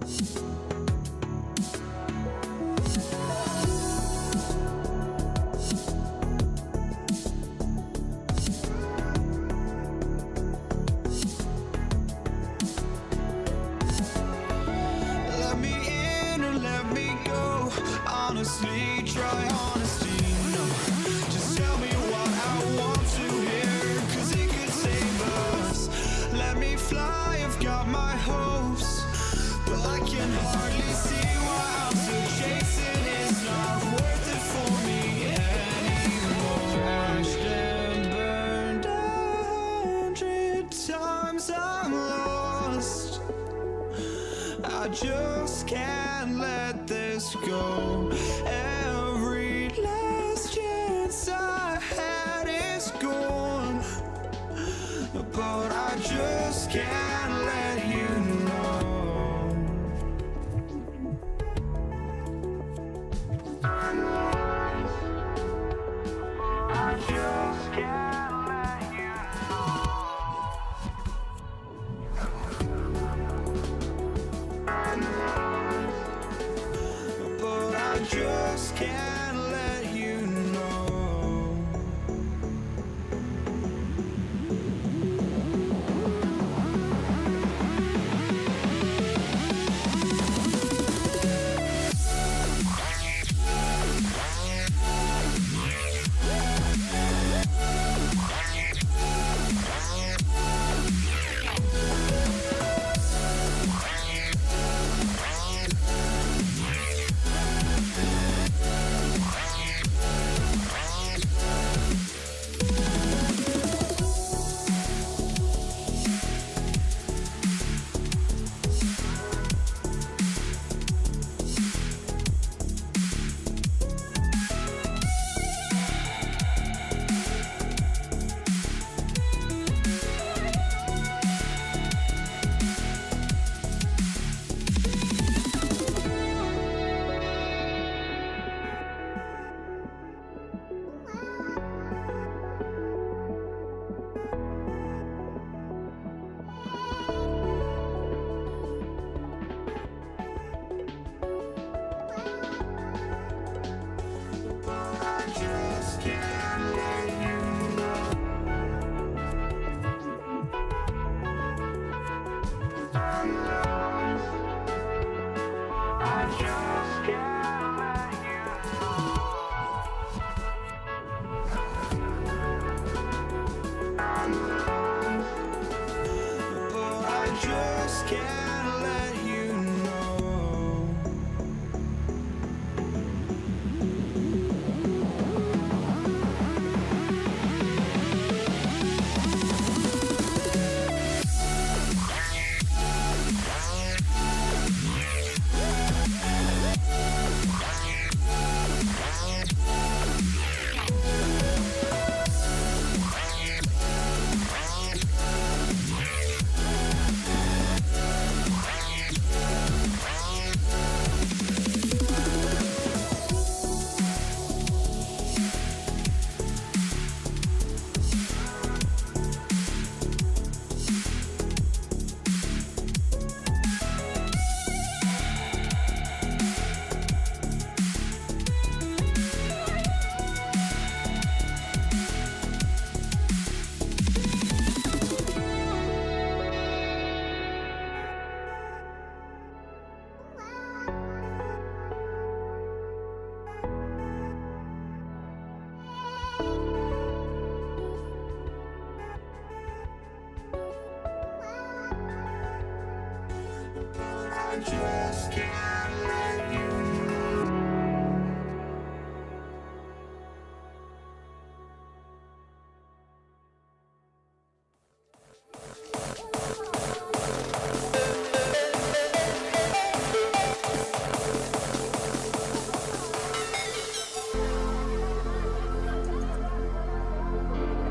Let me in or let me go. Honestly, try honesty. No, just tell me what I want to hear, 'cause it could save us. Let me fly, I've got my hopes, but I can hardly see why I'm still chasing. It's not worth it for me anymore. Crashed and burned 100 times, I'm lost. I just can't let this go. Every last chance I had is gone, but I just can't let you know. I just can't let you know. But I just can't let you know. just can't let you know.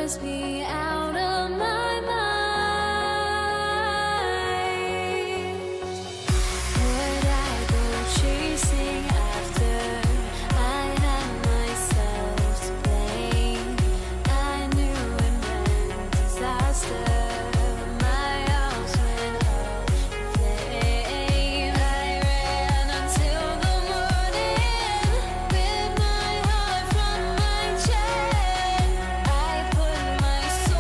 drives me out of my mind. Would I go chasing after? I had myself to blame. I knew it meant disaster. My house went up in flame. I ran until the morning with my heart from my chest. I put my soul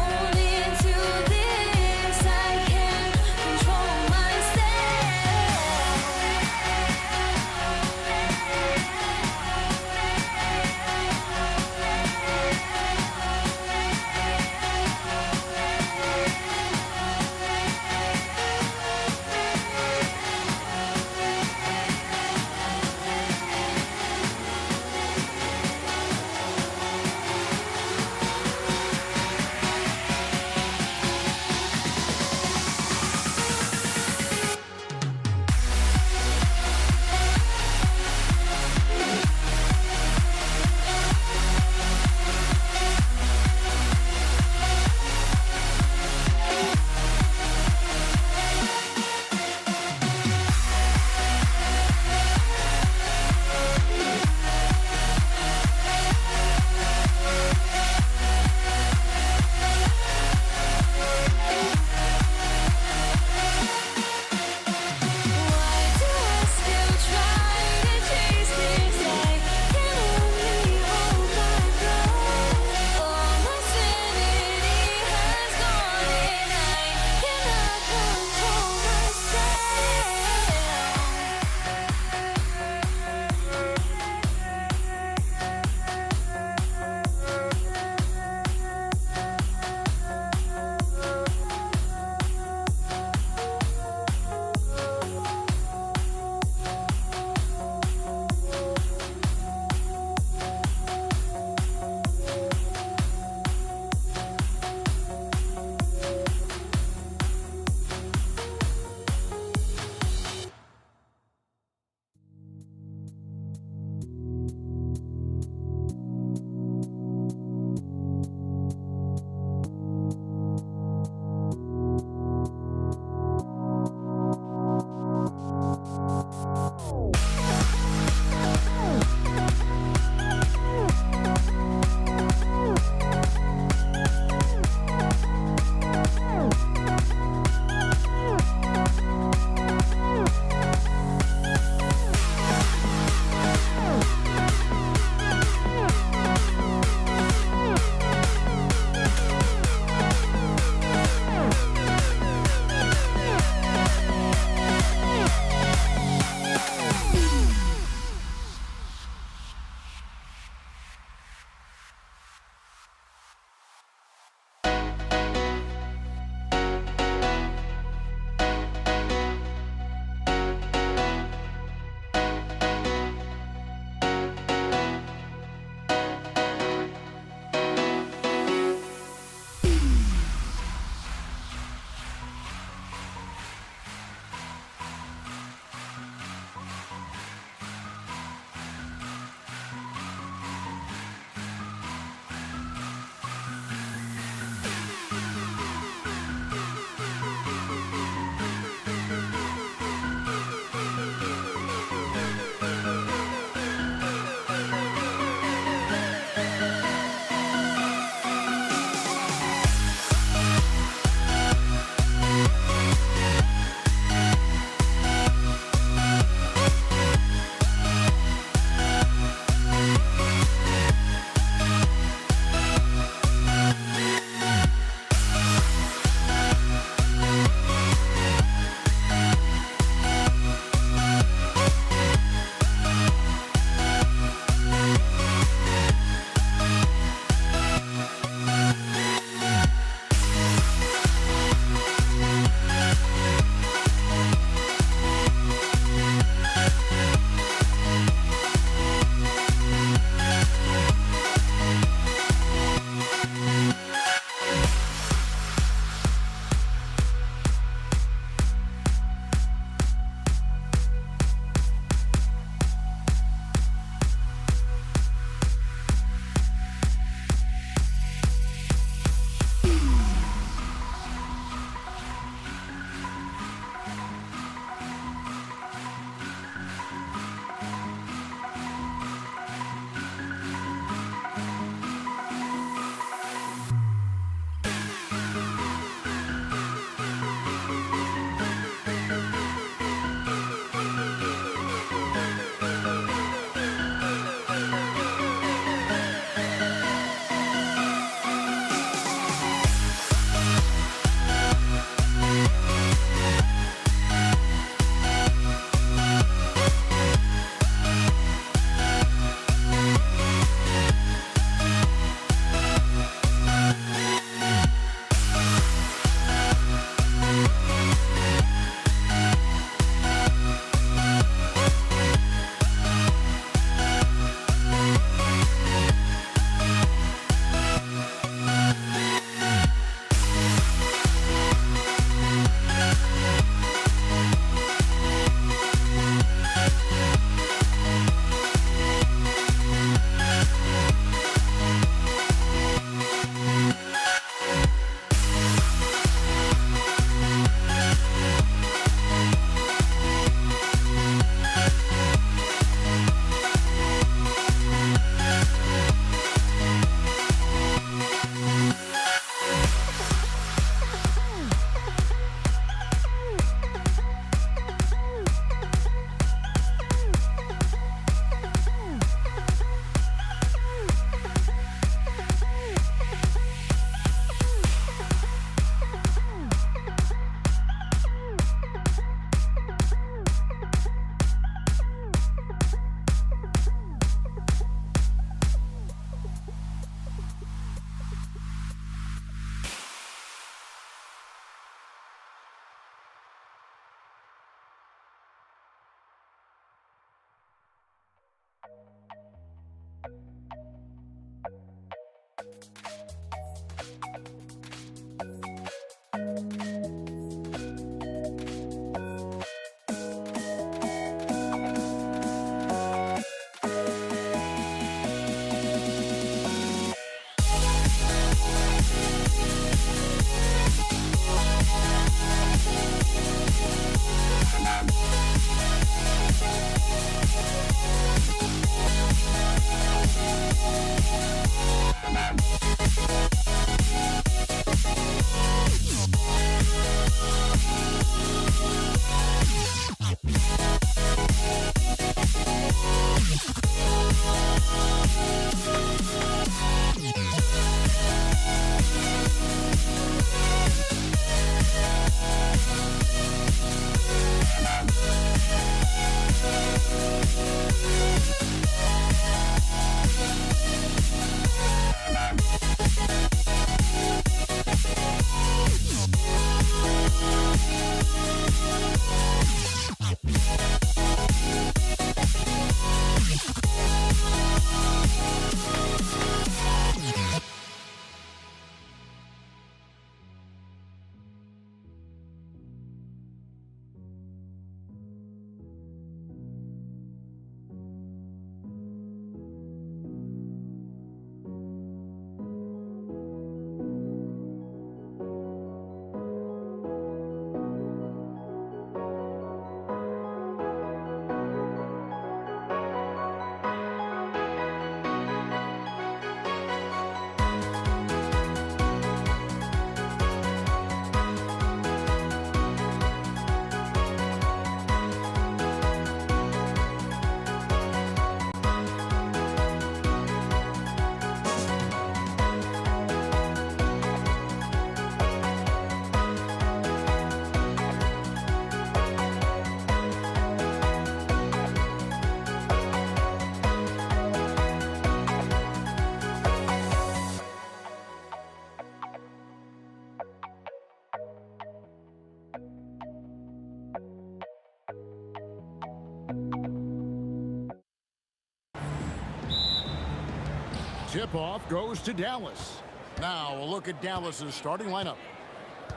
Tip-off goes to Dallas. Now a look at Dallas's starting lineup.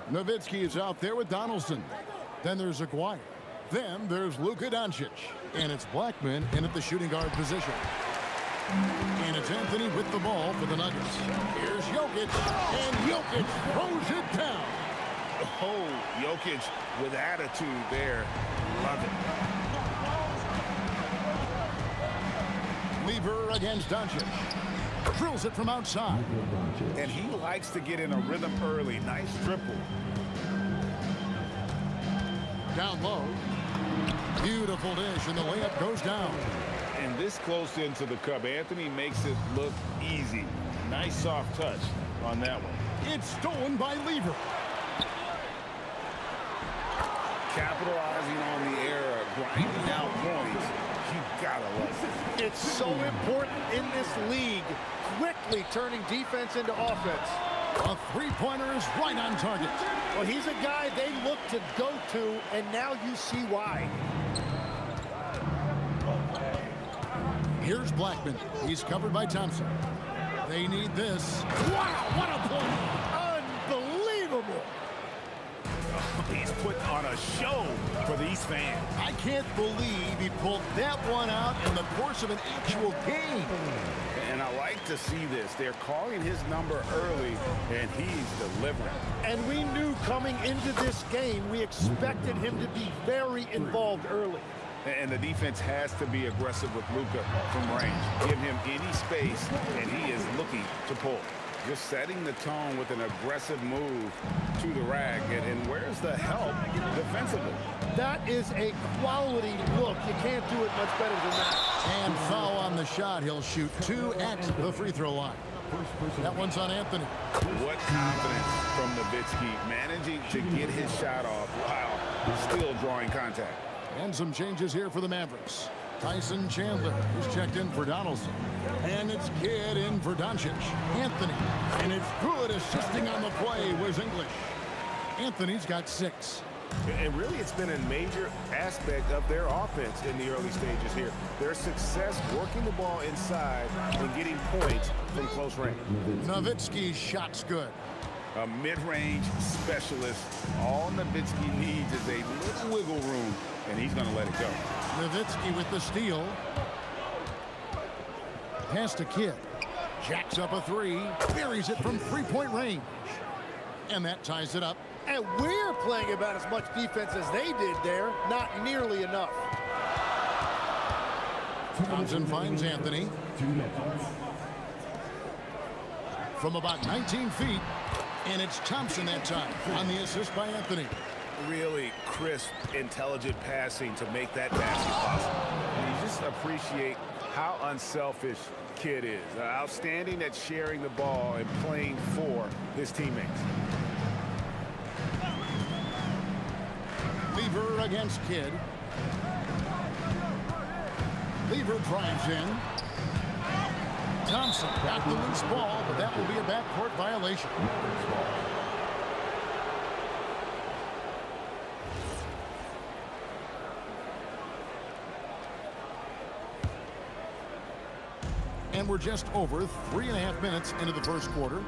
Nowitzki is out there with Donaldson. Then there's Aguirre. Then there's Luka Doncic. And it's Blackman in at the shooting guard position. And it's Anthony with the ball for the Nuggets. Here's Jokic, and Jokic throws it down. Oh, Jokic with attitude there. Love it. Lever against Doncic. Drills it from outside. And he likes to get in a rhythm early. Nice triple. Down low. Beautiful dish, and the layup goes down. And this close into the cup, Anthony makes it look easy. Nice soft touch on that one. It's stolen by Lever. Capitalizing on the error, grinding out points. You gotta love it. It's so important in this league, quickly turning defense into offense. A three-pointer is right on target. Well, he's a guy they look to go to, and now you see why. Here's Blackman. He's covered by Thompson. They need this. Wow, what a play! Unbelievable! He's putting on a show for these fans. I can't believe he pulled that one out in the course of an actual game. And I like to see this. They're calling his number early, and he's delivering. And we knew coming into this game, we expected him to be very involved early. And the defense has to be aggressive with Luka from range. Give him any space, and he is looking to pull. Just setting the tone with an aggressive move to the rack. And where's the help defensively? That is a quality look. You can't do it much better than that. And foul on the shot. He'll shoot 2 at the free throw line. That one's on Anthony. What confidence from Nowitzki, managing to get his shot off while still drawing contact. And some changes here for the Mavericks. Tyson Chandler is checked in for Donaldson. And it's Kidd in for Doncic. Anthony. And it's Good assisting on the play was English. Anthony's got 6. And really, it's been a major aspect of their offense in the early stages here. Their success working the ball inside and getting points from close range. Nowitzki's shot's good. A mid-range specialist. All Nowitzki needs is a little wiggle room, and he's going to let it go. Nowitzki with the steal. Pass to Kidd. Jacks up a three. Buries it from three-point range. And that ties it up. And we're playing about as much defense as they did there. Not nearly enough. Thompson finds Anthony. From about 19 feet. And it's Thompson that time on the assist by Anthony. Really crisp, intelligent passing to make that basket possible. And you just appreciate how unselfish Kidd is. Outstanding at sharing the ball and playing for his teammates. Lever against Kidd. Lever drives in. Thompson got the loose ball, but that will be a backcourt violation. And we're just over 3.5 minutes into the first quarter.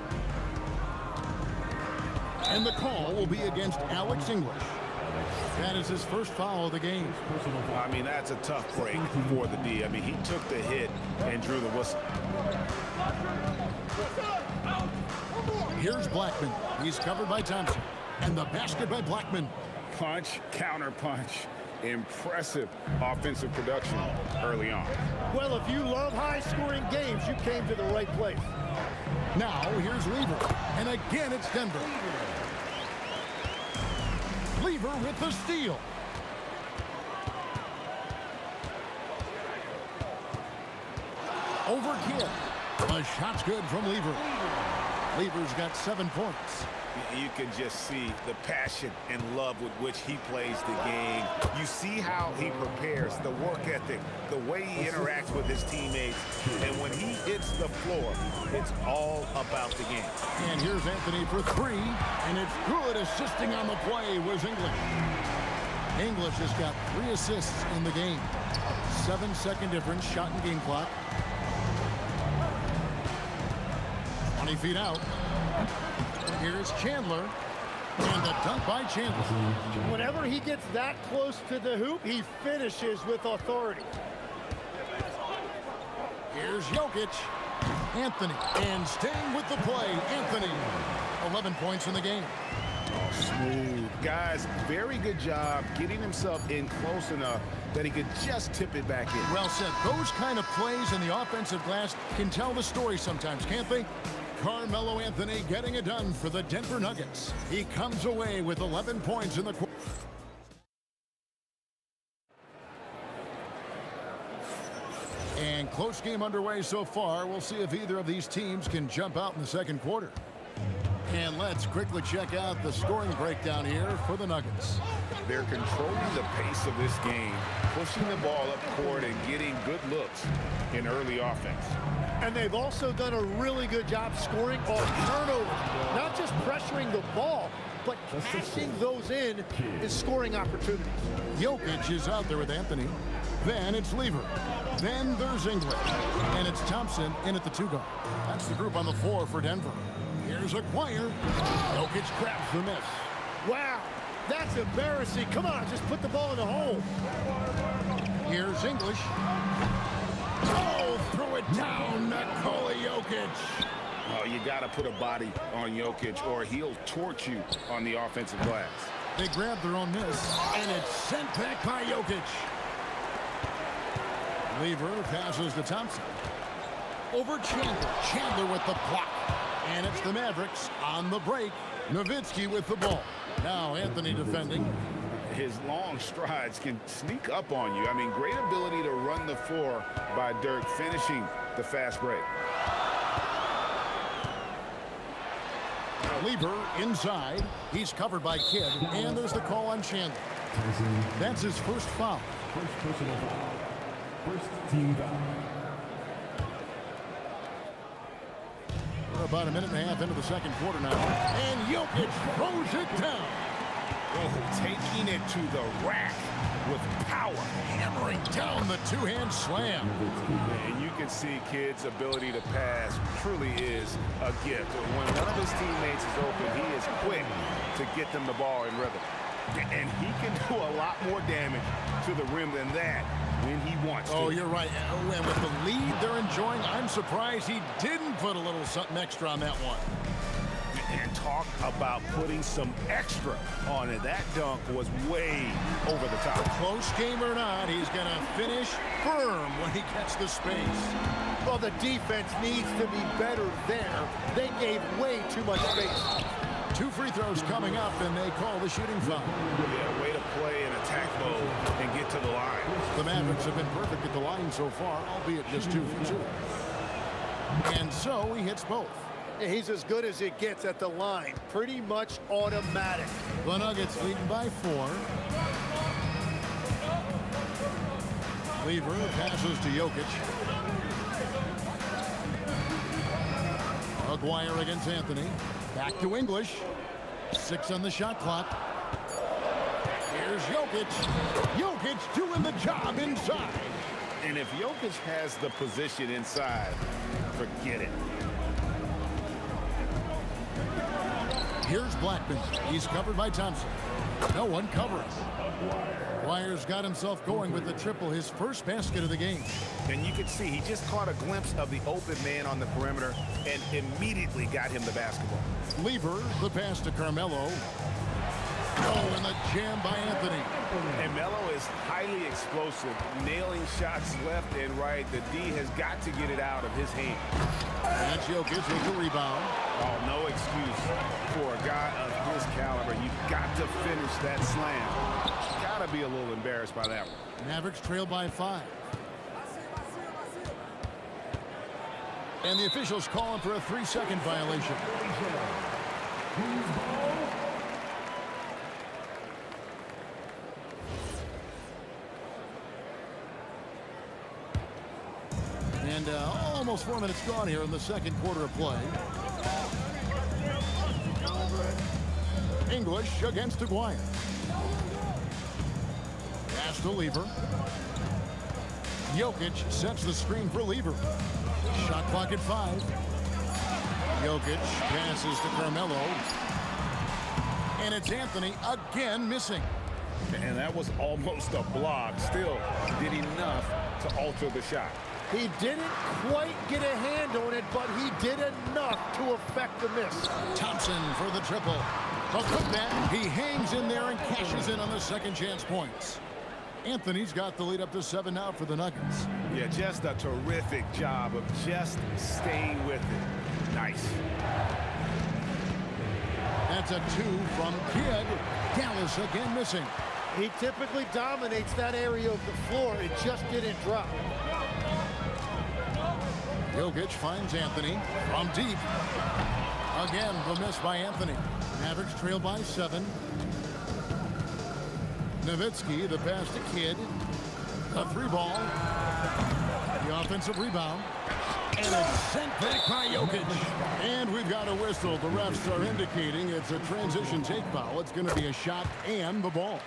And the call will be against Alex English. That is his first foul of the game. I mean, that's a tough break for the D. I mean, he took the hit and drew the whistle. Here's Blackman. He's covered by Thompson. And the basket by Blackman. Punch, counter punch. Impressive offensive production early on. Well, if you love high-scoring games, you came to the right place. Now, here's Lever. And again, it's Denver. Lever with the steal. Over Kidd. The shot's good from Lever. Lever's got 7 points. You can just see the passion and love with which he plays the game. You see how he prepares, the work ethic, the way he interacts with his teammates. And when he hits the floor, it's all about the game. And here's Anthony for three. And it's good. Assisting on the play was English. English has got 3 assists in the game. 7-second difference, shot and game clock. 20 feet out. Here's Chandler. And the dunk by Chandler. Whenever he gets that close to the hoop, he finishes with authority. Here's Jokic. Anthony. And staying with the play, Anthony. 11 points in the game. Smooth. Guys, very good job getting himself in close enough that he could just tip it back in. Well said. Those kind of plays in the offensive glass can tell the story sometimes, can't they? Carmelo Anthony getting it done for the Denver Nuggets. He comes away with 11 points in the quarter. And close game underway so far. We'll see if either of these teams can jump out in the second quarter. And let's quickly check out the scoring breakdown here for the Nuggets. They're controlling the pace of this game, pushing the ball up court and getting good looks in early offense. And they've also done a really good job scoring off turnovers. Not just pressuring the ball, but cashing those in scoring opportunities. Jokic is out there with Anthony. Then it's Lever. Then there's English. And it's Thompson in at the 2-guard. That's the group on the floor for Denver. Here's Acquire. Jokic grabs the miss. Wow, that's embarrassing. Come on, just put the ball in the hole. Here's English. Oh, throw it down, Nikola Jokic. Oh, you got to put a body on Jokic or he'll torch you on the offensive glass. They grab their own miss, and it's sent back by Jokic. Lever passes to Thompson. Over Chandler. Chandler with the block. And it's the Mavericks on the break. Nowitzki with the ball. Now Anthony defending. His long strides can sneak up on you. I mean, great ability to run the floor by Dirk, finishing the fast break. Lever inside. He's covered by Kidd. And there's the call on Chandler. That's his first foul. First personal foul. First team foul. We're about a minute and a half into the second quarter now. And Jokic throws it down. Oh, taking it to the rack with power. Hammering down the two-hand slam. And you can see Kidd's ability to pass truly is a gift. When one of his teammates is open, he is quick to get them the ball in rhythm. And he can do a lot more damage to the rim than that when he wants to. Oh, you're right. And with the lead they're enjoying, I'm surprised he didn't put a little something extra on that one. And talk about putting some extra on it. That dunk was way over the top. Close game or not, he's going to finish firm when he gets the space. Well, the defense needs to be better there. They gave way too much space. 2 free throws coming up, and they call the shooting foul. Yeah, way to play in attack mode and get to the line. The Mavericks have been perfect at the line so far, albeit just 2 for 2. And so he hits both. He's as good as it gets at the line. Pretty much automatic. The Nuggets leading by 4. Lever passes to Jokic. Aguirre against Anthony. Back to English. 6 on the shot clock. Here's Jokic. Jokic doing the job inside. And if Jokic has the position inside, forget it. Here's Blackman. He's covered by Thompson. No one covering. Wires got himself going with the triple, his first basket of the game. And you can see he just caught a glimpse of the open man on the perimeter and immediately got him the basketball. Lever, the pass to Carmelo. Oh, and the jam by Anthony. And Melo is highly explosive, nailing shots left and right. The D has got to get it out of his hand. That's Jokic with the rebound. Oh, no excuse for a guy of his caliber. You've got to finish that slam. Got to be a little embarrassed by that one. Mavericks trail by 5. And the officials calling for a 3-second violation. And almost 4 minutes gone here in the second quarter of play. English against Aguirre. Pass to Lever. Jokic sets the screen for Lever. Shot clock at 5. Jokic passes to Carmelo. And it's Anthony again missing. And that was almost a block. Still did enough to alter the shot. He didn't quite get a hand on it, but he did enough to affect the miss. Thompson for the triple. A putback. He hangs in there and cashes in on the second chance points. Anthony's got the lead up to 7 now for the Nuggets. Yeah, just a terrific job of just staying with it. Nice. That's a 2 from Kidd. Dallas again missing. He typically dominates that area of the floor. It just didn't drop. Jokic finds Anthony from deep. Again, the miss by Anthony. Mavericks trail by 7. Nowitzki, the pass to Kidd. A 3 ball. The offensive rebound. And it's sent back by Jokic. And we've got a whistle. The refs are indicating it's a transition take foul. It's going to be a shot and the ball.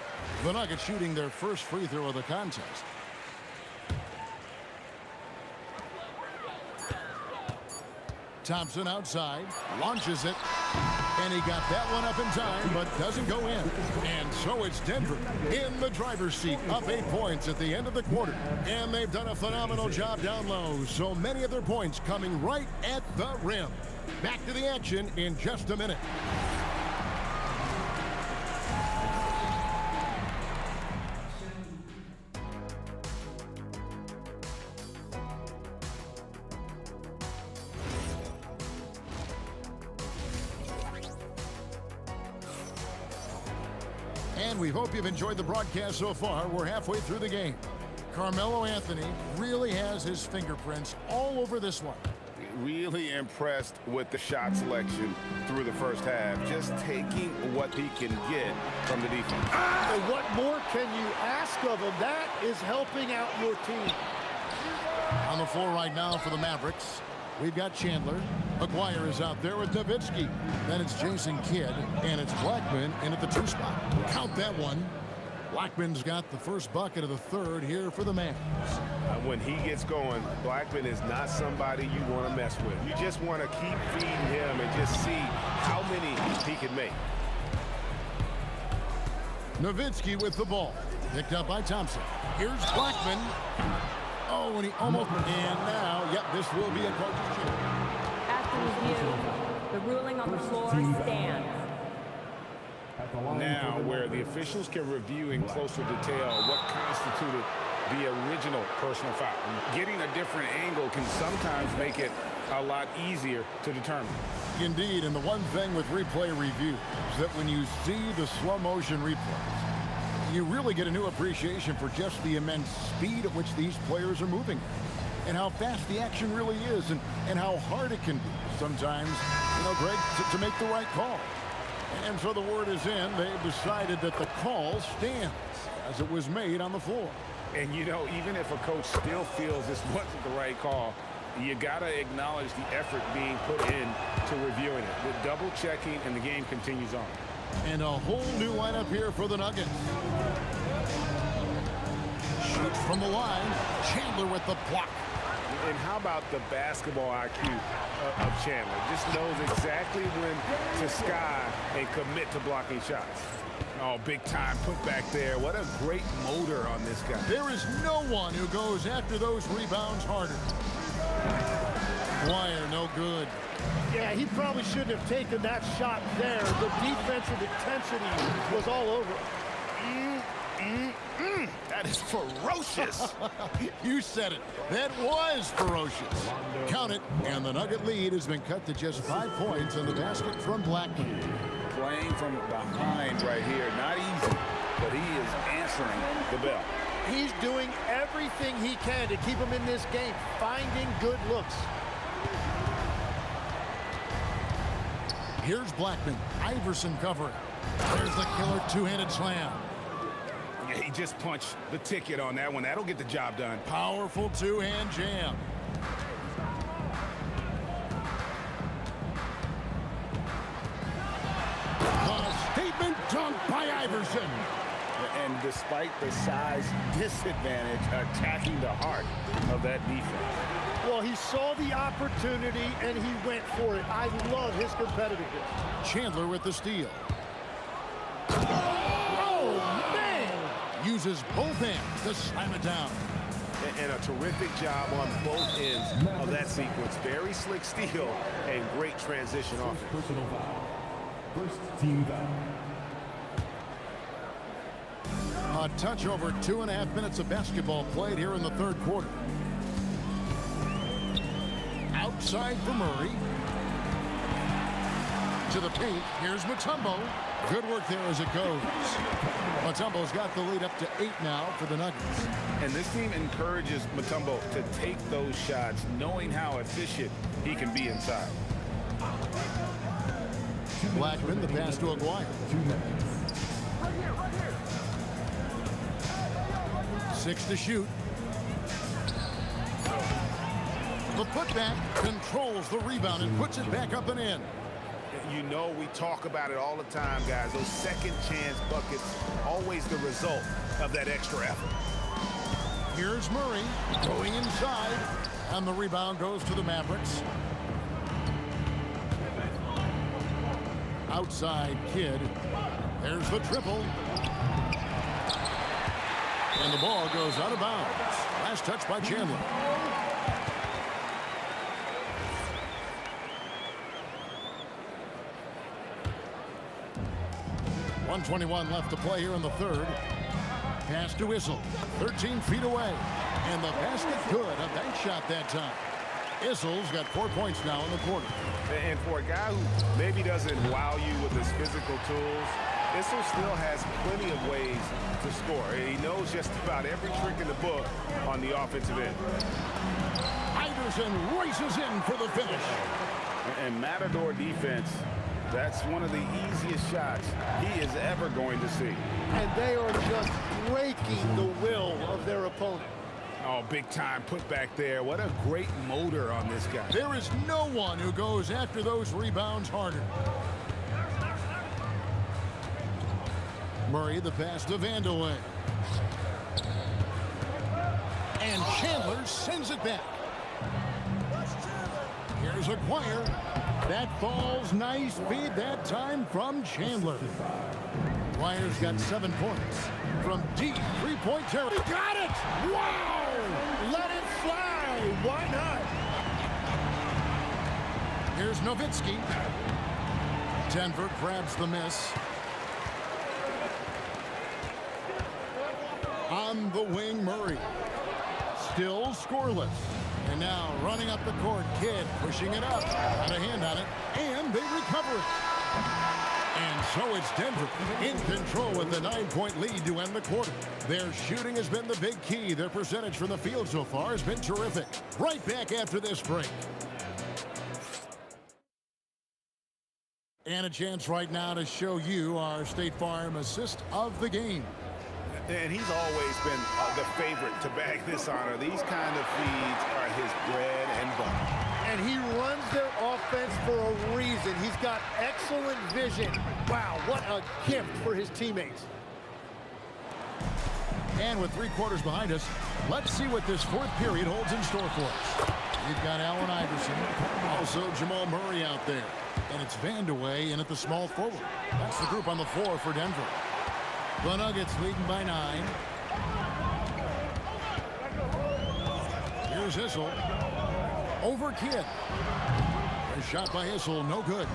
The Nuggets shooting their first free throw of the contest. Thompson outside, launches it, and he got that one up in time, but doesn't go in. And so it's Denver in the driver's seat, up 8 points at the end of the quarter. And they've done a phenomenal job down low, so many of their points coming right at the rim. Back to the action in just a minute. And we hope you've enjoyed the broadcast so far. We're halfway through the game. Carmelo Anthony really has his fingerprints all over this one. Really impressed with the shot selection through the first half. Just taking what he can get from the defense. And what more can you ask of him? That is helping out your team. On the floor right now for the Mavericks, we've got Chandler. McGuire is out there with Nowitzki. Then it's Jason Kidd, and it's Blackman in at the 2 spot. Count that one. Blackman's got the first bucket of the third here for the Mavs. When he gets going, Blackman is not somebody you want to mess with. You just want to keep feeding him and just see how many he can make. Nowitzki with the ball. Picked up by Thompson. Here's Blackman. Oh, and he almost... And now, yep, this will be a coach's change. After review, the ruling on the floor stands. Now, where the officials can review in closer detail what constituted the original personal foul. Getting a different angle can sometimes make it a lot easier to determine. Indeed, and the one thing with replay review is that when you see the slow motion replays, you really get a new appreciation for just the immense speed at which these players are moving and how fast the action really is and how hard it can be sometimes, Greg, to make the right call. And so the word is in. They've decided that the call stands as it was made on the floor. And, even if a coach still feels this wasn't the right call, you got to acknowledge the effort being put in to reviewing it. The double checking, and the game continues on. And a whole new lineup here for the Nuggets. Shoots from the line. Chandler with the block. And how about the basketball IQ of Chandler? Just knows exactly when to sky and commit to blocking shots. Oh, big time put back there. What a great motor on this guy. There is no one who goes after those rebounds harder. Wire, no good. Yeah, he probably shouldn't have taken that shot there. The defensive intensity was all over. That is ferocious. You said it. That was ferocious. Count it, and the Nugget lead has been cut to just 5 points on the basket from Blackman. Playing from behind right here. Not easy, but he is answering the bell. He's doing everything he can to keep him in this game, finding good looks. Here's Blackman. Iverson covering. There's the killer two-handed slam. Yeah, he just punched the ticket on that one. That'll get the job done. Powerful two-hand jam. A statement dunk by Iverson. And despite the size disadvantage, attacking the heart of that defense. Well, he saw the opportunity, and he went for it. I love his competitiveness. Chandler with the steal. Oh, man! Uses both hands to slam it down. And a terrific job on both ends of that sequence. Very slick steal and great transition offense. Personal foul. First team foul. A touch over 2.5 minutes of basketball played here in the third quarter. Outside for Murray. To the paint. Here's Mutombo. Good work there as it goes. Mutombo's got the lead up to 8 now for the Nuggets. And this team encourages Mutombo to take those shots, knowing how efficient he can be inside. Blackman, the pass to Aguirre. 2 minutes. 6 to shoot. The putback controls the rebound and puts it back up and in. We talk about it all the time, guys. Those second chance buckets, always the result of that extra effort. Here's Murray going inside, and the rebound goes to the Mavericks. Outside Kidd. There's the triple. And the ball goes out of bounds. Last touch by Chandler. .121 left to play here in the third. Pass to Issel. 13 feet away. And the basket good. A bank shot that time. Issel's got 4 points now in the quarter. And for a guy who maybe doesn't wow you with his physical tools, Issel still has plenty of ways to score. He knows just about every trick in the book on the offensive end. Iverson races in for the finish. And Matador defense, that's one of the easiest shots he is ever going to see. And they are just breaking the will of their opponent. Oh, big time put back there. What a great motor on this guy. There is no one who goes after those rebounds harder. Murray, the pass to Vandeweghe. And Chandler sends it back. Here's Aguirre. That falls nice feed that time from Chandler. Aguirre's got 7 points from deep three-point territory. He got it! Wow! Let it fly! Why not? Here's Nowitzki. Denver grabs the miss. On the wing, Murray. Still scoreless. And now running up the court, Kidd pushing it up. Got a hand on it, and they recover it. And so it's Denver in control with the 9-point lead to end the quarter. Their shooting has been the big key. Their percentage from the field so far has been terrific. Right back after this break. And a chance right now to show you our State Farm assist of the game. And he's always been the favorite to bag this honor. These kind of feeds are his bread and butter. And he runs their offense for a reason. He's got excellent vision. Wow, what a gift for his teammates. And with 3 quarters behind us, let's see what this 4th period holds in store for us. We've got Allen Iverson, also Jamal Murray out there. And it's Vandeweghe in at the small forward. That's the group on the floor for Denver. The Nuggets leading by 9. Here's Issel. Over Kidd. A shot by Issel, no good.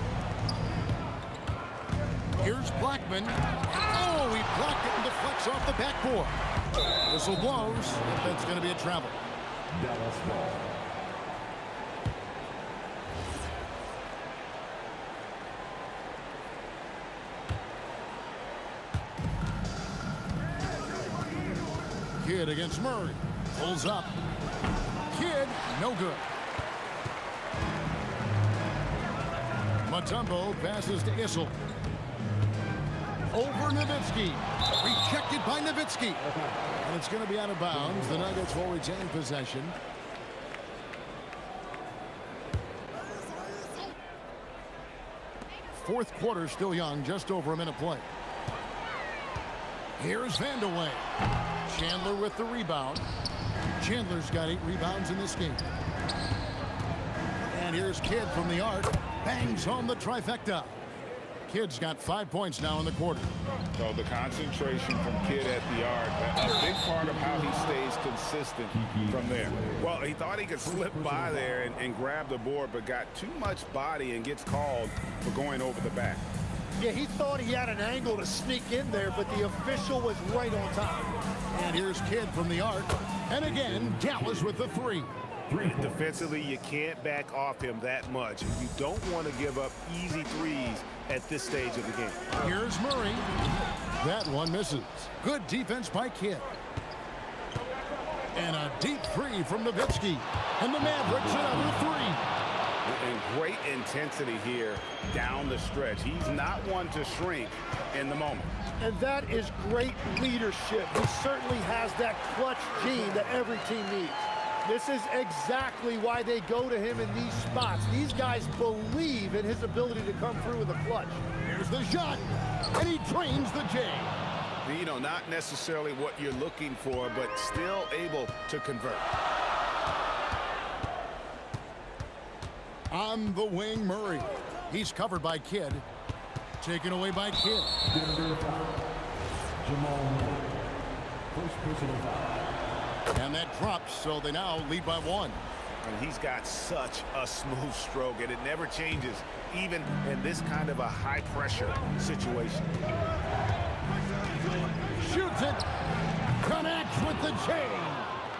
Here's Blackman. Oh, he blocked it and deflects off the backboard. Whistle blows. That's going to be a travel. Dallas ball. Kidd against Murray. Pulls up. Kidd, no good. Mutombo passes to Issel. Over Nowitzki. Rejected by Nowitzki. And it's going to be out of bounds. The Nuggets will retain possession. Fourth quarter still young, just over a minute play. Here's Vandeweghe. Chandler with the rebound. Chandler's got 8 rebounds in this game. And here's Kidd from the arc. Bangs home the trifecta. Kidd's got 5 points now in the quarter. So the concentration from Kidd at the arc, a big part of how he stays consistent from there. Well, he thought he could slip by there and grab the board, but got too much body and gets called for going over the back. Yeah, he thought he had an angle to sneak in there, but the official was right on top. And here's Kidd from the arc. And again, Dallas with the 3. Defensively, you can't back off him that much. You don't want to give up easy threes at this stage of the game. Here's Murray. That one misses. Good defense by Kidd. And a deep 3 from Nowitzki. And the Mavericks another 3. And great intensity here down the stretch. He's not one to shrink in the moment. And that is great leadership. He certainly has that clutch gene that every team needs. This is exactly why they go to him in these spots. These guys believe in his ability to come through with a clutch. Here's the shot, and he drains the J. You know, not necessarily what you're looking for, but still able to convert. On the wing, Murray. He's covered by Kidd. Taken away by Kidd. Denver foul. Jamal Murray. First personal foul. And that drops, so they now lead by 1. And he's got such a smooth stroke, and it never changes, even in this kind of a high-pressure situation. Shoots it. Connects with the J.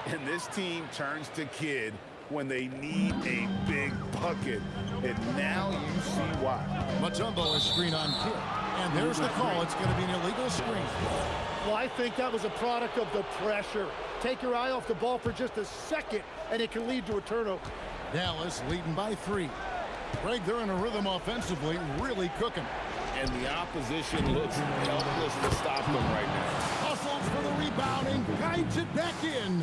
And this team turns to Kidd when they need a big bucket. And now you see why. Mutombo is screen on Kidd. And there's the call. It's going to be an illegal screen. Well, I think that was a product of the pressure. Take your eye off the ball for just a second, and it can lead to a turnover. Dallas leading by 3. Greg, they're in a rhythm offensively, really cooking. And the opposition looks helpless to stop them right now. Hustle Goes for the rebound and guides it back in.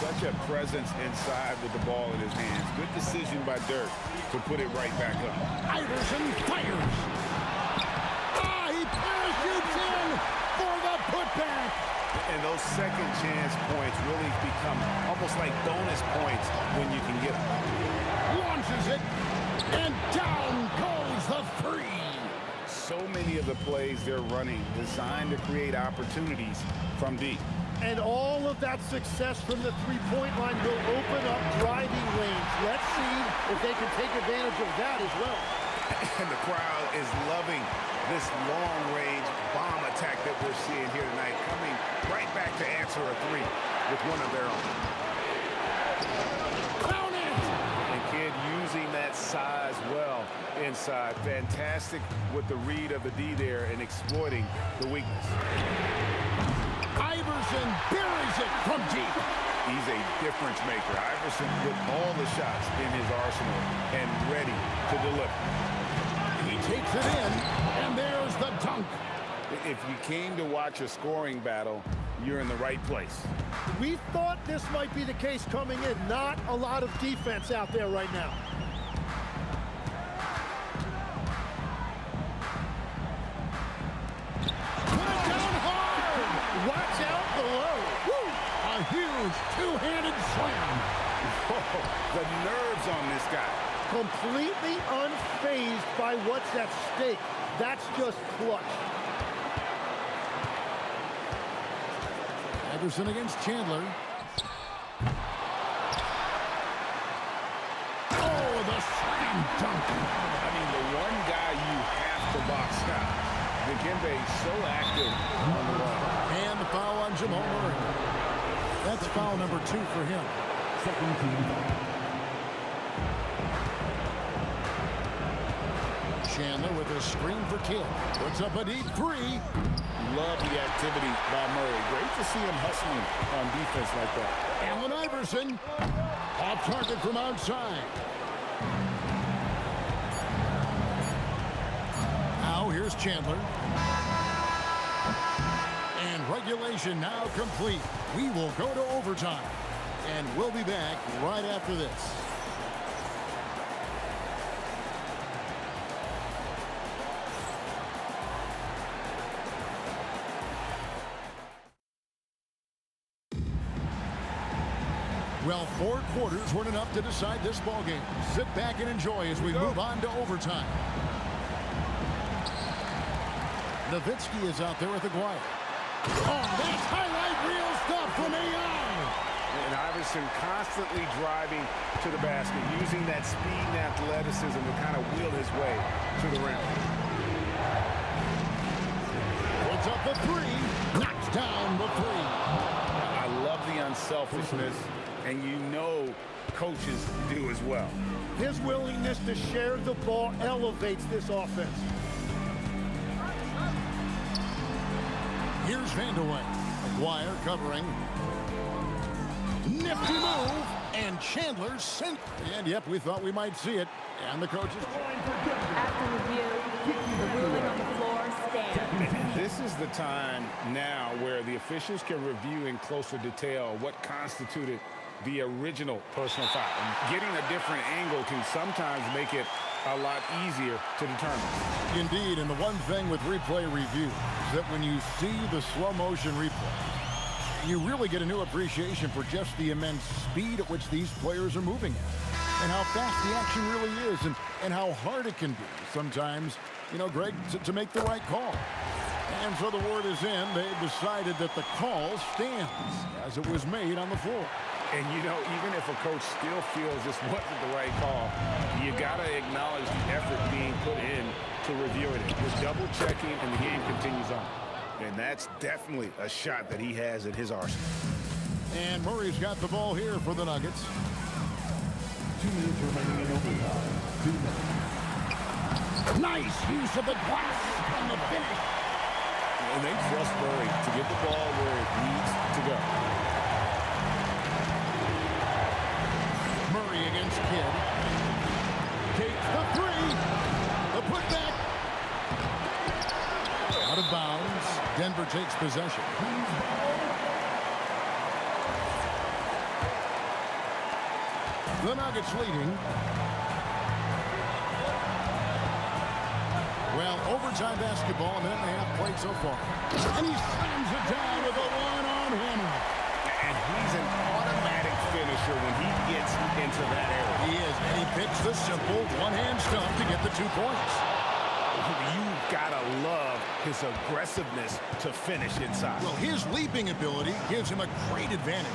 Such a presence inside with the ball in his hands. Good decision by Dirk to put it right back up. Iverson fires. He parachutes in for the putback. And those second chance points really become almost like bonus points when you can get them. Launches it, and down goes the three. So many of the plays they're running designed to create opportunities from deep. And all of that success from the three-point line will open up driving lanes. Let's see if they can take advantage of that as well. And the crowd is loving this long-range bomb attack that we're seeing here tonight, coming right back to answer a three with one of their own. Count it! And Kid using that size well inside. Fantastic with the read of the D there and exploiting the weakness. Iverson buries it from deep. He's a difference maker. Iverson with all the shots in his arsenal and ready to deliver. He takes it in, and there's the dunk. If you came to watch a scoring battle, you're in the right place. We thought this might be the case coming in. Not a lot of defense out there right now. Put it down hard. Watch out below. Woo! A huge two-handed slam. The nerves on this guy. Completely unfazed by what's at stake. That's just clutch. Iverson against Chandler. Oh, the slam dunk. I mean, the one guy you have to box out. Dikembe so active on the run. And the foul on Jamal Murray. That's foul number 2 for him. Second team foul. Chandler with a screen for Kidd. Puts up a deep three. Love the activity by Murray. Great to see him hustling on defense like that. Allen Iverson off target from outside. Now here's Chandler. And regulation now complete. We will go to overtime. And we'll be back right after this. Well, 4 quarters weren't enough to decide this ballgame. Sit back and enjoy as we move on to overtime. Nowitzki is out there with Aguirre. Oh, that's highlight reel stuff from AI. And Iverson constantly driving to the basket, using that speed and athleticism to kind of wheel his way to the rim. Puts up the three. Knocks down the three. I love the unselfishness, and you know coaches do as well. His willingness to share the ball elevates this offense. Here's Vandeweghe. Aguirre covering. Nifty move. And Chandler sent. And yep, we thought we might see it. And the coaches. After review, the ruling on the floor stands. This is the time now where the officials can review in closer detail what constituted the original personal foul. And getting a different angle can sometimes make it a lot easier to determine. Indeed, and the one thing with replay review is that when you see the slow motion replay, you really get a new appreciation for just the immense speed at which these players are moving at, and how fast the action really is, and how hard it can be sometimes, you know, Greg, to make the right call. And so the word is in. They've decided that the call stands as it was made on the floor. And, you know, even if a coach still feels this wasn't the right call, you got to acknowledge the effort being put in to reviewing it. With double checking, and the game continues on. And that's definitely a shot that he has at his arsenal. And Murray's got the ball here for the Nuggets. 2 minutes remaining in overtime. 2 minutes. Nice use of the glass on the finish. And they trust Murray to get the ball where it needs to go. Murray against Kidd. Takes the three. The putback. Out of bounds. Denver takes possession. The Nuggets leading. Well, overtime basketball, a minute and a half played so far. And he slams it down with a one-on hammer. And he's an automatic finisher when he gets into that area. He is, and he picks the simple one-hand stump to get the 2 points. You've got to love his aggressiveness to finish inside. Well, his leaping ability gives him a great advantage.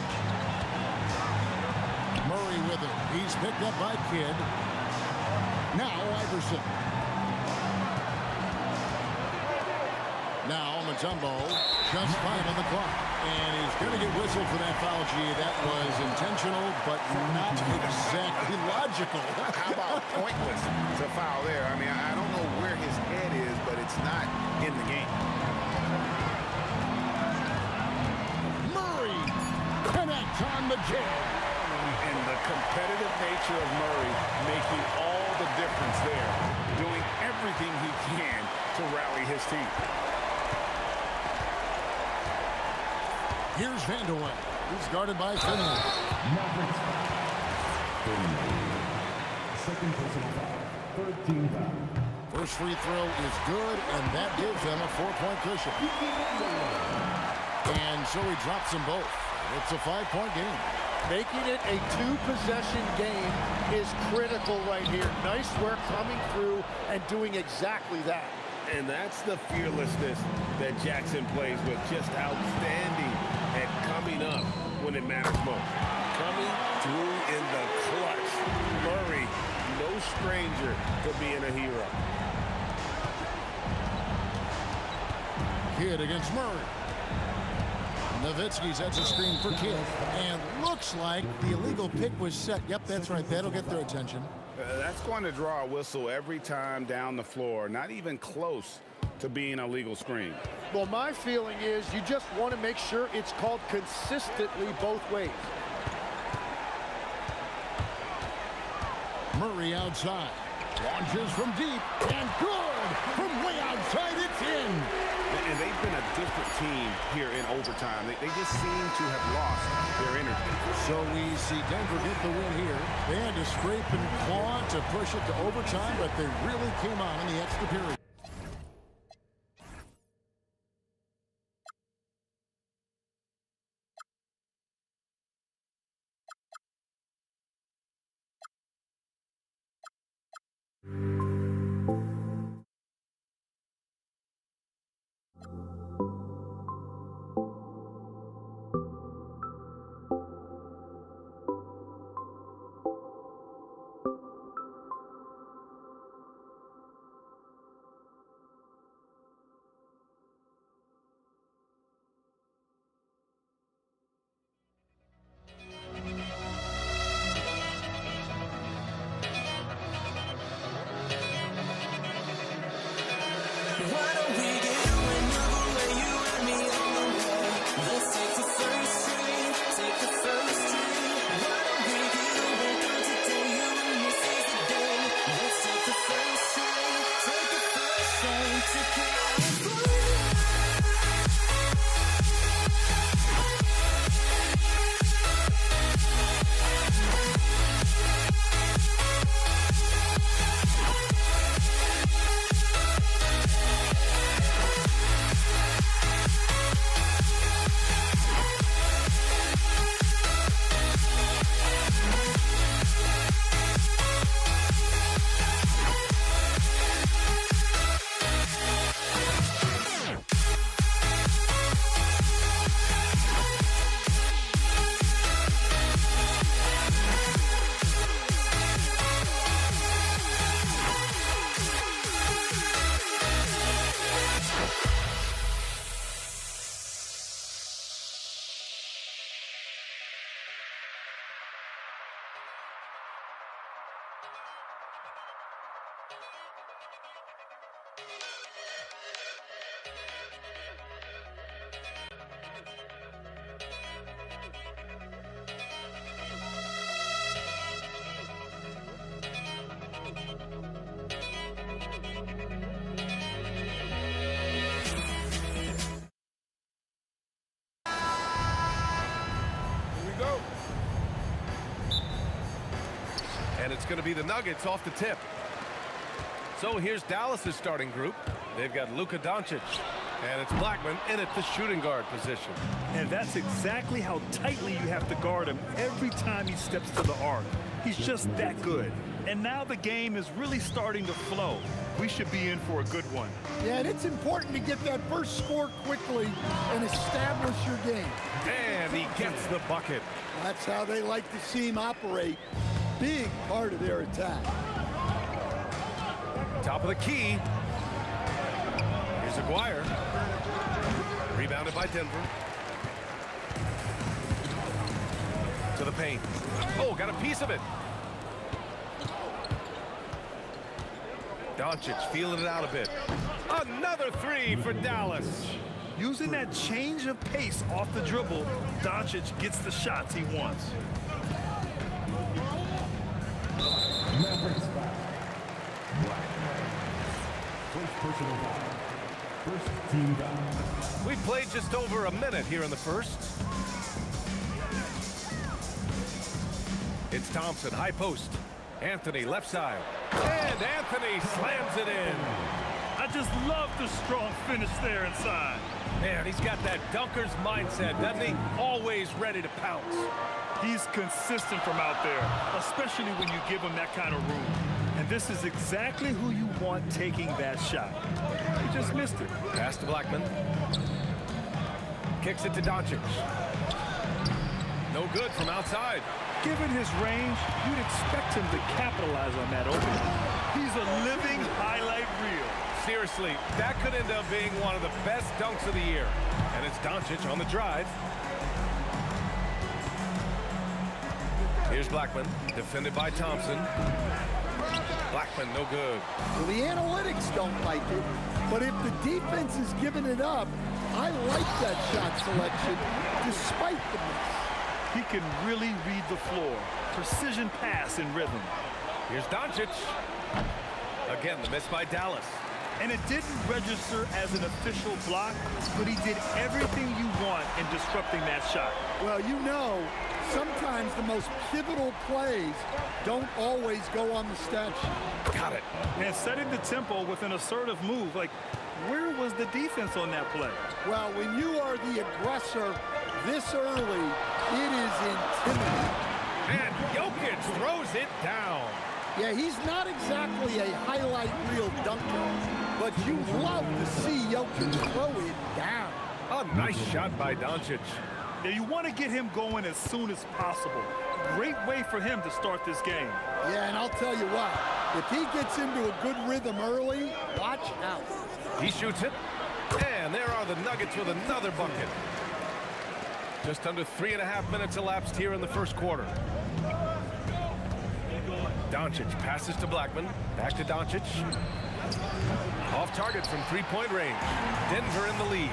Murray with it. He's picked up by Kidd. Now Iverson. Now Mutombo, just 5 on the clock. And he's going to get whistled for that foul, G. That was intentional, but not exactly logical. How about pointless? It's a foul there. I mean, I don't know where his head is, but it's not in the game. Murray connects on the jam. And the competitive nature of Murray making all the difference there, doing everything he can to rally his team. Here's Vanderway. He's guarded by Finley. Mavericks foul. Second personal foul. Third team foul. First free throw is good, and that gives them a 4-point cushion. And so he drops them both. It's a 5-point game. Making it a 2-possession game is critical right here. Nice work coming through and doing exactly that. And that's the fearlessness that Jackson plays with. Just outstanding at coming up when it matters most. Coming through in the clutch. Murray, no stranger to being a hero. Kidd against Murray. Nowitzki sets a screen for Kidd. And looks like the illegal pick was set. Yep, that's right. That'll get their attention. That's going to draw a whistle every time down the floor. Not even close to being a legal screen. Well, my feeling is you just want to make sure it's called consistently both ways. Murray outside. Launches from deep. And good! From way outside, it's in! And they've been a different team here in overtime. They just seem to have lost their energy. So we see Denver get the win here. They had to scrape and claw to push it to overtime, but they really came on in the extra period. It's going to be the Nuggets off the tip. So here's Dallas's starting group. They've got Luka Doncic, and it's Blackman in at the shooting guard position. And that's exactly how tightly you have to guard him every time he steps to the arc. He's just that good. And now the game is really starting to flow. We should be in for a good one. Yeah, and it's important to get that first score quickly and establish your game. And he gets the bucket. That's how they like to see him operate. Big part of their attack. Top of the key. Here's Aguirre. Rebounded by Denver. To the paint. Oh, got a piece of it. Doncic feeling it out a bit. Another three for Dallas. Using that change of pace off the dribble, Doncic gets the shots he wants. Mavericks foul. First personal foul. First team foul. We played just over a minute here in the first. It's Thompson, high post. Anthony, left side. And Anthony slams it in. I just love the strong finish there inside. Man, he's got that dunker's mindset, doesn't he? Always ready to pounce. He's consistent from out there, especially when you give him that kind of room. And this is exactly who you want taking that shot. He just missed it. Pass to Blackman. Kicks it to Doncic. No good from outside. Given his range, you'd expect him to capitalize on that opening. He's a living highlight reel. Seriously, that could end up being one of the best dunks of the year. And it's Doncic on the drive. Here's Blackman, defended by Thompson. Blackman, no good. Well, the analytics don't like it, but if the defense is giving it up, I like that shot selection despite the miss. He can really read the floor. Precision pass in rhythm. Here's Doncic. Again, the miss by Dallas. And it didn't register as an official block, but he did everything you want in disrupting that shot. Well, you know, sometimes the most pivotal plays don't always go on the stat sheet. Got it. And setting the tempo with an assertive move, like, where was the defense on that play? Well, when you are the aggressor this early, it is intimidating. And Jokic throws it down. Yeah, he's not exactly a highlight reel dunker, but you love to see Jokic throw it down. A nice shot by Doncic. Yeah, you want to get him going as soon as possible. Great way for him to start this game. Yeah, and I'll tell you what, if he gets into a good rhythm early, watch out. He shoots it. And there are the Nuggets with another bucket. Just under 3.5 minutes elapsed here in the first quarter. Doncic passes to Blackman. Back to Doncic. Off target from three-point range. Denver in the lead.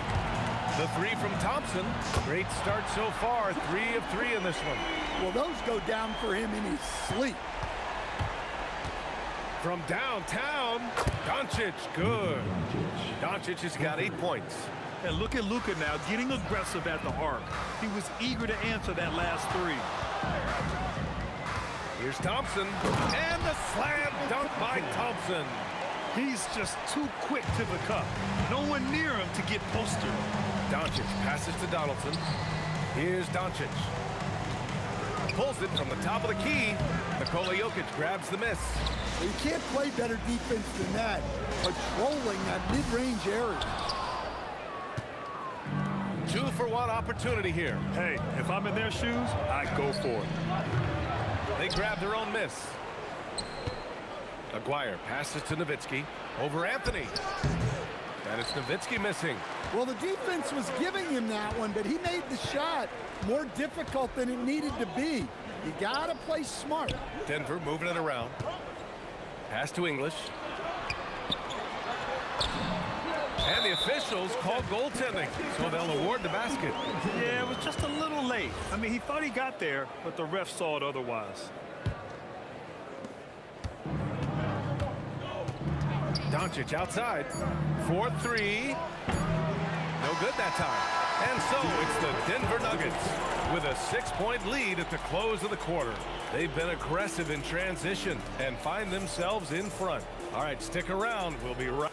The three from Thompson. Great start so far. 3 of 3 in this one. Well, those go down for him in his sleep. From downtown, Doncic, good. Doncic has got 8 points. And look at Luka now getting aggressive at the arc. He was eager to answer that last three. Here's Thompson, and the slam dunk by Thompson. He's just too quick to the cup. No one near him to get posted. Doncic passes to Donaldson. Here's Doncic. Pulls it from the top of the key. Nikola Jokic grabs the miss. You can't play better defense than that, patrolling that mid-range area. 2-for-1 opportunity here. Hey, if I'm in their shoes, I go for it. They grab their own miss. Aguirre passes to Nowitzki over Anthony. And it's Nowitzki missing. Well, the defense was giving him that one, but he made the shot more difficult than it needed to be. You gotta play smart. Denver moving it around. Pass to English. And the officials call goaltending, so they'll award the basket. Yeah, it was just a little late. I mean, he thought he got there, but the ref saw it otherwise. Doncic outside. 4-3. No good that time. And so it's the Denver Nuggets with a 6-point lead at the close of the quarter. They've been aggressive in transition and find themselves in front. All right, stick around. We'll be right.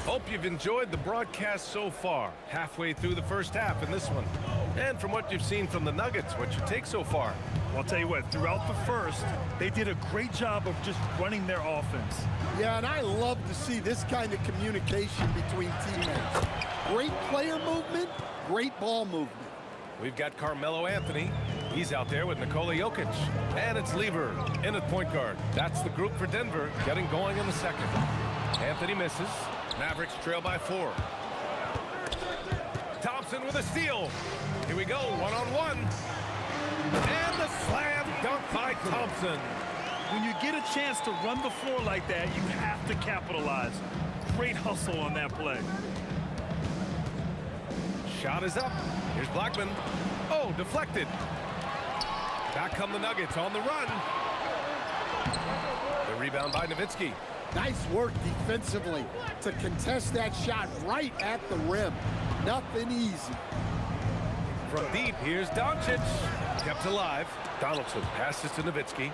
Hope you've enjoyed the broadcast so far. Halfway through the first half in this one. And from what you've seen from the Nuggets, what's your take so far? Well, I'll tell you what, throughout the first, they did a great job of just running their offense. Yeah, and I love to see this kind of communication between teammates. Great player movement, great ball movement. We've got Carmelo Anthony. He's out there with Nikola Jokic. And it's Lever in at point guard. That's the group for Denver getting going in the second. Anthony misses. Mavericks trail by 4. Thompson with a steal. Here we go, one-on-one. And the slam dunk by Thompson. When you get a chance to run the floor like that, you have to capitalize. Great hustle on that play. Shot is up. Here's Blackman. Oh, deflected. Back come the Nuggets on the run. The rebound by Nowitzki. Nice work defensively to contest that shot right at the rim. Nothing easy. From deep, here's Doncic. Kept alive. Donaldson passes to Nowitzki.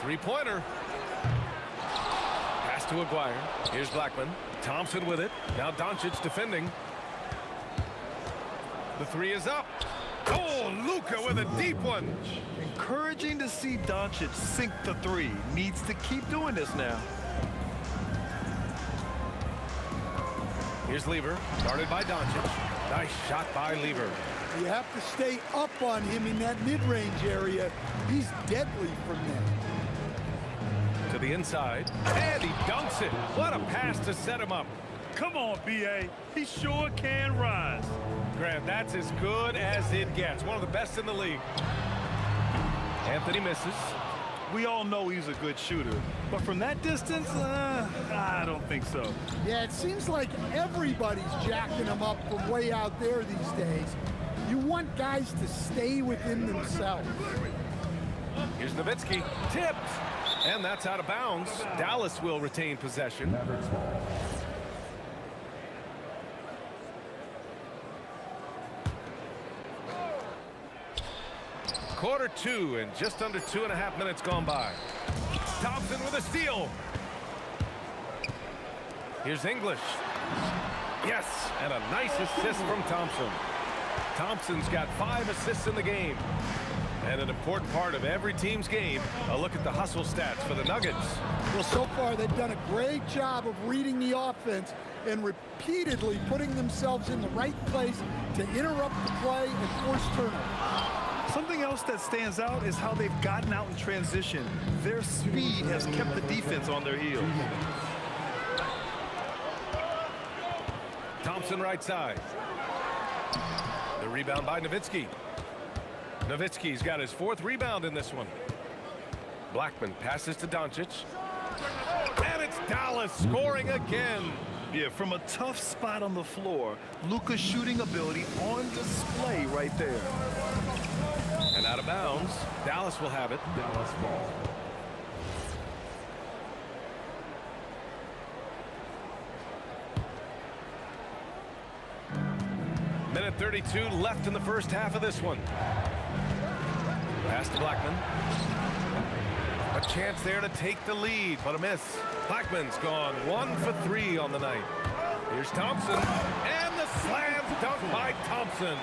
Three-pointer. Pass to Aguirre. Here's Blackman. Thompson with it. Now Doncic defending. The three is up. Oh, Luka with a deep one. Encouraging to see Doncic sink the three. Needs to keep doing this now. Here's Lever, guarded by Doncic. Nice shot by Lever. You have to stay up on him in that mid-range area. He's deadly from there. To the inside, and he dunks it. What a pass to set him up. Come on, B.A. He sure can rise. Grant, that's as good as it gets. One of the best in the league. Anthony misses. We all know he's a good shooter, but from that distance, I don't think so. Yeah, it seems like everybody's jacking him up from way out there these days. You want guys to stay within themselves. Here's Nowitzki. Tipped. And that's out of bounds. Dallas will retain possession. Mavericks ball. Quarter 2 and just under 2.5 minutes gone by. Thompson with a steal. Here's English. Yes, and a nice assist from Thompson. Thompson's got 5 assists in the game. And an important part of every team's game, a look at the hustle stats for the Nuggets. Well, so far they've done a great job of reading the offense and repeatedly putting themselves in the right place to interrupt the play and force turnovers. Something else that stands out is how they've gotten out in transition. Their speed has kept the defense on their heels. Thompson right side. The rebound by Nowitzki. Nowitzki's got his 4th rebound in this one. Blackman passes to Doncic. And it's Dallas scoring again. Yeah, from a tough spot on the floor, Luka's shooting ability on display right there. And out of bounds, Dallas will have it. Dallas ball. Minute 32 left in the first half of this one. Pass to Blackman. A chance there to take the lead, but a miss. Blackman's gone 1 for 3 on the night. Here's Thompson, and the slam dunk by Thompson.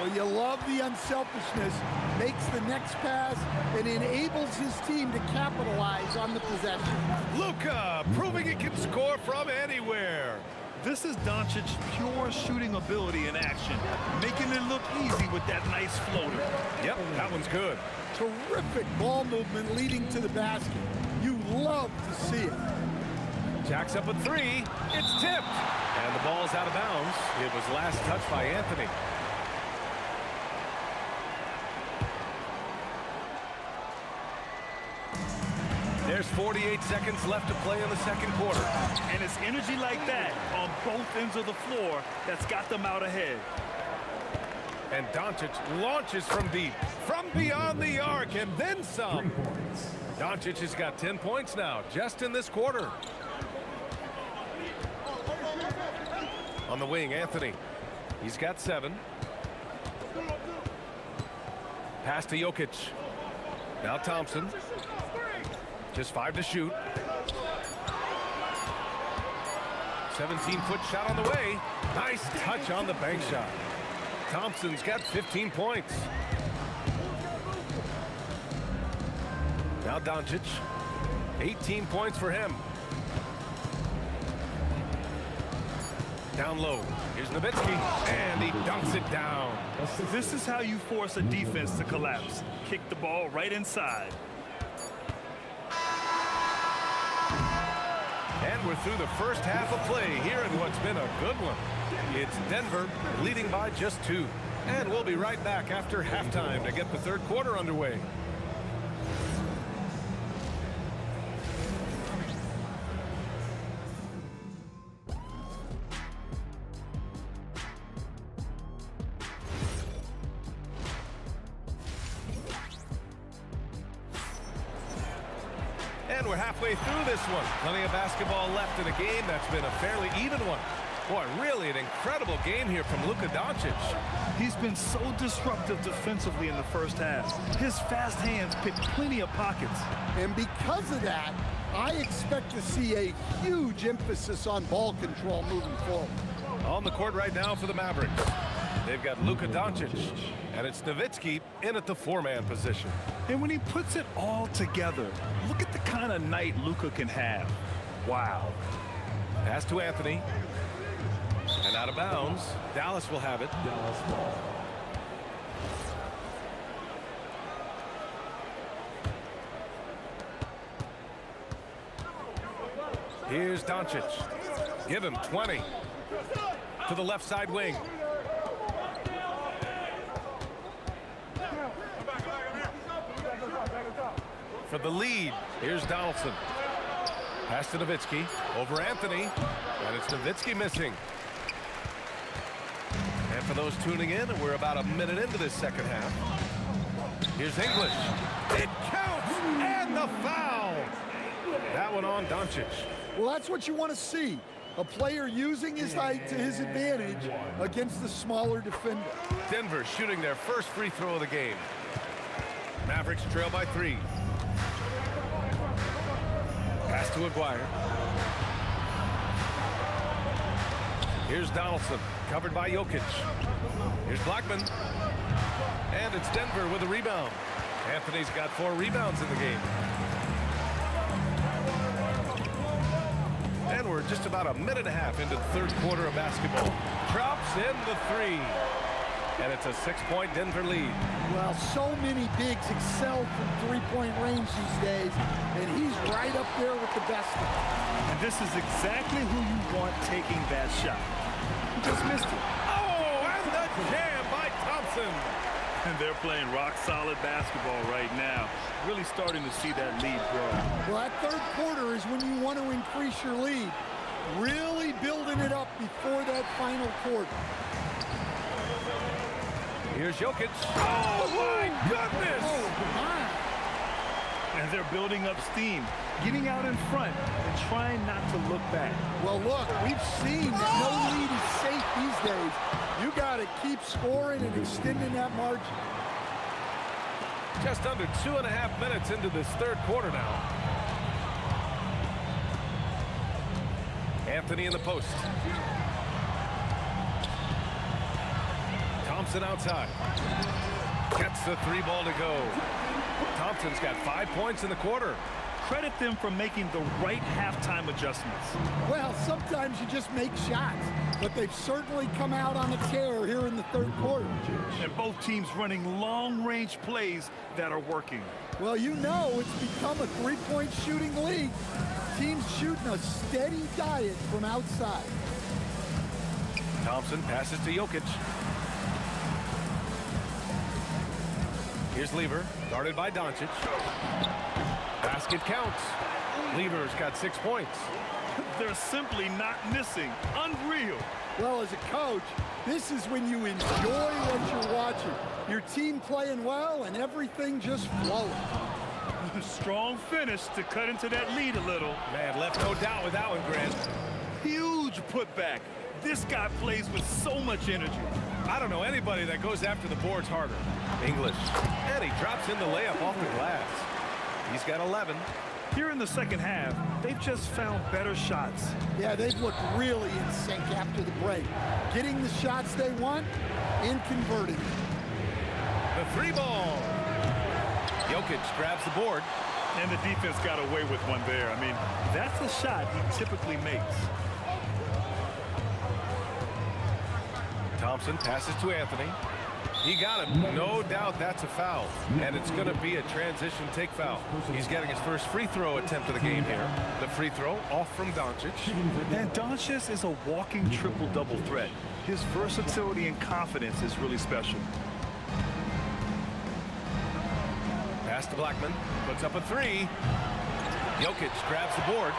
Well, you love the unselfishness, makes the next pass, and enables his team to capitalize on the possession. Luka proving he can score from anywhere. This is Doncic's pure shooting ability in action, making it look easy with that nice floater. Yep, that one's good. Terrific ball movement leading to the basket. You love to see it. Jacks up a 3. It's tipped. And the ball's out of bounds. It was last touched by Anthony. There's 48 seconds left to play in the second quarter. And it's energy like that on both ends of the floor that's got them out ahead. And Doncic launches from deep. From beyond the arc, back and then some. Doncic has got 10 points now, just in this quarter. On the wing, Anthony. He's got 7. Pass to Jokic. Now Thompson. Just 5 to shoot. 17-foot shot on the way. Nice touch on the bank shot. Thompson's got 15 points. Now Doncic. 18 points for him. Down low. Here's Nowitzki, and he dunks it down. This is how you force a defense to collapse. Kick the ball right inside. And we're through the first half of play here in what's been a good one. It's Denver leading by just 2. And we'll be right back after halftime to get the third quarter underway. And we're halfway through this one. Plenty of basketball left in a game that's been a fairly even one. Boy, really an incredible game here from Luka Doncic. He's been so disruptive defensively in the first half. His fast hands pick plenty of pockets. And because of that, I expect to see a huge emphasis on ball control moving forward. On the court right now for the Mavericks. They've got Luka Doncic, and it's Nowitzki in at the 4-man position. And when he puts it all together, look at the kind of night Luka can have. Wow. Pass to Anthony. And out of bounds. Dallas will have it. Here's Doncic. Give him 20. To the left side wing. For the lead, here's Donaldson. Pass to Nowitzki, over Anthony, and it's Nowitzki missing. And for those tuning in, we're about a minute into this second half. Here's English. It counts, and the foul. That one on Doncic. Well, that's what you want to see. A player using his height to his advantage against the smaller defender. Denver shooting their first free throw of the game. Mavericks trail by 3. Pass to Aguirre. Here's Donaldson, covered by Jokic. Here's Blackman. And it's Denver with a rebound. Anthony's got 4 rebounds in the game. And we're just about a minute and a half into the third quarter of basketball. Drops in the 3. And it's a 6-point Denver lead. Well, so many bigs excel from three-point range these days, and he's right up there with the best of them. And this is exactly who you want taking that shot. He just missed it. Oh, and the jam by Thompson. And they're playing rock-solid basketball right now. Really starting to see that lead grow. Well, that third quarter is when you want to increase your lead. Really building it up before that final quarter. Here's Jokic. Oh, my goodness! Oh, my. And they're building up steam, getting out in front and trying not to look back. Well, look, we've seen that no lead is safe these days. You got to keep scoring and extending that margin. Just under 2.5 minutes into this third quarter now. Anthony in the post. Thompson outside. Gets the 3 ball to go. Thompson's got 5 points in the quarter. Credit them for making the right halftime adjustments. Well, sometimes you just make shots, but they've certainly come out on a tear here in the third quarter. And both teams running long-range plays that are working. Well, you know it's become a three-point shooting league. Teams shooting a steady diet from outside. Thompson passes to Jokic. Here's Lever, guarded by Doncic. Basket counts. Lever's got 6 points. They're simply not missing. Unreal. Well, as a coach, this is when you enjoy what you're watching. Your team playing well and everything just flowing. Strong finish to cut into that lead a little. Man, left no doubt with that one, Grant. Huge putback. This guy plays with so much energy. I don't know anybody that goes after the boards harder. English. And he drops in the layup off the glass. He's got 11. Here in the second half, they've just found better shots. Yeah, they've looked really in sync after the break. Getting the shots they want and converting. The three ball. Jokic grabs the board. And the defense got away with one there. I mean, that's a shot he typically makes. Thompson passes to Anthony. He got him. No doubt that's a foul. And it's going to be a transition take foul. He's getting his first free throw attempt of the game here. The free throw off from Doncic. And Doncic is a walking triple-double threat. His versatility and confidence is really special. Pass to Blackman. Puts up a three. Jokic grabs the board.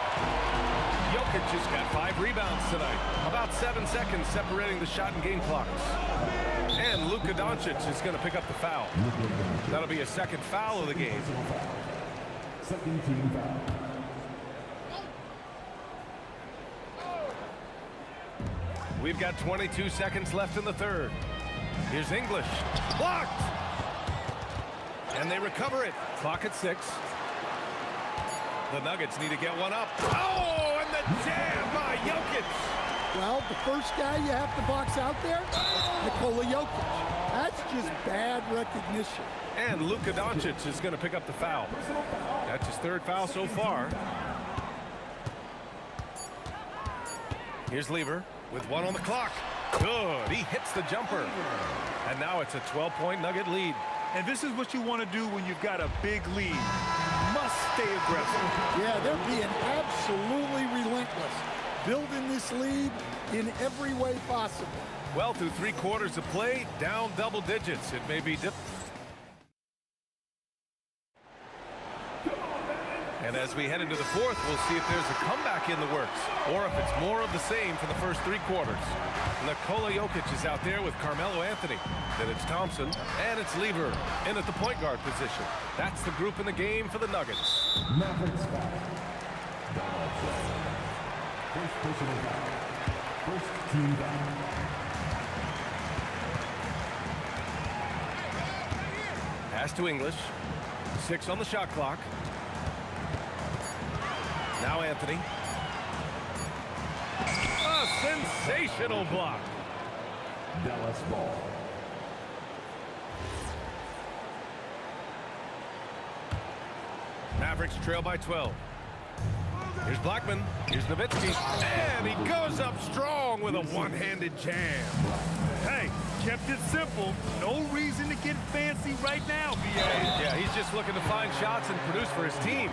Jokic has got 5 rebounds tonight. About 7 seconds separating the shot and game clocks. And Luka Doncic is going to pick up the foul. That'll be a second foul of the game. Second team foul. We've got 22 seconds left in the third. Here's English. Blocked! And they recover it. Clock at 6. The Nuggets need to get one up. Oh, and the jam by Jokic. Well, the first guy you have to box out there, Nikola Jokic. That's just bad recognition. And Luka Doncic is going to pick up the foul. That's his 3rd foul so far. Here's Lever with 1 on the clock. Good. He hits the jumper. And now it's a 12-point Nugget lead. And this is what you want to do when you've got a big lead. Must stay aggressive. Yeah, they're being absolutely relentless. Building this lead in every way possible. Well, through 3 quarters of play, down double digits. It may be And as we head into the 4th, we'll see if there's a comeback in the works or if it's more of the same for the first 3 quarters. Nikola Jokic is out there with Carmelo Anthony. Then it's Thompson, and it's Lever in at the point guard position. That's the group in the game for the Nuggets. Mavericks foul. First personal foul. First team foul. Pass to English. 6 on the shot clock. Now Anthony. A sensational block. Dallas ball. Mavericks trail by 12. Here's Blackman. Here's Nowitzki. And he goes up strong with a one-handed jam. Hey, kept it simple. No reason to get fancy right now, B.A. Yeah, he's just looking to find shots and produce for his team.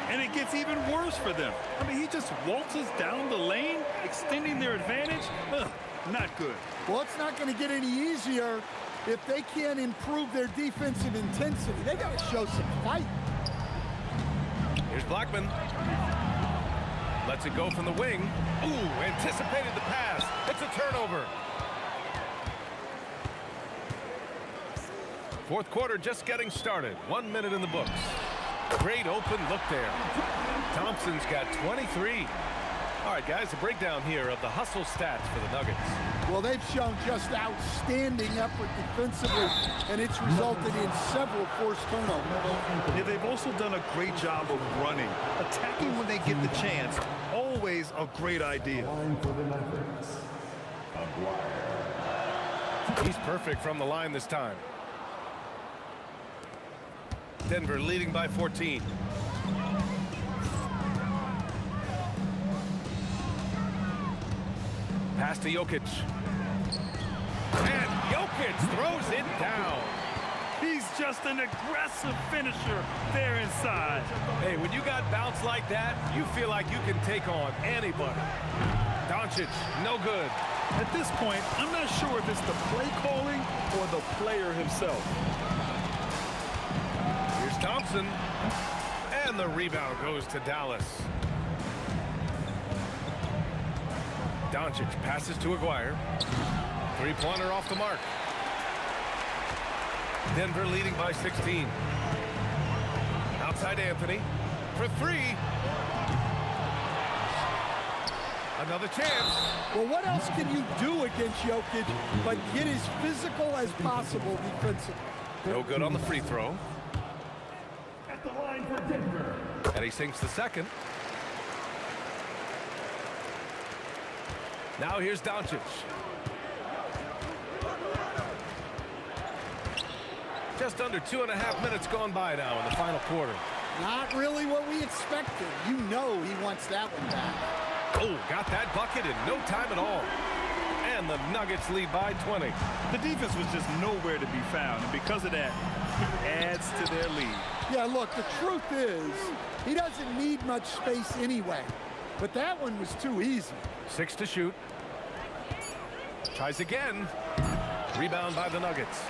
And it gets even worse for them. I mean, he just waltzes down the lane, extending their advantage. Ugh, not good. Well, it's not going to get any easier if they can't improve their defensive intensity. They got to show some fight. Here's Blackman. Lets it go from the wing. Ooh, anticipated the pass. It's a turnover. 4th quarter just getting started. 1 minute in the books. Great open look there. Thompson's got 23. All right, guys, a breakdown here of the hustle stats for the Nuggets. Well, they've shown just outstanding effort defensively, and it's resulted in several forced turnovers. Yeah, they've also done a great job of running. Attacking when they get the chance, always a great idea. Line for the Mavericks. Aguirre. He's perfect from the line this time. Denver leading by 14. Pass to Jokic. And Jokic throws it down. He's just an aggressive finisher there inside. Hey, when you got bounce like that, you feel like you can take on anybody. Doncic, no good. At this point, I'm not sure if it's the play calling or the player himself. Here's Thompson. And the rebound goes to Dallas. Doncic passes to Aguirre. Three-pointer off the mark. Denver leading by 16. Outside Anthony for three. Another chance. Well, what else can you do against Jokic but get as physical as possible defensively? No good on the free throw. At the line for Denver. And he sinks the second. Now here's Doncic. Just under 2.5 minutes gone by now in the final quarter. Not really what we expected. You know he wants that one back. Oh, got that bucket in no time at all. And the Nuggets lead by 20. The defense was just nowhere to be found, and because of that, it adds to their lead. Yeah, look, the truth is, he doesn't need much space anyway. But that one was too easy. 6 to shoot. Tries again. Rebound by the Nuggets.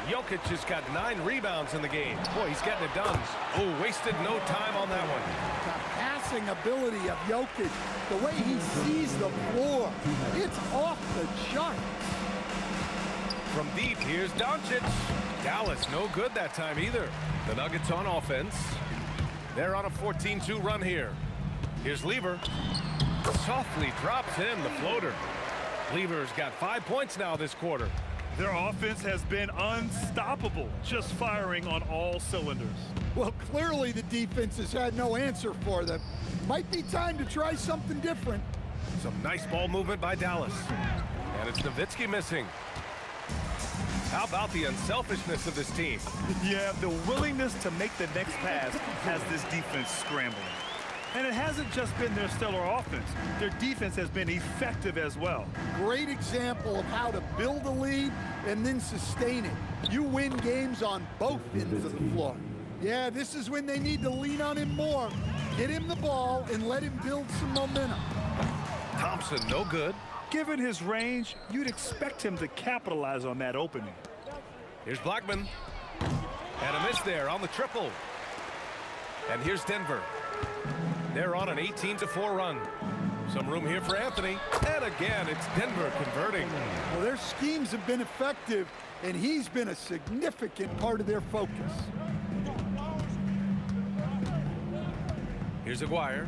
Jokic has got 9 rebounds in the game. Boy, he's getting it done. Oh, wasted no time on that one. The passing ability of Jokic, the way he sees the floor, it's off the charts. From deep, here's Doncic. Dallas, no good that time either. The Nuggets on offense. They're on a 14-2 run here. Here's Lever. Softly drops in the floater. Lever's got 5 points now this quarter. Their offense has been unstoppable, just firing on all cylinders. Well, clearly the defense has had no answer for them. Might be time to try something different. Some nice ball movement by Dallas. And it's Nowitzki missing. How about the unselfishness of this team? Yeah, the willingness to make the next pass has this defense scrambling. And it hasn't just been their stellar offense. Their defense has been effective as well. Great example of how to build a lead and then sustain it. You win games on both ends of the floor. Yeah, this is when they need to lean on him more. Get him the ball and let him build some momentum. Thompson, no good. Given his range, you'd expect him to capitalize on that opening. Here's Blackman. And a miss there on the triple. And here's Denver. They're on an 18-4 run. Some room here for Anthony. And again, it's Denver converting. Well, their schemes have been effective, and he's been a significant part of their focus. Here's Aguirre.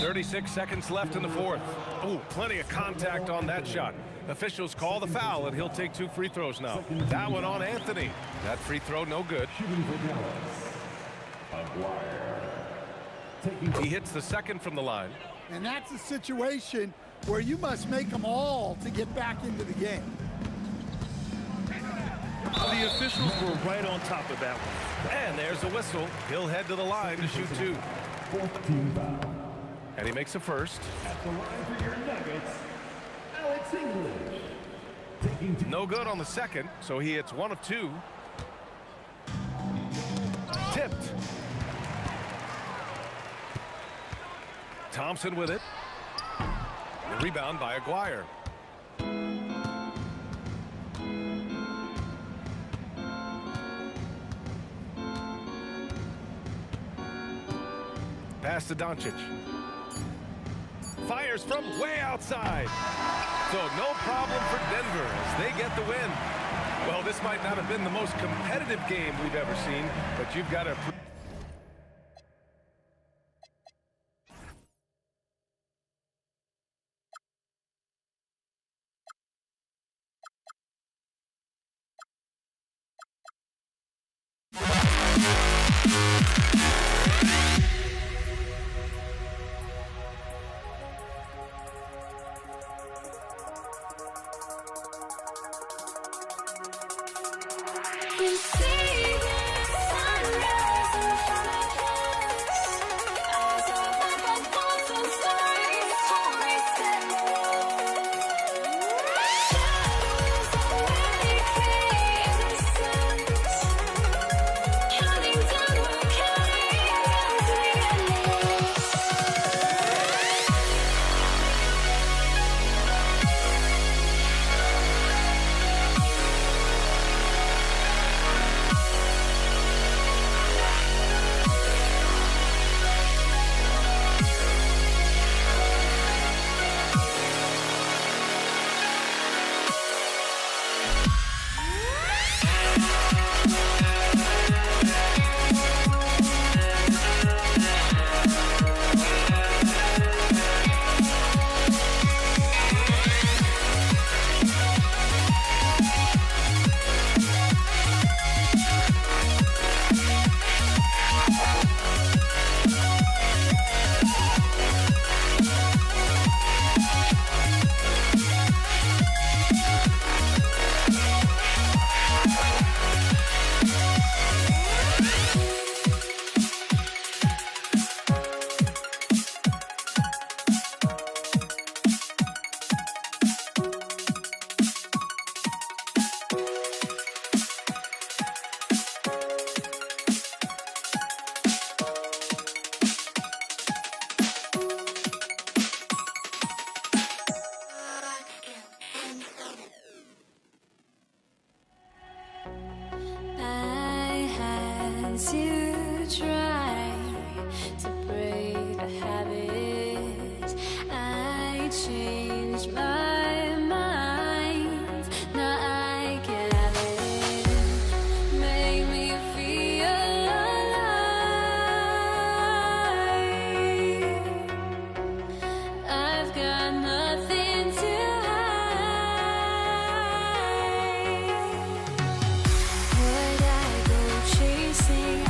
36 seconds left in the fourth. Oh, plenty of contact on that shot. Officials call the foul, and he'll take 2 free throws now. That one on Anthony. That free throw, no good. Shooting for Dallas. Aguirre. He hits the second from the line. And that's a situation where you must make them all to get back into the game. The officials were right on top of that one. And there's a whistle. He'll head to the line to shoot 2. Fourth team foul. And he makes a first. At the line for your Nuggets, Alex English. Taking two. No good on the second, so he hits 1 of 2. Tipped. Thompson with it. The rebound by Aguirre. Pass to Doncic. Fires from way outside. So no problem for Denver as they get the win. Well, this might not have been the most competitive game we've ever seen, but you've got to... You see the sunrise in front of us. Eyes are like monster stories, stories that shadows already create the sense. Counting down, we're counting to try to break a habit. I changed my mind. Now I can have it. Make me feel alive. I've got nothing to hide. Would I go chasing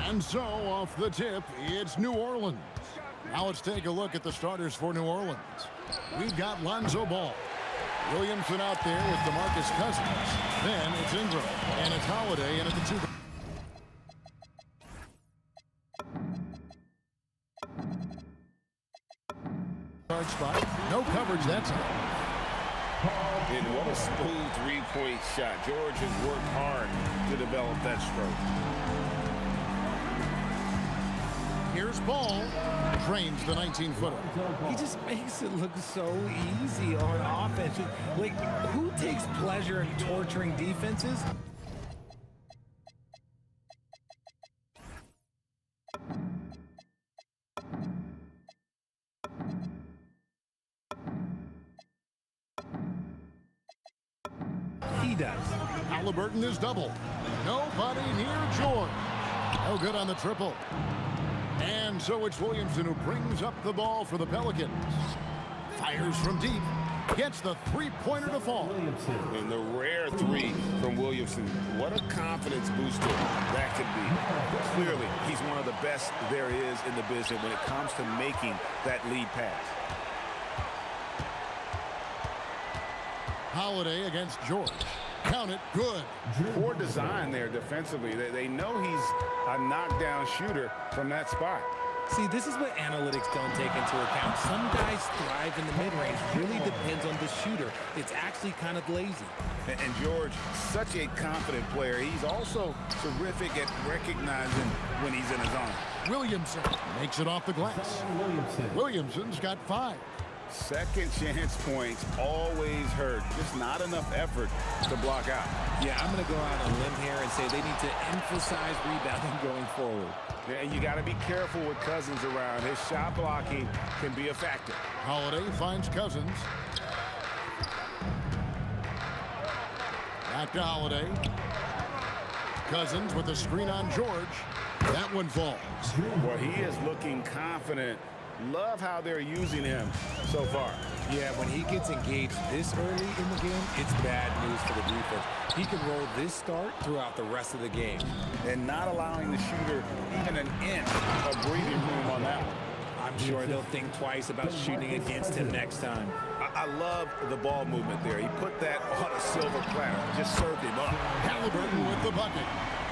And so, off the tip, it's New Orleans. Now let's take a look at the starters for New Orleans. We've got Lonzo Ball. Williamson out there with DeMarcus Cousins. Then it's Ingram. And it's Holiday in at the 2. Guard spot. No coverage that time. And what a smooth three-point shot. George has worked hard to develop that stroke. Here's Ball. Drains the 19-footer. He just makes it look so easy on offense. Like, who takes pleasure in torturing defenses? He does. Halliburton is double. Nobody near George. No good on the triple. And so it's Williamson who brings up the ball for the Pelicans. Fires from deep. Gets the three-pointer to fall. And the rare three from Williamson. What a confidence booster that could be. Clearly, he's one of the best there is in the business when it comes to making that lead pass. Holiday against George. Count it, good. Poor design there defensively. They know he's a knockdown shooter from that spot. See, this is what analytics don't take into account. Some guys thrive in the mid-range. Really depends on the shooter. It's actually kind of lazy. And George, such a confident player. He's also terrific at recognizing when he's in his zone. Williamson makes it off the glass. Williamson's got 5. Second chance points always hurt. Just not enough effort to block out. Yeah, I'm going to go out on a limb here and say they need to emphasize rebounding going forward. Yeah, and you got to be careful with Cousins around. His shot blocking can be a factor. Holiday finds Cousins. Back to Holiday. Cousins with the screen on George. That one falls. Well, he is looking confident. Love how they're using him so far. Yeah, when he gets engaged this early in the game, it's bad news for the defense. He can roll this start throughout the rest of the game. And not allowing the shooter even an inch of breathing room on that one. I'm sure they'll think twice about shooting against him next time. I love the ball movement there. He put that on a silver platter, just served him up. Halliburton with the bucket.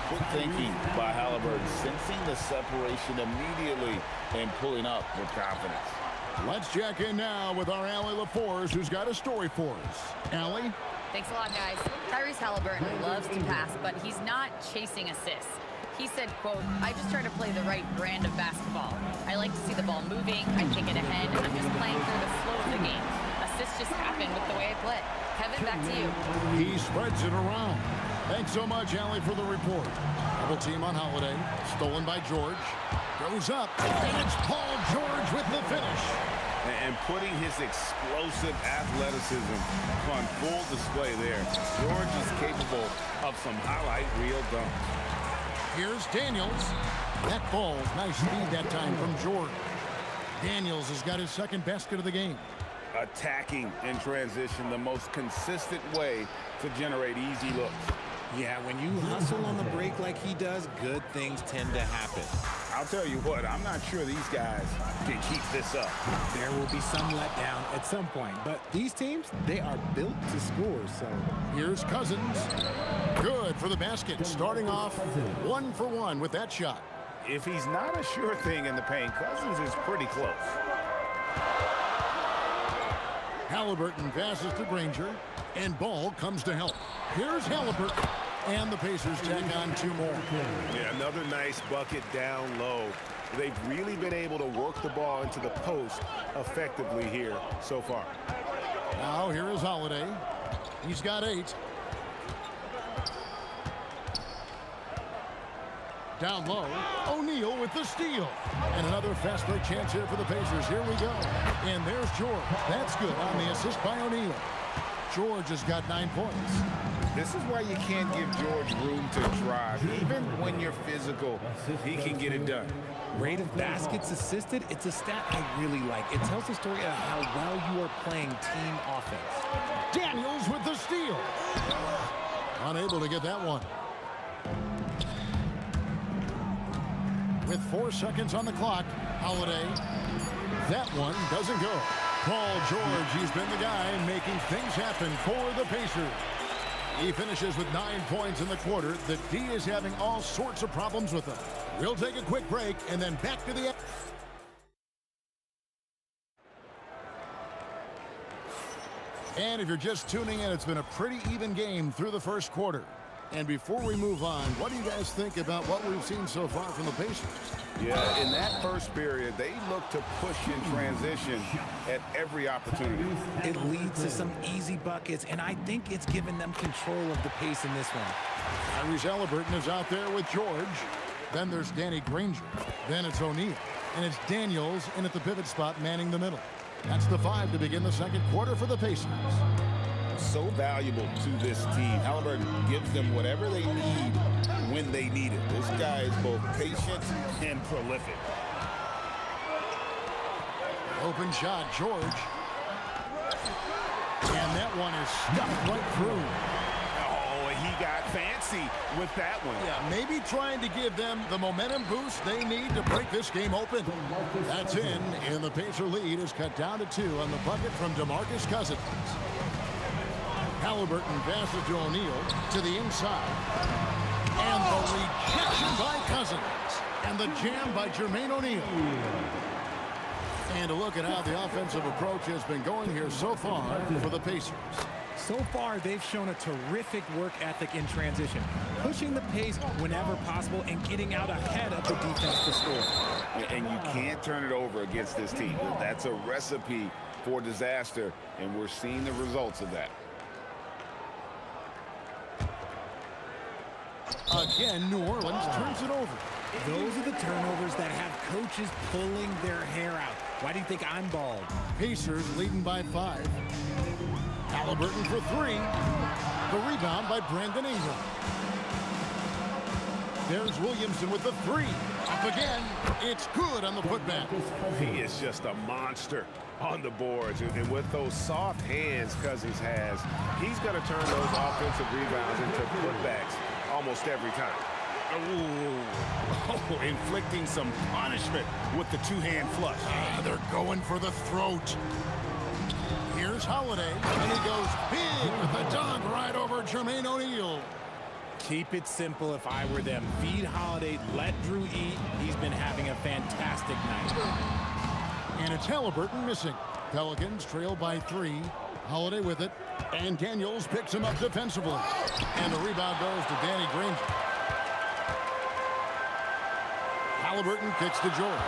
Good thinking by Halliburton, sensing the separation immediately and pulling up with confidence. Let's check in now with our Allie LaForce, who's got a story for us. Allie? Thanks a lot, guys. Tyrese Halliburton loves to pass, but he's not chasing assists. He said, quote, "I just try to play the right brand of basketball. I like to see the ball moving, I kick it ahead, and I'm just playing through the flow of the game. Assists just happen with the way I play." Kevin, back to you. He spreads it around. Thanks so much, Allie, for the report. Double team on Holiday. Stolen by George. Goes up. And it's Paul George with the finish. And putting his explosive athleticism on full display there. George is capable of some highlight reel dunks. Here's Daniels. That ball, nice speed that time from George. Daniels has got his second basket of the game. Attacking in transition, the most consistent way to generate easy looks. Yeah, when you hustle on the break like he does, good things tend to happen. I'll tell you what, I'm not sure these guys can keep this up. There will be some letdown at some point, but these teams, they are built to score, so. Here's Cousins. Good for the basket, starting off 1 for 1 with that shot. If he's not a sure thing in the paint, Cousins is pretty close. Halliburton passes to Granger, and Ball comes to help. Here's Halliburton, and the Pacers tack on 2 more. Yeah, another nice bucket down low. They've really been able to work the ball into the post effectively here so far. Now here is Holiday. He's got 8. Down low, O'Neal with the steal. And another fast break chance here for the Pacers. Here we go. And there's George. That's good on the assist by O'Neal. George has got 9 points. This is why you can't give George room to drive. Even when you're physical, he can get it done. Rate of baskets assisted, it's a stat I really like. It tells the story of how well you are playing team offense. Daniels with the steal. Unable to get that one. With 4 seconds on the clock, Holiday. That one doesn't go. Paul George, he's been the guy making things happen for the Pacers. He finishes with 9 points in the quarter. The D is having all sorts of problems with him. We'll take a quick break and then back to the... And if you're just tuning in, it's been a pretty even game through the first quarter. And before we move on, what do you guys think about what we've seen so far from the Pacers? Yeah, in that first period, they look to push in transition at every opportunity. It leads to some easy buckets, and I think it's given them control of the pace in this one. Tyrese Halliburton is out there with George. Then there's Danny Granger. Then it's O'Neal. And it's Daniels in at the pivot spot manning the middle. That's the 5 to begin the second quarter for the Pacers. So valuable to this team. Halliburton gives them whatever they need when they need it. This guy is both patient and prolific. Open shot, George. And that one is stuffed right through. Oh, he got fancy with that one. Yeah, maybe trying to give them the momentum boost they need to break this game open. That's in, and the Pacer lead is cut down to 2 on the bucket from DeMarcus Cousins. Halliburton passes to O'Neal to the inside. And the rejection by Cousins. And the jam by Jermaine O'Neal. And a look at how the offensive approach has been going here so far for the Pacers. So far, they've shown a terrific work ethic in transition, pushing the pace whenever possible and getting out ahead of the defense to score. And you can't turn it over against this team. That's a recipe for disaster, and we're seeing the results of that. Again, New Orleans turns it over. Those are the turnovers that have coaches pulling their hair out. Why do you think I'm bald? Pacers leading by 5. Halliburton for 3. The rebound by Brandon Ingram. There's Williamson with the 3. Up again. It's good on the putback. He is just a monster on the boards. And with those soft hands Cousins has, he's going to turn those offensive rebounds into putbacks almost every time. Oh, inflicting some punishment with the two-hand flush. They're going for the throat. Here's Holiday, and he goes big with the dunk right over Jermaine O'Neal. Keep it simple if I were them. Feed Holiday, let Drew eat. He's been having a fantastic night. And it's Halliburton missing. Pelicans trail by 3. Holiday with it, and Daniels picks him up defensively. And the rebound goes to Danny Granger. Halliburton kicks to George.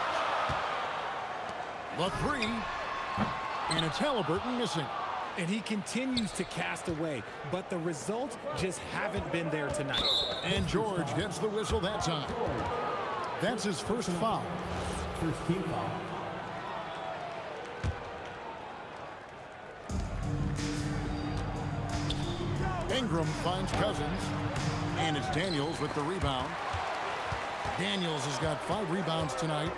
The 3, and it's Halliburton missing. And he continues to cast away, but the results just haven't been there tonight. And George gets the whistle that time. That's his first foul. First team foul. Ingram finds Cousins, and it's Daniels with the rebound. Daniels has got 5 rebounds tonight.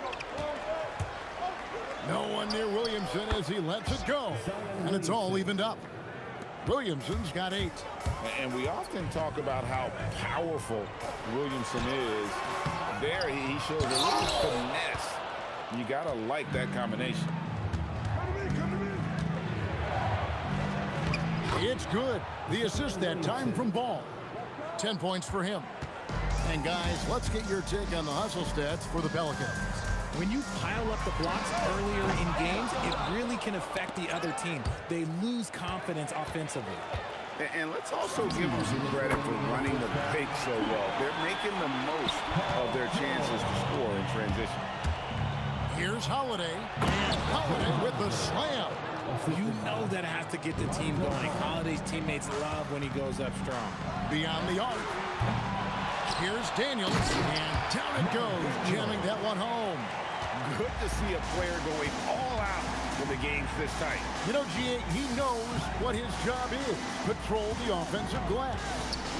No one near Williamson as he lets it go, and it's all evened up. Williamson's got 8. And we often talk about how powerful Williamson is. There, he shows a little finesse. You got to like that combination. It's good. The assist that time from Ball. 10 points for him. And guys, let's get your take on the hustle stats for the Pelicans. When you pile up the blocks earlier in games, it really can affect the other team. They lose confidence offensively. And let's also give them some credit for running the pick so well. They're making the most of their chances to score in transition. Here's Holiday, and Holiday with the slam. You know that has to get the team going. Holiday's teammates love when he goes up strong. Beyond the arc. Here's Daniels, and down it goes, jamming that one home. Good to see a player going all out when the game's this tight. You know, G.A., he knows what his job is. Control the offensive glass.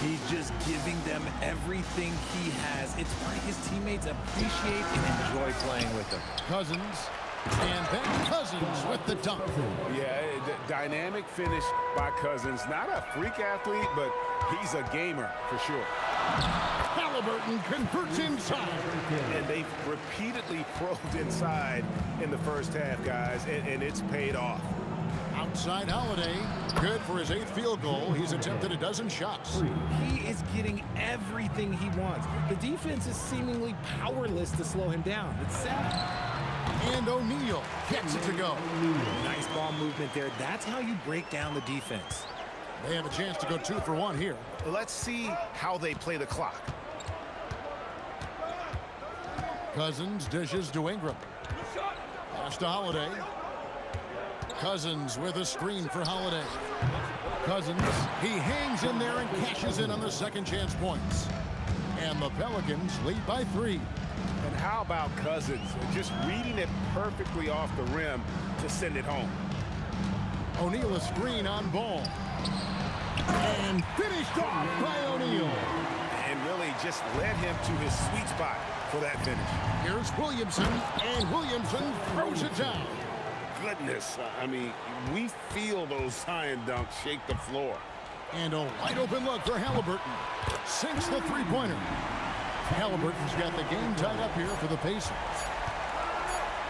He's just giving them everything he has. It's why his teammates appreciate and enjoy playing with him. Cousins, and then Cousins with the dunk. Yeah, dynamic finish by Cousins. Not a freak athlete, but he's a gamer for sure. Halliburton converts inside. And they've repeatedly probed inside in the first half, guys, and it's paid off. Outside Holiday, good for his 8th field goal. He's attempted a dozen shots. He is getting everything he wants. The defense is seemingly powerless to slow him down. It's sad. And O'Neal gets it to go. Nice ball movement there. That's how you break down the defense. They have a chance to go 2 for 1 here. Let's see how they play the clock. Cousins dishes to Ingram. Pass to Holiday. Cousins with a screen for Holiday. Cousins, he hangs in there and cashes in on the second chance points. And the Pelicans lead by 3. And how about Cousins? Just reading it perfectly off the rim to send it home. O'Neal a screen on Ball. And finished off by O'Neal. And really just led him to his sweet spot for that finish. Here's Williamson, and Williamson throws it down. Goodness, I mean, we feel those sign dunks shake the floor. And a wide open look for Halliburton. Sinks the three-pointer. Halliburton's got the game tied up here for the Pacers.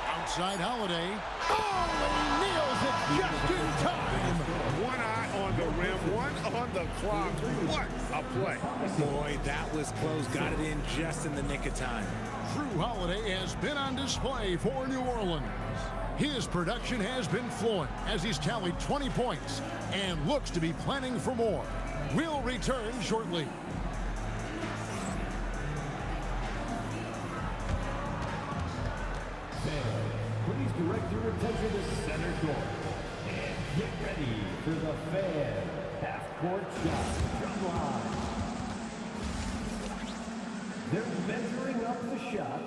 Outside Holiday. Oh, and he nails it just in time. One eye on the rim, one on the clock. What a play. Boy, that was close. Got it in just in the nick of time. Drew Holiday has been on display for New Orleans. His production has been flowing as he's tallied 20 points and looks to be planning for more. We'll return shortly. Please direct your attention to center court. And get ready for the Fan half-court shot from line. They're measuring up the shot.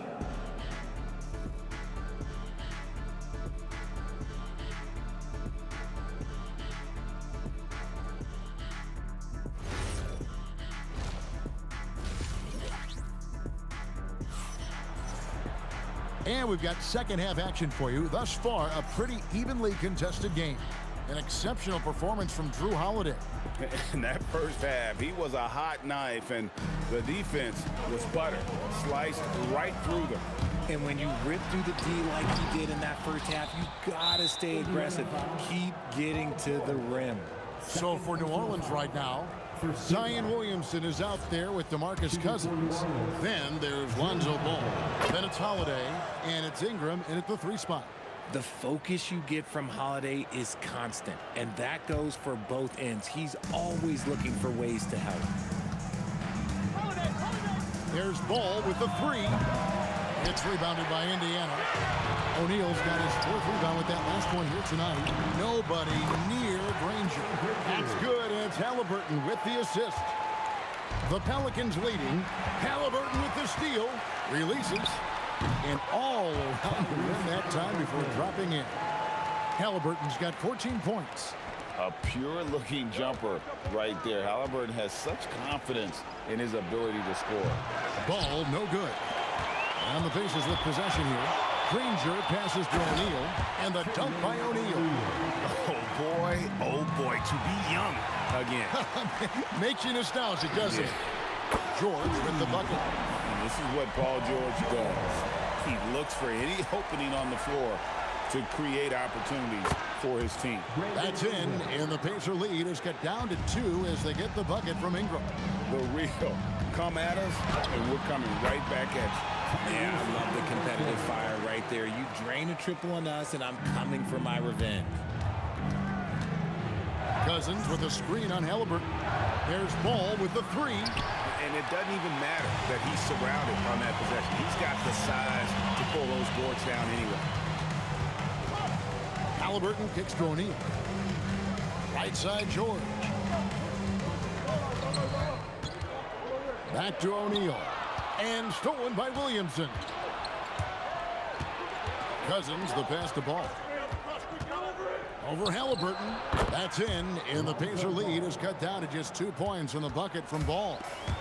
And we've got second half action for you. Thus far, a pretty evenly contested game. An exceptional performance from Drew Holiday. In that first half, he was a hot knife, and the defense was butter, sliced right through them. And when you rip through the D like he did in that first half, you gotta stay aggressive. Keep getting to the rim. So for New Orleans right now, Zion Williamson is out there with DeMarcus Cousins. Then there's Lonzo Ball. Then it's Holiday, and it's Ingram in at the 3 spot. The focus you get from Holiday is constant, and that goes for both ends. He's always looking for ways to help. There's Ball with the 3. It's rebounded by Indiana. O'Neal's got his 4th rebound with that last one here tonight. Nobody near Granger. That's good, and it's Halliburton with the assist. The Pelicans leading. Halliburton with the steal. Releases. And all around the rim that time before dropping in. Halliburton's got 14 points. A pure-looking jumper right there. Halliburton has such confidence in his ability to score. Ball no good. And the Pacers with possession here. Granger passes to O'Neal, and the dunk by O'Neal. Oh boy, to be young again. Makes you nostalgic, doesn't it? George with the bucket. And this is what Paul George does. He looks for any opening on the floor to create opportunities for his team. That's in, and the Pacer lead is cut down to 2 as they get the bucket from Ingram. The real come at us, and we're coming right back at you. Yeah, I love the competitive fire right there. You drain a triple on us, and I'm coming for my revenge. Cousins with a screen on Halliburton. There's Ball with the 3. And it doesn't even matter that he's surrounded on that possession. He's got the size to pull those boards down anyway. Halliburton kicks to O'Neal. Right side, George. Back to O'Neal. And stolen by Williamson. Cousins, the pass to Ball. Over Halliburton. That's in, and the Pacer lead is cut down to just 2 points in the bucket from Ball.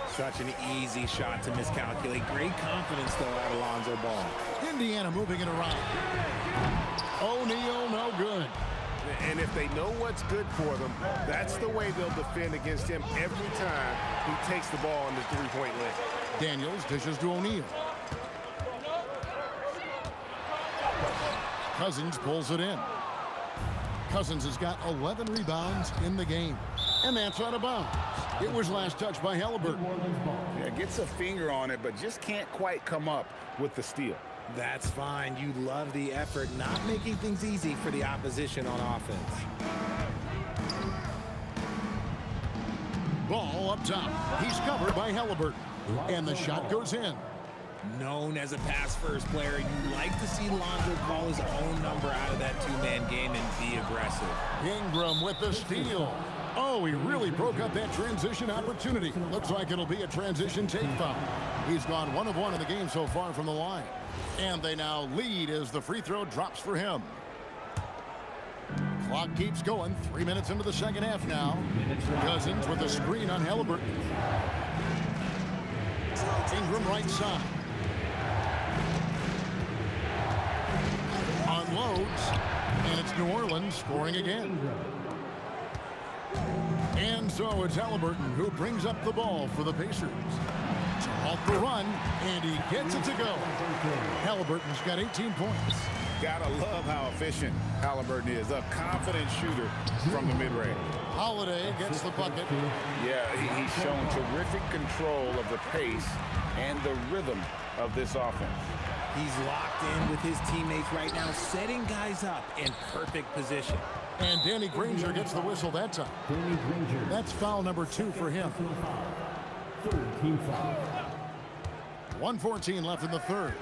Such an easy shot to miscalculate. Great confidence, though, out of Lonzo Ball. Indiana moving it around. O'Neal, no good. And if they know what's good for them, that's the way they'll defend against him every time he takes the ball in the three-point lane. Daniels dishes to O'Neal. Cousins pulls it in. Cousins has got 11 rebounds in the game. And that's out of bounds. It was last touched by Halliburton. Yeah, gets a finger on it, but just can't quite come up with the steal. That's fine. You love the effort, not making things easy for the opposition on offense. Ball up top. He's covered by Halliburton. And the shot goes in. Known as a pass-first player, you like to see Lonzo call his own number out of that two-man game and be aggressive. Ingram with the steal. Oh, he really broke up that transition opportunity. Looks like it'll be a transition take foul. He's gone 1 of 1 in the game so far from the line. And they now lead as the free throw drops for him. Clock keeps going. 3 minutes into the second half now. Cousins with a screen on Halliburton. Ingram right side. Unloads. And it's New Orleans scoring again. And so it's Halliburton who brings up the ball for the Pacers. To halt the run, and he gets it to go. Halliburton's got 18 points. Gotta love how efficient Halliburton is. A confident shooter from the mid-range. Holiday gets the bucket. Yeah, he's shown terrific control of the pace and the rhythm of this offense. He's locked in with his teammates right now, setting guys up in perfect position. And Danny Granger gets the whistle that time. That's foul number 2 for him. 1:14 left in the third.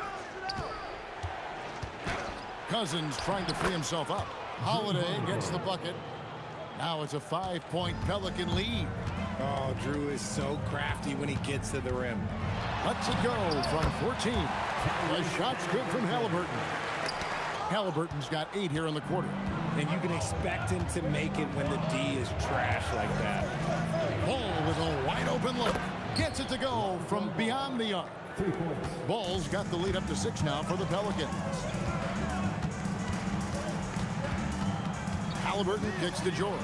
Cousins trying to free himself up. Holiday gets the bucket. Now it's a 5-point Pelican lead. Oh, Drew is so crafty when he gets to the rim. Lets it go from 14. The shot's good from Halliburton. Halliburton's got 8 here in the quarter. And you can expect him to make it when the D is trash like that. Ball with a wide open look. Gets it to go from beyond the arc. Ball's got the lead up to 6 now for the Pelicans. Halliburton kicks to George.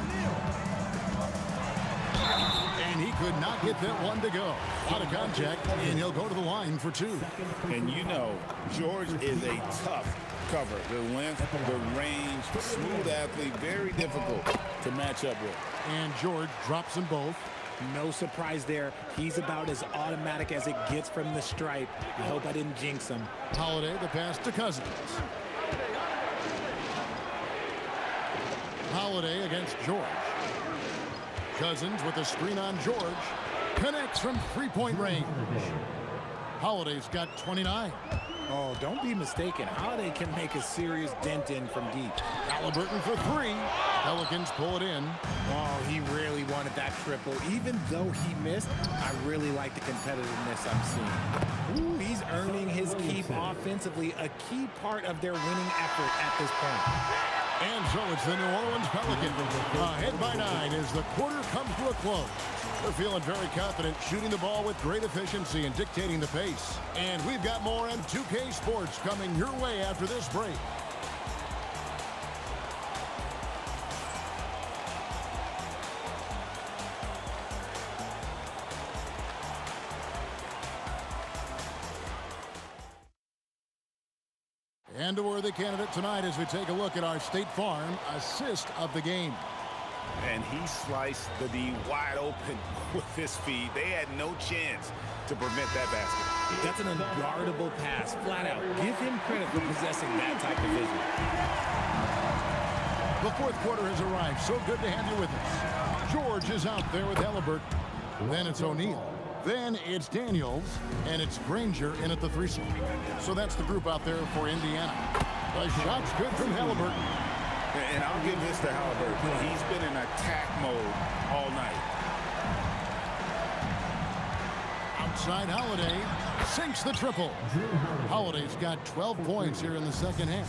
And he could not get that one to go. Out of contact, and he'll go to the line for 2. And you know, George is a tough cover. The length, the range, smooth athlete, very difficult to match up with. And George drops them both. No surprise there. He's about as automatic as it gets from the stripe. I hope I didn't jinx him. Holiday, the pass to Cousins. Holiday against George. Cousins with a screen on George. Connects from three-point range. Holiday's got 29. Oh, don't be mistaken. Holiday can make a serious dent in from deep. Halliburton for 3. Pelicans pull it in. Oh, he really wanted that triple. Even though he missed, I really like the competitiveness I'm seeing. Ooh, he's earning his keep offensively, a key part of their winning effort at this point. And so it's the New Orleans Pelicans ahead by 9 as the quarter comes to a close. They're feeling very confident, shooting the ball with great efficiency and dictating the pace. And we've got more on 2K Sports coming your way after this break. And a worthy candidate tonight as we take a look at our State Farm assist of the game. And he sliced the D wide open with his feet. They had no chance to prevent that basket. That's an unguardable pass, flat out. Give him credit for possessing that type of vision. The fourth quarter has arrived. So good to have you with us. George is out there with Halliburton. Then it's O'Neal. Then it's Daniels, and it's Granger in at the 3 slot. So that's the group out there for Indiana. The shot's good from Halliburton. And I'll give this to Halliburton. He's been in attack mode all night. Outside Holiday sinks the triple. Holiday's got 12 points here in the second half.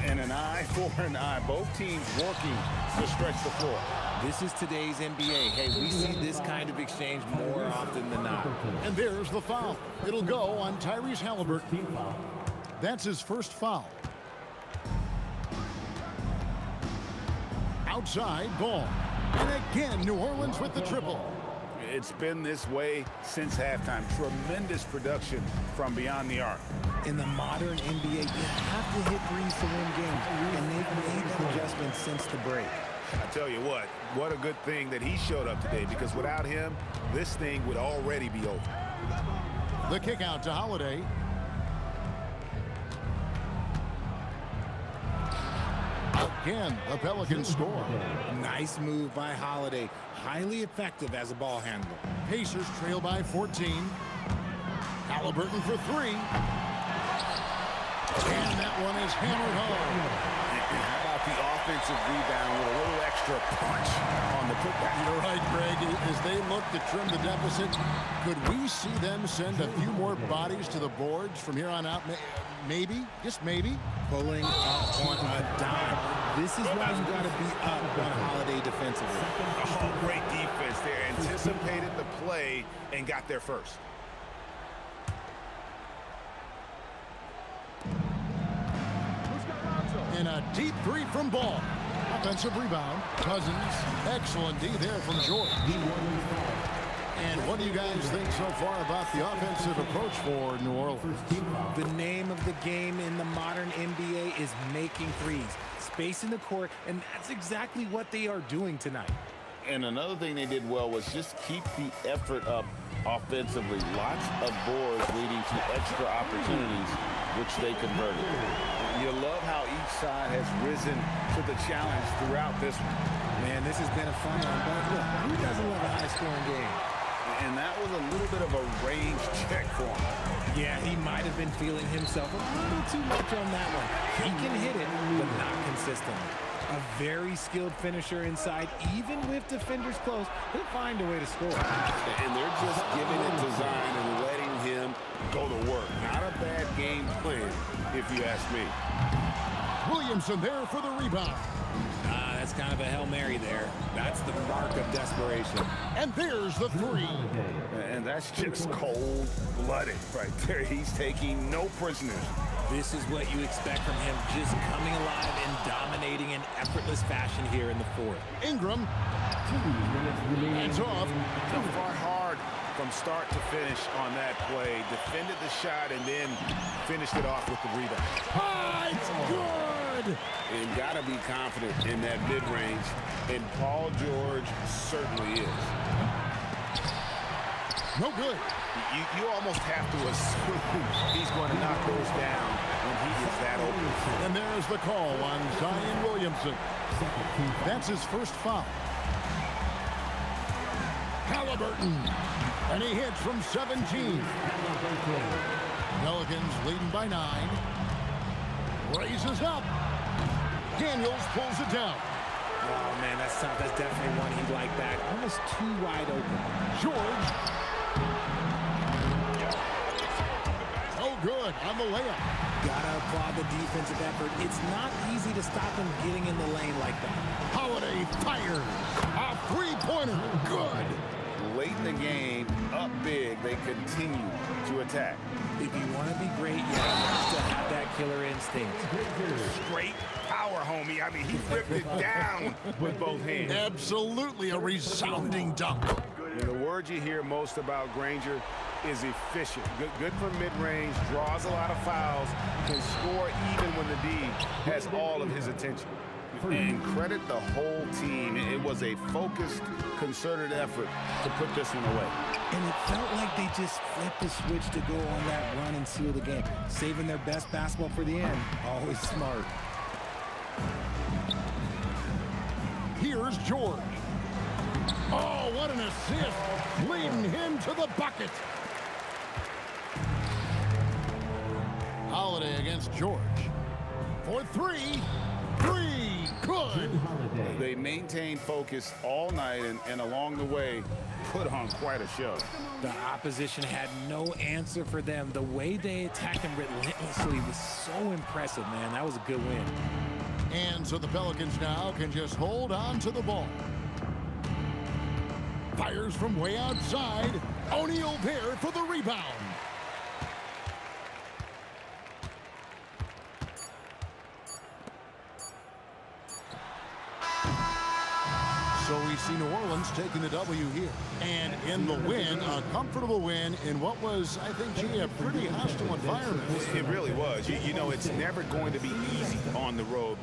And an eye for an eye. Both teams working to stretch the floor. This is today's NBA. Hey, we see this kind of exchange more often than not. And there's the foul. It'll go on Tyrese Halliburton. That's his first foul. outside ball. And again, New Orleans with the triple. It's been this way since halftime. Tremendous production from beyond the arc. In the modern NBA, you have to hit threes to win games, and they've made that adjustment since the break. I tell you what a good thing that he showed up today, because without him, this thing would already be over. The kick out to Holiday. Again, the Pelicans score. Nice move by Holiday. Highly effective as a ball handler. Pacers trail by 14. Halliburton for three. And that one is hammered home. How about the offensive rebound with a little extra punch on the putback? You're right, Greg. As they look to trim the deficit, could we see them send a few more bodies to the boards from here on out? Maybe, just maybe. Pulling up on a dime. This is why you got to be up on Holiday defensively. Oh, great defense there. Anticipated the play and got there first. And a deep three from Ball. Offensive rebound. Cousins. Excellent D there from George. And what do you guys think so far about the offensive approach for New Orleans? The name of the game in the modern NBA is making threes. Space in the court, and that's exactly what they are doing tonight. And another thing they did well was just keep the effort up offensively. Lots of boards leading to extra opportunities, which they converted. You love how each side has risen to the challenge throughout this one. Man, this has been a fun one, but look, who doesn't love a high-scoring game? And that was a little bit of a range check for him. Yeah, he might have been feeling himself a little too much on that one. He can hit it, but not consistently. A very skilled finisher inside, even with defenders close, he'll find a way to score. And they're just giving it to Zion and letting him go to work. Not a bad game plan, if you ask me. Williamson there for the rebound. That's kind of a Hail Mary there. That's the mark of desperation. And there's the three. And that's just cold-blooded right there. He's taking no prisoners. This is what you expect from him, just coming alive and dominating in effortless fashion here in the fourth. Ingram. Hands off. So far hard from start to finish on that play. Defended the shot and then finished it off with the rebound. Ah, it's good. And got to be confident in that mid-range. And Paul George certainly is. No good. You almost have to assume he's going to knock those down when he is that open. And there's the call on Zion Williamson. That's his first foul. Halliburton. And he hits from 17. Pelicans leading by 9. Raises up. Daniels pulls it down. Oh, man, that's tough. That's definitely one he'd like back. Almost too wide open. George. Oh, good on the layup. Gotta applaud the defensive effort. It's not easy to stop him getting in the lane like that. Holiday fires. A three-pointer. Good. Late in the game, up big, they continue to attack. If you want to be great, you have to have that killer instinct. Straight power, homie. I mean, he ripped it down with both hands. Absolutely a resounding dunk. And the word you hear most about Granger is efficient. Good from mid-range, draws a lot of fouls, can score even when the D has all of his attention. And credit the whole team. It was a focused, concerted effort to put this one away. And it felt like they just flipped the switch to go on that run and seal the game, saving their best basketball for the end. Always smart. Here's George. Oh, what an assist, leading him to the bucket. Holiday against George. For three. Good. They maintained focus all night and along the way put on quite a show. The opposition had no answer for them. The way they attacked them relentlessly was so impressive, man. That was a good win. And so the Pelicans now can just hold on to the ball. Fires from way outside. O'Neal there for the rebound. we see New Orleans taking the W here. And in the win, a comfortable win in what was, I think, gee, a pretty hostile environment. It really was. You know, it's never going to be easy on the road.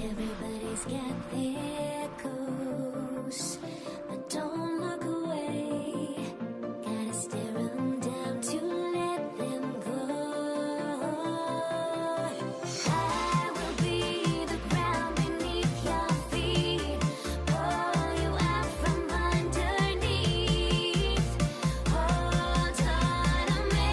Everybody's got their goals, but don't look away. Gotta stare 'em down to let them go. I will be the ground beneath your feet, pull you out from underneath. Hold on to me.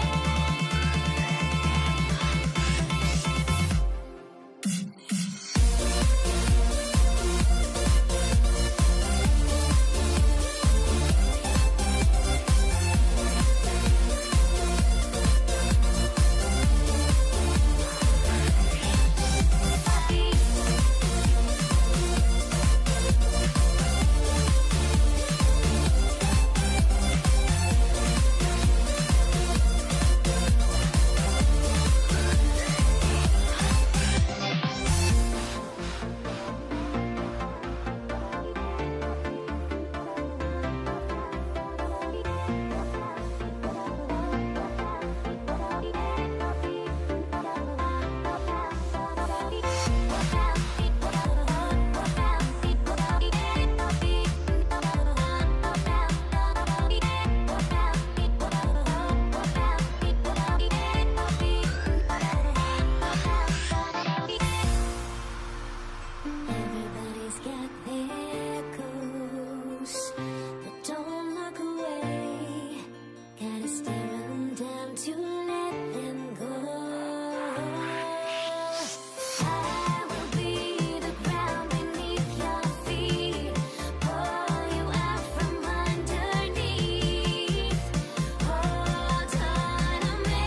Everybody's got their goals, but don't look away. Gotta stare 'em down to let them go. I will be the ground beneath your feet, pull you out from underneath. Hold on to me.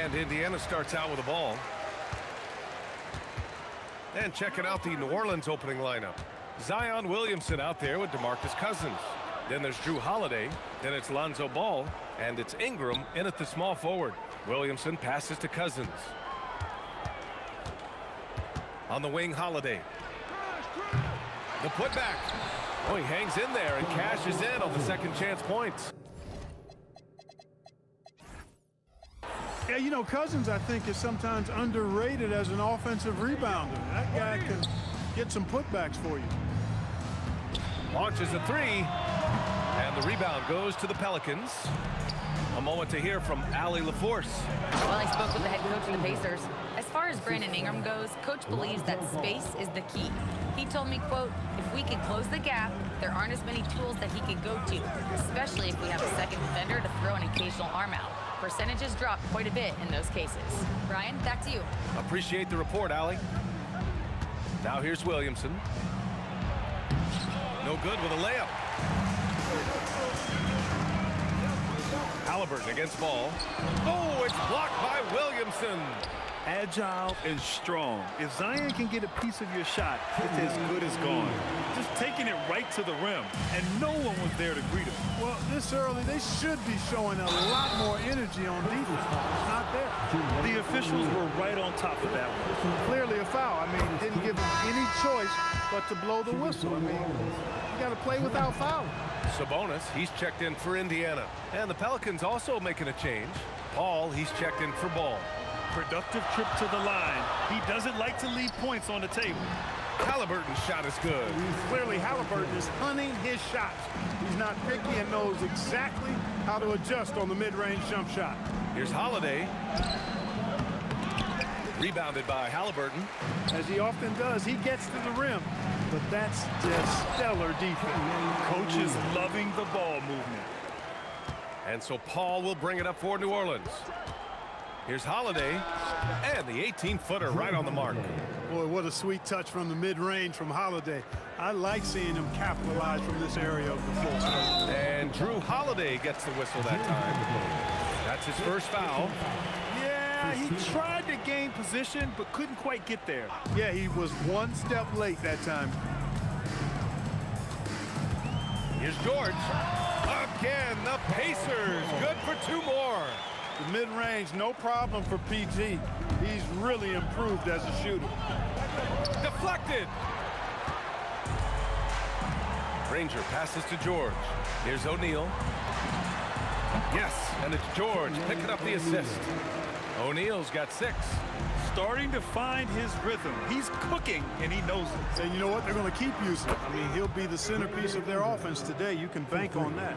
And Indiana starts out with the ball. And checking out the New Orleans opening lineup. Zion Williamson out there with DeMarcus Cousins. Then there's Drew Holiday. Then it's Lonzo Ball. And it's Ingram in at the small forward. Williamson passes to Cousins. On the wing, Holiday. The putback. Oh, he hangs in there and cashes in on the second chance points. Yeah, you know, Cousins, I think, is sometimes underrated as an offensive rebounder. That guy can get some putbacks for you. Launches a three. And the rebound goes to the Pelicans. A moment to hear from Allie LaForce. Well, I spoke with the head coach of the Pacers. As far as Brandon Ingram goes, coach believes that space is the key. He told me, quote, if we can close the gap, there aren't as many tools that he can go to, especially if we have a second defender to throw an occasional arm out. Percentages drop quite a bit in those cases. Brian, back to you. Appreciate the report, Allie. Now here's Williamson. No good with a layup. Halliburton against Ball. Oh, it's blocked by Williamson. Agile and strong. If Zion can get a piece of your shot, it's as good as gone. Just taking it right to the rim, and no one was there to greet him. Well, this early, they should be showing a lot more energy on defense. It's not there. The officials were right on top of that one. Clearly a foul. I mean, didn't give him any choice but to blow the whistle. I mean, you got to play without fouling. Sabonis, he's checked in for Indiana. And the Pelicans also making a change. Paul, he's checked in for Ball. Productive trip to the line. He doesn't like to leave points on the table. Halliburton's shot is good. Clearly, Halliburton is hunting his shots. He's not picky and knows exactly how to adjust on the mid-range jump shot. Here's Holiday. Rebounded by Halliburton. As he often does, he gets to the rim. But that's just stellar defense. Coach is loving the ball movement. And so Paul will bring it up for New Orleans. Here's Holiday, and the 18-footer right on the mark. Boy, what a sweet touch from the mid-range from Holiday. I like seeing him capitalize from this area of the floor. And Drew Holiday gets the whistle that time. That's his first foul. Yeah, he tried to gain position, but couldn't quite get there. Yeah, he was one step late that time. Here's George. Again, the Pacers. Good for two more. The mid-range, no problem for PG. He's really improved as a shooter. Deflected. Ranger passes to George. Here's O'Neal. Yes, and it's George picking up the assist. O'Neal's got 6. Starting to find his rhythm. He's cooking, and he knows it. And you know what? They're going to keep using it. I mean, he'll be the centerpiece of their offense today. You can bank on that.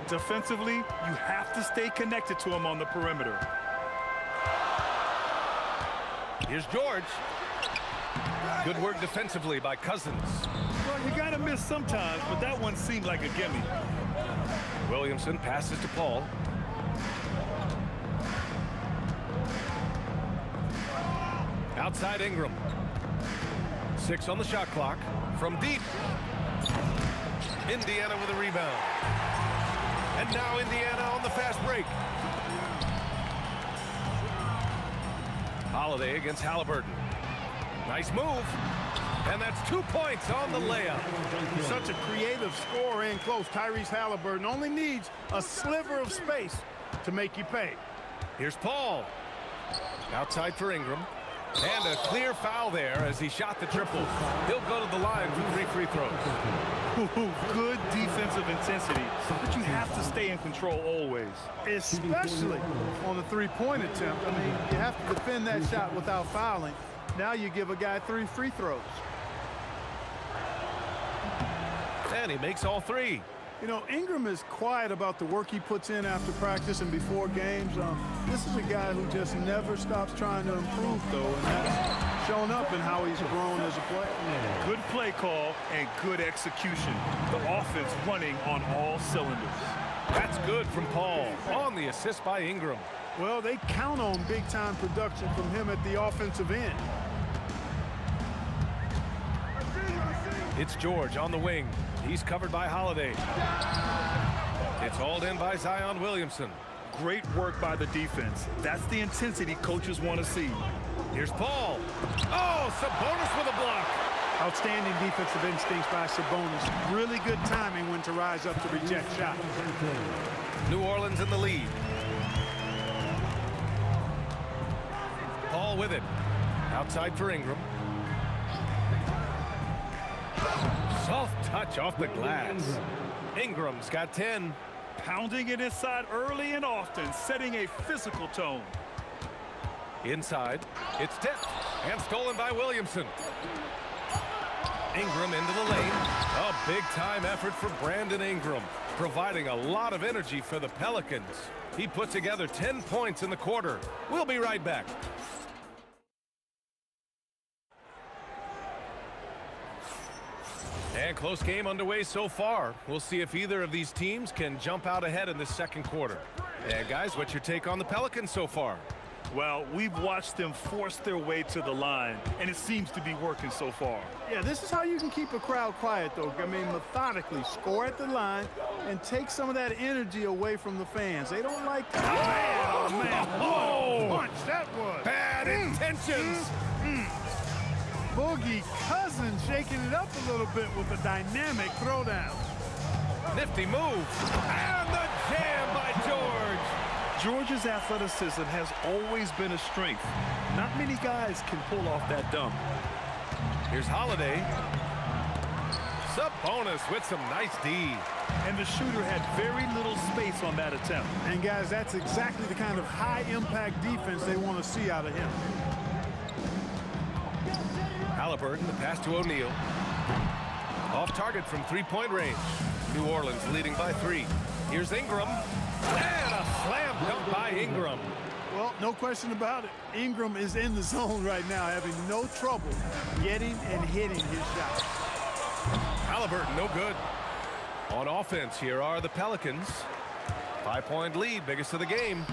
Defensively, you have to stay connected to him on the perimeter. Here's George. Good work defensively by Cousins. Well, you got to miss sometimes, but that one seemed like a gimme. Williamson passes to Paul. Outside Ingram. 6 on the shot clock. From deep. Indiana with a rebound. And now Indiana on the fast break. Holiday against Halliburton. Nice move. And that's 2 points on the layup. Such a creative scorer in close. Tyrese Halliburton only needs a sliver of space to make you pay. Here's Paul. Outside for Ingram. And a clear foul there as he shot the triple. He'll go to the line for 3 free throws. Good defensive intensity, but you have to stay in control always. Especially on the three-point attempt. I mean, you have to defend that shot without fouling. Now you give a guy 3 free throws. And he makes all 3. You know, Ingram is quiet about the work he puts in after practice and before games. This is a guy who just never stops trying to improve, though, and that's shown up in how he's grown as a player. Good play call and good execution. The offense running on all cylinders. That's good from Paul on the assist by Ingram. Well, they count on big-time production from him at the offensive end. It's George on the wing. He's covered by Holiday. It's hauled in by Zion Williamson. Great work by the defense. That's the intensity coaches want to see. Here's Paul. Oh, Sabonis with a block. Outstanding defensive instincts by Sabonis. Really good timing when to rise up to reject shots. New Orleans in the lead. Paul with it. Outside for Ingram. Soft touch off the glass. Ingram's got 10. Pounding it inside early and often, setting a physical tone. Inside, it's tipped and stolen by Williamson. Ingram into the lane. A big-time effort for Brandon Ingram, providing a lot of energy for the Pelicans. He put together 10 points in the quarter. We'll be right back. And close game underway so far. We'll see if either of these teams can jump out ahead in the second quarter. And guys, what's your take on the Pelicans so far? Well, we've watched them force their way to the line, and it seems to be working so far. Yeah, this is how you can keep a crowd quiet, though. I mean, methodically score at the line and take some of that energy away from the fans. They don't like to... Oh, man. Oh, What a punch that was. bad intentions. Boogie Cousins shaking it up a little bit with a dynamic throwdown. Nifty move. And the jam by George. George's athleticism has always been a strength. Not many guys can pull off that dunk. Here's Holiday. Sabonis with some nice D. And the shooter had very little space on that attempt. And, guys, that's exactly the kind of high-impact defense they want to see out of him. Halliburton, the pass to O'Neal. Off target from three-point range. New Orleans leading by 3. Here's Ingram. And a slam dunk by Ingram. Well, no question about it. Ingram is in the zone right now, having no trouble getting and hitting his shot. Halliburton, no good. On offense, here are the Pelicans. 5-point lead, biggest of the game.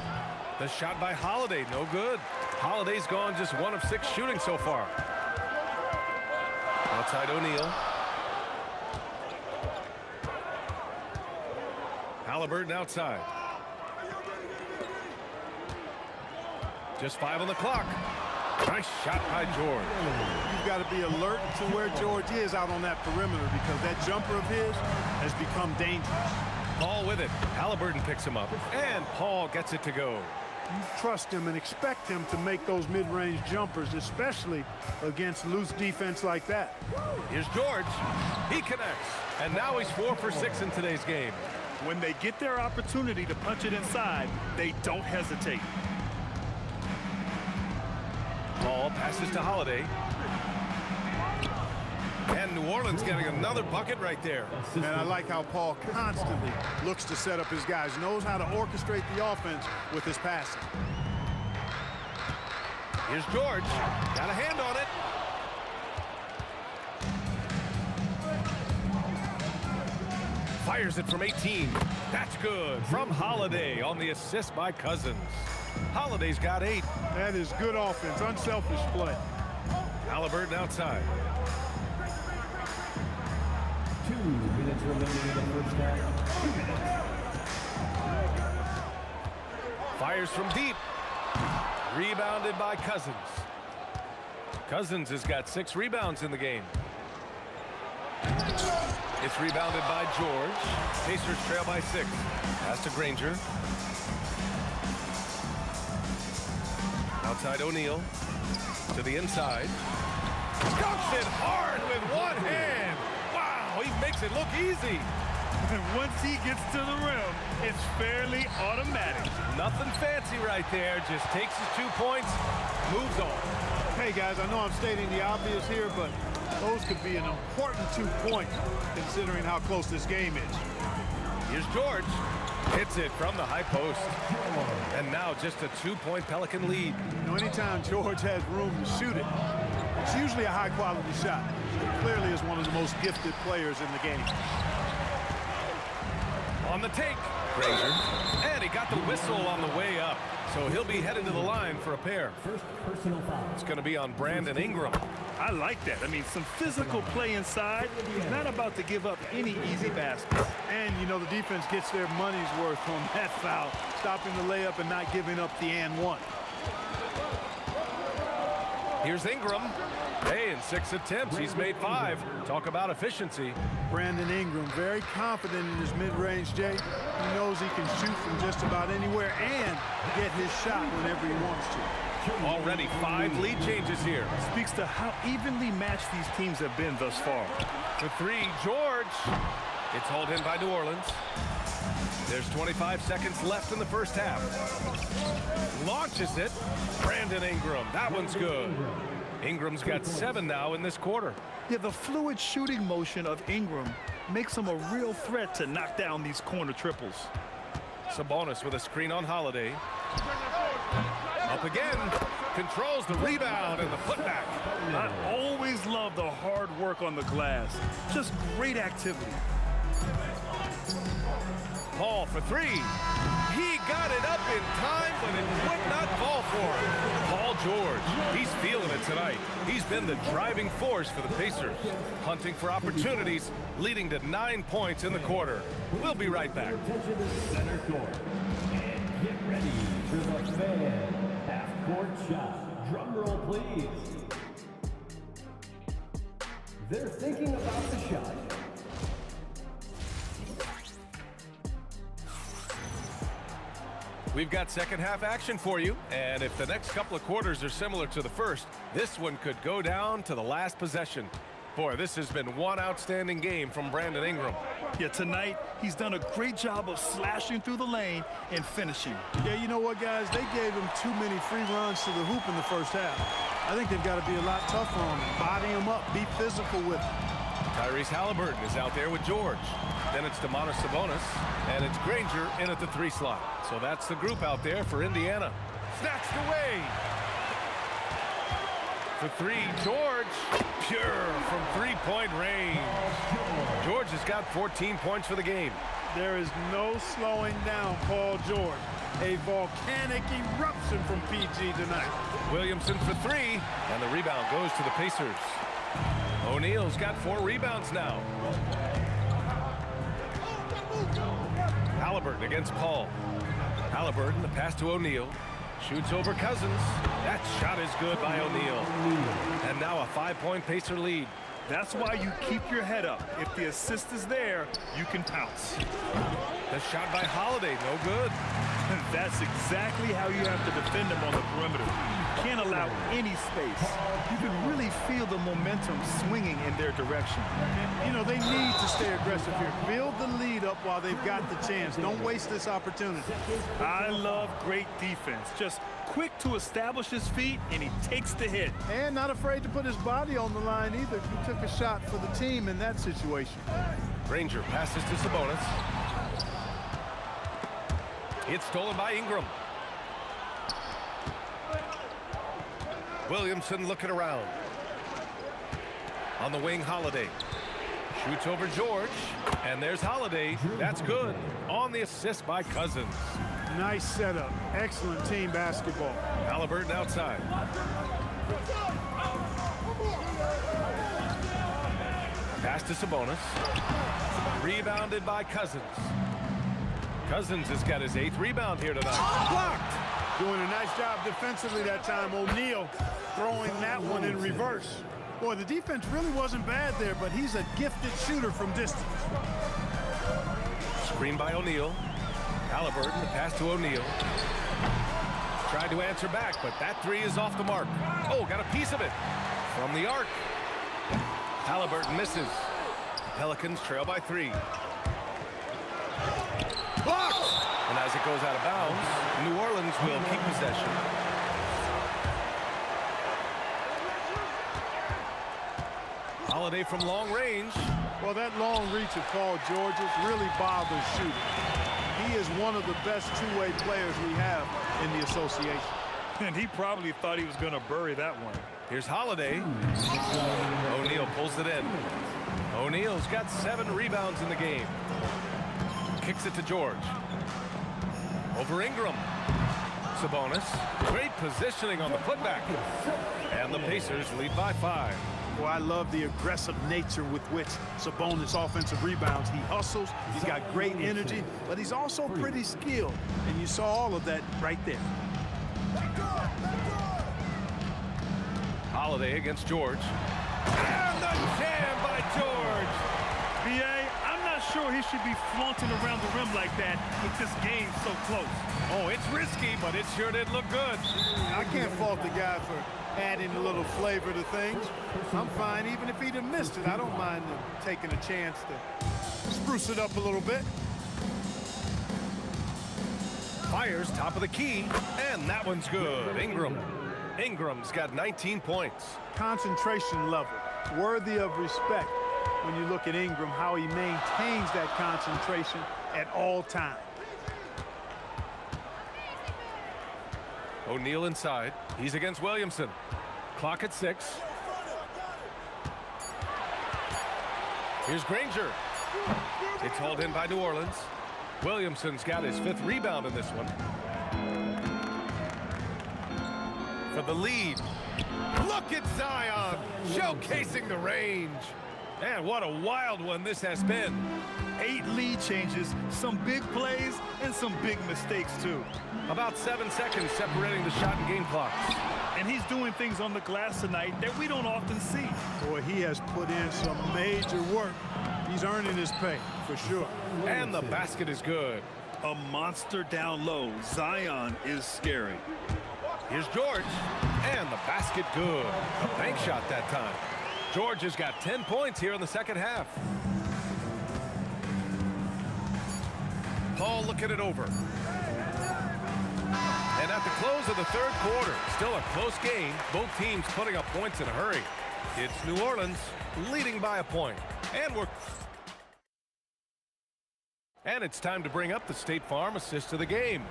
The shot by Holiday, no good. Holiday's gone just 1 of 6 shooting so far. Outside O'Neal. Halliburton outside. Just 5 on the clock. Nice shot by George. You've got to be alert to where George is out on that perimeter because that jumper of his has become dangerous. Paul with it. Halliburton picks him up. And Paul gets it to go. You trust him and expect him to make those mid-range jumpers, especially against loose defense like that. Here's George. He connects. And now he's 4 for 6 in today's game. When they get their opportunity to punch it inside, they don't hesitate. Paul passes to Holiday. And New Orleans getting another bucket right there. And I like how Paul constantly looks to set up his guys, knows how to orchestrate the offense with his passing. Here's George. Got a hand on it. Fires it from 18. That's good. From Holiday on the assist by Cousins. Holiday's got 8. That is good offense, unselfish play. Halliburton outside. 2 minutes remaining in the first half. 2 minutes. Fires from deep. Rebounded by Cousins. Cousins has got 6 rebounds in the game. It's rebounded by George. Pacers trail by 6. Pass to Granger. Outside O'Neal. To the inside. Dunks it hard with one hand. Wow, he makes it look easy. And once he gets to the rim, it's fairly automatic. Nothing fancy right there. Just takes his 2 points, moves on. Hey, guys, I know I'm stating the obvious here, but those could be an important 2 points considering how close this game is. Here's George. Hits it from the high post. And now just a 2-point Pelican lead. You know, anytime George has room to shoot it, it's usually a high-quality shot. He clearly is one of the most gifted players in the game. On the take. Granger. And he got the whistle on the way up. So he'll be headed to the line for a pair. First personal foul. It's going to be on Brandon Ingram. I like that. I mean, some physical play inside. Not about to give up any easy baskets. And, you know, the defense gets their money's worth on that foul, stopping the layup and not giving up the and one. Here's Ingram. Hey, in 6 attempts, he's made 5. Talk about efficiency. Brandon Ingram, very confident in his mid-range, Jay. He knows he can shoot from just about anywhere and get his shot whenever he wants to. Already 5 lead changes here. Speaks to how evenly matched these teams have been thus far. The 3, George. It's hauled in by New Orleans. There's 25 seconds left in the first half. Launches it. Brandon Ingram. That one's good. Ingram's got 7 now in this quarter. Yeah, the fluid shooting motion of Ingram makes him a real threat to knock down these corner triples. Sabonis with a screen on Holiday. Up again. Controls the rebound and the putback. I always love the hard work on the glass. Just great activity. Paul for 3. He got it up in time, but it would not fall for him. Paul George, he's feeling it tonight. He's been the driving force for the Pacers, hunting for opportunities, leading to 9 points in the quarter. We'll be right back. Attention to center court. And get ready for the fan half-court shot. Drum roll, please. They're thinking about the shot. We've got second half action for you, and if the next couple of quarters are similar to the first, this one could go down to the last possession. Boy, this has been one outstanding game from Brandon Ingram. Yeah, tonight he's done a great job of slashing through the lane and finishing. Yeah, you know what, guys? They gave him too many free runs to the hoop in the first half. I think they've got to be a lot tougher on him. Body him up, be physical with him. Tyrese Halliburton is out there with George. Then it's Domantas Sabonis, and it's Granger in at the 3 slot. So that's the group out there for Indiana. Snatched away. For 3, George. Pure from 3-point range. George has got 14 points for the game. There is no slowing down Paul George. A volcanic eruption from PG tonight. Williamson for 3, and the rebound goes to the Pacers. O'Neal's got 4 rebounds now. Halliburton against Paul. Halliburton, the pass to O'Neal. Shoots over Cousins. That shot is good by O'Neal. And now a 5-point Pacer lead. That's why you keep your head up. If the assist is there, you can pounce. The shot by Holiday, no good. That's exactly how you have to defend him on the perimeter. You can't allow any space. You can really feel the momentum swinging in their direction. And, you know, they need to stay aggressive here. Build the lead up while they've got the chance. Don't waste this opportunity. I love great defense. Just quick to establish his feet, and he takes the hit. And not afraid to put his body on the line either. He took a shot for the team in that situation. Granger passes to Sabonis. It's stolen by Ingram. Williamson looking around. On the wing, Holiday. Shoots over George. And there's Holiday. That's good. On the assist by Cousins. Nice setup. Excellent team basketball. Halliburton outside. Pass to Sabonis. Rebounded by Cousins. Cousins has got his 8th rebound here tonight. Blocked! Doing a nice job defensively that time. O'Neal throwing that one in reverse. Boy, the defense really wasn't bad there, but he's a gifted shooter from distance. Screen by O'Neal. Halliburton, the pass to O'Neal. Tried to answer back, but that 3 is off the mark. Oh, got a piece of it from the arc. Halliburton misses. The Pelicans trail by 3. Blocked! And as it goes out of bounds, New Orleans will keep possession. Holiday from long range. Well, that long reach of Paul George's really bothers shooting. He is one of the best two-way players we have in the association. And he probably thought he was going to bury that one. Here's Holiday. O'Neal pulls it in. O'Neal's got 7 rebounds in the game. kicks it to George. Over Ingram. Sabonis. Great positioning on the putback. And the Pacers lead by 5. Well, I love the aggressive nature with which Sabonis offensive rebounds. He hustles, he's got great energy, but he's also pretty skilled. And you saw all of that right there. Holiday against George. And the jam by George. B.A., I'm not sure he should be flaunting around the rim like that with this game so close. Oh, it's risky, but it sure did look good. I can't fault the guy for adding a little flavor to things. I'm fine, even if he'd have missed it. I don't mind him taking a chance to spruce it up a little bit. Fires top of the key, and that one's good. Ingram's got 19 points. Concentration level, worthy of respect when you look at Ingram, how he maintains that concentration at all times. O'Neal inside. He's against Williamson. Clock at 6. Here's Granger. It's hauled in by New Orleans. Williamson's got his 5th rebound in this one. For the lead. Look at Zion showcasing the range. Man, what a wild one this has been. 8 lead changes, some big plays, and some big mistakes, too. About 7 seconds separating the shot and game clocks. And he's doing things on the glass tonight that we don't often see. Boy, he has put in some major work. He's earning his pay, for sure. And the basket is good. A monster down low. Zion is scary. Here's George. And the basket good. A bank shot that time. George has got 10 points here in the second half. Paul looking it over. And at the close of the 3rd quarter, still a close game. Both teams putting up points in a hurry. It's New Orleans leading by a point. And it's time to bring up the State Farm assist of the game.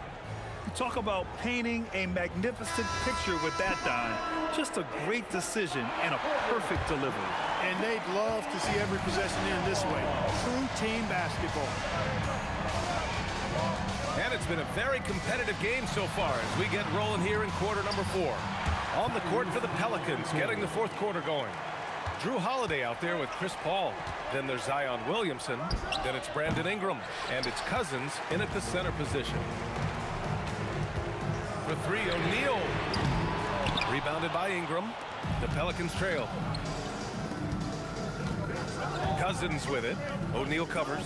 You talk about painting a magnificent picture with that, Don. Just a great decision and a perfect delivery. And they'd love to see every possession end this way. True team basketball. And it's been a very competitive game so far as we get rolling here in quarter number 4. On the court for the Pelicans, getting the 4th quarter going. Drew Holiday out there with Chris Paul. Then there's Zion Williamson. Then it's Brandon Ingram. And it's Cousins in at the center position. For 3, O'Neal. Rebounded by Ingram. The Pelicans trail. Cousins with it. O'Neal covers.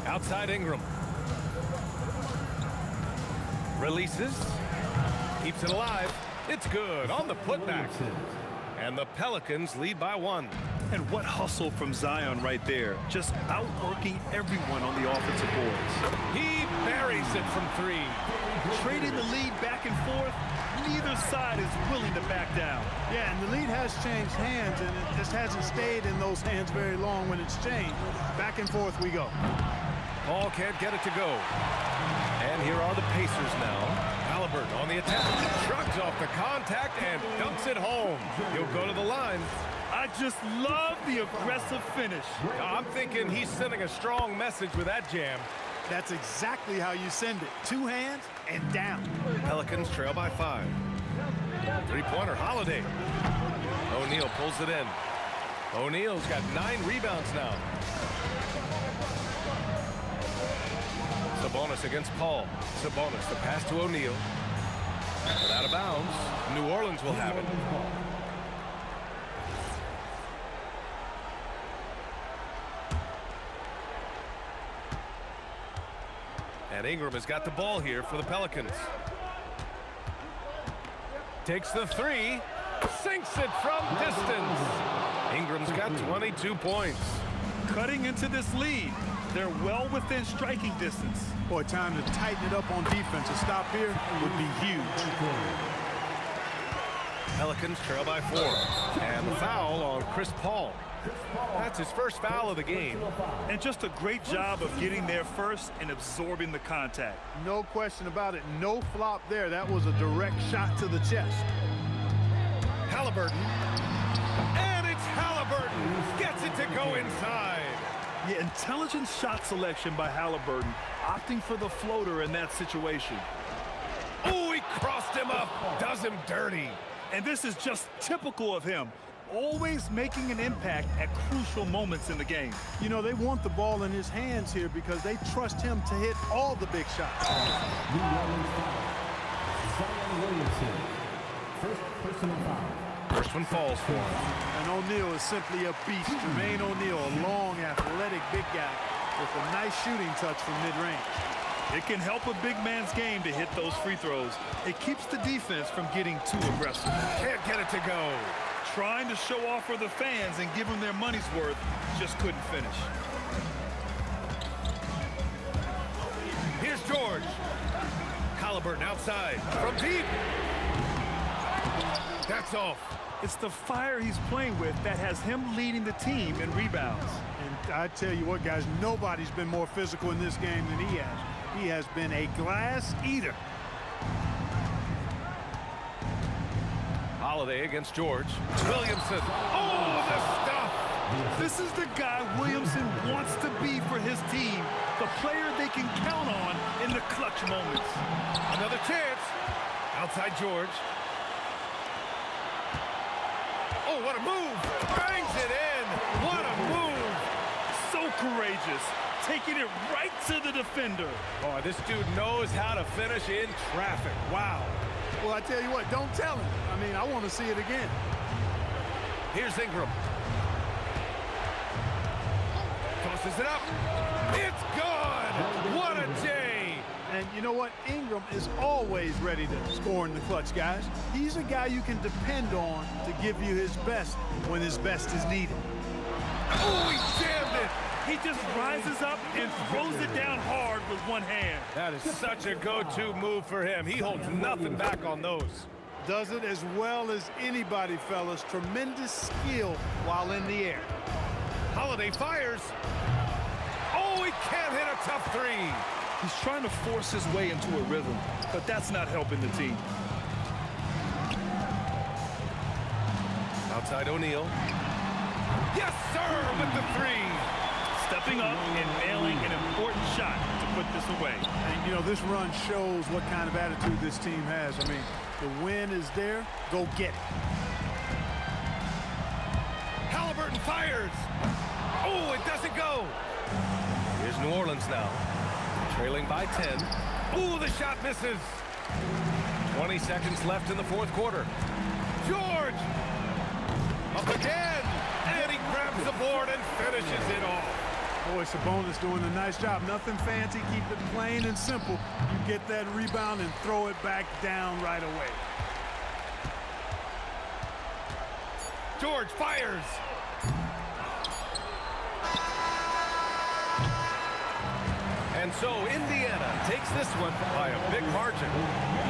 Outside Ingram. Releases. Keeps it alive. It's good on the putback. And the Pelicans lead by 1. And what hustle from Zion right there. Just outworking everyone on the offensive boards. He buries it from 3. Trading the lead back and forth. Neither side is willing to back down. Yeah, and the lead has changed hands, and it just hasn't stayed in those hands very long when it's changed. Back and forth we go. Paul can't get it to go. And here are the Pacers now. Halliburton on the attack. Shrugs off the contact and dunks it home. He'll go to the line. I just love the aggressive finish. I'm thinking he's sending a strong message with that jam. That's exactly how you send it. 2 hands and down. Pelicans trail by 5. 3-pointer Holiday. O'Neal pulls it in. O'Neal's got 9 rebounds now. Sabonis against Paul. Sabonis, the pass to O'Neal. But out of bounds. New Orleans will have it. And Ingram has got the ball here for the Pelicans. Takes the 3. Sinks it from distance. Ingram's got 22 points. Cutting into this lead. They're well within striking distance. Boy, time to tighten it up on defense. A stop here would be huge. Pelicans trail by 4. And the foul on Chris Paul. That's his first foul of the game. And just a great job of getting there first and absorbing the contact. No question about it. No flop there. That was a direct shot to the chest. Halliburton. And it It's Halliburton. Gets it to go inside. Yeah, intelligent shot selection by Halliburton, opting for the floater in that situation. Oh, he crossed him up. Does him dirty. And this is just typical of him, always making an impact at crucial moments in the game. You know, they want the ball in his hands here because they trust him to hit all the big shots. New Orleans foul. Zion Williamson. First personal foul. First one falls for him. And O'Neal is simply a beast. Jermaine O'Neal, a long, athletic big guy with a nice shooting touch from mid-range. It can help a big man's game to hit those free throws. It keeps the defense from getting too aggressive. Can't get it to go. Trying to show off for the fans and give them their money's worth, just couldn't finish. Here's George. Halliburton outside from deep. That's off. It's the fire he's playing with that has him leading the team in rebounds. And I tell you what, guys, nobody's been more physical in this game than he has. He has been a glass eater. Holiday against George. Williamson. Oh, the stuff. This is the guy Williamson wants to be for his team, the player they can count on in the clutch moments. Another chance. Outside George. Oh, what a move. Bangs it in. What a move. So courageous. Taking it right to the defender. Oh, this dude knows how to finish in traffic. Wow. Well, I tell you what, don't tell him. I mean, I want to see it again. Here's Ingram. Tosses it up. It's good. What a day. And you know what? Ingram is always ready to score in the clutch, guys. He's a guy you can depend on to give you his best when his best is needed. Oh, he jammed it. He just rises up and throws it down hard with one hand. That is such a go-to move for him. He holds nothing back on those. Does it as well as anybody, fellas. Tremendous skill while in the air. Holiday fires. Oh, he can't hit a tough three. He's trying to force his way into a rhythm, but that's not helping the team. Outside O'Neal. Yes, sir, with the three. Stepping up and nailing an important shot to put this away. And, you know, this run shows what kind of attitude this team has. I mean, the win is there. Go get it. Halliburton fires. Oh, it doesn't go. Here's New Orleans now. Trailing by 10. Ooh, the shot misses. 20 seconds left in the fourth quarter. George. Up again. And he grabs the board and finishes it off. Boy, Sabonis doing a nice job. Nothing fancy. Keep it plain and simple. You get that rebound and throw it back down right away. George fires. And so Indiana takes this one by a big margin.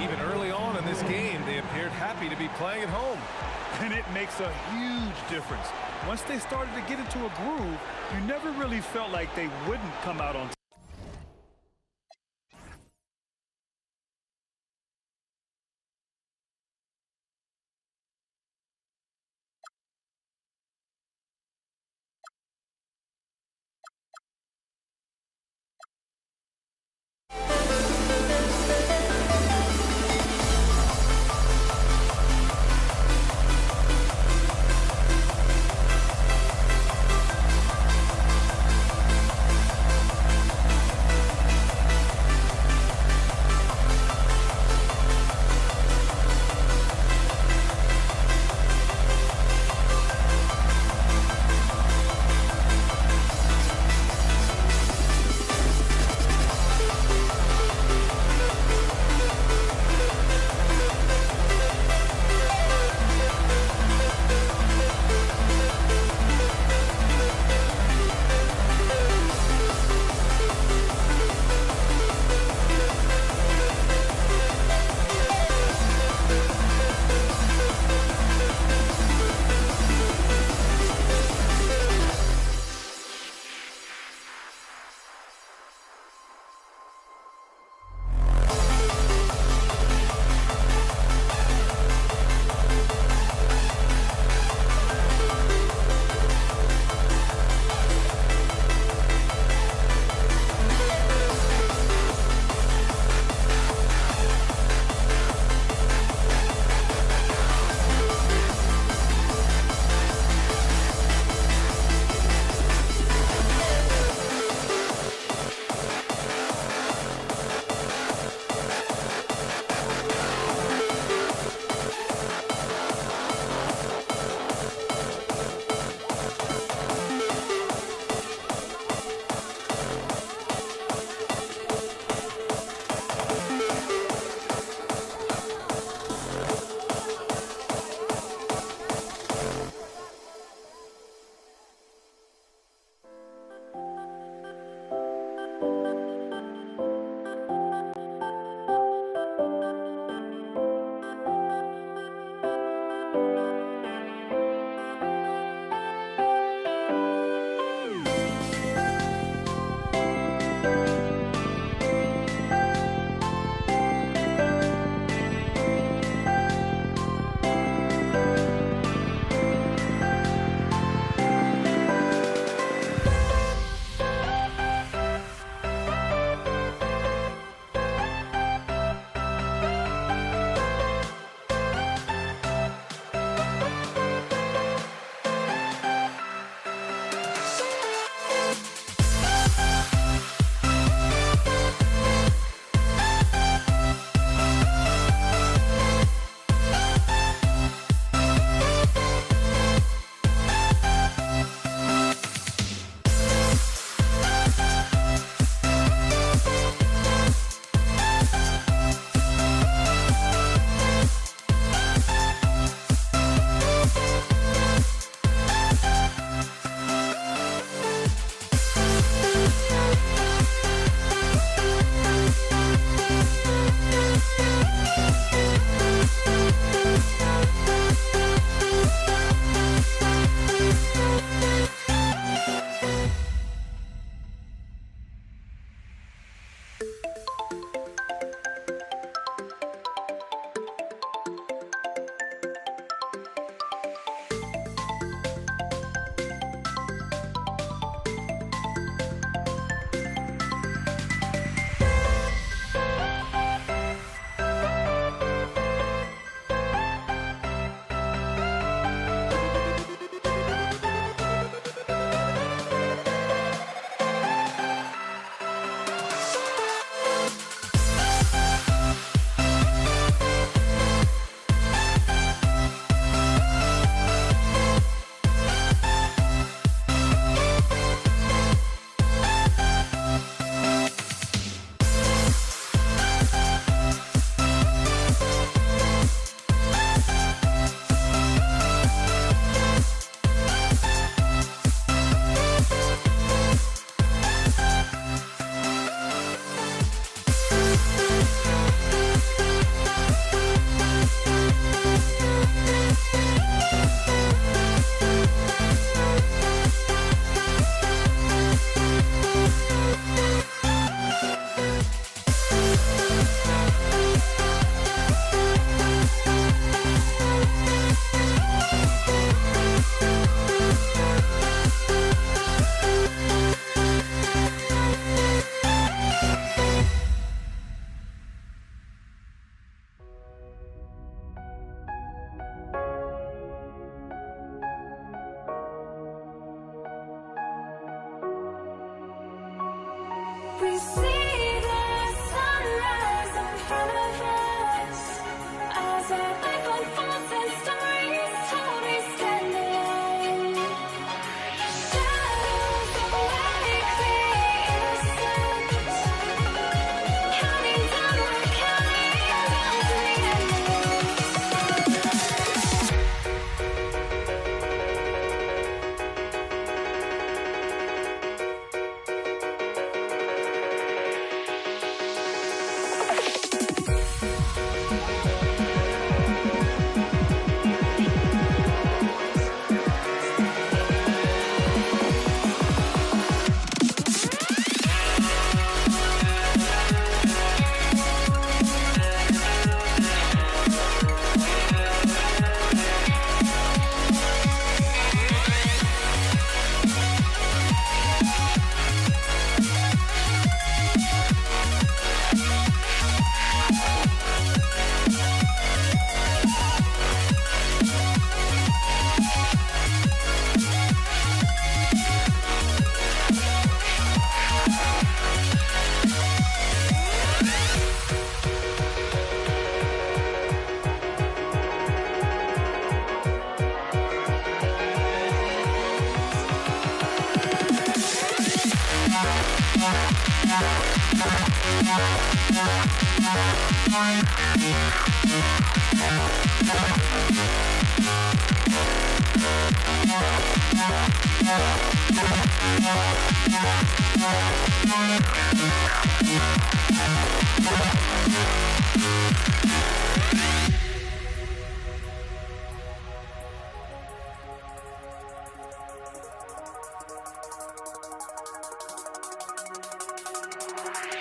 Even early on in this game, they appeared happy to be playing at home. And it makes a huge difference. Once they started to get into a groove, you never really felt like they wouldn't come out on top.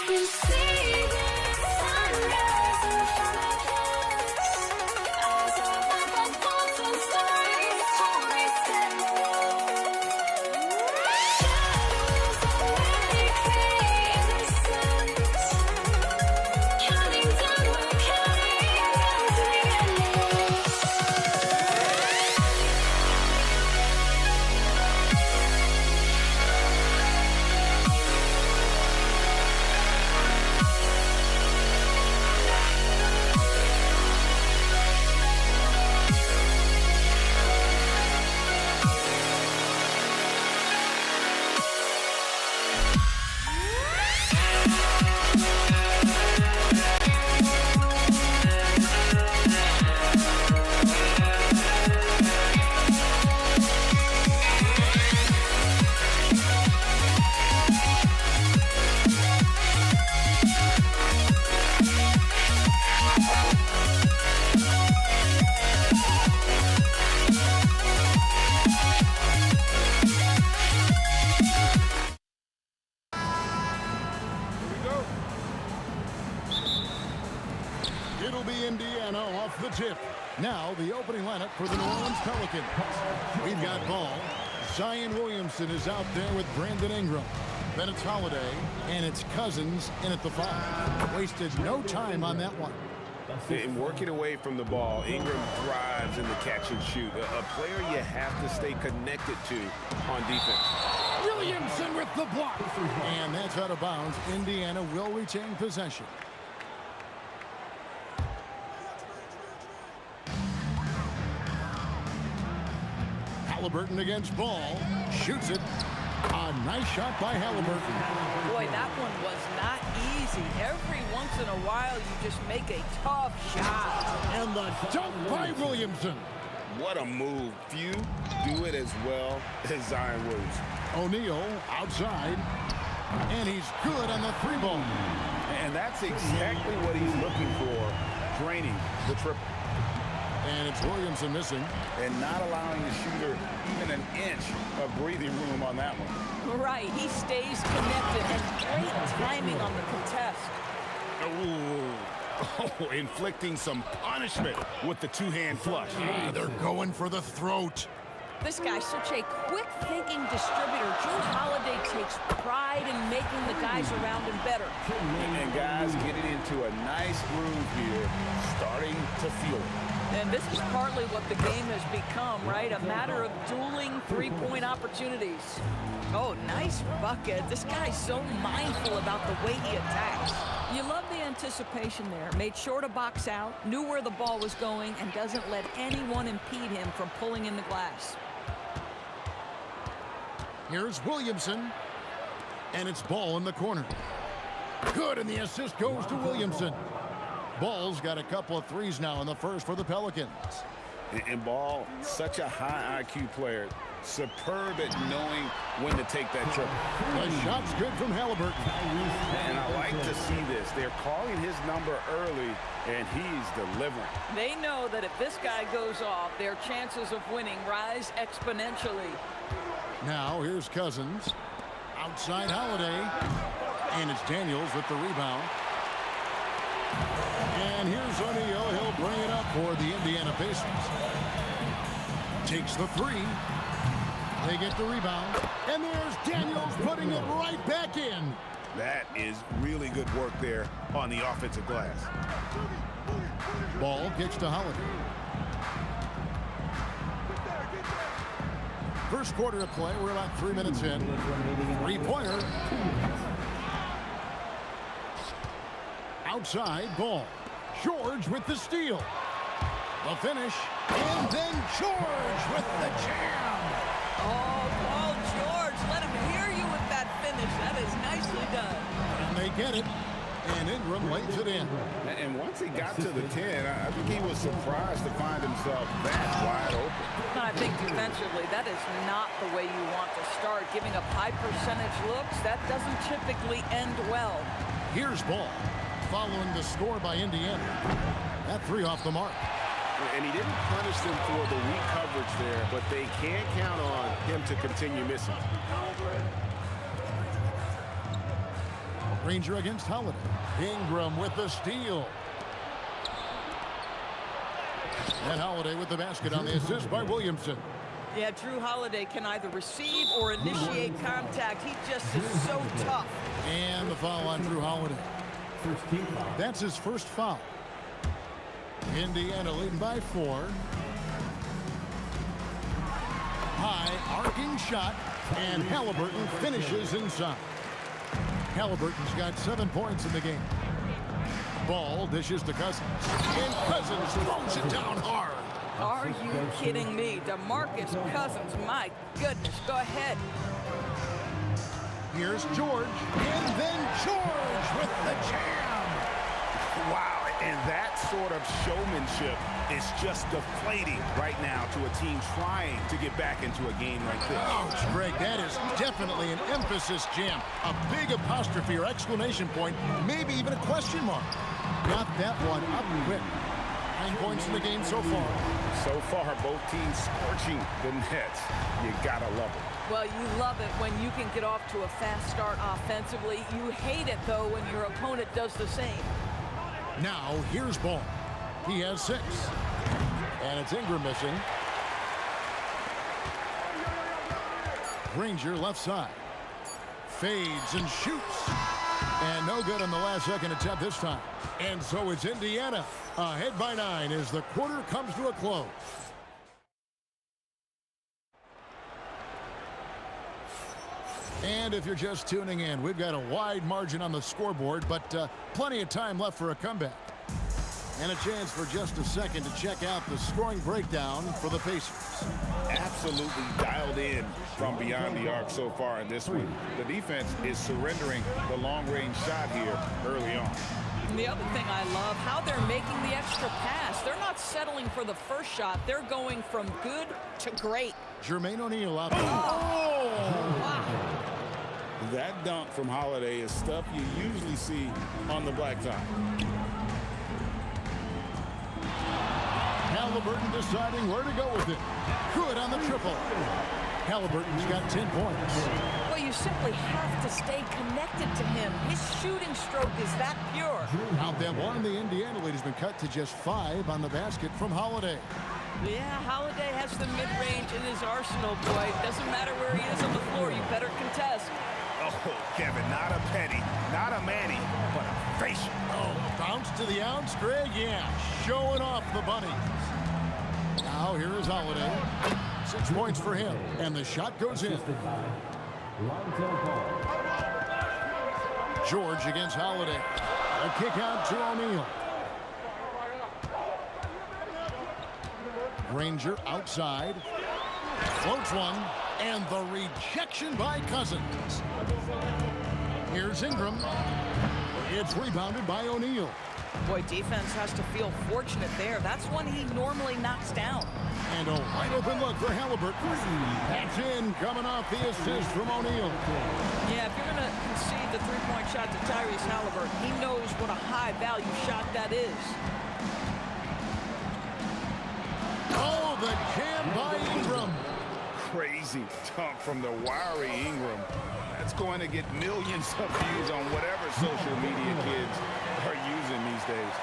You see the sunrise in front of us. Eyes are like a thousand stories told me shadows already fade in the suns. Counting down, we're counting down to the endless. It'll be Indiana off the tip. Now the opening lineup for the New Orleans Pelicans. We've got ball. Zion Williamson is out there with Brandon Ingram. Then it's Holiday, and it's Cousins in at the 5. Wasted no time on that one. And working away from the ball, Ingram thrives in the catch and shoot. A player you have to stay connected to on defense. Williamson with the block. And that's out of bounds. Indiana will retain possession. Halliburton against Ball. Shoots it. A nice shot by Halliburton. Boy, that one was not easy. Every once in a while, you just make a tough shot. And the dunk by Williamson. What a move. Few do it as well as Zion Williamson. O'Neal outside. And he's good on the 3-ball. And that's exactly what he's looking for, draining the triple. And it's Williamson missing. And not allowing the shooter even an inch of breathing room on that one. Right, he stays connected, and great timing on the contest. Oh, inflicting some punishment with the two-hand flush. They're going for the throat. This guy's such a quick-thinking distributor. Drew Holiday takes pride in making the guys around him better. And guys getting into a nice groove here, starting to feel it. And this is partly what the game has become, right? A matter of dueling three-point opportunities. Oh, nice bucket. This guy's so mindful about the way he attacks. You love the anticipation there. Made sure to box out, knew where the ball was going, and doesn't let anyone impede him from pulling in the glass. Here's Williamson. And it's Ball in the corner. Good, and the assist goes to Williamson. Ball's got a couple of threes now in the first for the Pelicans. And Ball, such a high IQ player. Superb at knowing when to take that triple. The shot's good from Halliburton. And I like to see this. They're calling his number early, and he's delivering. They know that if this guy goes off, their chances of winning rise exponentially. Now here's Cousins. Outside Holiday. And it's Daniels with the rebound. And here's O'Neal. He'll bring it up for the Indiana Pacers. Takes the 3. They get the rebound. And there's Daniels putting it right back in. That is really good work there on the offensive glass. Ball gets to Holiday. First quarter of play. We're about 3 minutes in. 3-pointer. Outside, Ball. George with the steal. The finish. And then George with the jam. Oh, Paul George, let him hear you with that finish. That is nicely done. get it. And Ingram lays it in. And once he got to the 10, I think he was surprised to find himself that wide open. I think defensively, that is not the way you want to start. Giving up high percentage looks, that doesn't typically end well. Here's ball. Following the score by Indiana. That 3 off the mark. And he didn't punish them for the weak coverage there, but they can't count on him to continue missing. Ranger against Holiday. Ingram with the steal. And Holiday with the basket on the assist by Williamson. Yeah, Drew Holiday can either receive or initiate contact. He just is so tough. And the foul on Drew Holiday. That's his first foul. Indiana leading by 4. High arcing shot, and Halliburton finishes inside. Halliburton's got 7 points in the game. Ball dishes to Cousins. And Cousins throws it down hard. Are you kidding me? DeMarcus Cousins, my goodness, go ahead. Here's George, and then George with the jam. Wow, and that sort of showmanship is just deflating right now to a team trying to get back into a game like this. Ouch, Greg, that is definitely an emphasis jam. A big apostrophe or exclamation point, maybe even a question mark. Got that one up quick. 9 points in the game so far. So far, both teams scorching the Nets. You gotta love it. Well, you love it when you can get off to a fast start offensively. You hate it, though, when your opponent does the same. Now, here's ball. He has 6. And it's Ingram missing. Ranger left side. Fades and shoots. And no good on the last second attempt this time. And so it's Indiana ahead by 9 as the quarter comes to a close. And if you're just tuning in, we've got a wide margin on the scoreboard, but plenty of time left for a comeback. And a chance for just a second to check out the scoring breakdown for the Pacers. Absolutely dialed in from beyond the arc so far in this one. The defense is surrendering the long-range shot here early on. And the other thing I love, how they're making the extra pass. They're not settling for the first shot. They're going from good to great. Jermaine O'Neal out there. Oh! Wow. That dunk from Holiday is stuff you usually see on the blacktop. Halliburton deciding where to go with it. Good on the triple. Halliburton's got 10 points. Well, you simply have to stay connected to him. His shooting stroke is that pure. Out that one, the Indiana lead has been cut to just 5 on the basket from Holiday. Yeah, Holiday has the mid-range in his arsenal, boy. Doesn't matter where he is on the floor, you better contest. Oh, Kevin, not a penny, not a Manny, but a facial. Oh, bounce to the outs, Greg, yeah. Showing off the bunnies. Now here is Holiday. 6 points for him, and the shot goes in. George against Holiday. A kick out to O'Neal. Ranger outside. Floats one, and the rejection by Cousins. Here's Ingram. It's rebounded by O'Neal. Boy, defense has to feel fortunate there. That's one he normally knocks down. And a wide open look for Halliburton. That's in, coming off the assist from O'Neal. Yeah, if you're going to concede the three-point shot to Tyrese Halliburton, he knows what a high-value shot that is. Oh, the jam by Ingram. Crazy dunk from the wiry Ingram. That's going to get millions of views on whatever social media kids are using these days.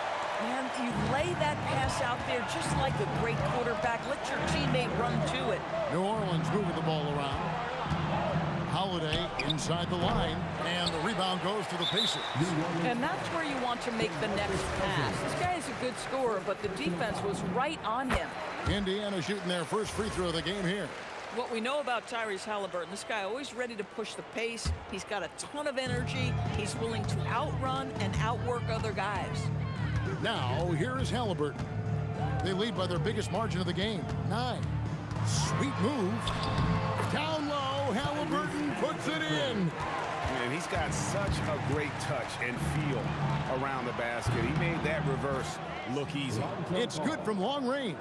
Man, you lay that pass out there just like a great quarterback. Let your teammate run to it. New Orleans moving the ball around. Holiday inside the line, and the rebound goes to the Pacers. And that's where you want to make the next pass. This guy is a good scorer, but the defense was right on him. Indiana shooting their first free throw of the game here. What we know about Tyrese Halliburton, this guy always ready to push the pace. He's got a ton of energy. He's willing to outrun and outwork other guys. Now, here is Halliburton. They lead by their biggest margin of the game, 9. Sweet move. Down low, Halliburton puts it in. And he's got such a great touch and feel around the basket. He made that reverse look easy. It's good from long range.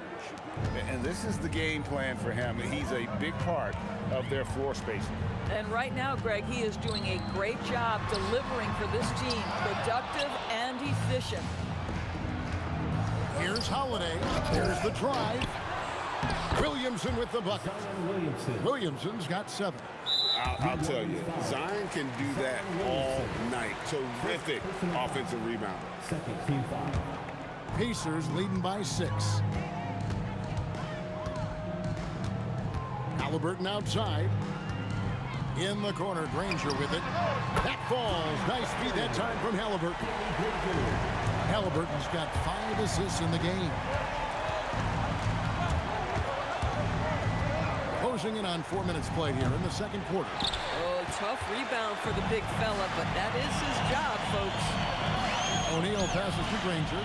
And this is the game plan for him. He's a big part of their floor spacing. And right now, Greg, he is doing a great job delivering for this team, productive and efficient. Here's Holiday. Here's the drive. Williamson with the bucket. Williamson's got 7. I'll tell you, Zion can do that all night. Terrific offensive rebounder. Second team foul. Pacers leading by 6. Halliburton outside. In the corner, Granger with it. That falls. Nice feed that time from Halliburton. Halliburton's got 5 assists in the game. Closing in on 4 minutes played here in the second quarter. Oh, tough rebound for the big fella, but that is his job, folks. O'Neal passes to Granger.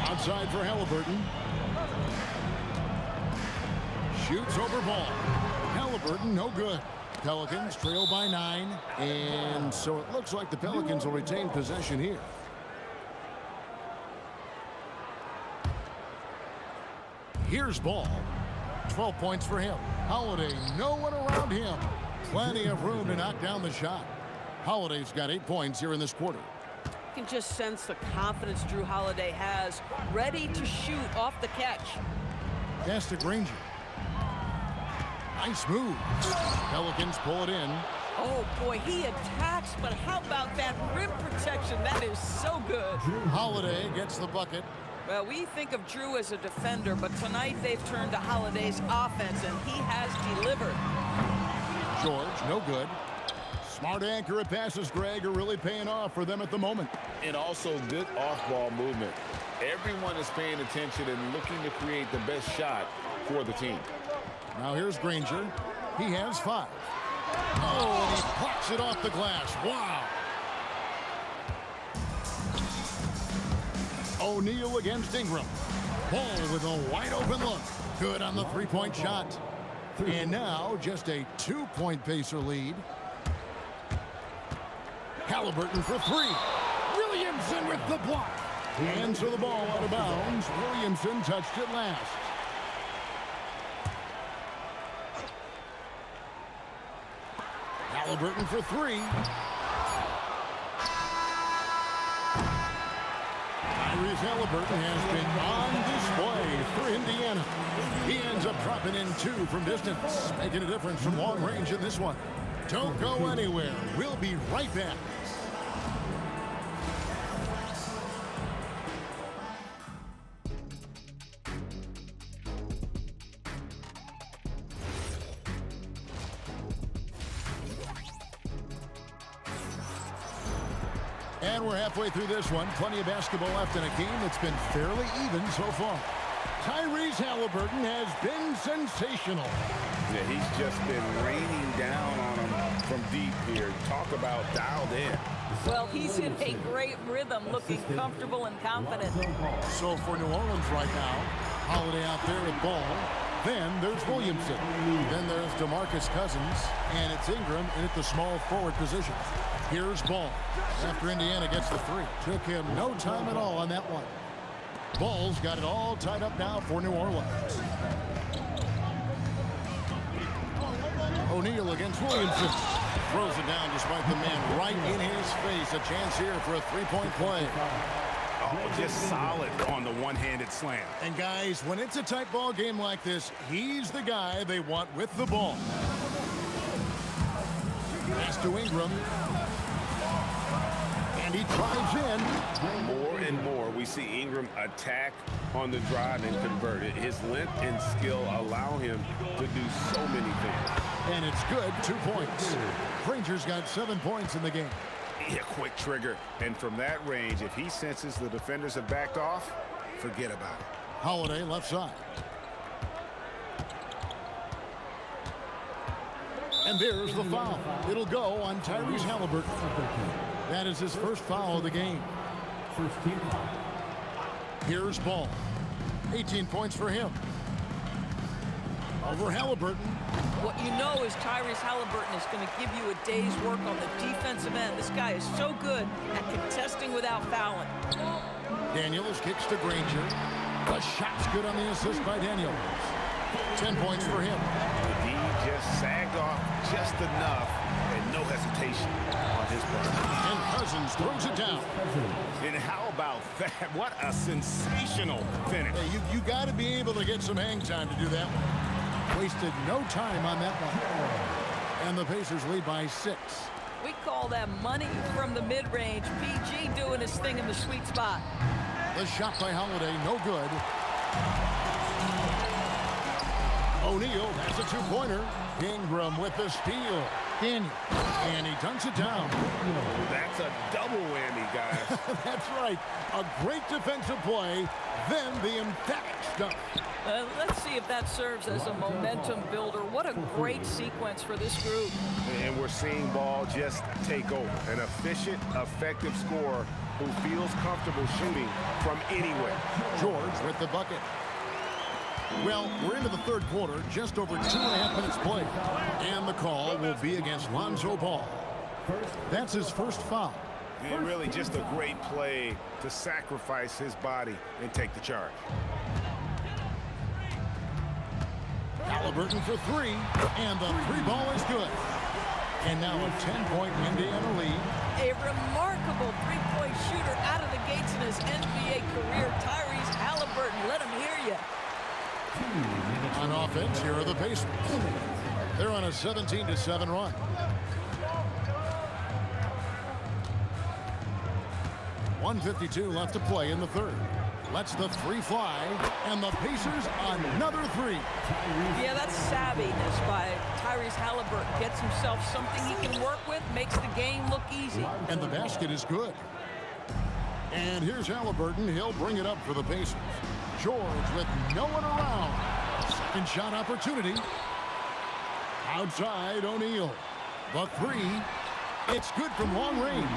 Outside for Halliburton. Shoots over ball. Halliburton, no good. Pelicans trail by 9. And so it looks like the Pelicans will retain possession here. Here's Ball. 12 points for him. Holiday, no one around him. Plenty of room to knock down the shot. Holiday's got 8 points here in this quarter. You can just sense the confidence Drew Holiday has, ready to shoot off the catch. Pass to Granger. Nice move. Pelicans pull it in. Oh, boy, he attacks, but how about that rim protection? That is so good. Holiday gets the bucket. Well, we think of Drew as a defender, but tonight they've turned to Holiday's offense, and he has delivered. George, no good. Smart accurate passes, Greg, are really paying off for them at the moment. And also good off-ball movement. Everyone is paying attention and looking to create the best shot for the team. Now here's Granger. He has 5. Oh, and he plucks it off the glass. Wow. O'Neal against Ingram. Ball with a wide open look. Good on the 3-point shot. And now just a 2-point Pacer lead. Halliburton for 3. Williamson with the block. And so the ball out of bounds. Williamson touched it last. Halliburton for 3. Tyrese Halliburton has been on display for Indiana. He ends up dropping in 2 from distance, making a difference from long range in this one. Don't go anywhere. We'll be right back. And we're halfway through this one. Plenty of basketball left in a game that's been fairly even so far. Tyrese Halliburton has been sensational. Yeah, he's just been raining down on him from deep here. Talk about dialed in. Well, he's in a great rhythm, looking comfortable and confident. So for New Orleans right now, Holiday out there with Ball. Then there's Williamson. Then there's DeMarcus Cousins. And it's Ingram in at the small forward position. Here's Ball. After Indiana gets the 3. Took him no time at all on that one. Ball's got it all tied up now for New Orleans. O'Neal against Williamson. Throws it down despite the man right in his face. A chance here for a 3-point play. Oh, just solid on the one-handed slam. And guys, when it's a tight ball game like this, he's the guy they want with the ball. Pass to Ingram. And he drives in. More and more, we see Ingram attack on the drive and convert it. His length and skill allow him to do so many things. And it's good, 2 points. Granger's got 7 points in the game. Yeah, quick trigger. And from that range, if he senses the defenders have backed off, forget about it. Holiday left side. And there's the foul. It'll go on Tyrese Halliburton. That is his first foul of the game. First team foul. Here's Ball. 18 points for him. Over Halliburton. What you know is Tyrese Halliburton is going to give you a day's work on the defensive end. This guy is so good at contesting without fouling. Daniels kicks to Granger. The shot's good on the assist by Daniels. 10 points for him. The D just sagged off just enough and no hesitation on his part. And Cousins throws it down. And how about that? What a sensational finish. Hey, you got to be able to get some hang time to do that one. Wasted no time on that one. And the Pacers lead by 6. We call that money from the mid-range. PG doing his thing in the sweet spot. The shot by Holiday, no good. O'Neal has a two-pointer. Ingram with the steal. Daniel, and he dunks it down. That's a double whammy, guys. That's right. A great defensive play, then the emphatic stuff. Let's see if that serves as a momentum builder. What a great sequence for this group. And we're seeing ball just take over. An efficient, effective scorer who feels comfortable shooting from anywhere. George with the bucket. Well, we're into the third quarter, just over 2.5 minutes played. And the call will be against Lonzo Ball. That's his first foul. And really just a great play to sacrifice his body and take the charge. Halliburton for 3, and the 3 ball is good. And now a 10-point Indiana lead. A remarkable three-point shooter out of the gates in his NBA career, Tyrese Halliburton. Let him hear you. On offense, here are the Pacers. They're on a 17-7 run. .152 left to play in the third. Lets the 3 fly, and the Pacers another 3. Yeah, that's savviness by Tyrese Halliburton. Gets himself something he can work with, makes the game look easy. And the basket is good. And here's Halliburton. He'll bring it up for the Pacers. George with no one around. Second shot opportunity. Outside O'Neal. The 3. It's good from long range.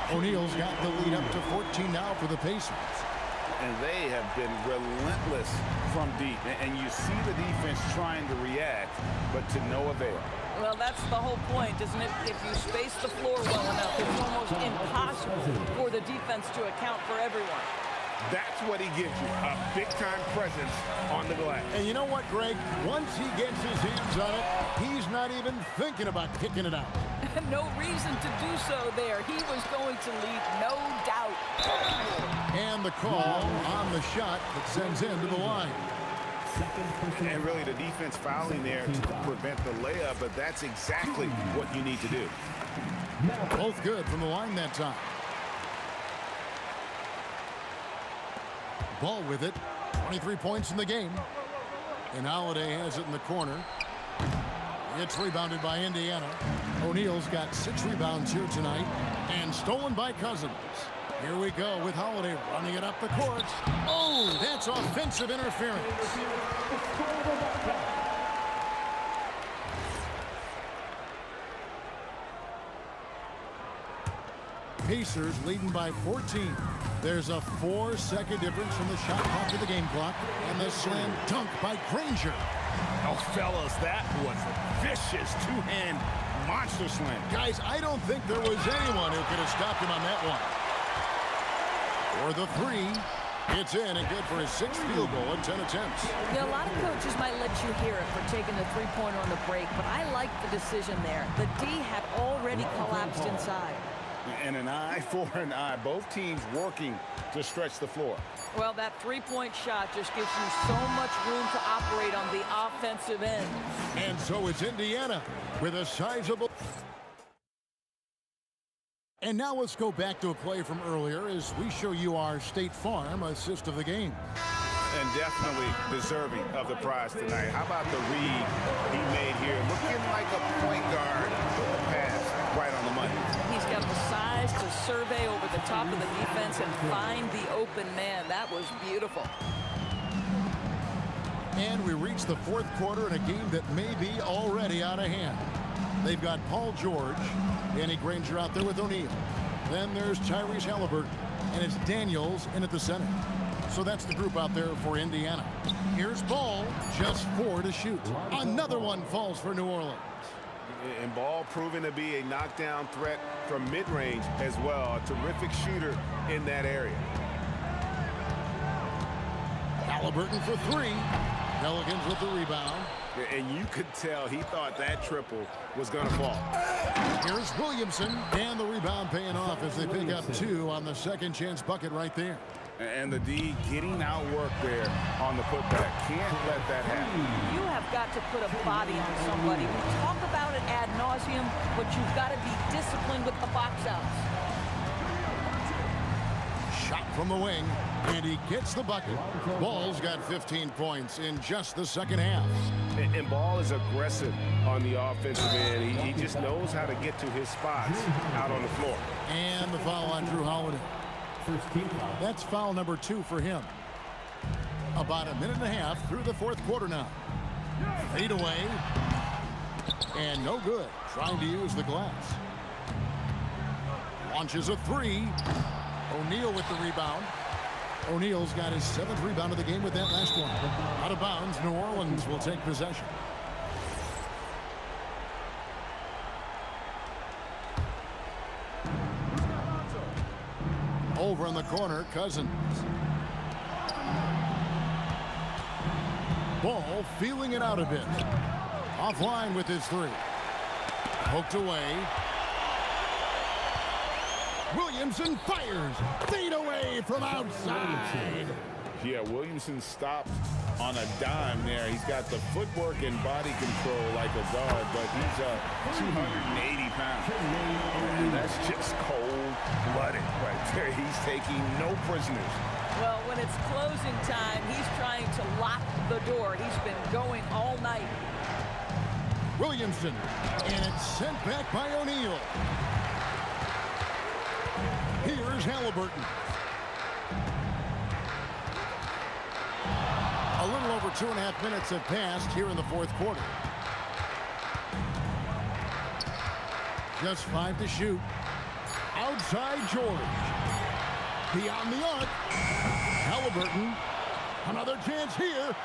O'Neal's got the lead up to 14 now for the Pacers. And they have been relentless from deep. And you see the defense trying to react, but to no avail. Well, that's the whole point, isn't it? If you space the floor well enough, it's almost impossible for the defense to account for everyone. That's what he gives you, a big-time presence on the glass. And you know what, Greg? Once he gets his hands on it, he's not even thinking about kicking it out. No reason to do so there. He was going to leave, no doubt. And the call on the shot that sends him to the line. And really the defense fouling there to prevent the layup, but that's exactly what you need to do. Both good from the line that time. Ball with it. 23 points in the game. And Holiday has it in the corner. It's rebounded by Indiana. O'Neal's got 6 rebounds here tonight. And stolen by Cousins. Here we go with Holiday running it up the court. Oh, that's offensive interference. Pacers leading by 14. There's a 4-second difference from the shot clock to the game clock. And the slam dunk by Granger. Oh, fellas, that was a vicious two-hand monster slam. Guys, I don't think there was anyone who could have stopped him on that one. For the 3, it's in and good for his 6th field goal in 10 attempts. Yeah, a lot of coaches might let you hear it for taking the three-pointer on the break, but I like the decision there. The D had already collapsed inside. And an eye for an eye. Both teams working to stretch the floor. Well, that three-point shot just gives you so much room to operate on the offensive end. And so it's Indiana with a sizable... And now let's go back to a play from earlier as we show you our State Farm assist of the game. And definitely deserving of the prize tonight. How about the read he made here? Looking like a point guard. Put the pass right on the money. He's got the size to survey over the top of the defense and find the open man. That was beautiful. And we reach the 4th quarter in a game that may be already out of hand. They've got Paul George, Danny Granger out there with O'Neal. Then there's Tyrese Halliburton, and it's Daniels in at the center. So that's the group out there for Indiana. Here's Ball, just 4 to shoot. Another one falls for New Orleans. And Ball proving to be a knockdown threat from mid-range as well. A terrific shooter in that area. Halliburton for 3. Pelicans with the rebound. And you could tell he thought that triple was going to fall. Here's Williamson, and the rebound paying off as they pick up 2 on the second chance bucket right there. And the D getting outworked there on the putback. Can't let that happen. You have got to put a body on somebody. We talk about it ad nauseum, but you've got to be disciplined with the box outs. Shot from the wing, and he gets the bucket. Ball's got 15 points in just the second half. And Ball is aggressive on the offensive end. He just knows how to get to his spots out on the floor. And the foul on Drew Holiday. That's foul number 2 for him. About a minute and a half through the fourth quarter now. Fade away. And no good. Trying to use the glass. Launches a 3. O'Neal with the rebound. O'Neal's got his 7th rebound of the game with that last one. Out of bounds, New Orleans will take possession. Over in the corner, Cousins. Ball feeling it out a bit. Offline with his 3. Poked away. Williamson fires. Fade away from outside. Yeah, Williamson stopped on a dime there. He's got the footwork and body control like a guard, but he's 280 pounds. And that's just cold-blooded right there. He's taking no prisoners. Well, when it's closing time, he's trying to lock the door. He's been going all night. Williamson, and it's sent back by O'Neal. Here's Halliburton. A little over 2.5 minutes have passed here in the fourth quarter. Just 5 to shoot. Outside George. Beyond the arc. Halliburton. Another chance here.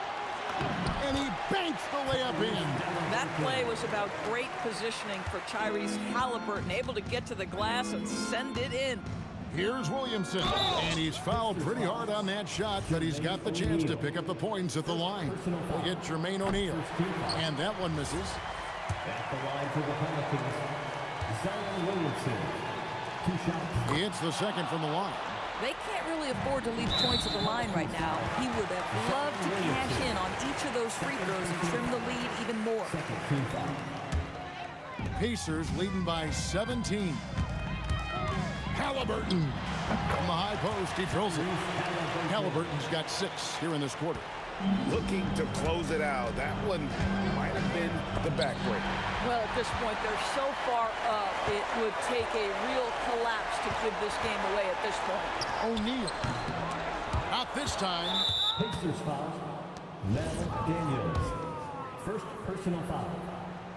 And he banks the layup in. That play was about great positioning for Tyrese Halliburton, able to get to the glass and send it in. Here's Williamson, and he's fouled pretty hard on that shot, but he's got the chance to pick up the points at the line. We'll get Jermaine O'Neal, and that one misses. At the line for the Pelicans, Zion Williamson. 2 shots. He hits the second from the line. They can't really afford to leave points at the line right now. He would have loved to cash in on each of those free throws and trim the lead even more. Pacers leading by 17. Halliburton from the high post, he drills it. Halliburton's got 6 here in this quarter. Looking to close it out. That one might have been the backbreaker. Well, at this point, they're so far up, it would take a real collapse to give this game away at this point. O'Neal. Not this time. Pacers foul. Mel Daniels. First personal foul.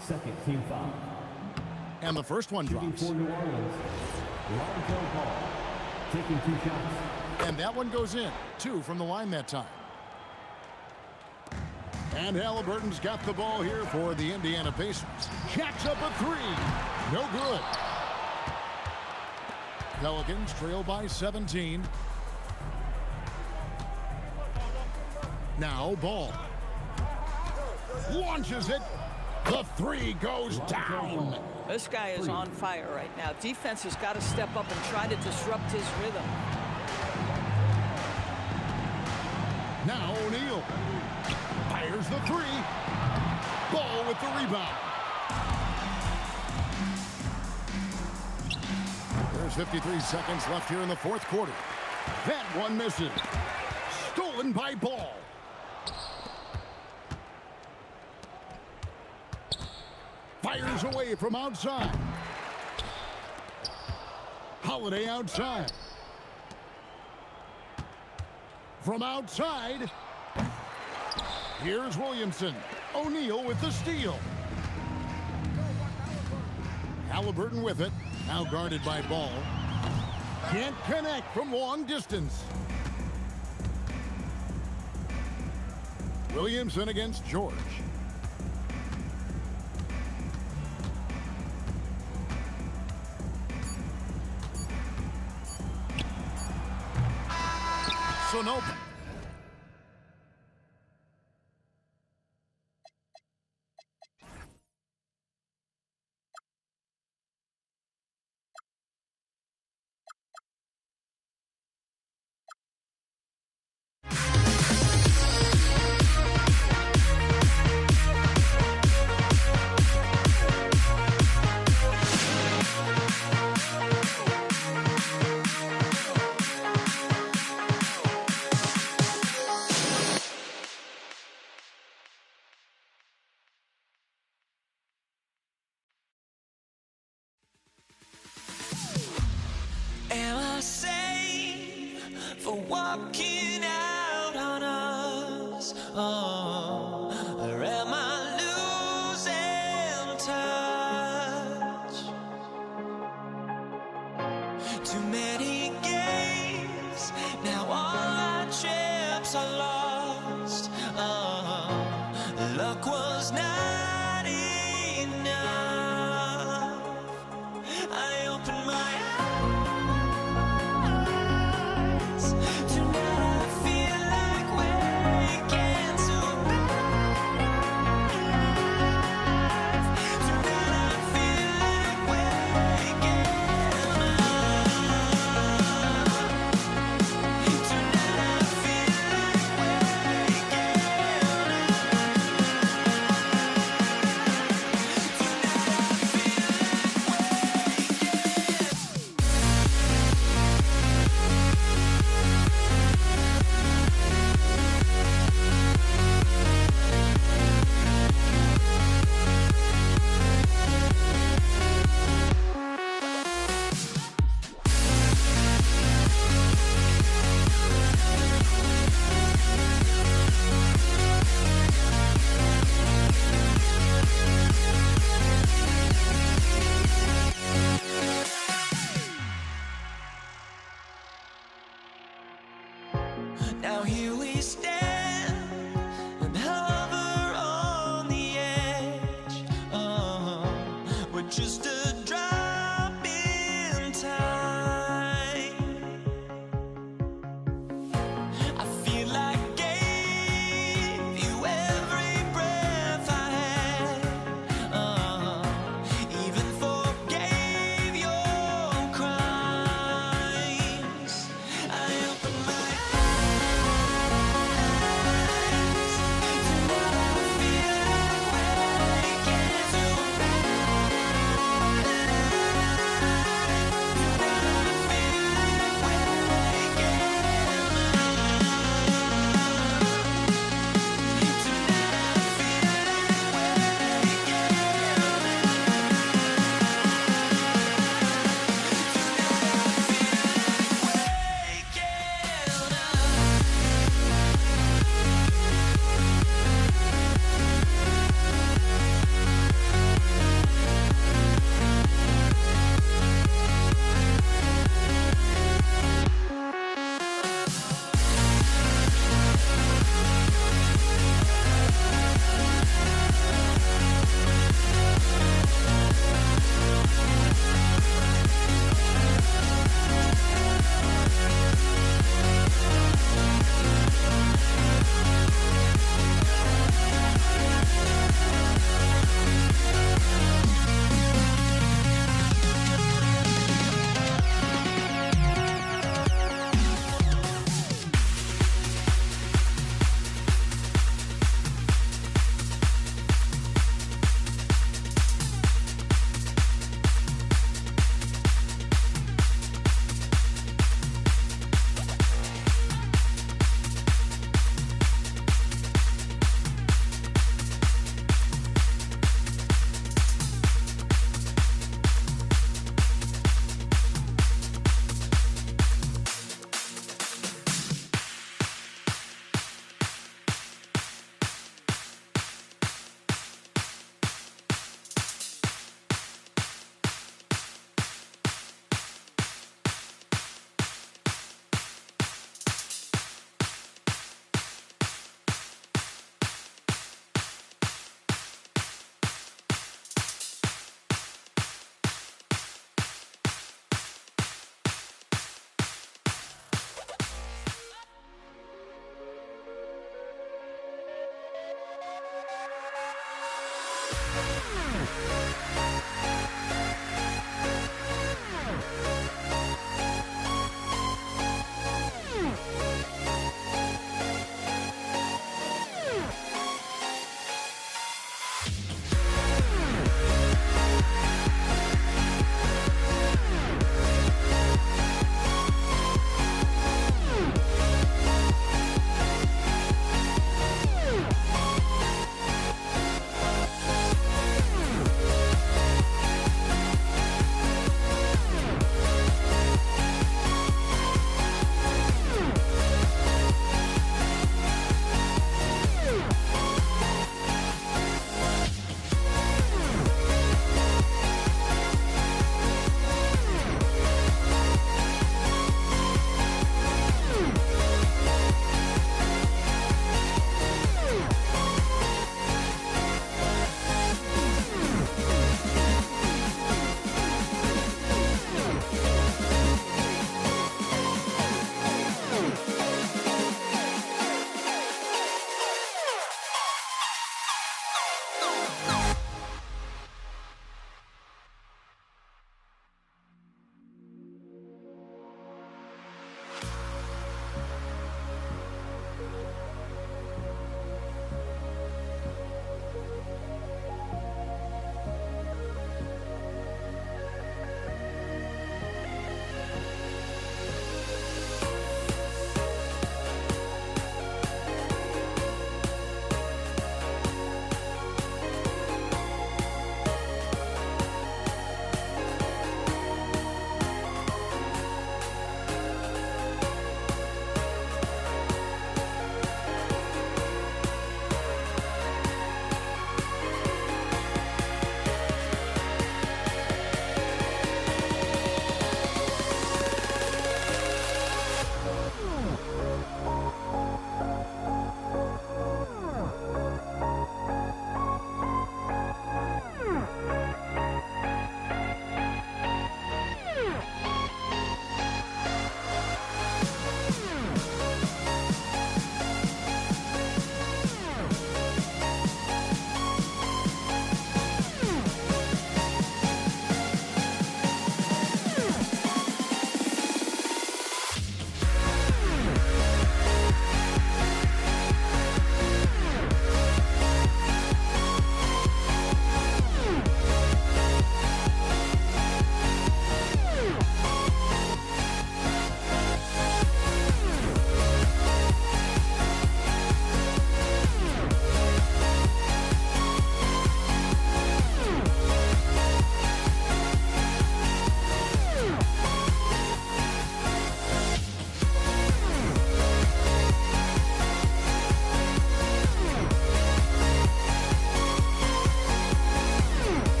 Second team foul. And the first one drops. For New Orleans, Lonzo Ball. Taking 2 shots. And that one goes in. 2 from the line that time. And Halliburton's got the ball here for the Indiana Pacers. Jacks up a 3. No good. Pelicans trail by 17. Now Ball. Launches it. The 3 goes down. This guy is on fire right now. Defense has got to step up and try to disrupt his rhythm. Now O'Neal. Fires the 3. Ball with the rebound. There's 53 seconds left here in the fourth quarter. That one misses. Stolen by Ball. Fires away from outside. Holiday outside. From outside. Here's Williamson. O'Neal with the steal. Halliburton with it. Now guarded by Ball. Can't connect from long distance. Williamson against George. So no. Am I safe for walking out on us? Oh, or am I losing touch? Too many games, now all our chips are lost. Oh, luck was not enough. I opened my eyes.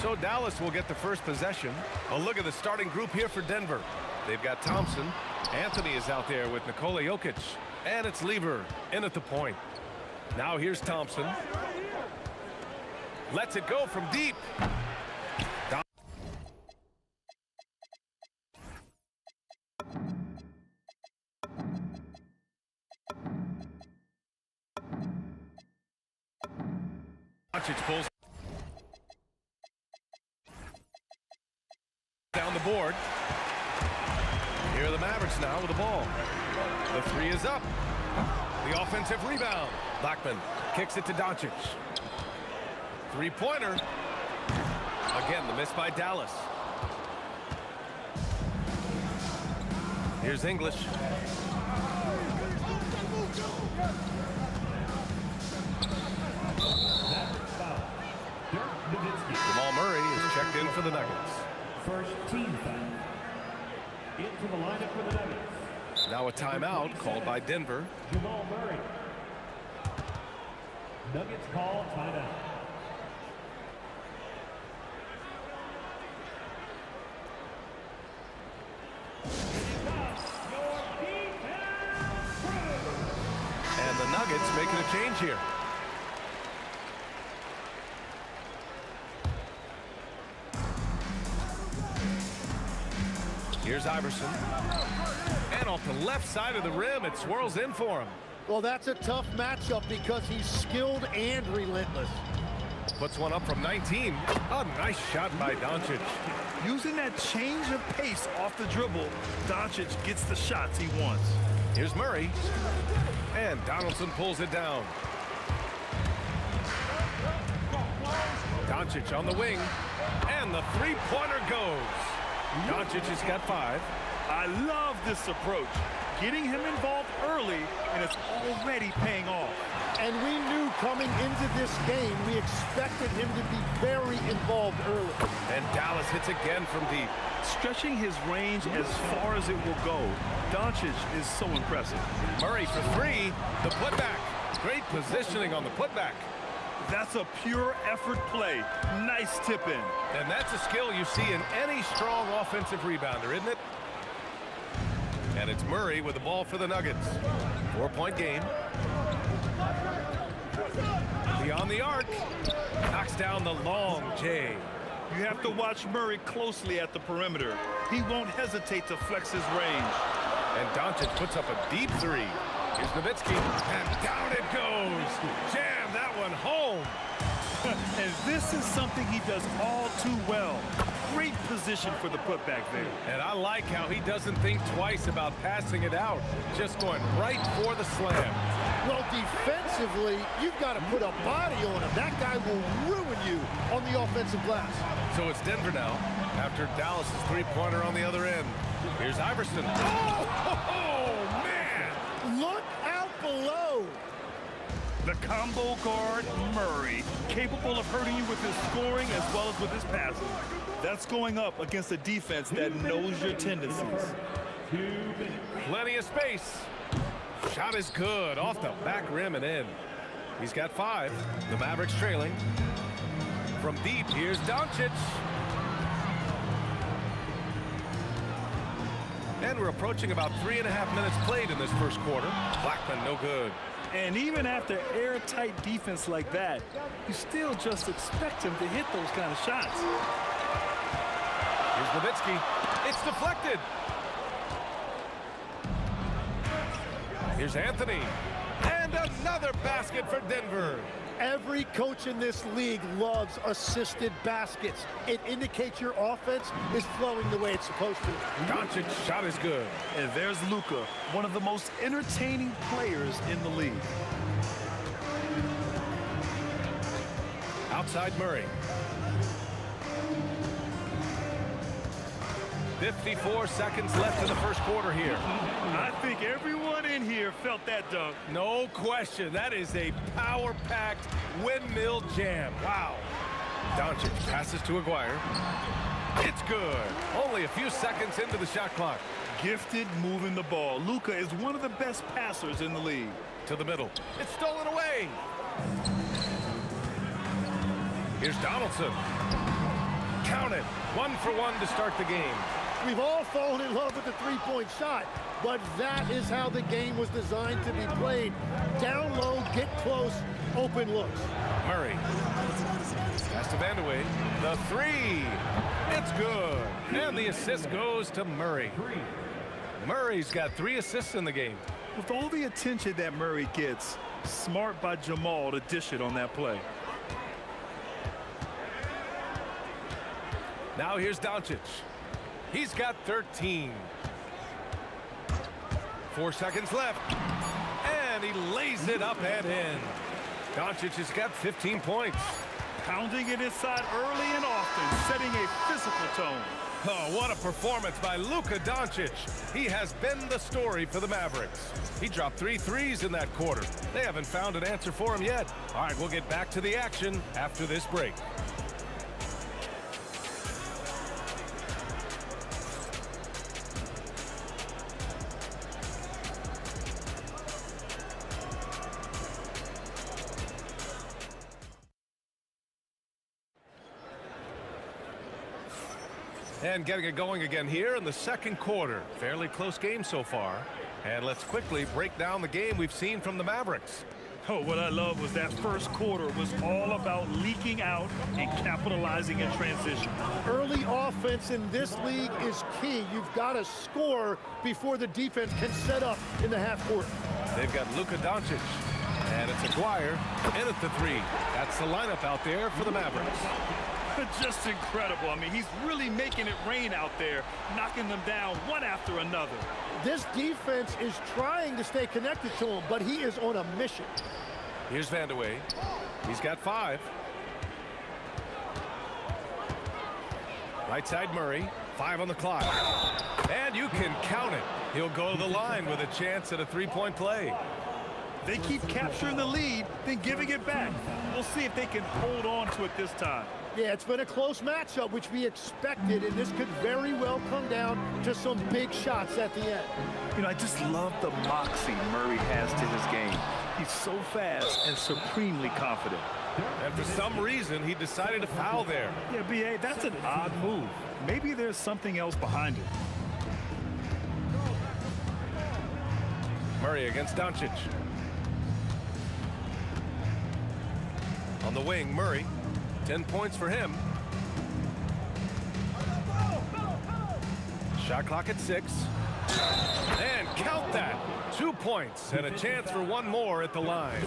So Dallas will get the first possession. A look at the starting group here for Denver. They've got Thompson. Anthony is out there with Nikola Jokic. And it's Lever in at the point. Now here's Thompson. Lets it go from deep. Doncic pulls down the board. Here are the Mavericks now with the ball. The three is up. The offensive rebound. Blackman kicks it to Doncic. Three-pointer. Again, the miss by Dallas. Here's English. Jamal Murray is checked in for the Nuggets. First team foul. Into the lineup for the Nuggets. Now a timeout called by Denver. Jamal Murray. Nuggets call timeout. And the Nuggets making a change here. Here's Iverson. And off the left side of the rim, it swirls in for him. Well, that's a tough matchup because he's skilled and relentless. Puts one up from 19. A nice shot by Doncic. Using that change of pace off the dribble, Doncic gets the shots he wants. Here's Murray. And Donaldson pulls it down. Doncic on the wing. And the three-pointer goes. Doncic has got 5. I love this approach. Getting him involved early, and it's already paying off. And we knew coming into this game, we expected him to be very involved early. And Dallas hits again from deep. Stretching his range as far as it will go. Doncic is so impressive. Murray for 3. The putback. Great positioning on the putback. That's a pure effort play. Nice tip in. And that's a skill you see in any strong offensive rebounder, isn't it? And it's Murray with the ball for the Nuggets. 4-point game. Beyond the arc. Knocks down the long J. You have to watch Murray closely at the perimeter. He won't hesitate to flex his range. And Doncic puts up a deep 3. Here's Nowitzki. And down it goes. Jam that one home. And this is something he does all too well. Great position for the putback there. And I like how he doesn't think twice about passing it out. Just going right for the slam. Well, defensively, you've got to put a body on him. That guy will ruin you on the offensive glass. So it's Denver now after Dallas' three-pointer on the other end. Here's Iverson. Oh, man! Look out below. The combo guard, Murray, capable of hurting you with his scoring as well as with his passing. That's going up against a defense that knows your tendencies. Plenty of space. Shot is good. Off the back rim and in. He's got 5. The Mavericks trailing. From deep, here's Doncic. And we're approaching about 3.5 minutes played in this first quarter. Blackman, no good. And even after airtight defense like that, you still just expect him to hit those kind of shots. Here's Nowitzki. It's deflected. Here's Anthony. And another basket for Denver. Every coach in this league loves assisted baskets. It indicates your offense is flowing the way it's supposed to. Doncic's shot is good. And there's Luka, one of the most entertaining players in the league. Outside Murray. 54 seconds left in the first quarter here. I think everyone in here felt that dunk. No question. That is a power-packed windmill jam. Wow. Doncic passes to Aguirre. It's good. Only a few seconds into the shot clock. Gifted moving the ball. Luka is one of the best passers in the league. To the middle. It's stolen away. Here's Donaldson. Count it. 1 for 1 to start the game. We've all fallen in love with the three-point shot, but that is how the game was designed to be played. Down low, get close, open looks. Murray. Pass to Vandeweghe. The 3. It's good. And the assist goes to Murray. Murray's got 3 assists in the game. With all the attention that Murray gets, smart by Jamal to dish it on that play. Now here's Doncic. He's got 13. 4 seconds left. And he lays it up and in. Doncic has got 15 points. Pounding it inside early and often, setting a physical tone. Oh, what a performance by Luka Doncic. He has been the story for the Mavericks. He dropped 3 threes in that quarter. They haven't found an answer for him yet. All right, we'll get back to the action after this break. And getting it going again here in the second quarter. Fairly close game so far. And let's quickly break down the game we've seen from the Mavericks. Oh, what I love was that first quarter was all about leaking out and capitalizing in transition. Early offense in this league is key. You've got to score before the defense can set up in the half court. They've got Luka Doncic. And it's Aguirre in at the three. That's the lineup out there for the Mavericks. Just incredible. I mean, he's really making it rain out there, knocking them down one after another. This defense is trying to stay connected to him, but he is on a mission. Here's Vandeweghe. He's got 5. Right side Murray. 5 on the clock. And you can count it. He'll go to the line with a chance at a three-point play. They keep capturing the lead, then giving it back. We'll see if they can hold on to it this time. Yeah, it's been a close matchup, which we expected, and this could very well come down to some big shots at the end. You know, I just love the moxie Murray has to his game. He's so fast and supremely confident. And for some reason, he decided to foul there. Yeah, B.A., that's an odd move. Maybe there's something else behind it. Murray against Doncic. On the wing, Murray. 10 points for him. Shot clock at 6. And count that. 2 points and a chance for one more at the line.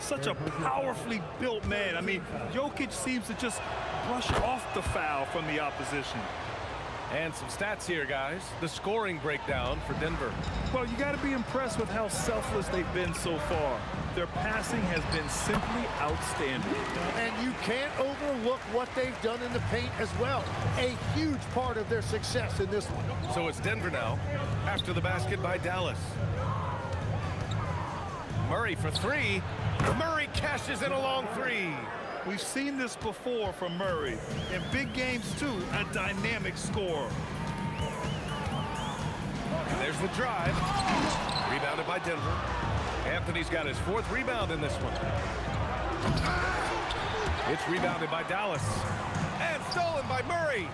Such a powerfully built man. I mean, Jokic seems to just brush off the foul from the opposition. And some stats here, guys. The scoring breakdown for Denver. Well, you got to be impressed with how selfless they've been so far. Their passing has been simply outstanding. And you can't overlook what they've done in the paint as well. A huge part of their success in this one. So it's Denver now, after the basket by Dallas. Murray for 3. Murray cashes in a long 3. We've seen this before from Murray. In big games, too, a dynamic scorer. And there's the drive. Rebounded by Denver. Anthony's got his 4th rebound in this one. It's rebounded by Dallas. And stolen by Murray.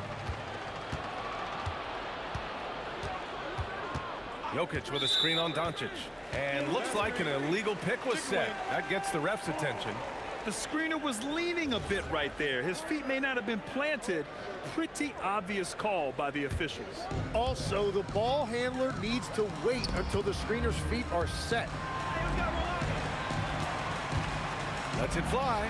Jokic with a screen on Doncic. And looks like an illegal pick was set. That gets the ref's attention. The screener was leaning a bit right there. His feet may not have been planted. Pretty obvious call by the officials. Also, the ball handler needs to wait until the screener's feet are set. Lets it fly.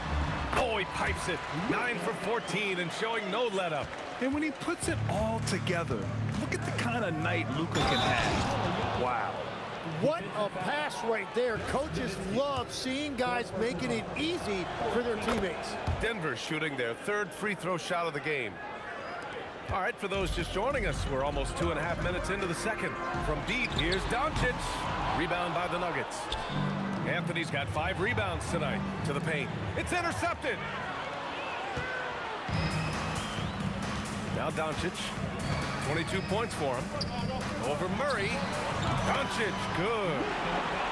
Oh, he pipes it. 9 for 14 and showing no let up. And when he puts it all together, look at the kind of night Luka can have. Wow. What a pass right there. Coaches love seeing guys making it easy for their teammates. Denver shooting their 3rd free throw shot of the game. All right, for those just joining us, we're almost 2.5 minutes into the second. From deep, here's Doncic. Rebound by the Nuggets. Anthony's got 5 rebounds tonight to the paint. It's intercepted. Now Doncic. 22 points for him. Over Murray. Doncic, good.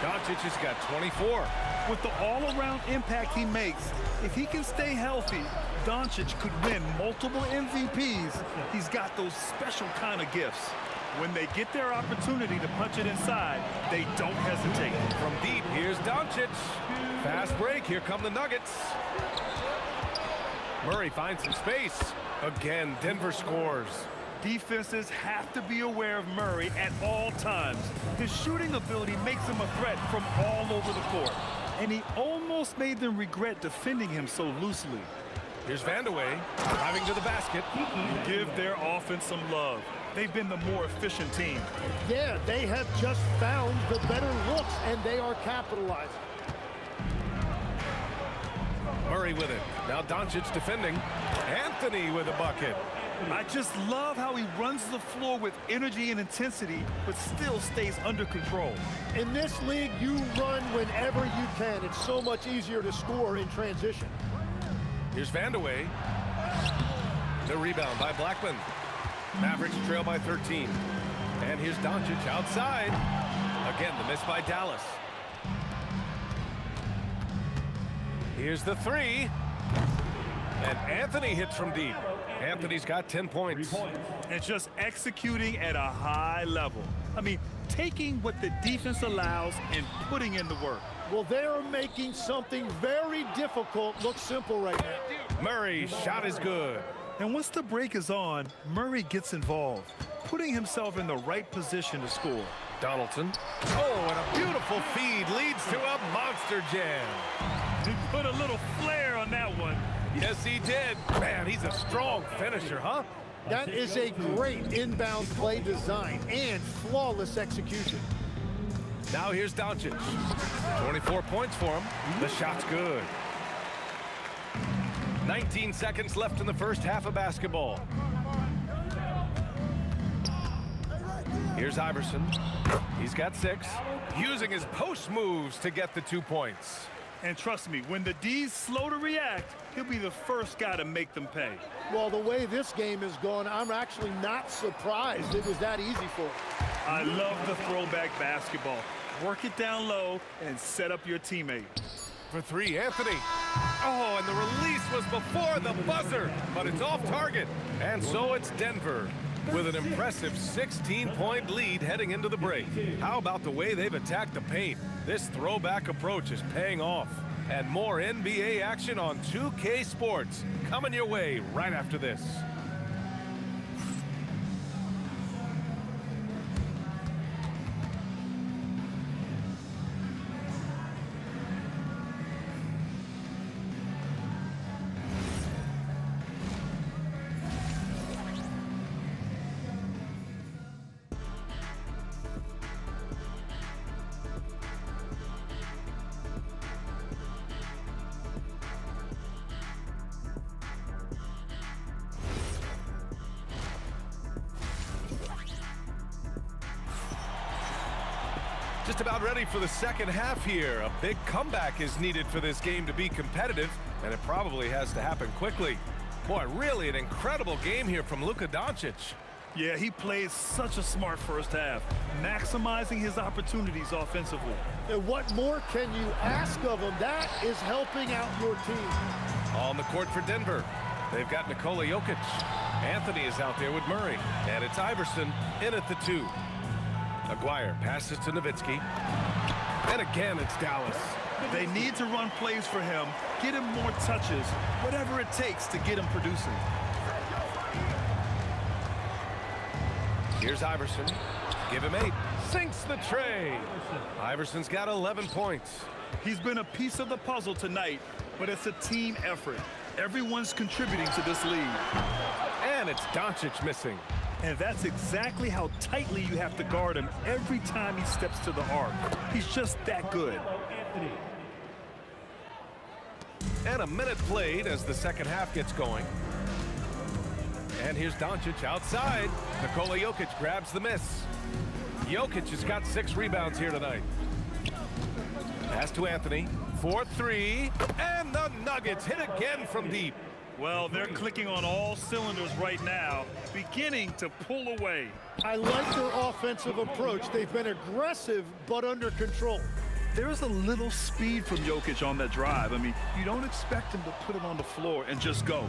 Doncic has got 24. With the all-around impact he makes, if he can stay healthy, Doncic could win multiple MVPs. He's got those special kind of gifts. When they get their opportunity to punch it inside, they don't hesitate. From deep, here's Doncic. Fast break, here come the Nuggets. Murray finds some space. Again, Denver scores. Defenses have to be aware of Murray at all times. His shooting ability makes him a threat from all over the court. And he almost made them regret defending him so loosely. Here's Vandeweghe driving to the basket. Give their offense some love. They've been the more efficient team. Yeah, they have just found the better looks, and they are capitalizing. Murray with it. Now Doncic defending. Anthony with a bucket. I just love how he runs the floor with energy and intensity, but still stays under control. In this league, you run whenever you can. It's so much easier to score in transition. Here's Vandeweghe. The rebound by Blackman. Mavericks trail by 13. And here's Doncic outside. Again, the miss by Dallas. Here's the 3. And Anthony hits from deep. Anthony's got 10 points. And just executing at a high level. I mean, taking what the defense allows and putting in the work. Well, they're making something very difficult look simple right now. Murray's shot is good. And once the break is on, Murray gets involved, putting himself in the right position to score. Donaldson. Oh, and a beautiful feed leads to a monster jam. He put a little flair on that one. Yes, he did. Man, he's a strong finisher, huh? That is a great inbound play design and flawless execution. Now here's Doncic. 24 points for him. The shot's good. 19 seconds left in the first half of basketball. Here's Iverson. He's got 6. Using his post moves to get the 2 points. And trust me, when the D's slow to react, he'll be the first guy to make them pay. Well, the way this game is going, I'm actually not surprised it was that easy for him. I love the throwback basketball. Work it down low and set up your teammate. For 3, Anthony. Oh, and the release was before the buzzer, but it's off target. And so it's Denver with an impressive 16-point lead heading into the break. How about the way they've attacked the paint? This throwback approach is paying off. And more NBA action on 2K Sports coming your way right after this. Just about ready for the second half here. A big comeback is needed for this game to be competitive, and it probably has to happen quickly. Boy, really an incredible game here from Luka Doncic. Yeah, he played such a smart first half, maximizing his opportunities offensively. And what more can you ask of him? That is helping out your team. On the court for Denver, they've got Nikola Jokic. Anthony is out there with Murray, and it's Iverson in at the 2. Aguirre passes to Nowitzki. And again, it's Dallas. They need to run plays for him, get him more touches, whatever it takes to get him producing. Here's Iverson. Give him 8. Sinks the tray. Iverson's got 11 points. He's been a piece of the puzzle tonight, but it's a team effort. Everyone's contributing to this lead. And it's Doncic missing. And that's exactly how tightly you have to guard him every time he steps to the arc. He's just that good. And a minute played as the second half gets going. And here's Doncic outside. Nikola Jokic grabs the miss. Jokic has got 6 rebounds here tonight. Pass to Anthony. 4-3. And the Nuggets hit again from deep. Well, they're clicking on all cylinders right now, beginning to pull away. I like their offensive approach. They've been aggressive, but under control. There's a little speed from Jokic on that drive. I mean, you don't expect him to put it on the floor and just go.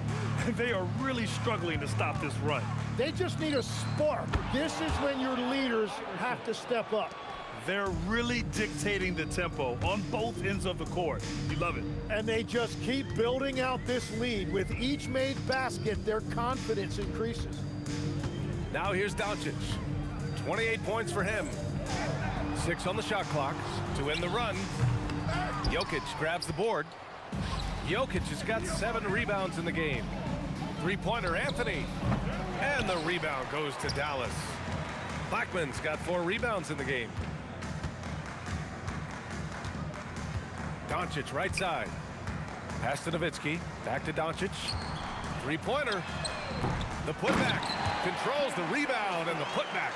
They are really struggling to stop this run. They just need a spark. This is when your leaders have to step up. They're really dictating the tempo on both ends of the court. You love it. And they just keep building out this lead. With each made basket, their confidence increases. Now here's Doncic. 28 points for him. 6 on the shot clock to end the run. Jokic grabs the board. Jokic has got 7 rebounds in the game. 3-pointer Anthony. And the rebound goes to Dallas. Blackman's got 4 rebounds in the game. Doncic right side. Pass to Nowitzki. Back to Doncic. 3-pointer. The putback. Controls the rebound and the putback.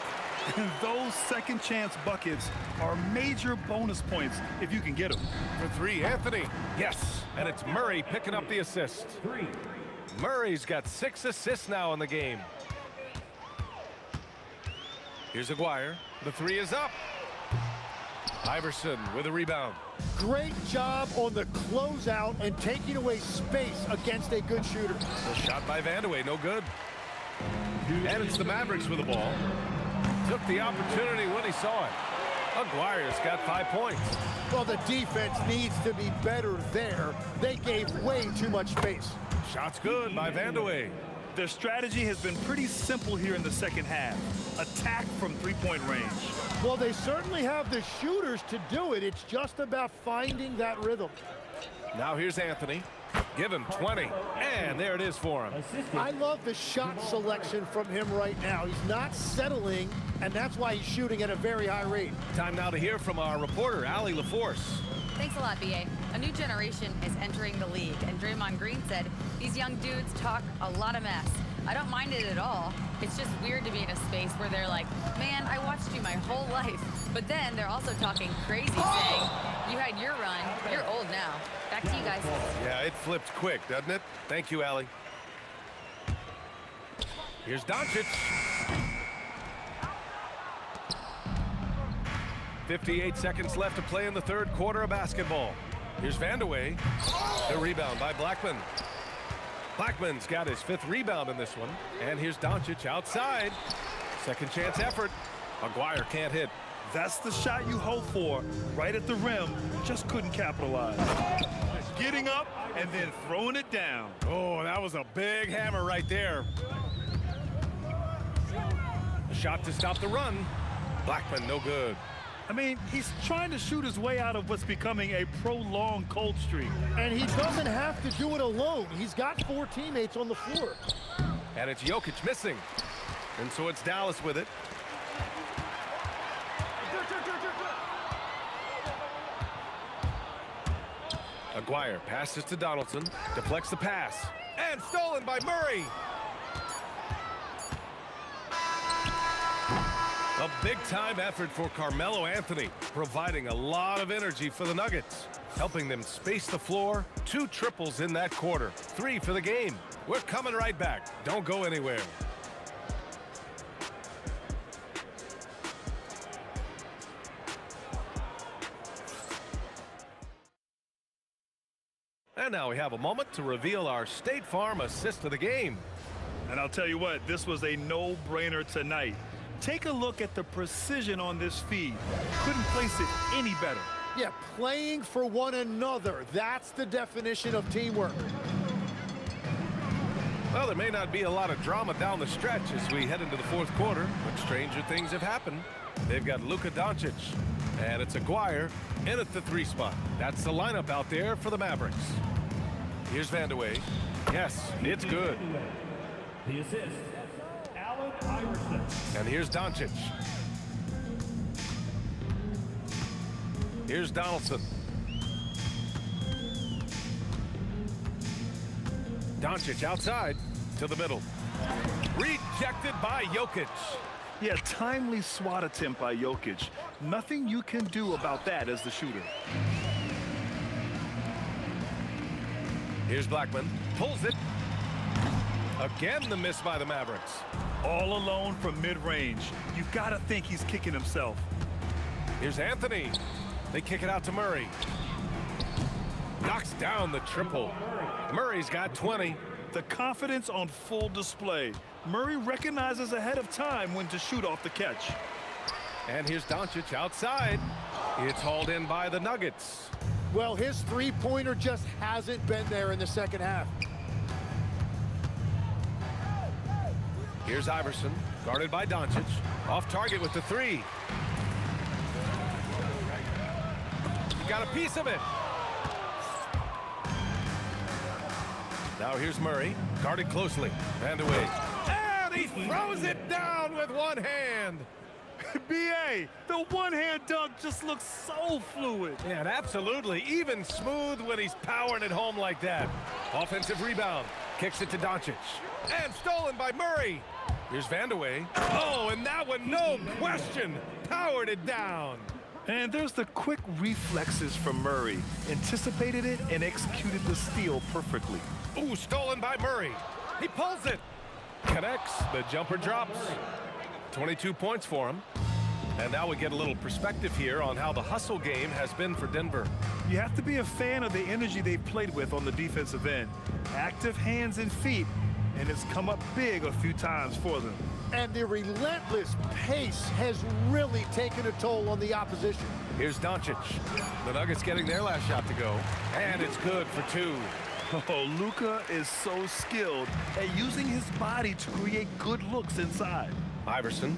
And those second chance buckets are major bonus points if you can get them. For 3, Anthony. Yes, and it's Murray picking up the assist. Murray's got 6 assists now in the game. Here's Aguirre. The 3 is up. Iverson with a rebound. Great job on the closeout and taking away space against a good shooter. The shot by Vandeweghe, no good. And it's the Mavericks with the ball. Took the opportunity when he saw it. Aguirre's got 5 points. Well, the defense needs to be better there. They gave way too much space. Shot's good by Vandeweghe. Their strategy has been pretty simple here in the second half. Attack from three-point range. Well, they certainly have the shooters to do it. It's just about finding that rhythm. Now here's Anthony. Give him 20. And there it is for him. I love the shot selection from him right now. He's not settling, and that's why he's shooting at a very high rate. Time now to hear from our reporter, Allie LaForce. Thanks a lot, B.A. A new generation is entering the league, and Draymond Green said these young dudes talk a lot of mess. I don't mind it at all. It's just weird to be in a space where they're like, man, I watched you my whole life. But then they're also talking crazy, saying, you had your run, you're old now. Back to you guys. Yeah, it flipped quick, doesn't it? Thank you, Allie. Here's Doncic. 58 seconds left to play in the third quarter of basketball. Here's Vandeweghe. The rebound by Blackman. Blackman's got his 5th rebound in this one. And here's Doncic outside. Second chance effort. Aguirre can't hit. That's the shot you hope for. Right at the rim, just couldn't capitalize. Getting up and then throwing it down. Oh, that was a big hammer right there. A shot to stop the run. Blackman, no good. I mean, he's trying to shoot his way out of what's becoming a prolonged cold streak. And he doesn't have to do it alone. He's got 4 teammates on the floor. And it's Jokic missing. And so it's Dallas with it. Aguirre passes to Donaldson, deflects the pass, and stolen by Murray. A big-time effort for Carmelo Anthony, providing a lot of energy for the Nuggets, helping them space the floor. 2 triples in that quarter, 3 for the game. We're coming right back. Don't go anywhere. And now we have a moment to reveal our State Farm assist of the game. And I'll tell you what, this was a no-brainer tonight. Take a look at the precision on this feed. Couldn't place it any better. Yeah, playing for one another. That's the definition of teamwork. Well, there may not be a lot of drama down the stretch as we head into the fourth quarter, but stranger things have happened. They've got Luka Doncic, and it's Aguirre in at the 3 spot. That's the lineup out there for the Mavericks. Here's Vandeweghe. Yes, it's good. The assist, Allen Iverson. And here's Doncic. Here's Donaldson. Doncic outside to the middle. Rejected by Jokic. Yeah, timely swat attempt by Jokic. Nothing you can do about that as the shooter. Here's Blackman. Pulls it. Again, the miss by the Mavericks. All alone from mid-range. You've got to think he's kicking himself. Here's Anthony. They kick it out to Murray. Knocks down the triple. Murray's got 20. The confidence on full display. Murray recognizes ahead of time when to shoot off the catch. And here's Doncic outside. It's hauled in by the Nuggets. Well, his 3-pointer just hasn't been there in the second half. Here's Iverson, guarded by Doncic. Off target with the 3. Got a piece of it. Now here's Murray, guarded closely. Vandeweghe. And he throws it down with one hand. B.A., the one-hand dunk just looks so fluid. Yeah, and absolutely even smooth when he's powering it home like that. Offensive rebound. Kicks it to Doncic. And stolen by Murray. Here's Vandeweghe. Oh, and that one, no question, powered it down. And there's the quick reflexes from Murray. Anticipated it and executed the steal perfectly. Ooh, stolen by Murray. He pulls it. Connects. The jumper drops. 22 points for him. And now we get a little perspective here on how the hustle game has been for Denver. You have to be a fan of the energy they've played with on the defensive end. Active hands and feet, and it's come up big a few times for them. And the relentless pace has really taken a toll on the opposition. Here's Doncic. The Nuggets getting their last shot to go, and it's good for two. Oh, Luka is so skilled at using his body to create good looks inside. Iverson,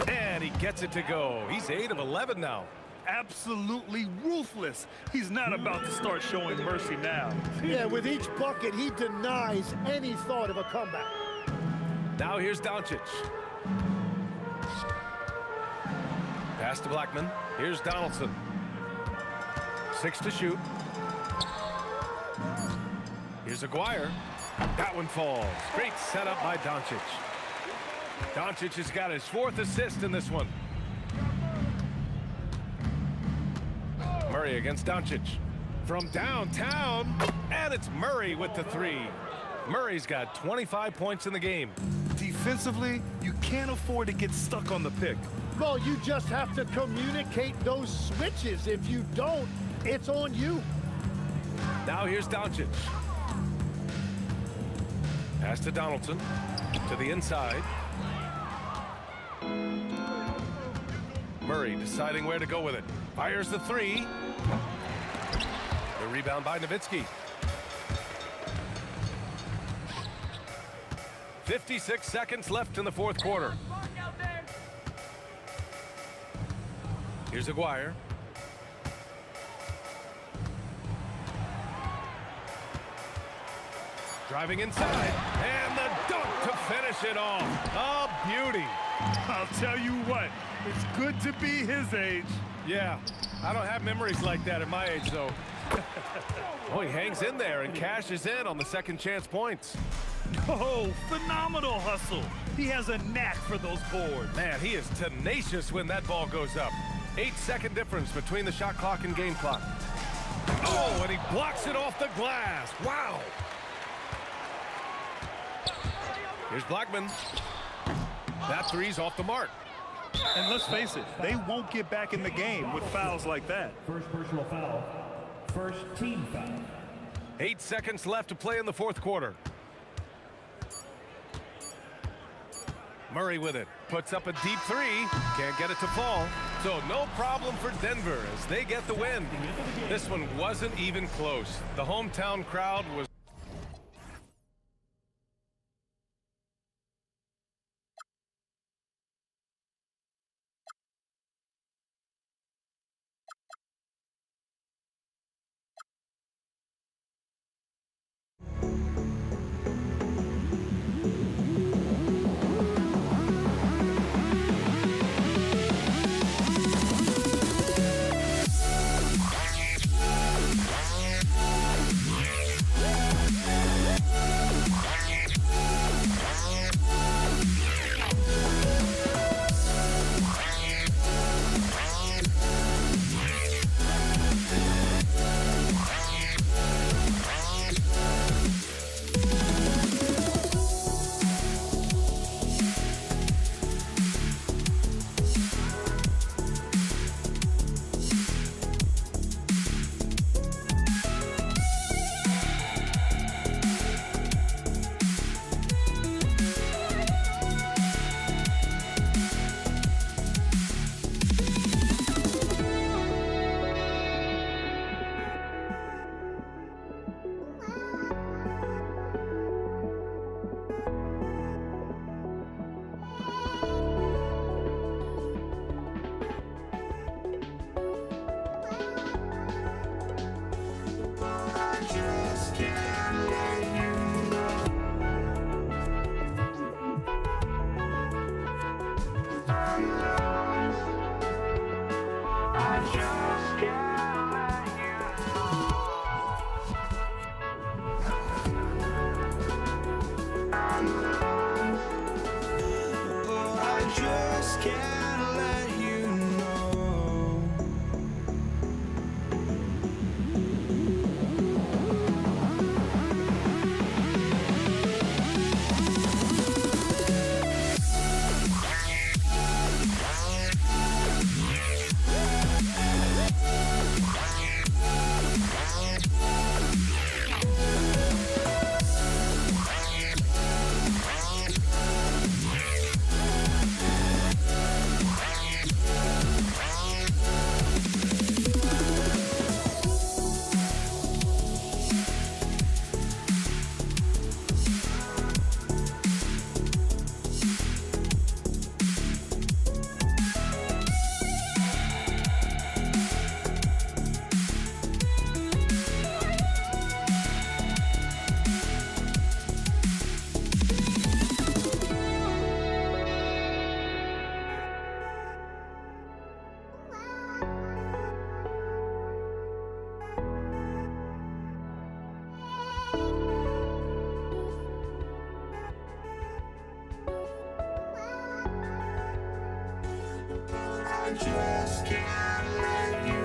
and he gets it to go. He's 8 of 11 now. Absolutely ruthless. He's not about to start showing mercy now. Yeah, with each bucket, he denies any thought of a comeback. Now here's Doncic. Pass to Blackman. Here's Donaldson. 6 to shoot. Here's Aguirre. That one falls. Great setup by Doncic. Doncic has got his 4th assist in this one. Murray against Doncic. From downtown, and it's Murray with the 3. Murray's got 25 points in the game. Defensively, you can't afford to get stuck on the pick. Well, you just have to communicate those switches. If you don't, it's on you. Now here's Doncic. Pass to Donaldson. To the inside. Murray deciding where to go with it. Fires the 3. The rebound by Nowitzki. 56 seconds left in the 4th quarter. Here's Aguirre. Driving inside, and the dunk to finish it off. A beauty. I'll tell you what, it's good to be his age. Yeah, I don't have memories like that at my age, though. Oh, he hangs in there and cashes in on the second chance points. Oh, phenomenal hustle. He has a knack for those boards. Man, he is tenacious when that ball goes up. 8-second difference between the shot clock and game clock. Oh, and he blocks it off the glass. Wow. Here's Blackman. That 3's off the mark. And let's face it, they won't get back in the game with fouls like that. First personal foul. First team foul. 8 seconds left to play in the 4th quarter. Murray with it. Puts up a deep 3. Can't get it to fall. So no problem for Denver as they get the win. This one wasn't even close. The hometown crowd was I just can't let you.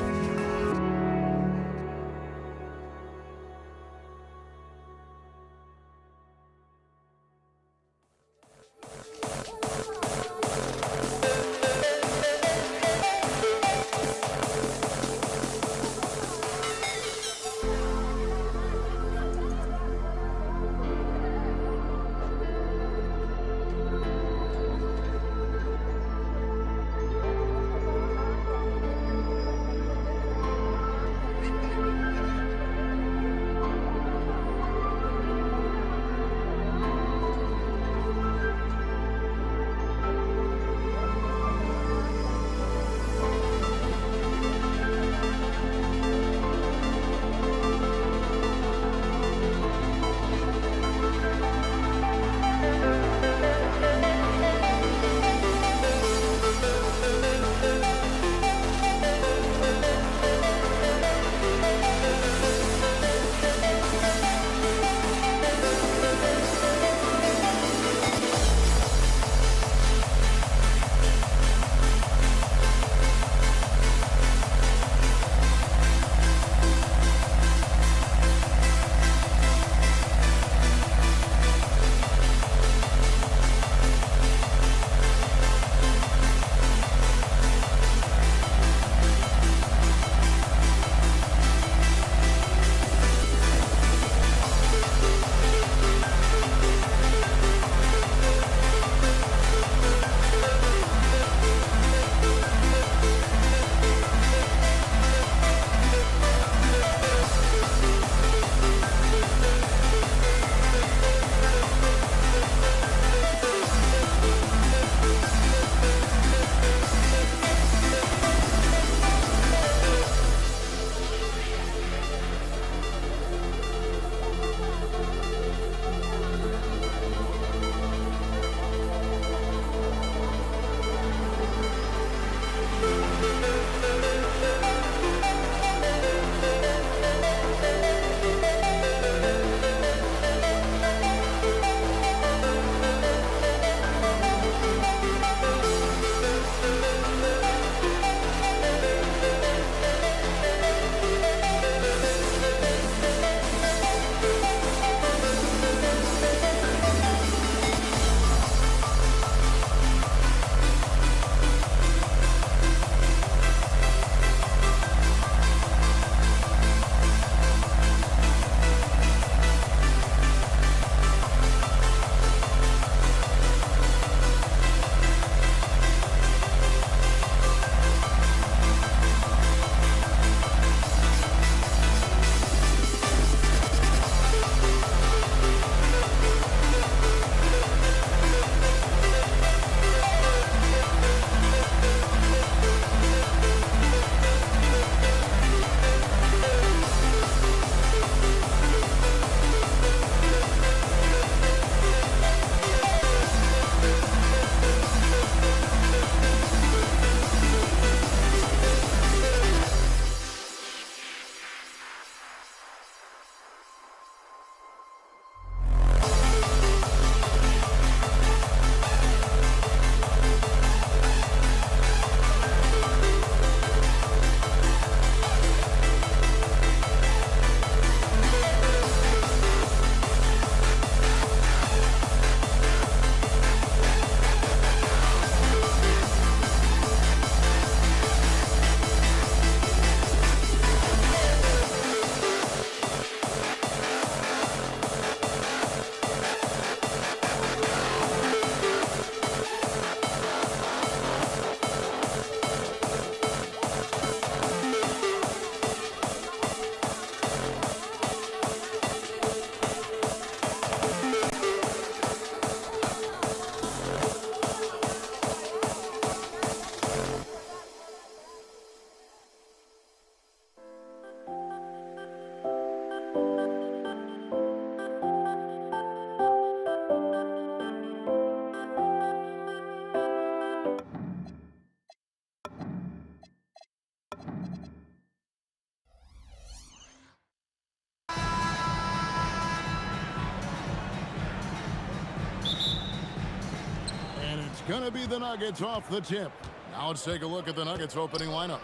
Going to be the Nuggets off the tip. Now let's take a look at the Nuggets opening lineup.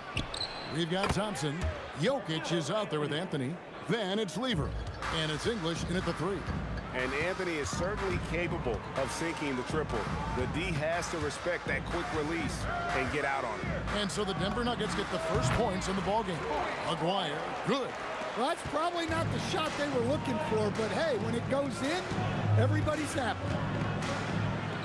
We've got Thompson. Jokic is out there with Anthony. Then it's Lever. And it's English in at the 3. And Anthony is certainly capable of sinking the triple. The D has to respect that quick release and get out on it. And so the Denver Nuggets get the first points in the ballgame. Maguire, good. Well, that's probably not the shot they were looking for, but hey, when it goes in, everybody's happy.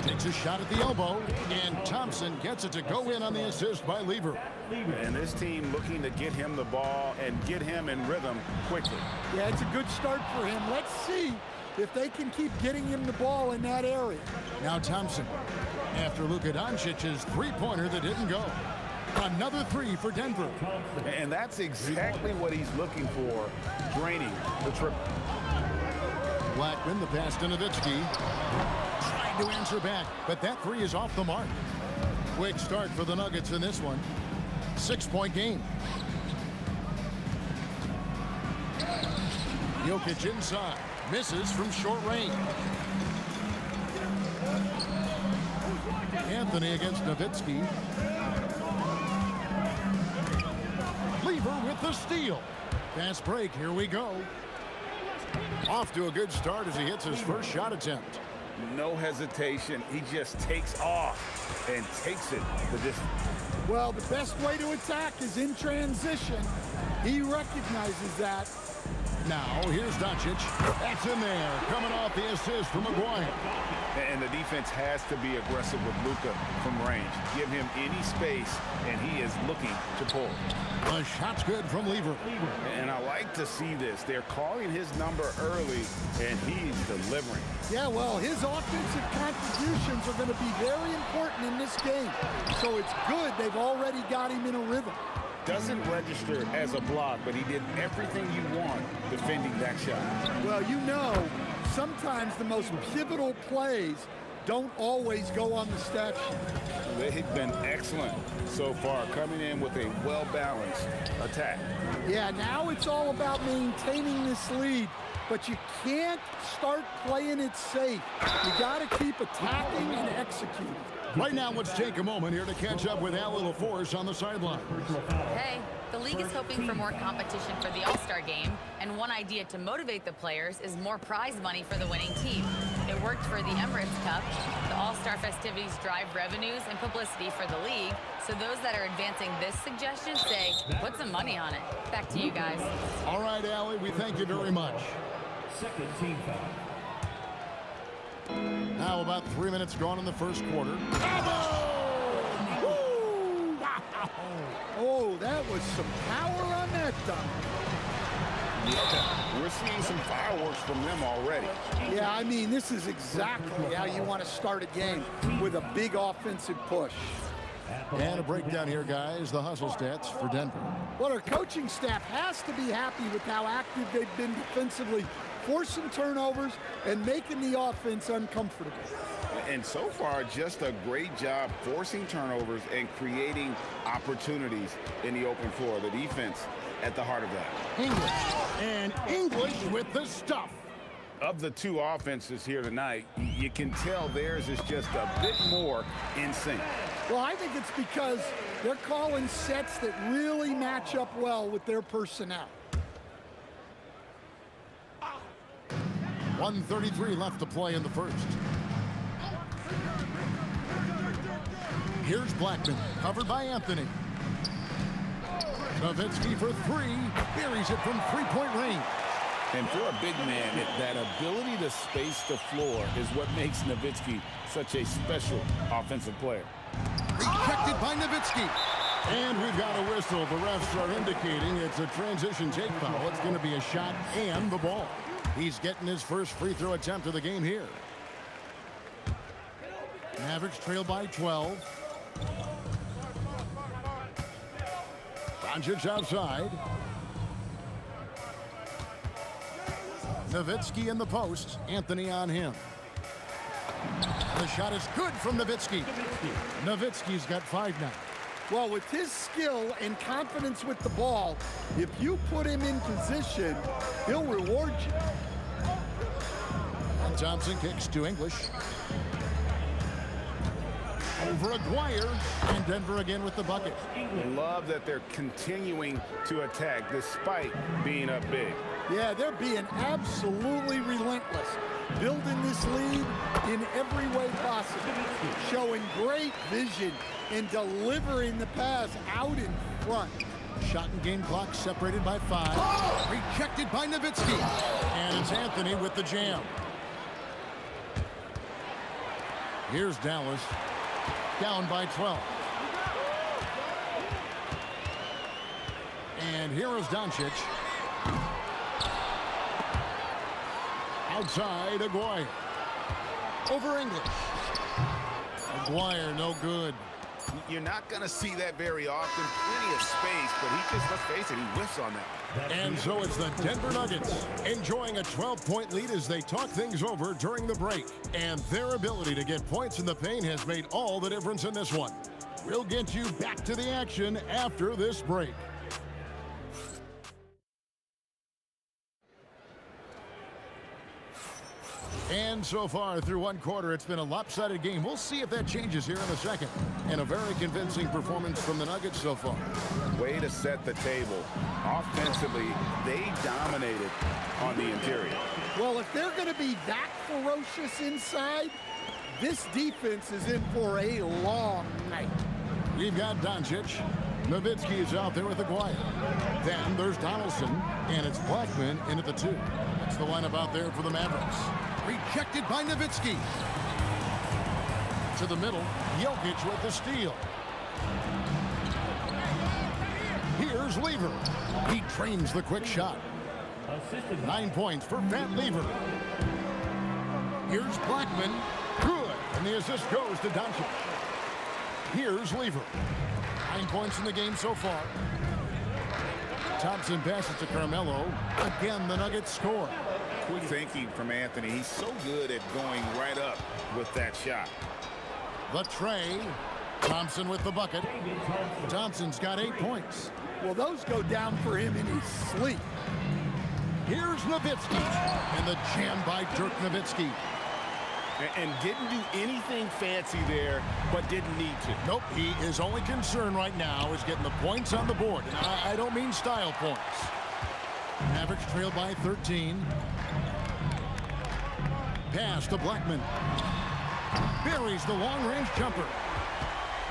Takes a shot at the elbow, and Thompson gets it to go in on the assist by Lever. And this team looking to get him the ball and get him in rhythm quickly. Yeah, it's a good start for him. Let's see if they can keep getting him the ball in that area. Now Thompson, after Luka Doncic's three-pointer that didn't go. Another 3 for Denver. And that's exactly what he's looking for, draining the triple. Blackman, the pass to Nowitzki. Trying to answer back, but that 3 is off the mark. Quick start for the Nuggets in this one. 6-point game. Jokic inside. Misses from short range. Anthony against Nowitzki. Lever with the steal. Fast break, here we go. Off to a good start as he hits his first shot attempt. No hesitation. He just takes off and takes it the distance. Well, the best way to attack is in transition. He recognizes that. Now, here's Doncic. That's in there, coming off the assist from Maguire. And the defense has to be aggressive with Luka from range. Give him any space, and he is looking to pull. The shot's good from Lever. And I like to see this. They're calling his number early, and he's delivering. Yeah, well, his offensive contributions are going to be very important in this game. So it's good they've already got him in a rhythm. Doesn't register as a block, but he did everything you want defending that shot. Well, you know, sometimes the most pivotal plays don't always go on the stat sheet. They've been excellent so far, coming in with a well-balanced attack. Yeah, now it's all about maintaining this lead, but you can't start playing it safe. You got to keep attacking and executing. Right now, let's take a moment here to catch up with Al LaForce on the sideline. Hey, the league is hoping for more competition for the All-Star game, and one idea to motivate the players is more prize money for the winning team. It worked for the Emirates Cup. The All-Star festivities drive revenues and publicity for the league, so those that are advancing this suggestion say, put some money on it. Back to you guys. All right, Allie, we thank you very much. Second team foul. Now about 3 minutes gone in the first quarter. Oh, that was some power on that dunk. Yeah, we're seeing some fireworks from them already. Yeah, I mean, this is exactly how you want to start a game, with a big offensive push. And a breakdown here, guys. The hustle stats for Denver. Well, our coaching staff has to be happy with how active they've been defensively, forcing turnovers and making the offense uncomfortable. And so far, just a great job forcing turnovers and creating opportunities in the open floor. The defense at the heart of that. English. And English with the stuff. Of the two offenses here tonight, you can tell theirs is just a bit more in sync. Well, I think it's because they're calling sets that really match up well with their personnel. 1:33 left to play in the first. Here's Blackman, covered by Anthony. Nowitzki for 3, buries it from three-point range. And for a big man, that ability to space the floor is what makes Nowitzki such a special offensive player. Rejected by Nowitzki. And we've got a whistle. The refs are indicating it's a transition take foul. It's going to be a shot and the ball. He's getting his first free throw attempt of the game here. Mavericks trail by 12. Doncic outside. Nowitzki in the post. Anthony on him. The shot is good from Nowitzki. Nowitzki's got 5 now. Well, with his skill and confidence with the ball, if you put him in position, he'll reward you. And Thompson kicks to English. over Aguirre, and Denver again with the bucket. Love that they're continuing to attack despite being up big. Yeah, they're being absolutely relentless, building this lead in every way possible, showing great vision and delivering the pass out in front. Shot and game clock separated by 5. Rejected by Nowitzki. And it's Anthony with the jam. Here's Dallas, down by 12. And here is Doncic. Outside, Aguirre. Over English. Aguirre, no good. You're not going to see that very often. Plenty of space, but he just, let's face it, he whiffs on that. And so it's the Denver Nuggets enjoying a 12-point lead as they talk things over during the break. And their ability to get points in the paint has made all the difference in this one. We'll get you back to the action after this break. And so far through one quarter, it's been a lopsided game. We'll see if that changes here in a second. And a very convincing performance from the Nuggets so far. Way to set the table. Offensively, they dominated on the interior. Well, if they're going to be that ferocious inside, this defense is in for a long night. We've got Doncic. Nowitzki is out there with Aguirre. Then there's Donaldson, and it's Blackman in at the 2. That's the lineup out there for the Mavericks. Rejected by Nowitzki. To the middle, Jokic with the steal. Here's Lever. He trains the quick shot. 9 points for Van Lever. Here's Blackman. Good. And the assist goes to Doncic. Here's Lever. 9 points in the game so far. Thompson passes to Carmelo. Again, the Nuggets score. Quick thinking from Anthony. He's so good at going right up with that shot. The tray. Thompson with the bucket. Thompson's got 8 points. Well, those go down for him in his sleep. Here's Nowitzki. And the jam by Dirk Nowitzki. And didn't do anything fancy there, but didn't need to. Nope, his only concern right now is getting the points on the board. And I don't mean style points. Mavericks trail by 13. Pass to Blackman. Buries the long-range jumper.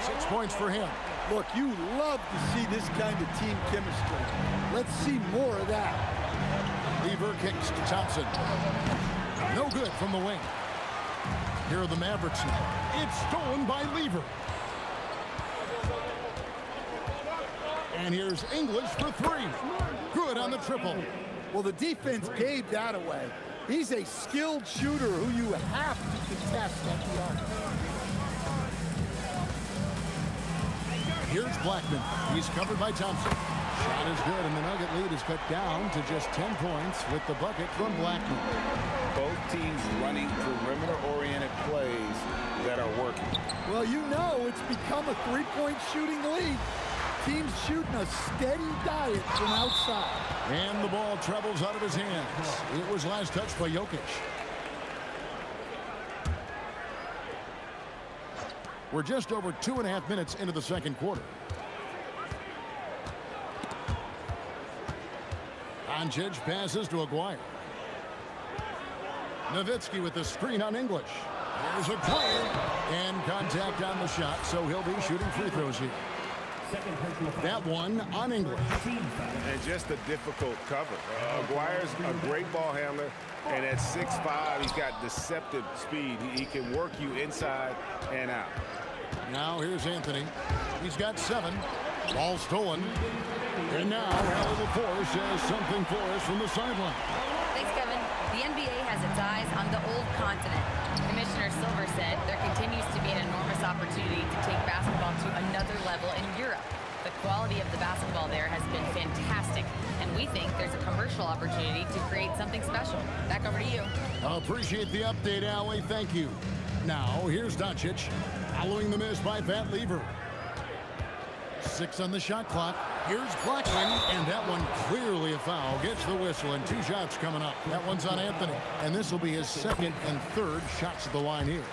6 points for him. Look, you love to see this kind of team chemistry. Let's see more of that. Lever kicks to Thompson. No good from the wing. Here are the Mavericks now. It's stolen by Lever. And here's English for 3. Good on the triple. Well, the defense gave that away. He's a skilled shooter who you have to contest at the arc. Here's Blackman. He's covered by Thompson. Shot is good, and the Nugget lead is cut down to just 10 points with the bucket from Blackman. Both teams running perimeter-oriented plays that are working. Well, you know it's become a three-point shooting league. Teams shooting a steady diet from outside. And the ball travels out of his hands. It was last touched by Jokic. We're just over 2.5 minutes into the second quarter. Doncic passes to Aguirre. Nowitzki with the screen on English. There's Aguirre. And contact on the shot, so he'll be shooting free throws here. That one on English. And just a difficult cover. Aguirre's a great ball handler, and at 6'5", he's got deceptive speed. He can work you inside and out. Now here's Anthony. He's got 7. Ball stolen. And now Hallie LaForce has something for us from the sideline. Thanks, Kevin. The NBA has its eyes on the old continent. Commissioner Silver said there continues to be an enormous opportunity to take basketball to another level in Europe. The quality of the basketball there has been fantastic, and we think there's a commercial opportunity to create something special. Back over to you. I appreciate the update, Allie. Thank you. Now, here's Doncic, following the miss by Van Lever. 6 on the shot clock. Here's Blackman, and that one clearly a foul. Gets the whistle, and 2 shots coming up. That one's on Anthony, and this will be his second and third shots at the line here.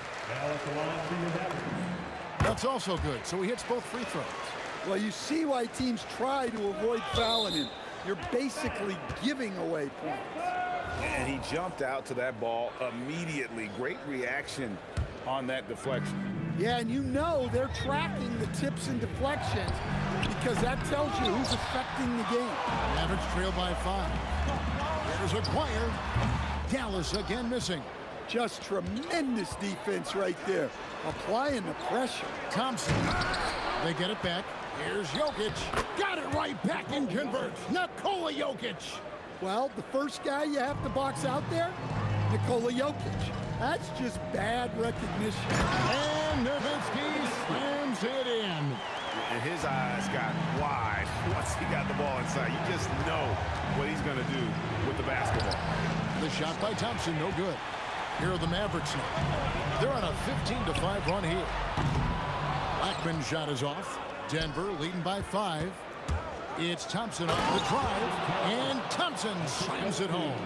That's also good, so he hits both free throws. Well, you see why teams try to avoid fouling him. You're basically giving away points. And he jumped out to that ball immediately. Great reaction on that deflection. Yeah, and you know they're tracking the tips and deflections because that tells you who's affecting the game. Mavericks trail by 5. There's Aguirre. Dallas again missing. Just tremendous defense right there. Applying the pressure. Thompson. They get it back. Here's Jokic. Got it right back and converts. Nikola Jokic. Well, the first guy you have to box out there, Nikola Jokic. That's just bad recognition. And Nowitzki slams it in. And his eyes got wide once he got the ball inside. You just know what he's going to do with the basketball. The shot by Thompson, no good. Here are the Mavericks now. They're on a 15-5 run here. Blackman's shot is off. Denver leading by 5. It's Thompson on the drive, and Thompson slams it home.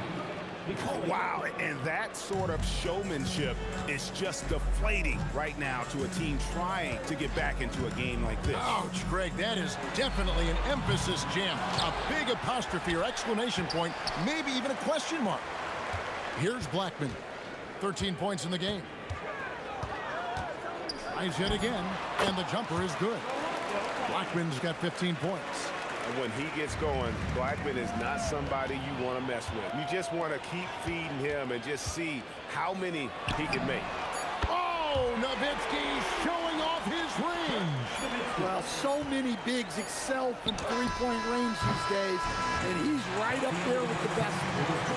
Oh, wow, and that sort of showmanship is just deflating right now to a team trying to get back into a game like this. Ouch, Greg, that is definitely an emphasis jam. A big apostrophe or exclamation point, maybe even a question mark. Here's Blackman, 13 points in the game. Tries it again, and the jumper is good. Blackman's got 15 points. And when he gets going, Blackman is not somebody you want to mess with. You just want to keep feeding him and just see how many he can make. Oh, Nowitzki showing off his range. Well, so many bigs excel from three-point range these days, and he's right up there with the best.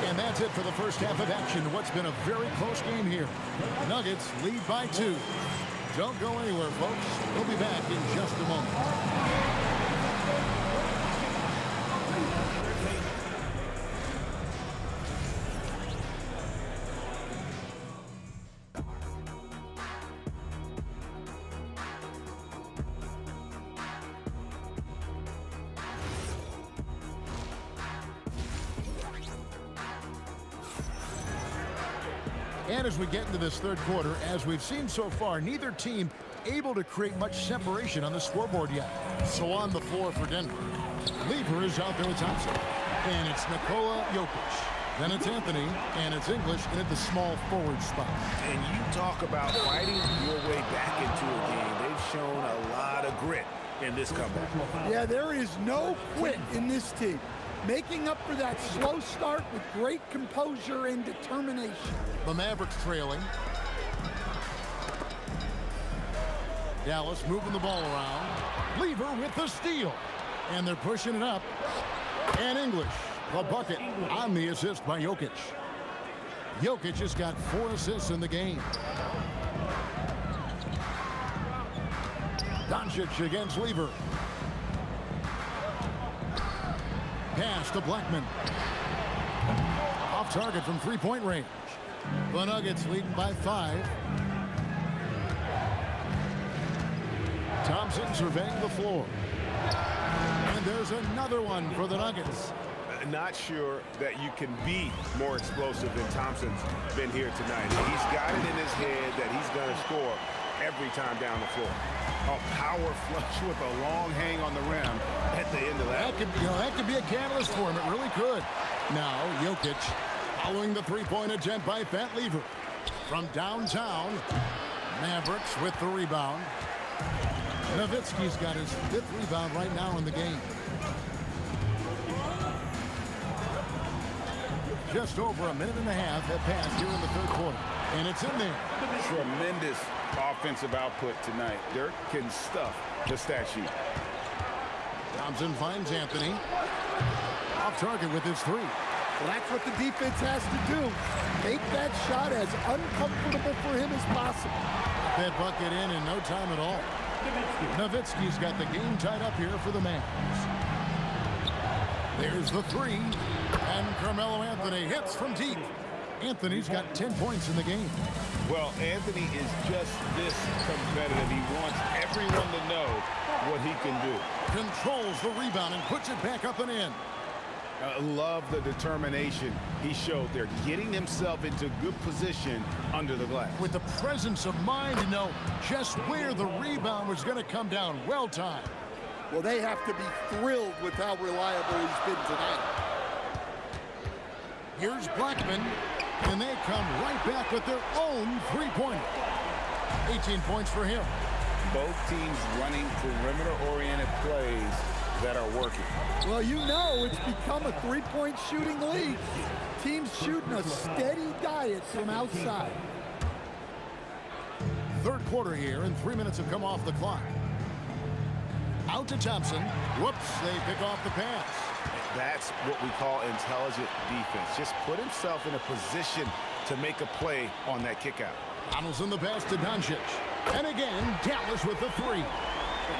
And that's it for the first half of action. What's been a very close game here. Nuggets lead by 2. Don't go anywhere, folks. We'll be back in just a moment. And as we get into this third quarter, as we've seen so far, neither team able to create much separation on the scoreboard yet. So on the floor for Denver, Lever is out there with Thompson. And it's Nikola Jokic. Then it's Anthony, and it's English in at the small forward spot. And you talk about fighting your way back into a game. They've shown a lot of grit in this comeback. Yeah, there is no quit in this team. Making up for that slow start with great composure and determination. The Mavericks trailing. Dallas moving the ball around. Lever with the steal. And they're pushing it up. And English, the bucket on the assist by Jokic. Jokic has got 4 assists in the game. Doncic against Lever. Pass to Blackman. Off target from three-point range. The Nuggets leading by 5. Thompson surveying the floor. And there's another one for the Nuggets. Not sure that you can be more explosive than Thompson's been here tonight. He's got it in his head that he's going to score every time down the floor. A power flush with a long hang on the rim at the end of that. That could be a catalyst for him. It really could. Now, Jokic following the three-point attempt by Pat Lever. From downtown, Mavericks with the rebound. Nowitzki's got his 5th rebound right now in the game. Just over a minute and a half have passed here in the third quarter. And it's in there. Tremendous offensive output tonight. Dirk can stuff the stat sheet. Thompson finds Anthony. Off target with his 3. Well, that's what the defense has to do. Make that shot as uncomfortable for him as possible. That bucket in no time at all. Nowitzki's got the game tied up here for the Mavs. There's the 3. And Carmelo Anthony hits from deep. Anthony's got 10 points in the game. Well, Anthony is just this competitive. He wants everyone to know what he can do. Controls the rebound and puts it back up and in. Love the determination he showed there, getting himself into good position under the glass. With the presence of mind to know just where the rebound was going to come down. Well timed. Well, they have to be thrilled with how reliable he's been tonight. Here's Blackman, and they come right back with their own three-pointer. 18 points for him. Both teams running perimeter-oriented plays that are working. Well, you know it's become a three-point shooting league. Teams shooting a steady diet from outside. Third quarter here, and 3 minutes have come off the clock. Out to Thompson. Whoops, they pick off the pass. That's what we call intelligent defense. Just put himself in a position to make a play on that kick out. Donaldson the pass to Doncic. And again, Dallas with the three.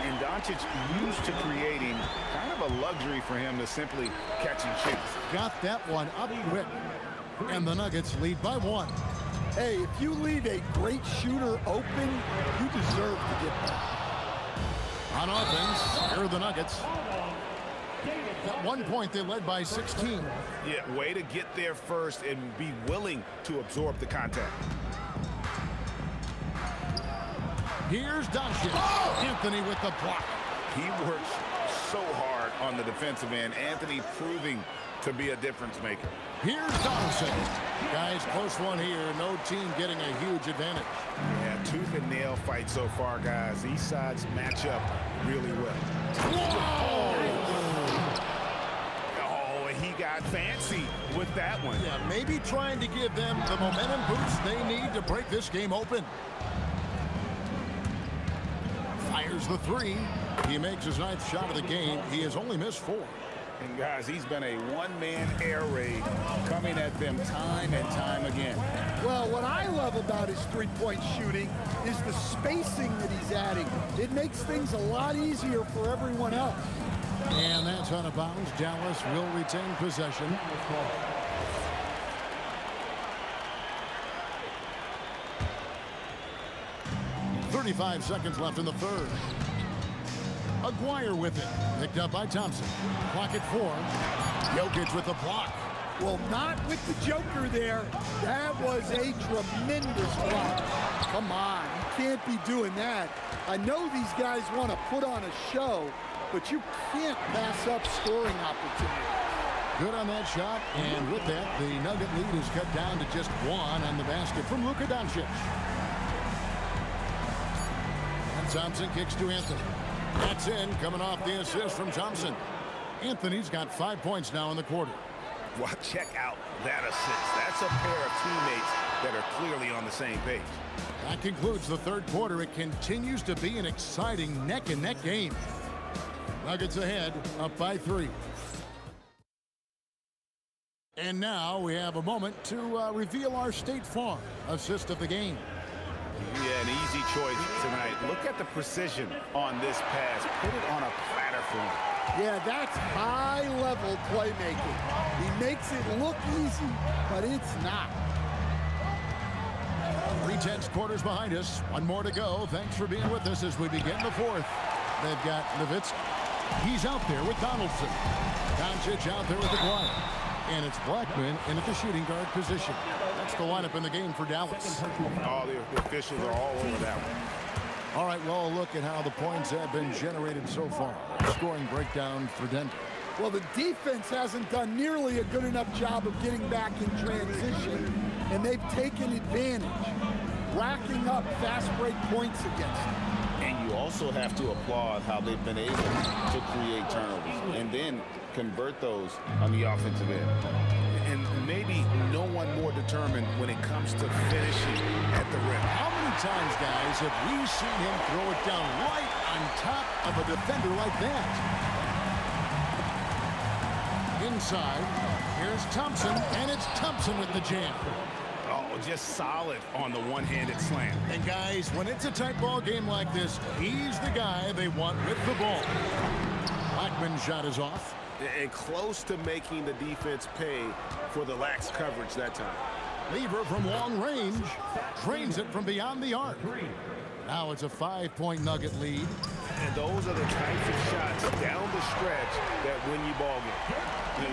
And Doncic used to creating kind of a luxury for him to simply catch and shoot. Got that one up quick. And the Nuggets lead by 1. Hey, if you leave a great shooter open, you deserve to get that. On offense, here are the Nuggets. At one point, they led by 16. Yeah, way to get there first and be willing to absorb the contact. Here's Doncic. Anthony with the block. He works so hard on the defensive end. Anthony proving to be a difference maker. Here's Donaldson. Guys, close one here. No team getting a huge advantage. Yeah, tooth and nail fight so far, guys. These sides match up really well. Oh, and he got fancy with that one. Yeah, maybe trying to give them the momentum boost they need to break this game open. Fires the three. He makes his 9th shot of the game. He has only missed 4. And guys, he's been a one-man air raid coming at them time and time again. Well, what I love about his three-point shooting is the spacing that he's adding. It makes things a lot easier for everyone else. And that's out of bounds. Dallas will retain possession. .35 seconds left in the third. Aguirre with it. Picked up by Thompson. Clock at 4. Jokic with the block. Well, not with the Joker there. That was a tremendous block. Come on, you can't be doing that. I know these guys want to put on a show, but you can't pass up scoring opportunities. Good on that shot, and with that, the Nugget lead is cut down to just 1 on the basket from Luka Doncic. And Thompson kicks to Anthony. That's in, coming off the assist from Thompson. Anthony's got 5 points now in the quarter. Well, check out that assist. That's a pair of teammates that are clearly on the same page. That concludes the third quarter. It continues to be an exciting neck-and-neck game. Nuggets ahead, up by 3. And now we have a moment to reveal our State Farm assist of the game. Yeah, an easy choice tonight. Look at the precision on this pass. Put it on a platter for him. Yeah, that's high-level playmaking. He makes it look easy, but it's not. 3/10 quarters behind us. 1 more to go. Thanks for being with us as we begin the fourth. They've got Nowitzki. He's out there with Donaldson. Doncic out there with Aguirre. And it's Blackman in at the shooting guard position. That's the lineup in the game for Dallas. All the officials are all over that one. All right, well, look at how the points have been generated so far. Scoring breakdown for Denver. Well, the defense hasn't done nearly a good enough job of getting back in transition, and they've taken advantage, racking up fast break points against them. And you also have to applaud how they've been able to create turnovers and then convert those on the offensive end. And maybe no one more determined when it comes to finishing at the rim. How many times, guys, have we seen him throw it down right on top of a defender like that? Inside, here's Thompson, and it's Thompson with the jam. Oh, just solid on the one-handed slam. And guys, when it's a tight ball game like this, he's the guy they want with the ball. Blackman's shot is off. And close to making the defense pay for the lax coverage that time. Lever from long range drains it from beyond the arc. Now it's a 5-point Nugget lead. And those are the types of shots down the stretch that win you ball games.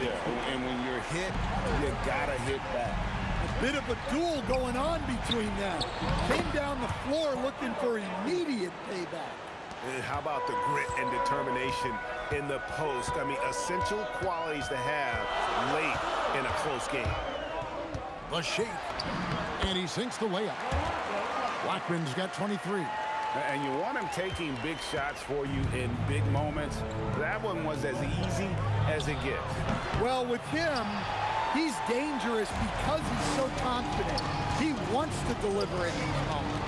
Yeah, and when you're hit, you gotta hit back. A bit of a duel going on between them. Came down the floor looking for immediate payback. And how about the grit and determination in the post? I mean, essential qualities to have late in a close game. The shake. And he sinks the layup. Blackman's got 23. And you want him taking big shots for you in big moments. That one was as easy as it gets. Well, with him, he's dangerous because he's so confident. He wants to deliver in these moments.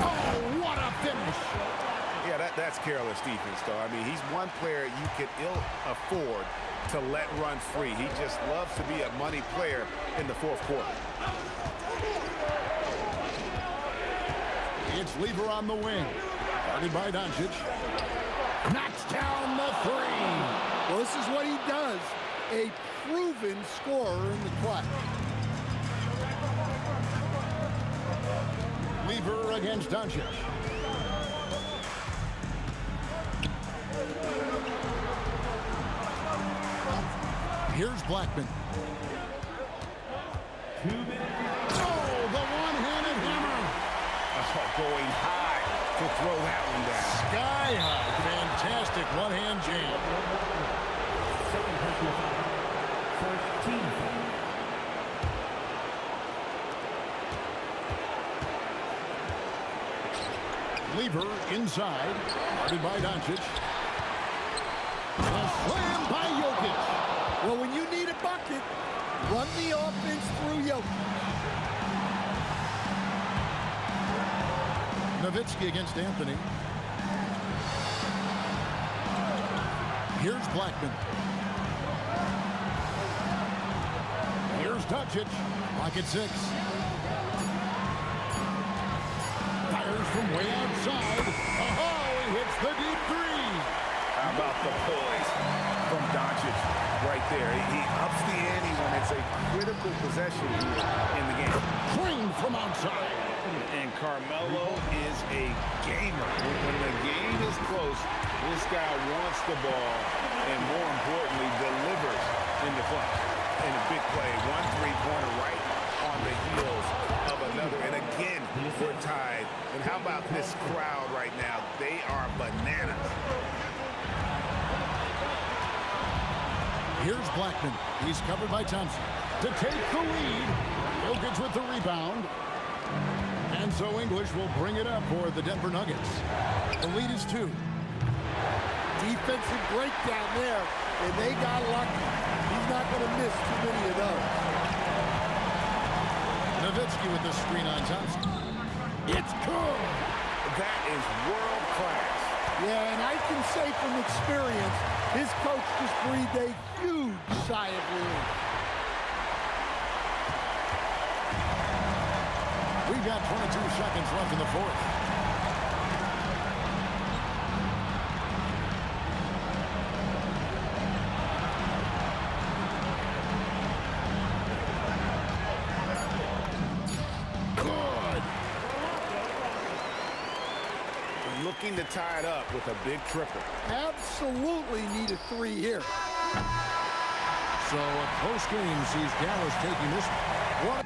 Oh, what a finish! Yeah, that's careless defense, though. I mean, he's one player you can ill afford to let run free. He just loves to be a money player in the fourth quarter. It's Lever on the wing. Guarded by Doncic. Knocks down the three. Well, this is what he does. A proven scorer in the clutch. Lever against Doncic. Here's Blackman. 2 minutes. Oh, the one-handed hammer. Oh, going high to throw that one down. Sky high. Fantastic one-hand jam. Second personal foul. First team foul. Lever inside. Guarded by Doncic. A slam by Jokic. Well, when you need a bucket, run the offense through Jokic. Nowitzki against Anthony. Here's Blackman. Here's Doncic. Clock at 6. Fires from way outside. Oh, he hits the deep three. How about the poise from Doncic right there? He ups the ante when it's a critical possession in the game. Drained from outside. And Carmelo is a gamer. When the game is close, this guy wants the ball and, more importantly, delivers in the clutch. In a big play, 1 3-pointer right on the heels of another. And again, we're tied. And how about this crowd right now? They are bananas. Here's Blackman. He's covered by Thompson. To take the lead. Jokic with the rebound. And so English will bring it up for the Denver Nuggets. The lead is 2. Defensive breakdown there, and they got lucky. He's not going to miss too many of those. Nowitzki with the screen on Thompson. It's good. That is world class. Yeah, and I can say from experience, his coach just breathed a huge sigh of relief. We've got 22 seconds left in the fourth. Good. Looking to tie it up with a big triple. Absolutely need a 3 here. So a close game sees Dallas taking this one.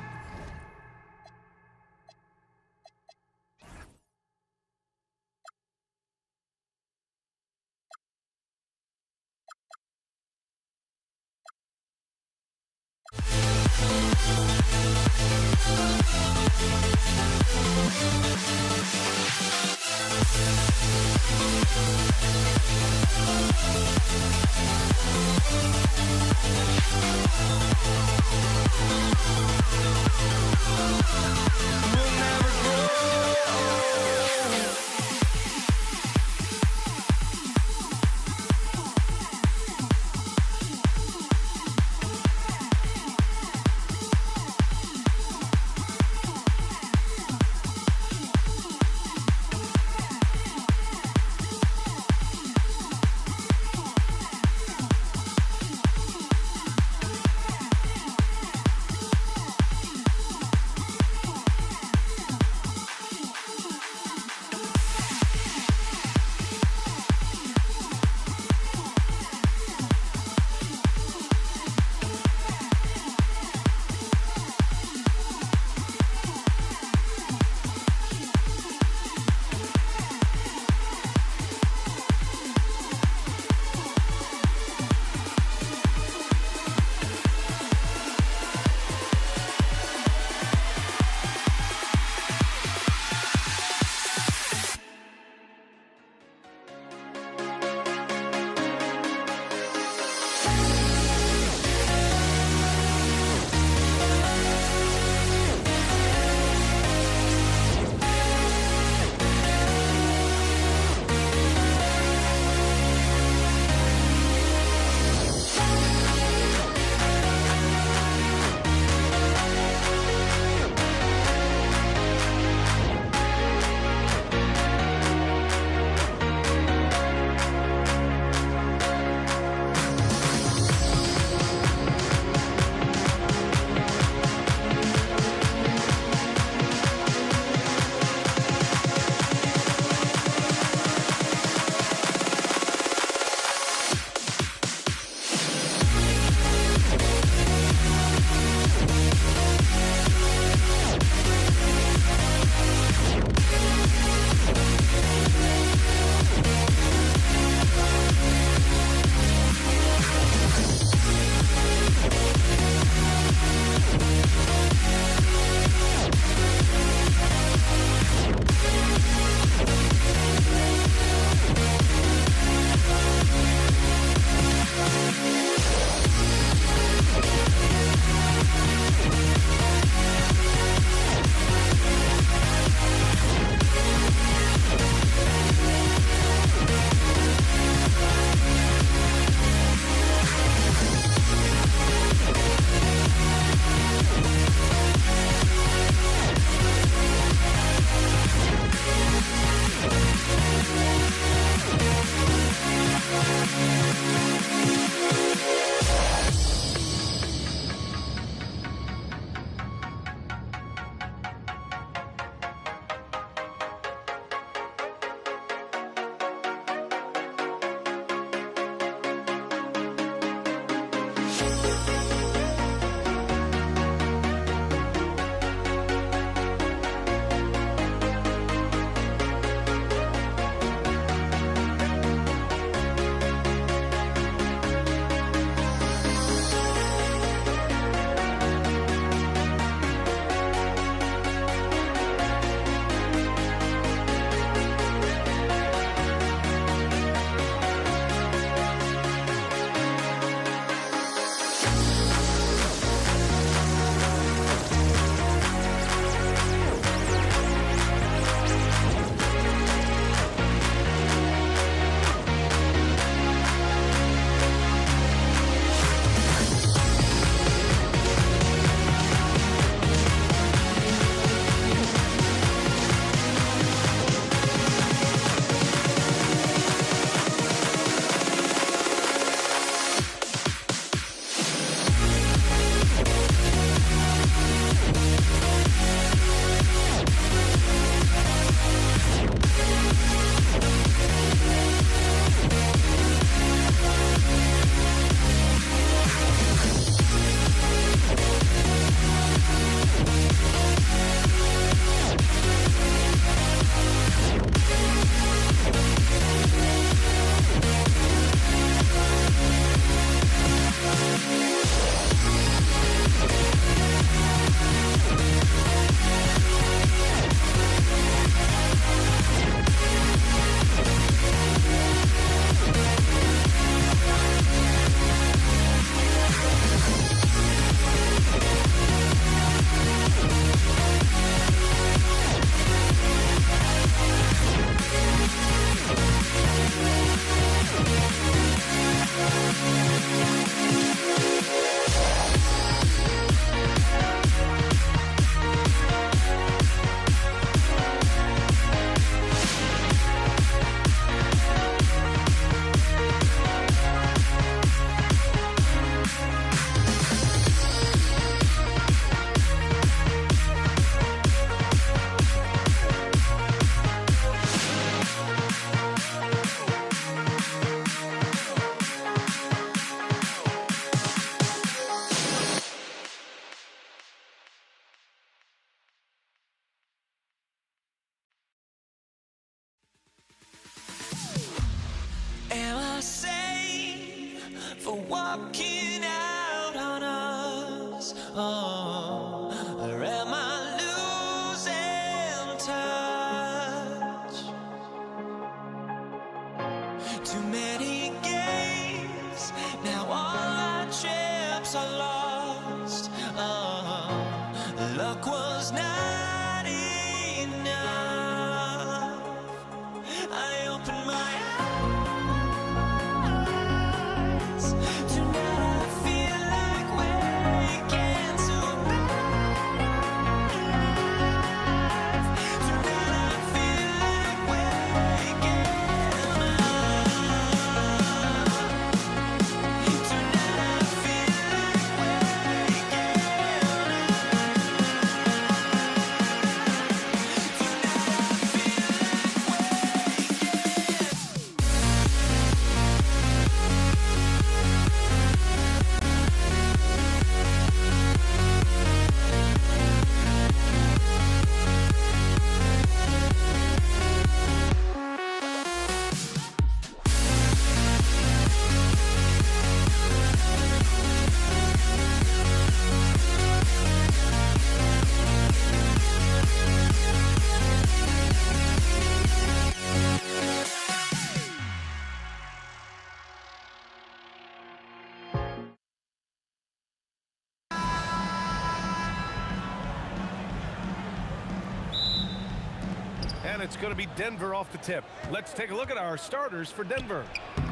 And it's going to be Denver off the tip. Let's take a look at our starters for Denver.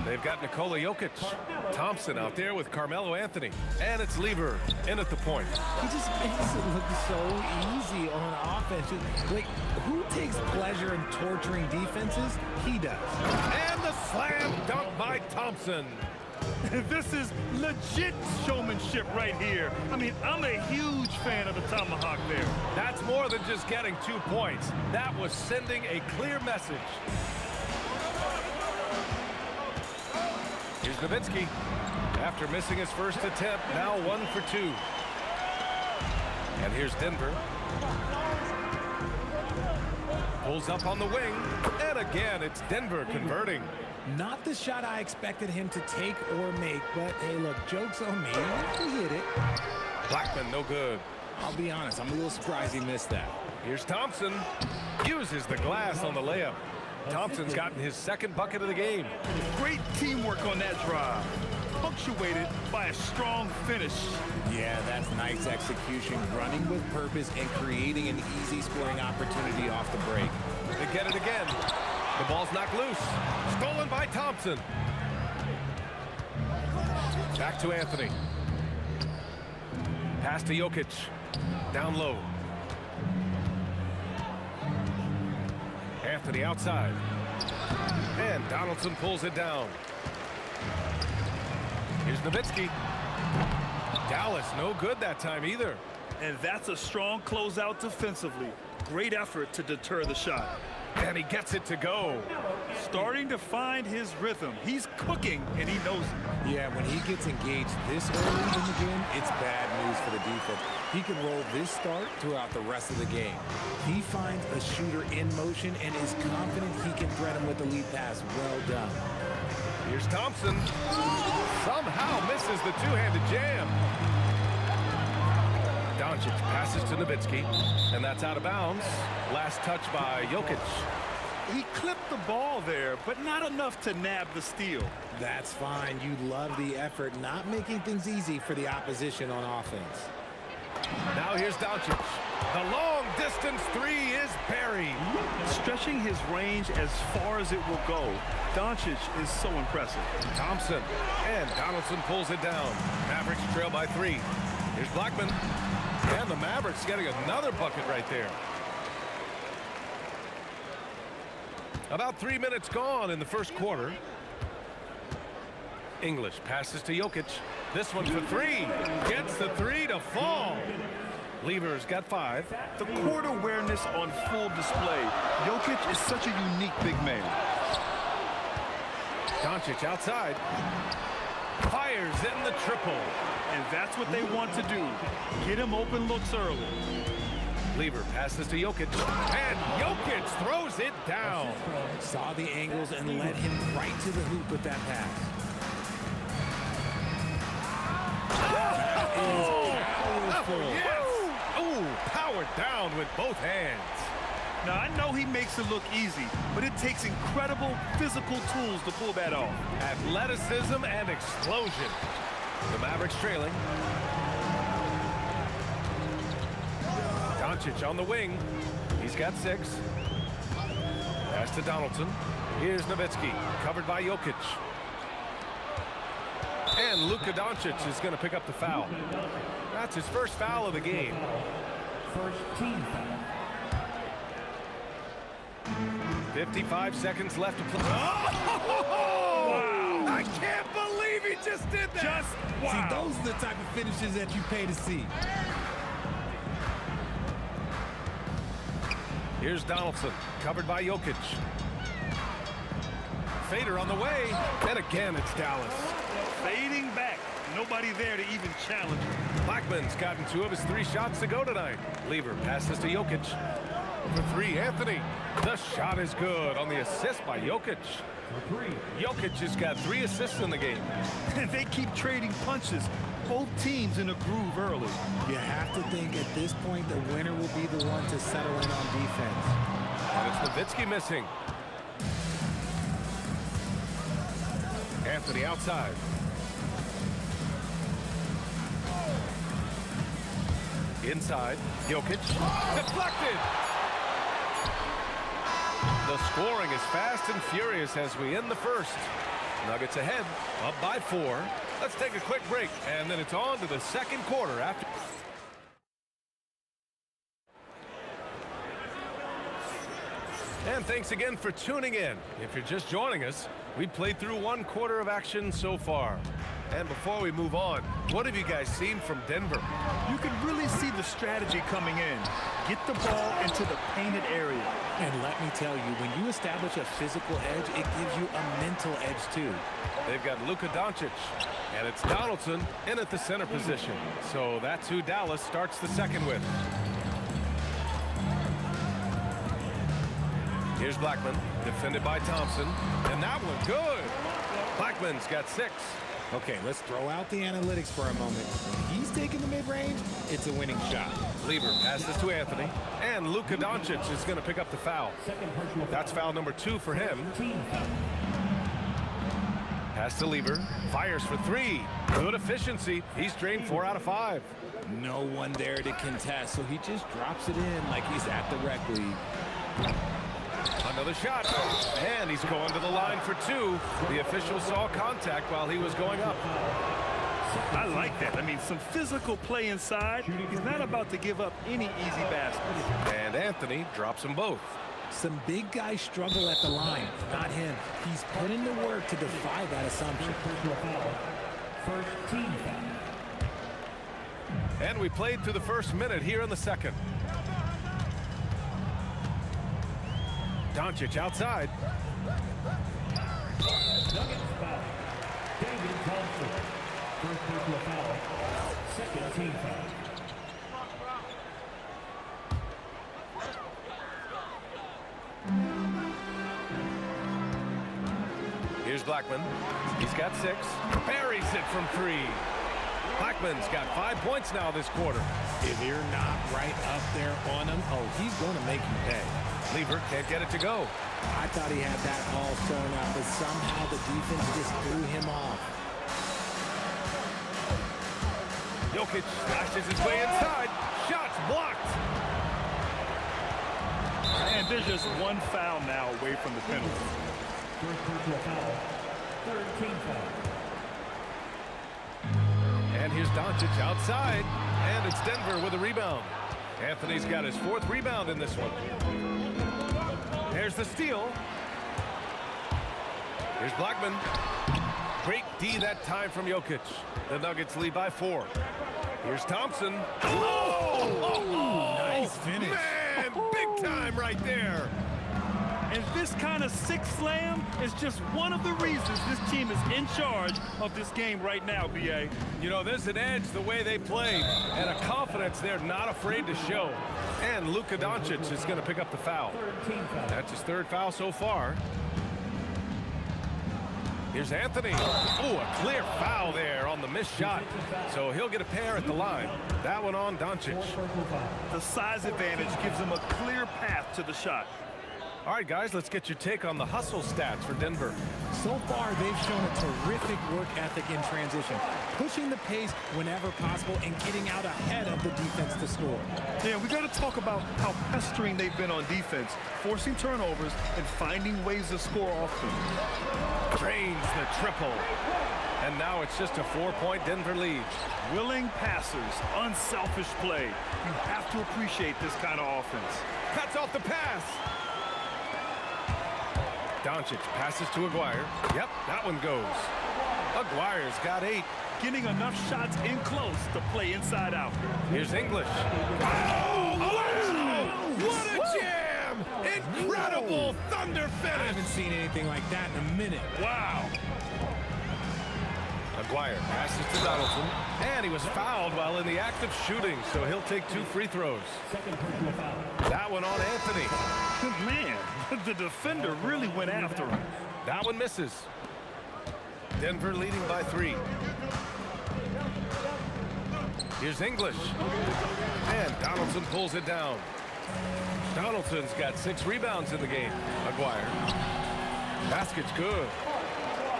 They've got Nikola Jokic, Thompson out there with Carmelo Anthony, and it's Lever in at the point. He just makes it look so easy on offense. Like, who takes pleasure in torturing defenses? He does. And the slam dunk by Thompson. This is legit showmanship right here. I mean, I'm a huge fan of the tomahawk there. That's more than just getting 2 points. That was sending a clear message. Here's Nowitzki. After missing his first attempt, now 1 for 2. And here's Denver. Pulls up on the wing. And again, it's Denver converting. Not the shot I expected him to take or make, but hey, look, joke's on me. He hit it. Blackman, no good. I'll be honest, I'm a little surprised he missed that. Here's Thompson. Uses the glass on the layup. Thompson's gotten his second bucket of the game. Great teamwork on that drive, punctuated by a strong finish. Yeah, that's nice execution, running with purpose and creating an easy scoring opportunity off the break. They get it again. The ball's knocked loose. Stolen by Thompson. Back to Anthony. Pass to Jokic. Down low. Anthony outside. And Donaldson pulls it down. Here's Nowitzki. Dallas, no good that time either. And that's a strong closeout defensively. Great effort to deter the shot. And he gets it to go. Starting to find his rhythm. He's cooking, and he knows it. Yeah, when he gets engaged this early in the game, it's bad news for the defense. He can roll this start throughout the rest of the game. He finds a shooter in motion and is confident he can threat him with the lead pass. Well done. Here's Thompson. Somehow misses the two-handed jam. Doncic passes to Nowitzki, and that's out of bounds. Last touch by Jokic. He clipped the ball there, but not enough to nab the steal. That's fine. You love the effort, not making things easy for the opposition on offense. Now here's Doncic. The long distance three is buried. Stretching his range as far as it will go. Doncic is so impressive. Thompson, and Donaldson pulls it down. Mavericks trail by 3. Here's Blackman. And the Mavericks getting another bucket right there. About 3 minutes gone in the first quarter. English passes to Jokic. This one for 3. Gets the 3 to fall. Lever's got 5. The court awareness on full display. Jokic is such a unique big man. Doncic outside. Fires in the triple. And that's what they want to do. Get him open looks early. Lever passes to Jokic. And Jokic throws it down. Saw the angles and led him right to the hoop with that pass. Yes! Ooh, powered down with both hands. Now, I know he makes it look easy, but it takes incredible physical tools to pull that off. Athleticism and explosion. The Mavericks trailing. Doncic on the wing. He's got 6. Pass to Donaldson. Here's Nowitzki, covered by Jokic. And Luka Doncic is going to pick up the foul. That's his first foul of the game. First team foul. 55 seconds left to play. Oh! Wow. I can't believe he just did that. Just wow. See, those are the type of finishes that you pay to see. Here's Donaldson, covered by Jokic. Fader on the way, and again it's Dallas. Fading back. Nobody there to even challenge him. Blackman's gotten 2 of his 3 shots to go tonight. Lever passes to Jokic. For 3, Anthony. The shot is good on the assist by Jokic. Jokic has got 3 assists in the game. And they keep trading punches. Both teams in a groove early. You have to think at this point the winner will be the one to settle in on defense. And it's Nowitzki missing. Anthony outside. Inside, Jokic. Deflected! The scoring is fast and furious as we end the first. Nuggets ahead, up by 4. Let's take a quick break, and then it's on to the second quarter after. And thanks again for tuning in. If you're just joining us, we played through 1 quarter of action so far. And before we move on, what have you guys seen from Denver? You can really see the strategy coming in. Get the ball into the painted area. And let me tell you, when you establish a physical edge, it gives you a mental edge too. They've got Luka Doncic, and it's Donaldson in at the center position. So that's who Dallas starts the second with. Here's Blackman, defended by Thompson, and that one good. Blackman's got 6. Okay, let's throw out the analytics for a moment. When he's taking the mid-range, it's a winning shot. Lever passes to Anthony, and Luka Doncic is going to pick up the foul. That's foul number 2 for him. Pass to Lever, fires for 3. Good efficiency. He's drained 4 out of 5. No one there to contest, so he just drops it in like he's at the rec league. Another shot, and he's going to the line for 2. The official saw contact while he was going up. I like that. I mean, some physical play inside. He's not about to give up any easy baskets. And Anthony drops them both. Some big guys struggle at the line, not him. He's put in the work to defy that assumption. First team foul. And we played through the first minute here in the second. Doncic outside. Nuggets foul. David Thompson. First personal foul. Second team foul. Here's Blackman. He's got 6. Buries it from 3. Blackman's got 5 points now this quarter. If you're not right up there on him, oh, he's going to make you pay. Lever can't get it to go. I thought he had that all sewn up, but somehow the defense just threw him off. Jokic slashes his way inside. Shots blocked. And there's just 1 foul now away from the penalty. First personal foul. Third team foul. And here's Doncic outside. And it's Denver with a rebound. Anthony's got his 4th rebound in this one. There's the steal. Here's Blackman. Great D that time from Jokic. The Nuggets lead by 4. Here's Thompson. Oh! Nice finish. Man, big time right there. And this kind of sick slam is just one of the reasons this team is in charge of this game right now, B.A. You know, there's an edge the way they play and a confidence they're not afraid to show. And Luka Doncic is going to pick up the foul. That's his 3rd foul so far. Here's Anthony. Oh, a clear foul there on the missed shot. So he'll get a pair at the line. That one on Doncic. The size advantage gives him a clear path to the shot. All right, guys, let's get your take on the hustle stats for Denver. So far, they've shown a terrific work ethic in transition, pushing the pace whenever possible and getting out ahead of the defense to score. Yeah, we got to talk about how pestering they've been on defense, forcing turnovers and finding ways to score often. Drains the triple. And now it's just a 4-point Denver lead. Willing passers, unselfish play. You have to appreciate this kind of offense. Cuts off the pass. Doncic passes to Aguirre. Yep, that one goes. Aguirre's got 8. Getting enough shots in close to play inside out. Here's English. Oh, wow! What a jam! Incredible thunder finish! I haven't seen anything like that in a minute. Wow! Aguirre passes to Donaldson, and he was fouled while in the act of shooting, so he'll take 2 free throws. That one on Anthony. Man, the defender really went after him. That one misses. Denver leading by 3. Here's English. And Donaldson pulls it down. Donaldson's got 6 rebounds in the game. Aguirre. Basket's good.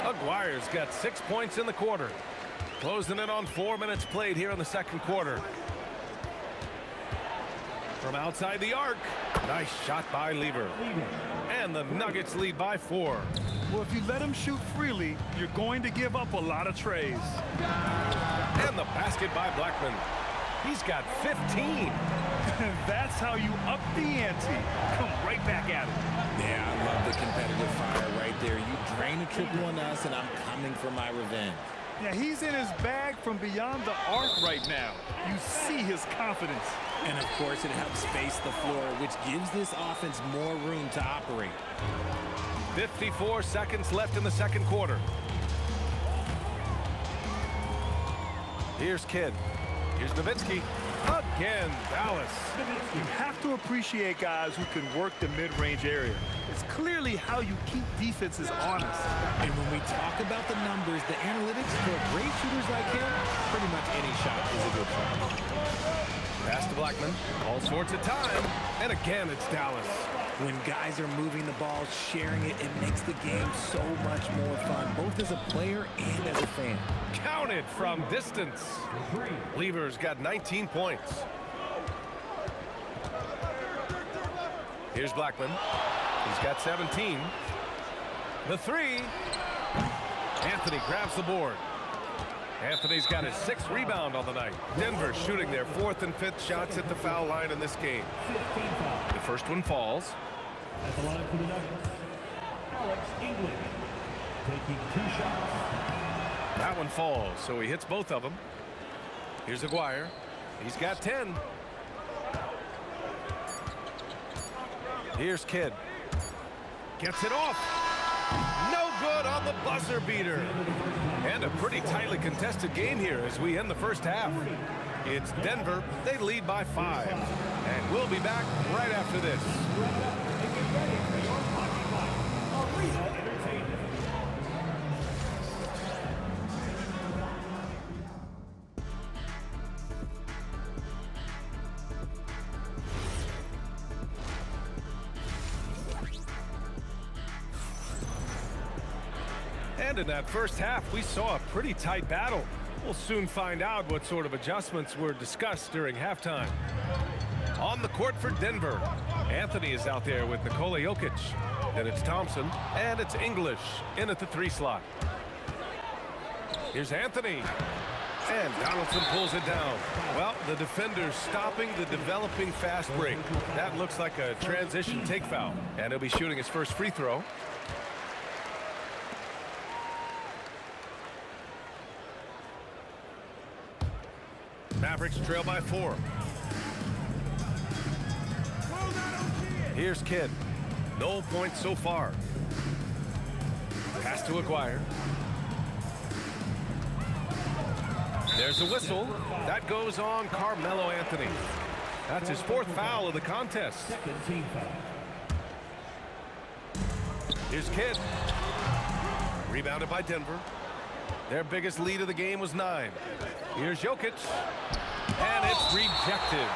Aguirre's got 6 points in the quarter. Closing in on 4 minutes played here in the second quarter. From outside the arc. Nice shot by Lever. And the Nuggets lead by 4. Well, if you let him shoot freely, you're going to give up a lot of trays. And the basket by Blackman. He's got 15. That's how you up the ante. Come right back at it. Yeah, I love the competitive fire right there. You drain a triple on us, and I'm coming for my revenge. Yeah, he's in his bag from beyond the arc right now. You see his confidence. And, of course, it helps space the floor, which gives this offense more room to operate. 54 seconds left in the second quarter. Here's Kidd. Here's Nowitzki. Again, Dallas. You have to appreciate guys who can work the mid-range area. It's clearly how you keep defenses honest. And when we talk about the numbers, the analytics for great shooters like him, pretty much any shot is a good shot. Pass to Blackman. All sorts of time. And again, it's Dallas. When guys are moving the ball, sharing it, it makes the game so much more fun, both as a player and as a fan. Counted from distance. Lever's got 19 points. Here's Blackman. He's got 17. The 3. Anthony grabs the board. Anthony's got his 6th rebound on the night. Denver shooting their 4th and 5th shots at the foul line in this game. The first one falls. At the line for the Nuggets, Alex England, taking 2 shots. That one falls, so he hits both of them. Here's Aguirre. He's got 10. Here's Kidd. Gets it off. No good on the buzzer beater. And a pretty tightly contested game here as we end the first half. It's Denver. They lead by 5. And we'll be back right after this. And in that first half, we saw a pretty tight battle. We'll soon find out what sort of adjustments were discussed during halftime. On the court for Denver, Anthony is out there with Nikola Jokic. Then it's Thompson, and it's English in at the 3 slot. Here's Anthony. And Donaldson pulls it down. Well, the defender's stopping the developing fast break. That looks like a transition take foul. And he'll be shooting his first free throw. Mavericks trail by 4. Here's Kidd. No points so far. Pass to Aguirre. There's a whistle. That goes on Carmelo Anthony. That's his 4th foul of the contest. Here's Kidd. Rebounded by Denver. Their biggest lead of the game was 9. Here's Jokic. And it's rejected.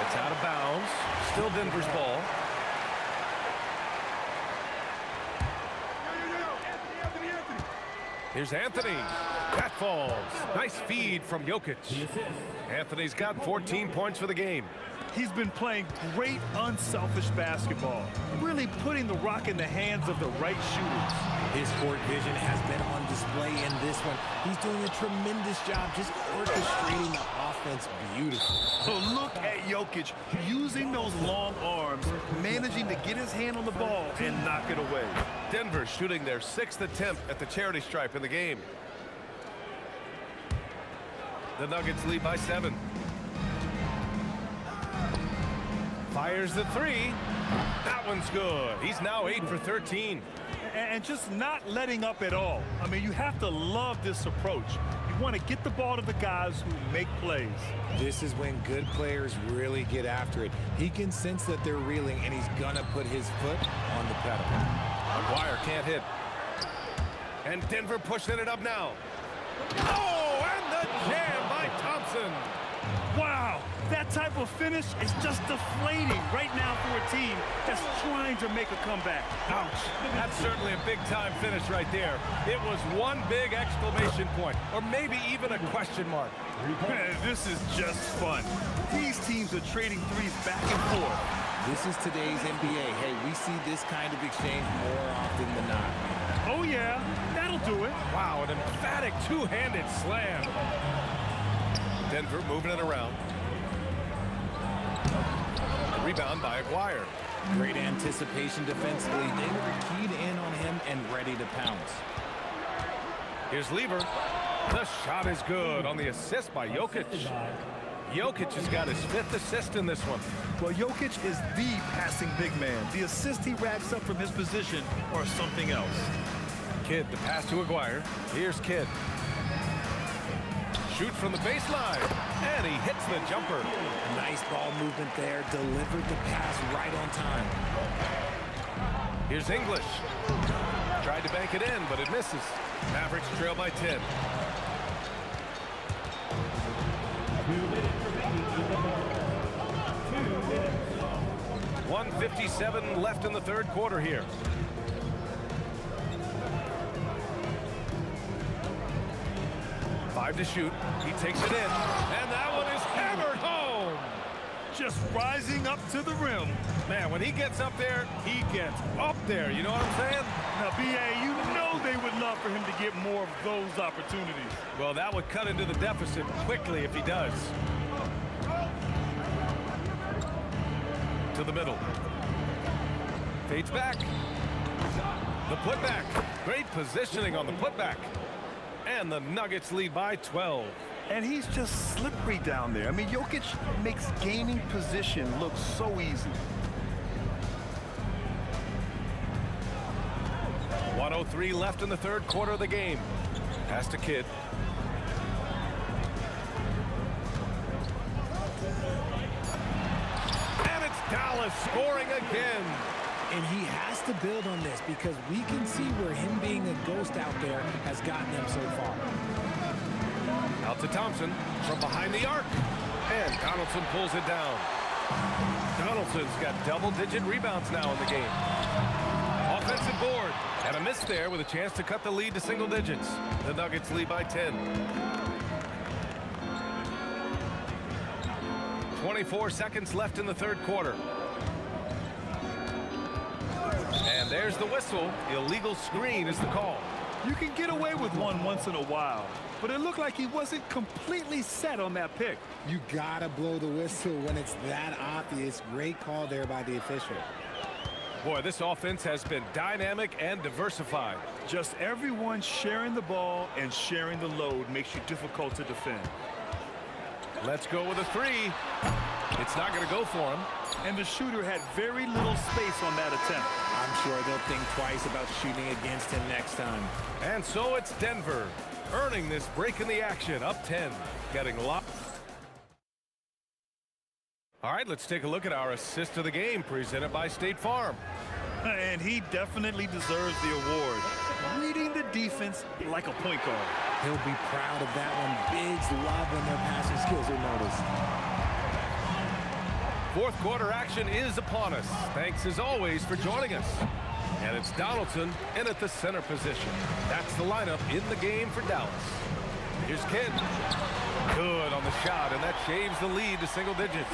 It's out of bounds. Still Denver's ball. Here's Anthony. That falls. Nice feed from Jokic. Anthony's got 14 points for the game. He's been playing great, unselfish basketball, really putting the rock in the hands of the right shooters. His court vision has been on display in this one. He's doing a tremendous job just orchestrating the offense beautifully. So look at Jokic using those long arms, managing to get his hand on the ball and knock it away. Denver shooting their 6th attempt at the charity stripe in the game. The Nuggets lead by 7. Fires the 3. That one's good. He's now 8 for 13. And just not letting up at all. I mean, you have to love this approach. You want to get the ball to the guys who make plays. This is when good players really get after it. He can sense that they're reeling, and he's going to put his foot on the pedal. Aguirre can't hit. And Denver pushing it up now. Oh, and the jam by Thompson. Wow, that type of finish is just deflating right now for a team that's trying to make a comeback. Ouch. That's certainly a big-time finish right there. It was one big exclamation point, or maybe even a question mark. Man, this is just fun. These teams are trading threes back and forth. This is today's NBA. Hey, we see this kind of exchange more often than not. Oh, yeah, that'll do it. Wow, an emphatic two-handed slam. Denver moving it around. Rebound by Aguirre. Great anticipation defensively. They were keyed in on him and ready to pounce. Here's Lever. The shot is good on the assist by Jokic. Jokic has got his 5th assist in this one. Well, Jokic is the passing big man. The assist he racks up from his position or something else. Kidd, the pass to Aguirre. Here's Kidd. Shoot from the baseline, and he hits the jumper. Nice ball movement there. Delivered the pass right on time. Here's English. Tried to bank it in, but it misses. Mavericks trail by 10. 1:57 left in the third quarter here. Five to shoot. He takes it in, and that one is hammered home. Just rising up to the rim. Man, when he gets up there, he gets up there. You know what I'm saying? Now, B.A., you know they would love for him to get more of those opportunities. Well, that would cut into the deficit quickly if he does. To the middle. Fades back. The putback. Great positioning on the putback. And the Nuggets lead by 12. And he's just slippery down there. I mean, Jokic makes gaining position look so easy. 1:03 left in the third quarter of the game. Pass to Kidd. And it's Dallas scoring again. And he has to build on this because we can see where him being a ghost out there has gotten them so far. Out to Thompson from behind the arc. And Donaldson pulls it down. Donaldson's got double-digit rebounds now in the game. Offensive board. And a miss there with a chance to cut the lead to single digits. The Nuggets lead by 10. 24 seconds left in the third quarter. And there's the whistle. Illegal screen is the call. You can get away with one once in a while, but it looked like he wasn't completely set on that pick. You gotta blow the whistle when it's that obvious. Great call there by the official. Boy, this offense has been dynamic and diversified. Just everyone sharing the ball and sharing the load makes you difficult to defend. Let's go with a three. It's not going to go for him. And the shooter had very little space on that attempt. I'm sure they'll think twice about shooting against him next time. And so it's Denver earning this break in the action, up 10, getting locked. All right, let's take a look at our assist of the game presented by State Farm. And he definitely deserves the award. Reading the defense like a point guard. He'll be proud of that one. Bigs love when their passing skills are noticed. Fourth quarter action is upon us. Thanks as always for joining us. And it's Donaldson in at the center position. That's the lineup in the game for Dallas. Here's Kidd. Good on the shot, and that shaves the lead to single digits.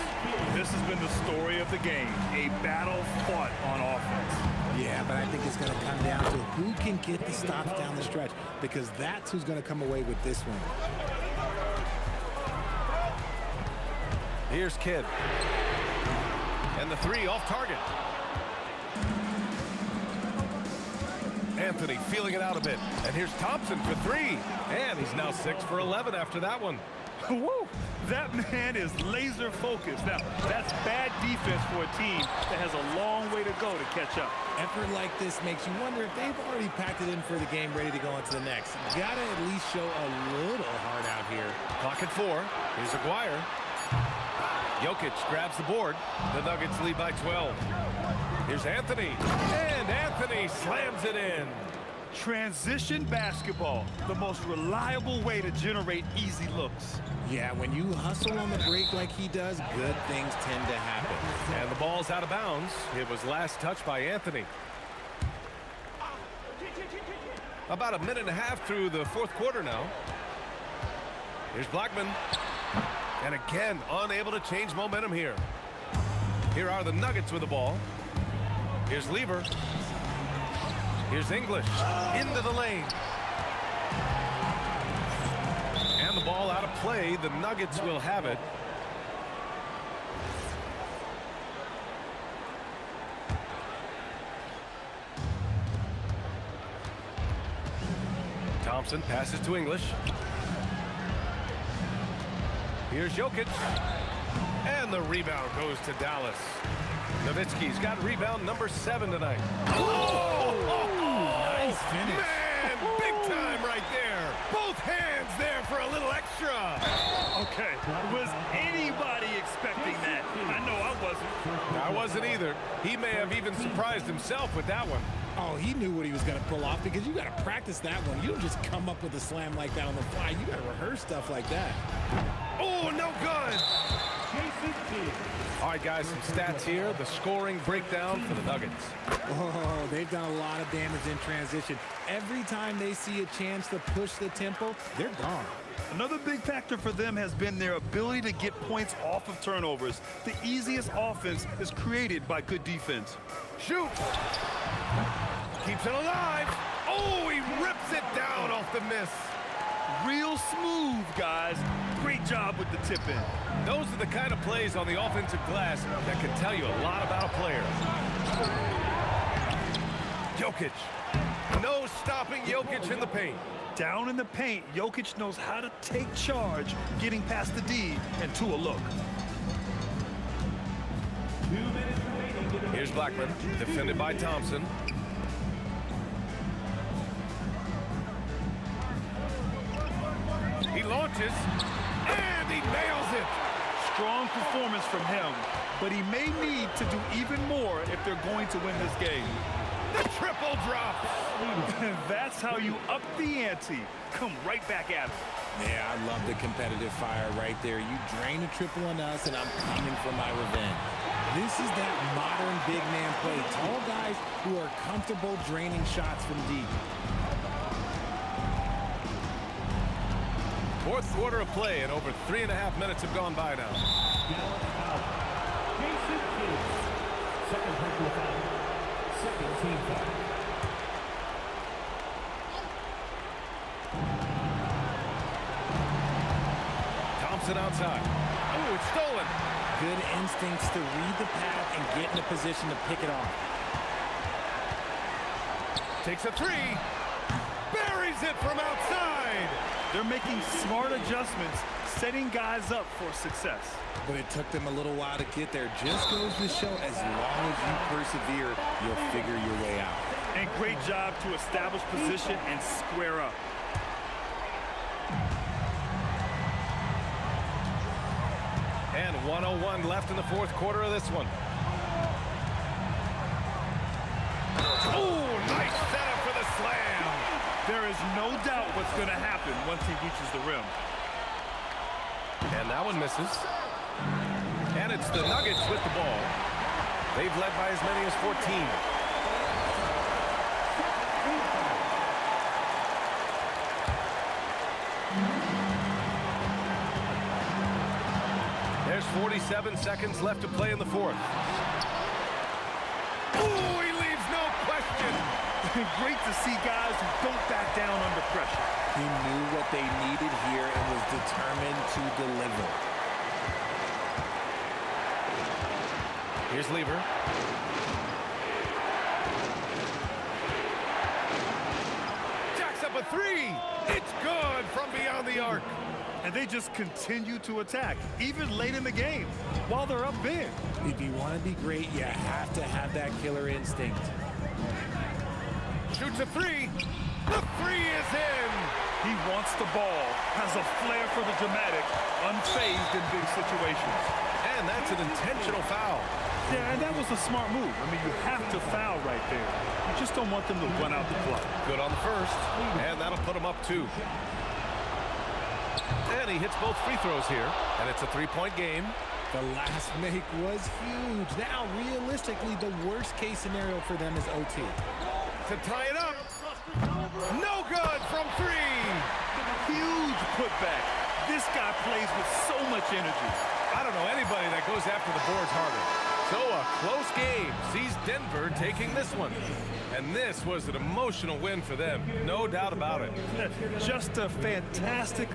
This has been the story of the game, a battle fought on offense. Yeah, but I think it's going to come down to who can get the stops down the stretch, because that's who's going to come away with this one. Here's Kidd. And the three off target. Anthony feeling it out a bit. And here's Thompson for three. And he's now 6 for 11 after that one. Woo! That man is laser focused. Now, that's bad defense for a team that has a long way to go to catch up. Effort like this makes you wonder if they've already packed it in for the game, ready to go on to the next. You gotta at least show a little heart out here. Clock at 4. Here's Aguirre. Jokic grabs the board. The Nuggets lead by 12. Here's Anthony. And Anthony slams it in. Transition basketball, the most reliable way to generate easy looks. Yeah, when you hustle on the break like he does, good things tend to happen. And the ball's out of bounds. It was last touched by Anthony. About a minute and a half through the fourth quarter now. Here's Blackman. And again, unable to change momentum here. Here are the Nuggets with the ball. Here's Lever. Here's English into the lane. And the ball out of play. The Nuggets will have it. Thompson passes to English. Here's Jokic. And the rebound goes to Dallas. Nowitzki's got rebound number 7 tonight. Oh! Nice finish. Man, big time right there. Both hands there for a little extra. Okay, was anybody expecting that? I know I wasn't. I wasn't either. He may have even surprised himself with that one. Oh, he knew what he was going to pull off because you got to practice that one. You don't just come up with a slam like that on the fly. You got to rehearse stuff like that. Oh, no good. All right, guys, some stats here. The scoring breakdown for the Nuggets. Oh, they've done a lot of damage in transition. Every time they see a chance to push the tempo, they're gone. Another big factor for them has been their ability to get points off of turnovers. The easiest offense is created by good defense. Shoot. Keeps it alive. Oh, he rips it down off the miss. Real smooth, guys. Great job with the tip-in. Those are the kind of plays on the offensive glass that can tell you a lot about a player. Jokic. No stopping Jokic in the paint. Down in the paint, Jokic knows how to take charge, getting past the D and to a look. Here's Blackman, defended by Thompson. He launches, and he nails it. Strong performance from him, but he may need to do even more if they're going to win this game. The triple drop. And that's how you up the ante. Come right back at him. Yeah, I love the competitive fire right there. You drain a triple on us, and I'm coming for my revenge. This is that modern big man play. Tall guys who are comfortable draining shots from deep. Fourth quarter of play, and over 3.5 minutes have gone by now. Second personal foul. Second team foul. Thompson outside. Oh, it's stolen. Good instincts to read the path and get in a position to pick it off. Takes a three. Buries it from outside. They're making smart adjustments, setting guys up for success. But it took them a little while to get there. Just goes to show as long as you persevere, you'll figure your way out. And great job to establish position and square up. And 1:01 left in the fourth quarter of this one. Oh, nice setup for the slam. There is no doubt what's going to happen once he reaches the rim. And that one misses. And it's the Nuggets with the ball. They've led by as many as 14. There's 47 seconds left to play in the fourth. Oh, he leaves no question. Great to see guys who don't back down under pressure. He knew what they needed here and was determined to deliver. Here's Lever. Jacks up a three. It's good from beyond the arc. And they just continue to attack, even late in the game, while they're up big. If you want to be great, you have to have that killer instinct. Shoots a three. The three is in. He wants the ball, has a flair for the dramatic, unfazed in big situations. And that's an intentional foul. Yeah, and that was a smart move. I mean, you have to foul right there. You just don't want them to run out the clock. Good on the first, and that'll put him up 2. And he hits both free throws here, and it's a 3-point game. The last make was huge. Now, realistically, the worst-case scenario for them is OT. To tie it up. No good from 3. Huge putback. This guy plays with so much energy. I don't know anybody that goes after the boards harder. So a close game sees Denver taking this one. And this was an emotional win for them, no doubt about it. Just a fantastic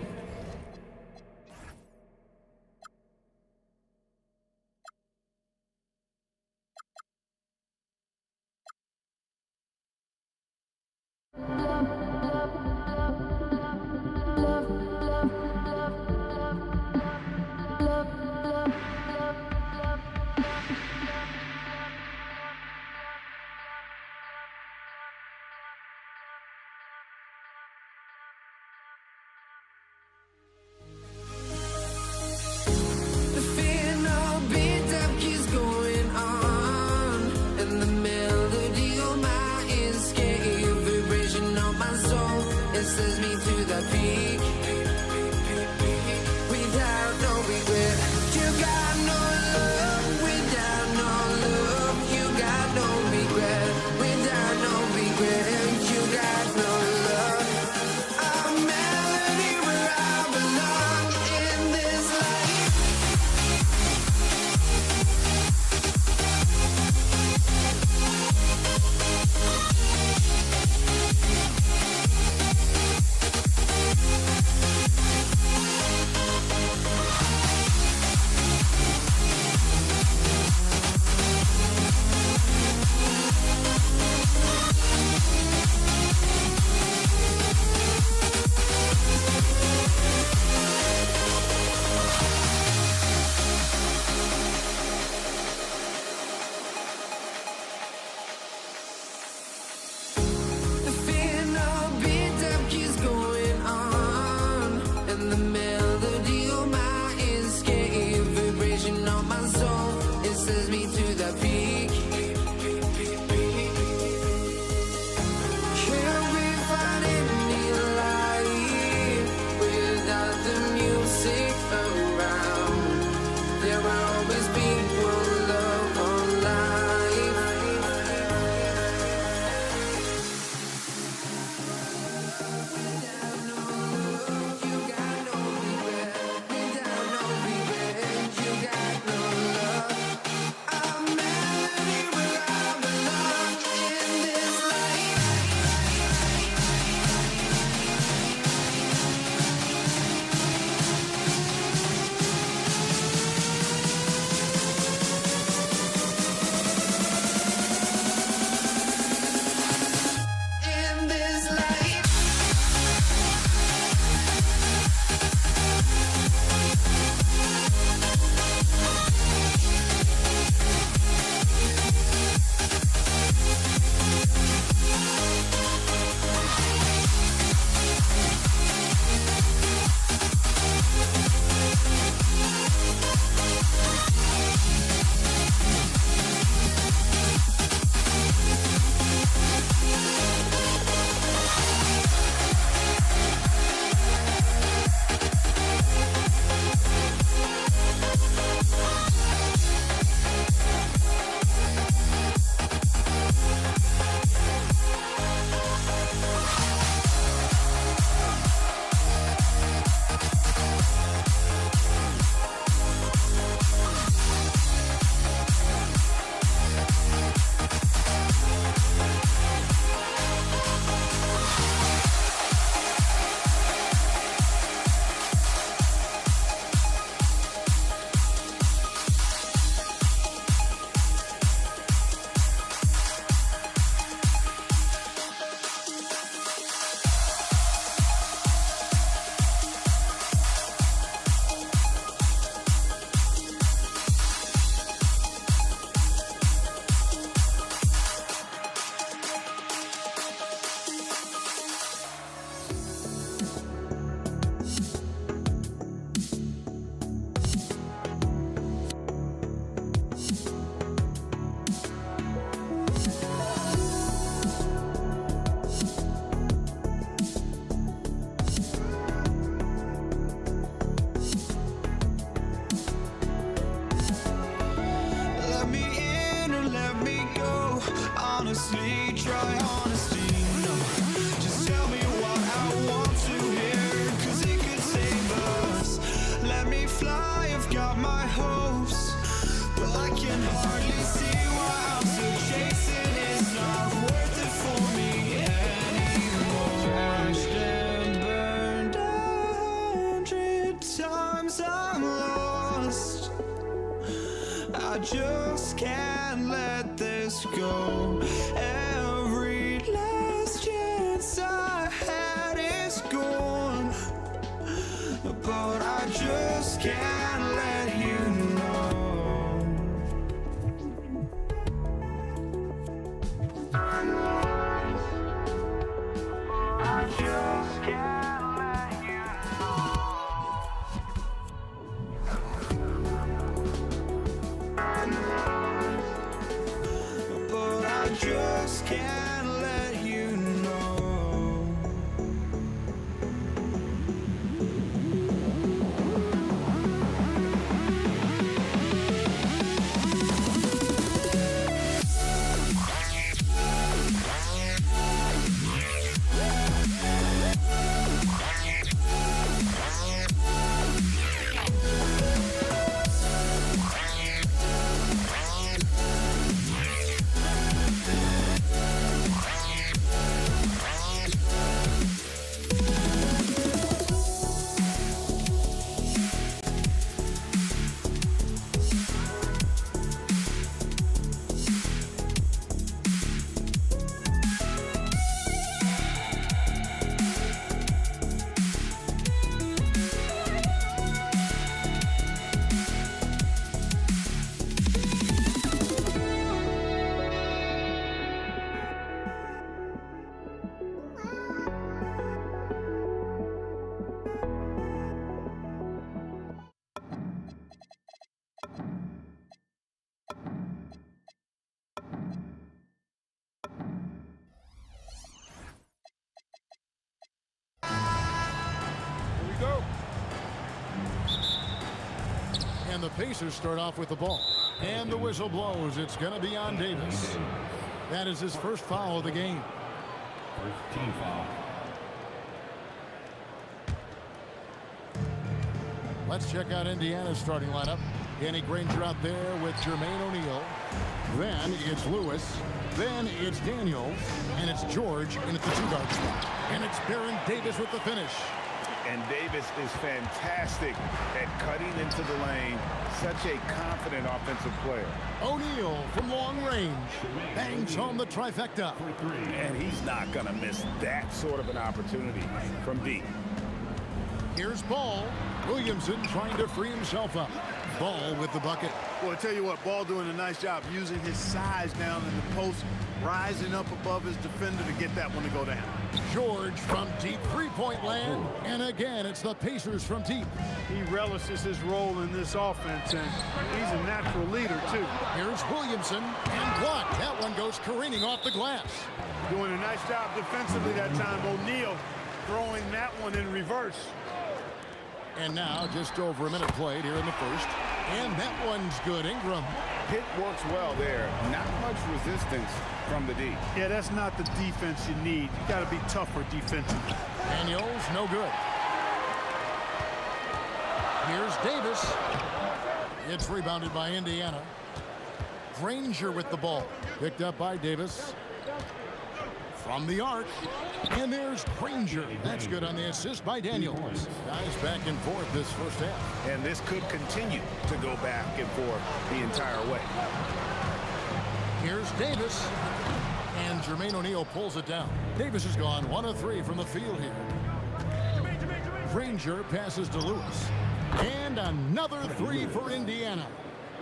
The fear no beat up keeps going on, and the melody on my ears, scary vibration on my soul. It sends me to the peak, without no regret. You got no love, without no love. You got no regret, without no regret. You got no love. A melody where I belong in this life. The fear no beat up keeps going on, and the melody on my ears, scary vibration on my soul. It sends me to the peak. Can we find any light without the music around? There will always be one love on life. In this life. Let me in or let me go. Honestly, try honesty. No, just tell me what I want to hear, 'cause it could save us. Let me fly, I've got my hopes, but I can hardly just can't let this go. Every last chance I had is gone, but I just can't let you know. I just can't let you know. But I just can't let you know. And the Pacers start off with the ball. And the whistle blows. It's going to be on Davis. That is his first foul of the game. First team foul. Let's check out Indiana's starting lineup. Danny Granger out there with Jermaine O'Neal. Then it's Lewis. Then it's Daniels. And it's George. And it's the two-guard spot. And it's Baron Davis with the finish. And Davis is fantastic at cutting into the lane. Such a confident offensive player. O'Neal from long range bangs home the trifecta. And he's not going to miss that sort of an opportunity from deep. Here's Ball. Williamson trying to free himself up. Ball with the bucket. Well, I tell you what, Ball doing a nice job using his size down in the post, rising up above his defender to get that one to go down. George from deep three-point land. And again, it's the Pacers from deep. He relishes his role in this offense, and he's a natural leader, too. Here's Williamson, and blocked. That one goes careening off the glass. Doing a nice job defensively that time. O'Neal throwing that one in reverse. And now just over a minute played here in the first. And that one's good. Ingram. Hit works well there. Not much resistance from the D. Yeah, that's not the defense you need. You got to be tougher defensively. Daniels, no good. Here's Davis. It's rebounded by Indiana. Granger with the ball. Picked up by Davis. From the arc. And there's Granger. That's good on the assist by Daniels. Guys back and forth this first half. And this could continue to go back and forth the entire way. Here's Davis. And Jermaine O'Neal pulls it down. Davis has gone 1 of 3 from the field here. Granger passes to Lewis. And another 3 for Indiana.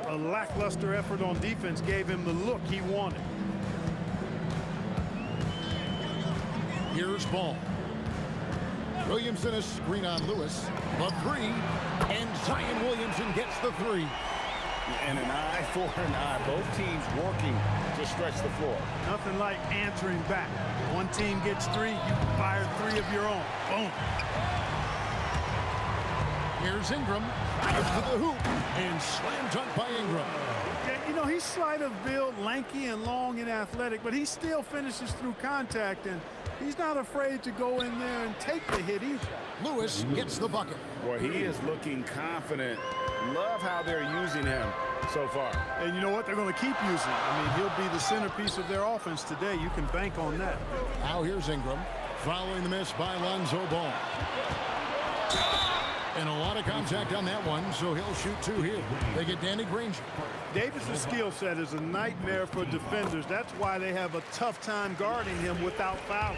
A lackluster effort on defense gave him the look he wanted. Here's Ball. Williamson is screen on Lewis. The 3. And Zion Williamson gets the 3. And an eye for an eye. Both teams working to stretch the floor. Nothing like answering back. One team gets 3, you fire 3 of your own. Boom. Here's Ingram. Drives to the hoop. And slam dunk by Ingram. Yeah, you know, he's slight of build, lanky and long and athletic, but he still finishes through contact, and he's not afraid to go in there and take the hit either. Lewis gets the bucket. Well, he is looking confident. Love how they're using him so far. And you know what? They're going to keep using him. I mean, he'll be the centerpiece of their offense today. You can bank on that. Now here's Ingram. Following the miss by Lonzo Ball. And a lot of contact on that one, so he'll shoot 2 here. They get Danny Granger. Davis's skill set is a nightmare for defenders. That's why they have a tough time guarding him without fouling.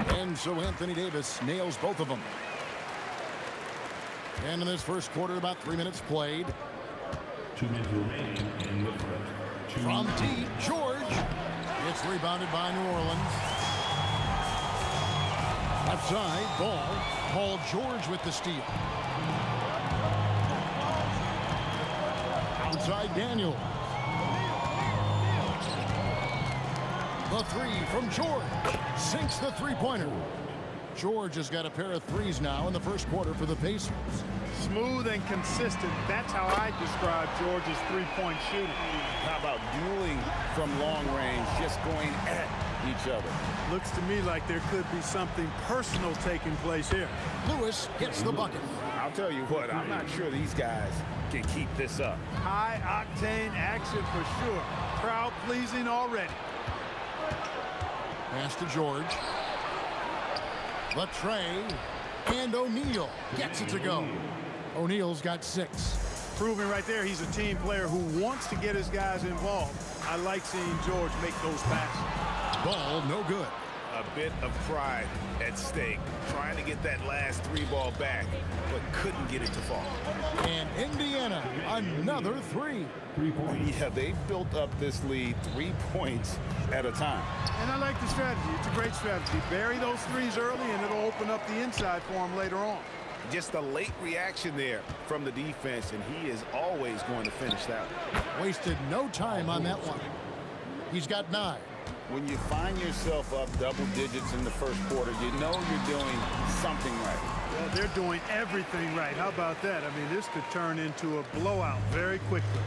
And so Anthony Davis nails both of them. And in this first quarter, about 3 minutes played. 2 minutes remaining in the first. From deep, George. It's rebounded by New Orleans. Left side, ball. Paul George with the steal. Outside, Daniel. The 3 from George. Sinks the three-pointer. George has got a pair of threes now in the first quarter for the Pacers. Smooth and consistent. That's how I describe George's three-point shooting. How about dueling from long range, just going at each other? Looks to me like there could be something personal taking place here. Lewis gets the bucket. I'll tell you what, I'm not sure these guys can keep this up. High-octane action for sure. Crowd-pleasing already. Pass to George. Latrey and O'Neal gets it to go. O'Neal's got 6. Proving right there he's a team player who wants to get his guys involved. I like seeing George make those passes. Ball no good. A bit of pride at stake, trying to get that last 3 ball back, but couldn't get it to fall. And Indiana, another 3. 3 points. Yeah, they built up this lead 3 points at a time. And I like the strategy. It's a great strategy. Bury those threes early, and it'll open up the inside for him later on. Just a late reaction there from the defense, and he is always going to finish that. Wasted no time on that one. He's got 9. When you find yourself up double digits in the first quarter, you know you're doing something right. Well, they're doing everything right. How about that? I mean, this could turn into a blowout very quickly.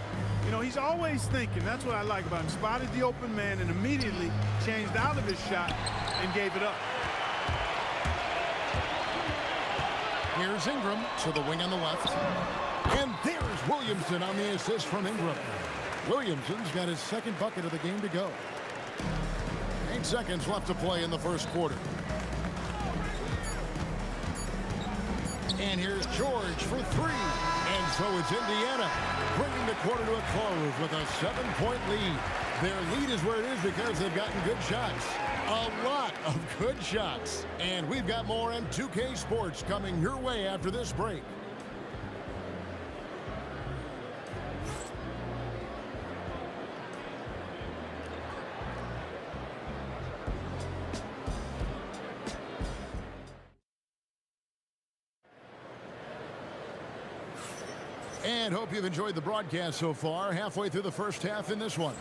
You know, he's always thinking. That's what I like about him. Spotted the open man and immediately changed out of his shot and gave it up. Here's Ingram to the wing on the left. And there's Williamson on the assist from Ingram. Williamson's got his 2nd bucket of the game to go. 8 seconds left to play in the first quarter. And here's George for 3. And so it's Indiana bringing the quarter to a close with a 7-point lead. Their lead is where it is because they've gotten good shots. A lot of good shots. And we've got more M2K Sports coming your way after this break. And hope you've enjoyed the broadcast so far. Halfway through the first half in this one.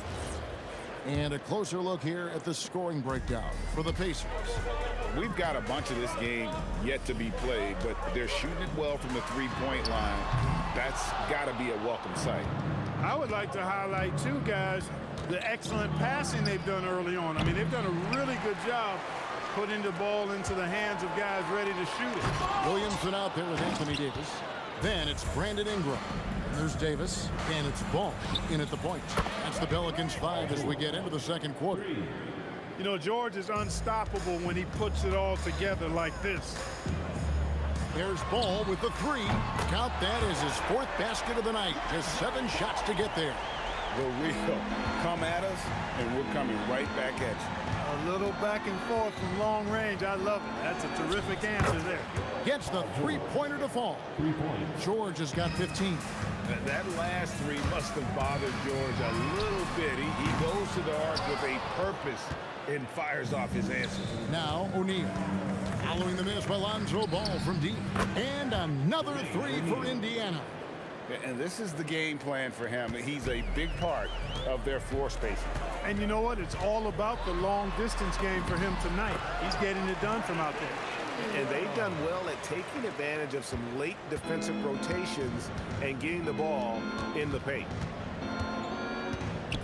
And a closer look here at the scoring breakdown for the Pacers. We've got a bunch of this game yet to be played, but they're shooting it well from the 3-point line. That's got to be a welcome sight. I would like to highlight, too, guys, the excellent passing they've done early on. I mean, they've done a really good job putting the ball into the hands of guys ready to shoot it. Williamson out there with Anthony Davis. Then it's Brandon Ingram. And there's Davis, and it's Ball in at the point. That's the Pelicans 5 as we get into the second quarter. You know, George is unstoppable when he puts it all together like this. There's Ball with the 3. Count that as his 4th basket of the night. Just 7 shots to get there. The real come at us, and we're coming right back at you. A little back and forth from long range. I love it. That's a terrific answer there. Gets the 3-pointer to fall. 3 points. George has got 15. That last 3 must have bothered George a little bit. He goes to the arc with a purpose and fires off his answer. Now O'Neal. Following the miss by Lonzo Ball from deep. And another 3 for Indiana. And this is the game plan for him. He's a big part of their floor spacing. And you know what? It's all about the long distance game for him tonight. He's getting it done from out there. And they've done well at taking advantage of some late defensive rotations and getting the ball in the paint.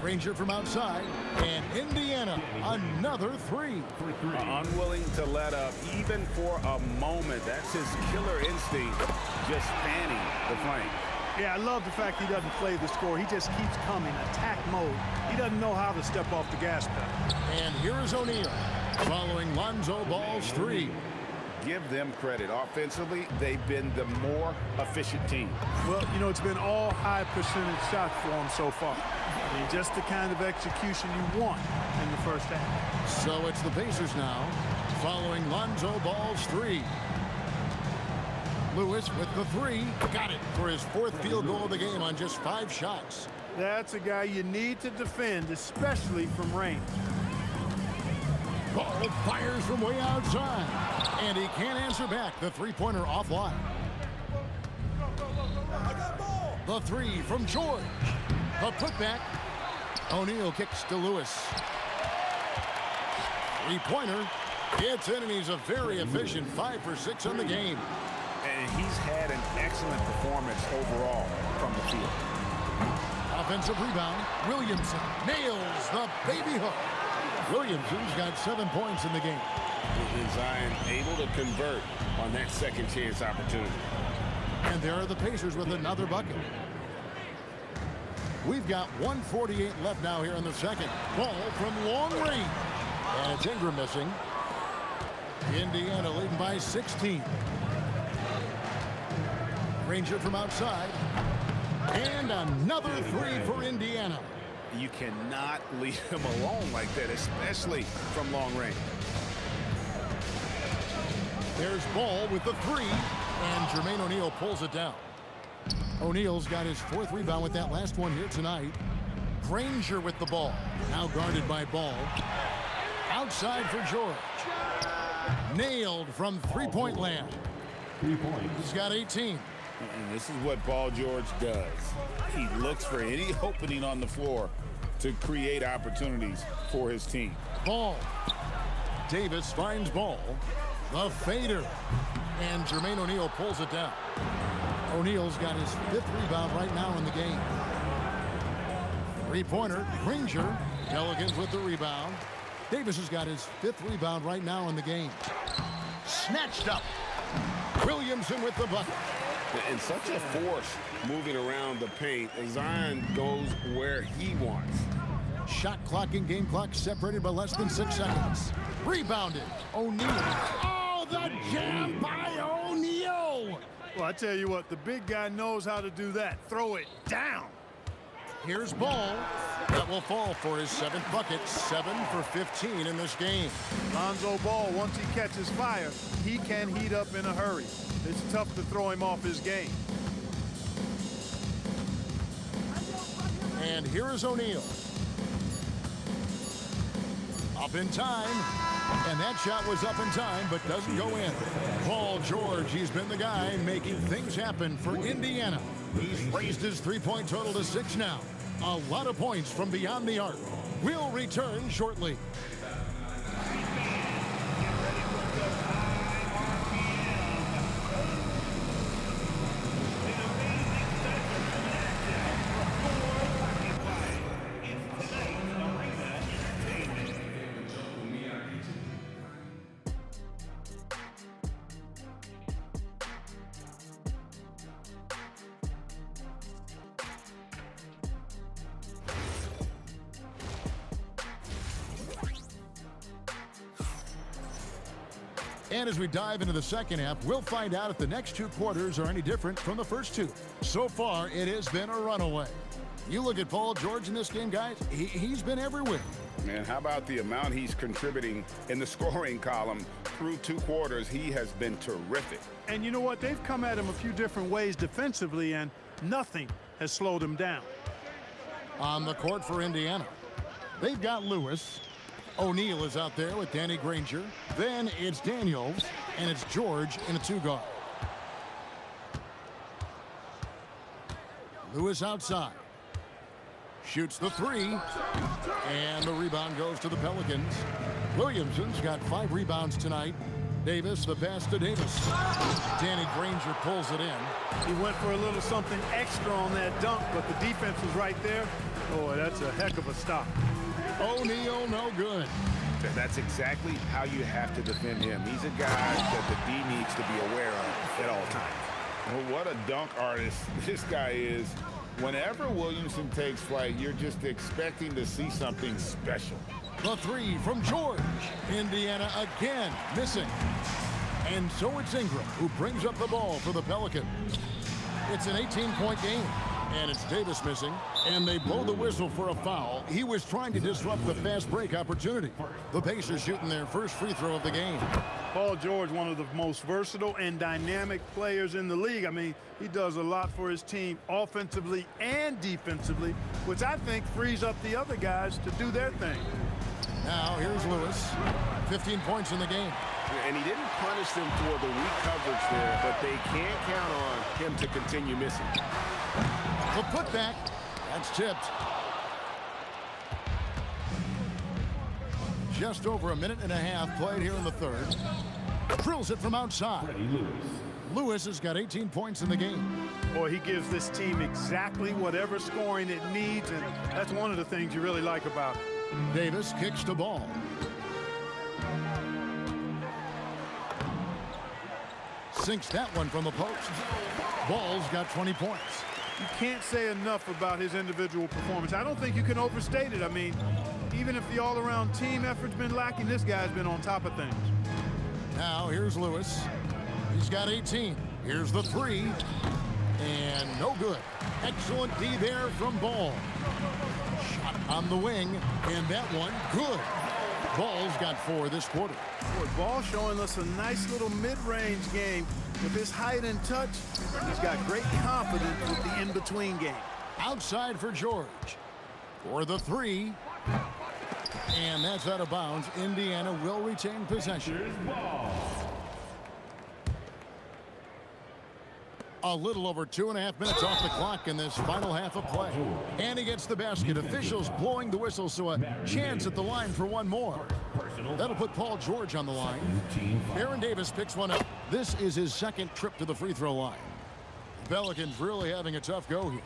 Granger from outside, and Indiana, another 3. Unwilling to let up even for a moment. That's his killer instinct, just fanning the flame. Yeah, I love the fact he doesn't play the score. He just keeps coming, attack mode. He doesn't know how to step off the gas pedal. And here is O'Neal, following Lonzo Ball's 3. give them credit. Offensively, they've been the more efficient team. Well, you know, it's been all high percentage shots for them so far. I mean, just the kind of execution you want in the first half. So it's the Pacers now, following Lonzo Ball's three. Lewis with the three, got it for his fourth field goal of the game on just 5 shots. That's a guy you need to defend, especially from range. Ball fires from way outside, and he can't answer back. The three-pointer offline. The three from George. The putback. O'Neal kicks to Lewis. Three-pointer. It's in, and he's a very efficient 5 for 6 on the game. And he's had an excellent performance overall from the field. Offensive rebound. Williamson nails the baby hook. Williamson's got 7 points in the game. Zion able to convert on that second chance opportunity. And there are the Pacers with another bucket. We've got 1:48 left now here in the second. Ball from long range. And it's Ingram missing. Indiana leading by 16. Granger from outside. And another three for Indiana. You cannot leave him alone like that, especially from long range. There's Ball with the three, and Jermaine O'Neal pulls it down. O'Neal's got his 4th rebound with that last one here tonight. Granger with the ball, now guarded by Ball. Outside for George. Nailed from three-point land. 3 points. He's got 18. And this is what Paul George does. He looks for any opening on the floor to create opportunities for his team. Ball. Davis finds Ball. The fader. And Jermaine O'Neal pulls it down. O'Neal's got his 5th rebound right now in the game. Three-pointer. Granger. Pelicans with the rebound. Davis has got his 5th rebound right now in the game. Snatched up. Williamson with the bucket. And such a force moving around the paint. Zion goes where he wants. Shot clock and game clock separated by less than 6 seconds. Rebounded. O'Neal. Oh, the jam by O'Neal. Well, I tell you what, the big guy knows how to do that. Throw it down. Here's Ball. That will fall for his 7th bucket. 7 for 15 in this game. Lonzo Ball, once he catches fire, he can heat up in a hurry. It's tough to throw him off his game. And here is O'Neal. Up in time. And that shot was up in time, but doesn't go in. Paul George, he's been the guy making things happen for Indiana. He's raised his three-point total to 6 now. A lot of points from beyond the arc. We'll return shortly. And as we dive into the second half, we'll find out if the next 2 quarters are any different from the first 2. So far, it has been a runaway. You look at Paul George in this game, guys, he's been everywhere. Man, how about the amount he's contributing in the scoring column through 2 quarters? He has been terrific. And you know what? They've come at him a few different ways defensively, and nothing has slowed him down. On the court for Indiana, they've got Lewis. O'Neal is out there with Danny Granger. Then it's Daniels, and it's George in a 2-guard. Lewis outside. Shoots the 3. And the rebound goes to the Pelicans. Williamson's got 5 rebounds tonight. Davis, the pass to Davis. Danny Granger pulls it in. He went for a little something extra on that dunk, but the defense was right there. Boy, that's a heck of a stop. O'Neal, no good. That's exactly how you have to defend him. He's a guy that the D needs to be aware of at all times. Well, what a dunk artist this guy is. Whenever Williamson takes flight, you're just expecting to see something special. The 3 from George. Indiana again missing. And so it's Ingram who brings up the ball for the Pelicans. It's an 18-point game. And it's Davis missing. And they blow the whistle for a foul. He was trying to disrupt the fast break opportunity. The Pacers shooting their first free throw of the game. Paul George, one of the most versatile and dynamic players in the league. I mean, he does a lot for his team offensively and defensively, which I think frees up the other guys to do their thing. Now here's Lewis. 15 points in the game. And he didn't punish them for the weak coverage there, but they can't count on him to continue missing. The putback. That's tipped. Just over a minute and a half played here in the third. Drills it from outside. Lewis has got 18 points in the game. Boy, he gives this team exactly whatever scoring it needs, and that's one of the things you really like about it. Davis kicks the ball. Sinks that one from the post. Ball's got 20 points. You can't say enough about his individual performance. I don't think you can overstate it. I mean, even if the all-around team effort's been lacking, this guy's been on top of things. Now here's Lewis. He's got 18. Here's the three. And no good. Excellent D there from Ball. Shot on the wing. And that one, good. Ball's got 4 this quarter. Boy, Ball showing us a nice little mid-range game. With his height and touch, he's got great confidence with the in-between game. Outside for George. For the three. And that's out of bounds. Indiana will retain possession. A little over 2.5 minutes off the clock in this final half of play. And he gets the basket. Officials blowing the whistle, so a chance at the line for one more. That'll put Paul George on the line. Aaron Davis picks one up. This is his second trip to the free throw line. Pelicans really having a tough go here.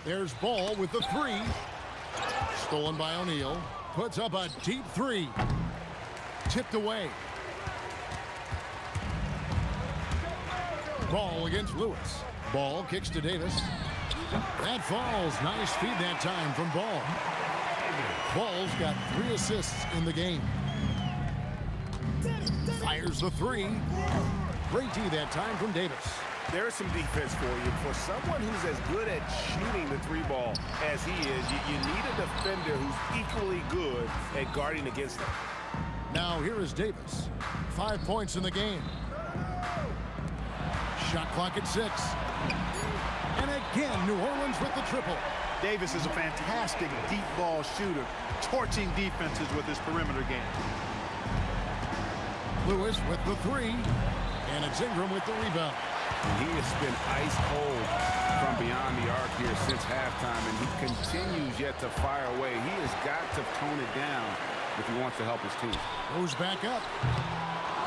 There's Ball with the three. Stolen by O'Neal. Puts up a deep three. Tipped away. Ball against Lewis. Ball kicks to Davis. That falls. Nice feed that time from Ball. Ball's got 3 assists in the game. Fires the three. Great D that time from Davis. There's some defense for you. For someone who's as good at shooting the three ball as he is, you need a defender who's equally good at guarding against him. Now here is Davis. 5 points in the game. Shot clock at 6. And again, New Orleans with the triple. Davis is a fantastic deep ball shooter, torching defenses with his perimeter game. Lewis with the three. And it's Ingram with the rebound. And he has been ice cold from beyond the arc here since halftime, and he continues yet to fire away. He has got to tone it down if he wants to help his team. Goes back up.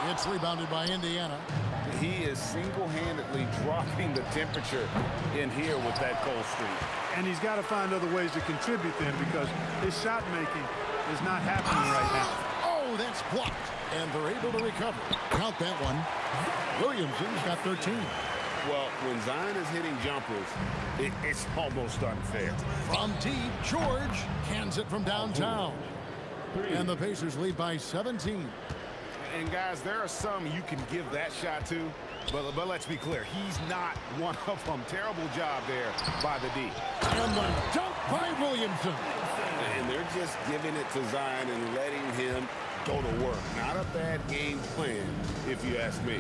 It's rebounded by Indiana. He is single-handedly dropping the temperature in here with that cold streak. And he's got to find other ways to contribute then, because his shot making is not happening right now. Oh, that's blocked. And they're able to recover. Count that one. Williamson's got 13. Well, when Zion is hitting jumpers, it's almost unfair. From deep, George cans it from downtown. And the Pacers lead by 17. And guys, there are some you can give that shot to, but let's be clear, he's not one of them. Terrible job there by the D. And the dunk by Williamson. And they're just giving it to Zion and letting him go to work. Not a bad game plan, if you ask me.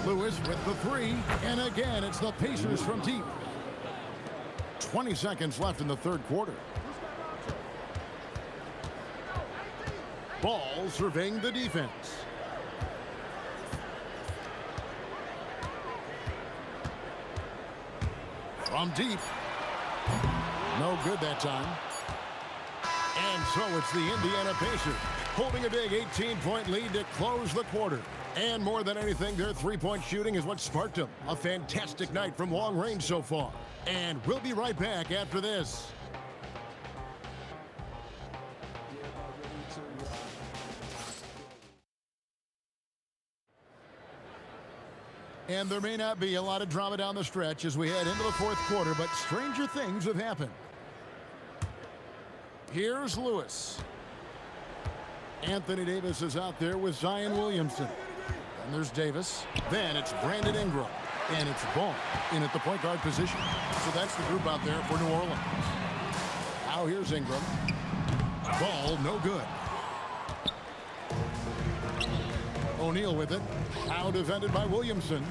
Lewis with the three. And again, it's the Pacers from deep. 20 seconds left in the third quarter. Ball surveying the defense. From deep. No good that time. And so it's the Indiana Pacers holding a big 18-point lead to close the quarter. And more than anything, their three-point shooting is what sparked them. A fantastic night from long range so far. And we'll be right back after this. And there may not be a lot of drama down the stretch as we head into the fourth quarter, but stranger things have happened. Here's Lewis. Anthony Davis is out there with Zion Williamson. And there's Davis. Then it's Brandon Ingram. And it's Ball in at the point guard position. So that's the group out there for New Orleans. Now here's Ingram. Ball, no good. O'Neal with it. Now defended by Williamson.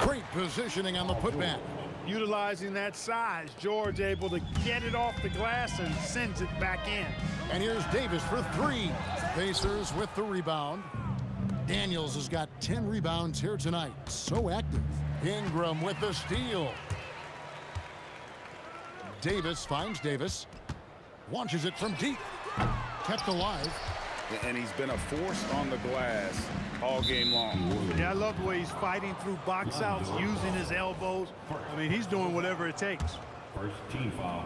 Great positioning on the putback. Utilizing that size, George able to get it off the glass and sends it back in. And here's Davis for three. Pacers with the rebound. Daniels has got 10 rebounds here tonight. So active. Ingram with the steal. Davis finds Davis. Launches it from deep. Kept alive. And he's been a force on the glass all game long. Yeah, I love the way he's fighting through box outs, using his elbows. I mean, he's doing whatever it takes. First team foul.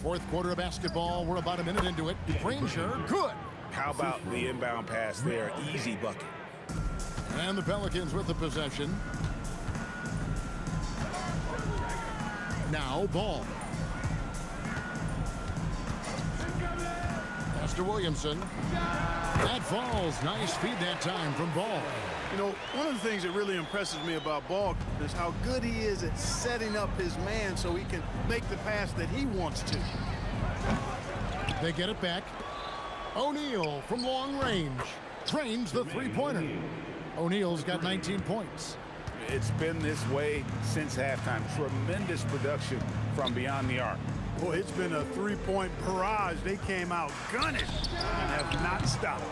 Fourth quarter of basketball. We're about a minute into it. Granger, good. How about the inbound pass there? Easy bucket. And the Pelicans with the possession. Now Ball. Pass to Williamson. That falls. Nice feed that time from Ball. You know, one of the things that really impresses me about Ball is how good he is at setting up his man so he can make the pass that he wants to. They get it back. O'Neal from long range trains the three-pointer. O'Neal's got 19 points. It's been this way since halftime. Tremendous production from beyond the arc. Boy, it's been a three-point barrage. They came out gunning and have not stopped.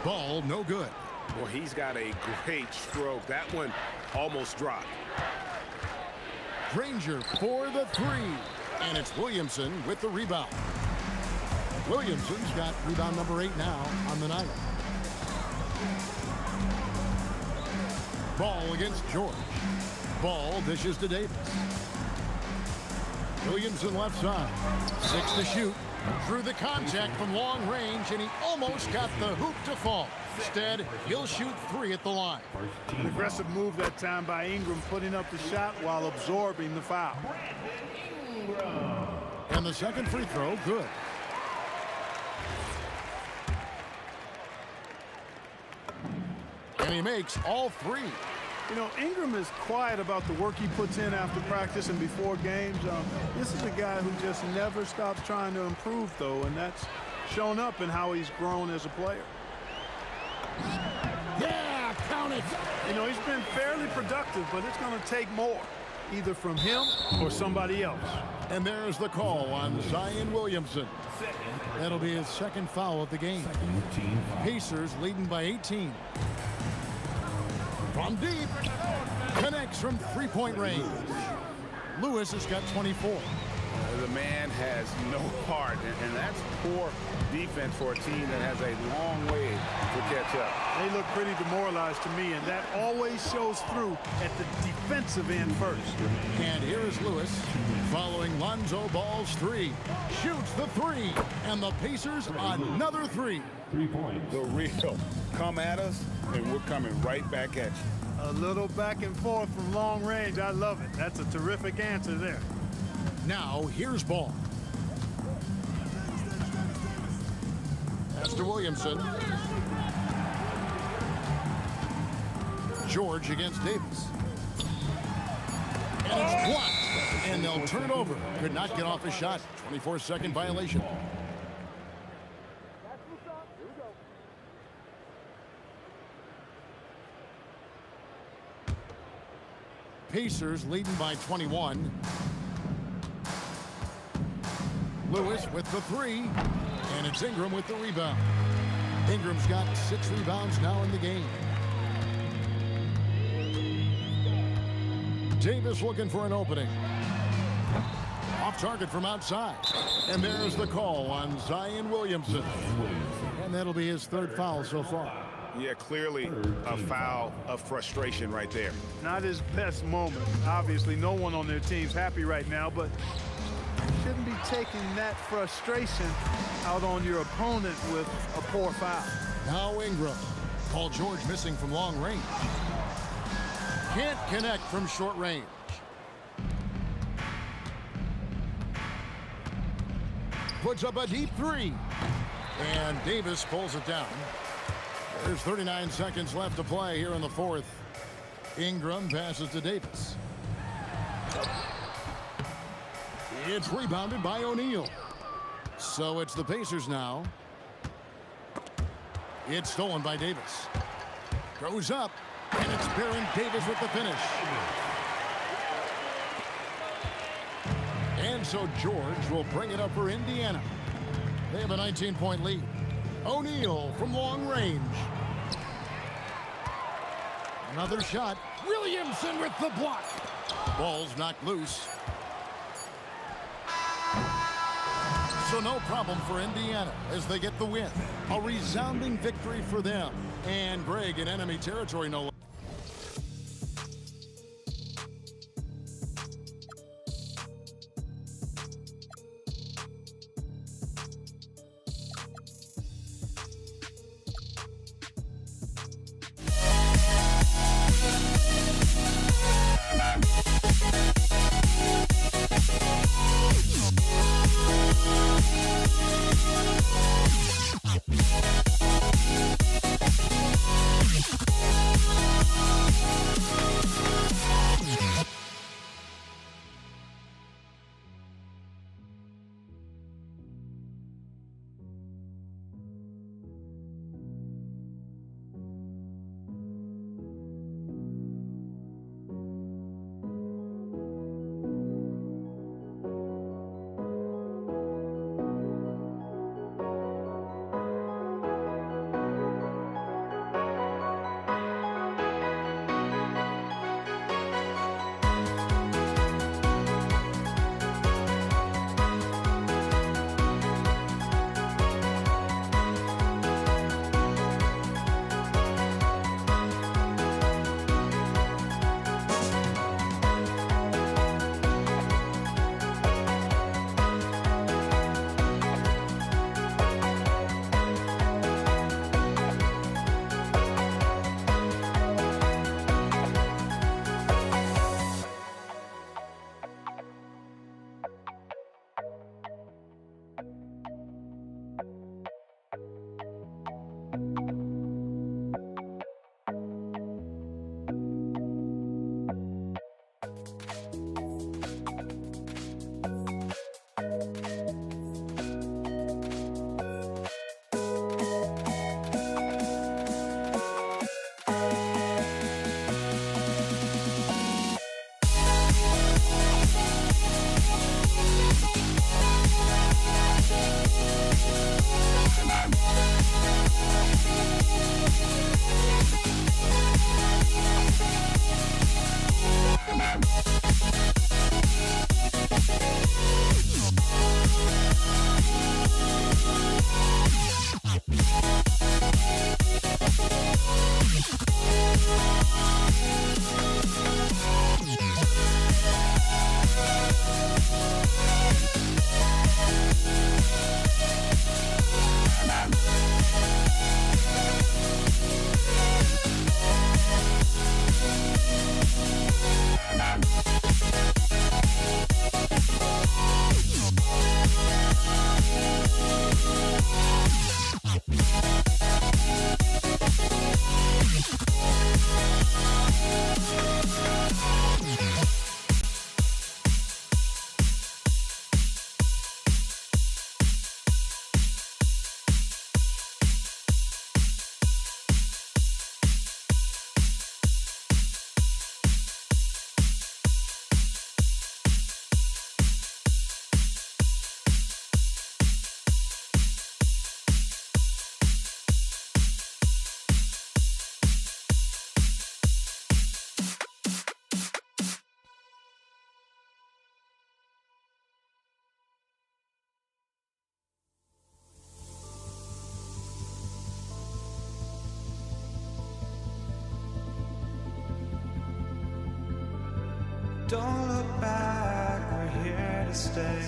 Ball, no good. Well, he's got a great stroke. That one almost dropped. Granger for the three. And it's Williamson with the rebound. Williamson's got rebound number 8 now on the night. Ball against George. Ball dishes to Davis. Williamson left side. 6 to shoot. Through the contact from long range, and he almost got the hoop to fall. Instead, he'll shoot 3 at the line. An aggressive move that time by Ingram, putting up the shot while absorbing the foul. And the second free throw, good. And he makes all 3. You know, Ingram is quiet about the work he puts in after practice and before games. This is a guy who just never stops trying to improve, though, and that's shown up in how he's grown as a player. Yeah, count it. You know, he's been fairly productive, but it's going to take more, either from him or somebody else. And there's the call on Zion Williamson. That'll be his second foul of the game. Pacers leading by 18. From deep, connects from three-point range. Lewis has got 24. The man has no heart, and that's poor defense for a team that has a long way to catch up. They look pretty demoralized to me, and that always shows through at the defensive end first. And here is Lewis following Lonzo Ball's 3. Shoots the 3, and the Pacers another 3. 3 points. The real come at us, and we're coming right back at you. A little back and forth from long range. I love it. That's a terrific answer there. Now, here's Ball. Pass to Williamson. George against Davis. And it's blocked. And they'll turn it over. Could not get off a shot. 24-second violation. Pacers leading by 21. Lewis with the 3, and it's Ingram with the rebound. Ingram's got 6 rebounds now in the game. Davis looking for an opening. Off target from outside. And there's the call on Zion Williamson. And that'll be his 3rd foul so far. Yeah, clearly a foul of frustration right there. Not his best moment. Obviously, no one on their team's happy right now, but shouldn't be taking that frustration out on your opponent with a poor foul. Now Ingram. Paul George missing from long range. Can't connect from short range. Puts up a deep 3. And Davis pulls it down. There's 39 seconds left to play here in the fourth. Ingram passes to Davis. It's rebounded by O'Neal. So it's the Pacers now. It's stolen by Davis. Goes up, and it's Baron Davis with the finish. And so George will bring it up for Indiana. They have a 19-point lead. O'Neal from long range. Another shot. Williamson with the block. Ball's knocked loose. So no problem for Indiana as they get the win. A resounding victory for them. And Greg in enemy territory no less. Don't look back, we're here to stay.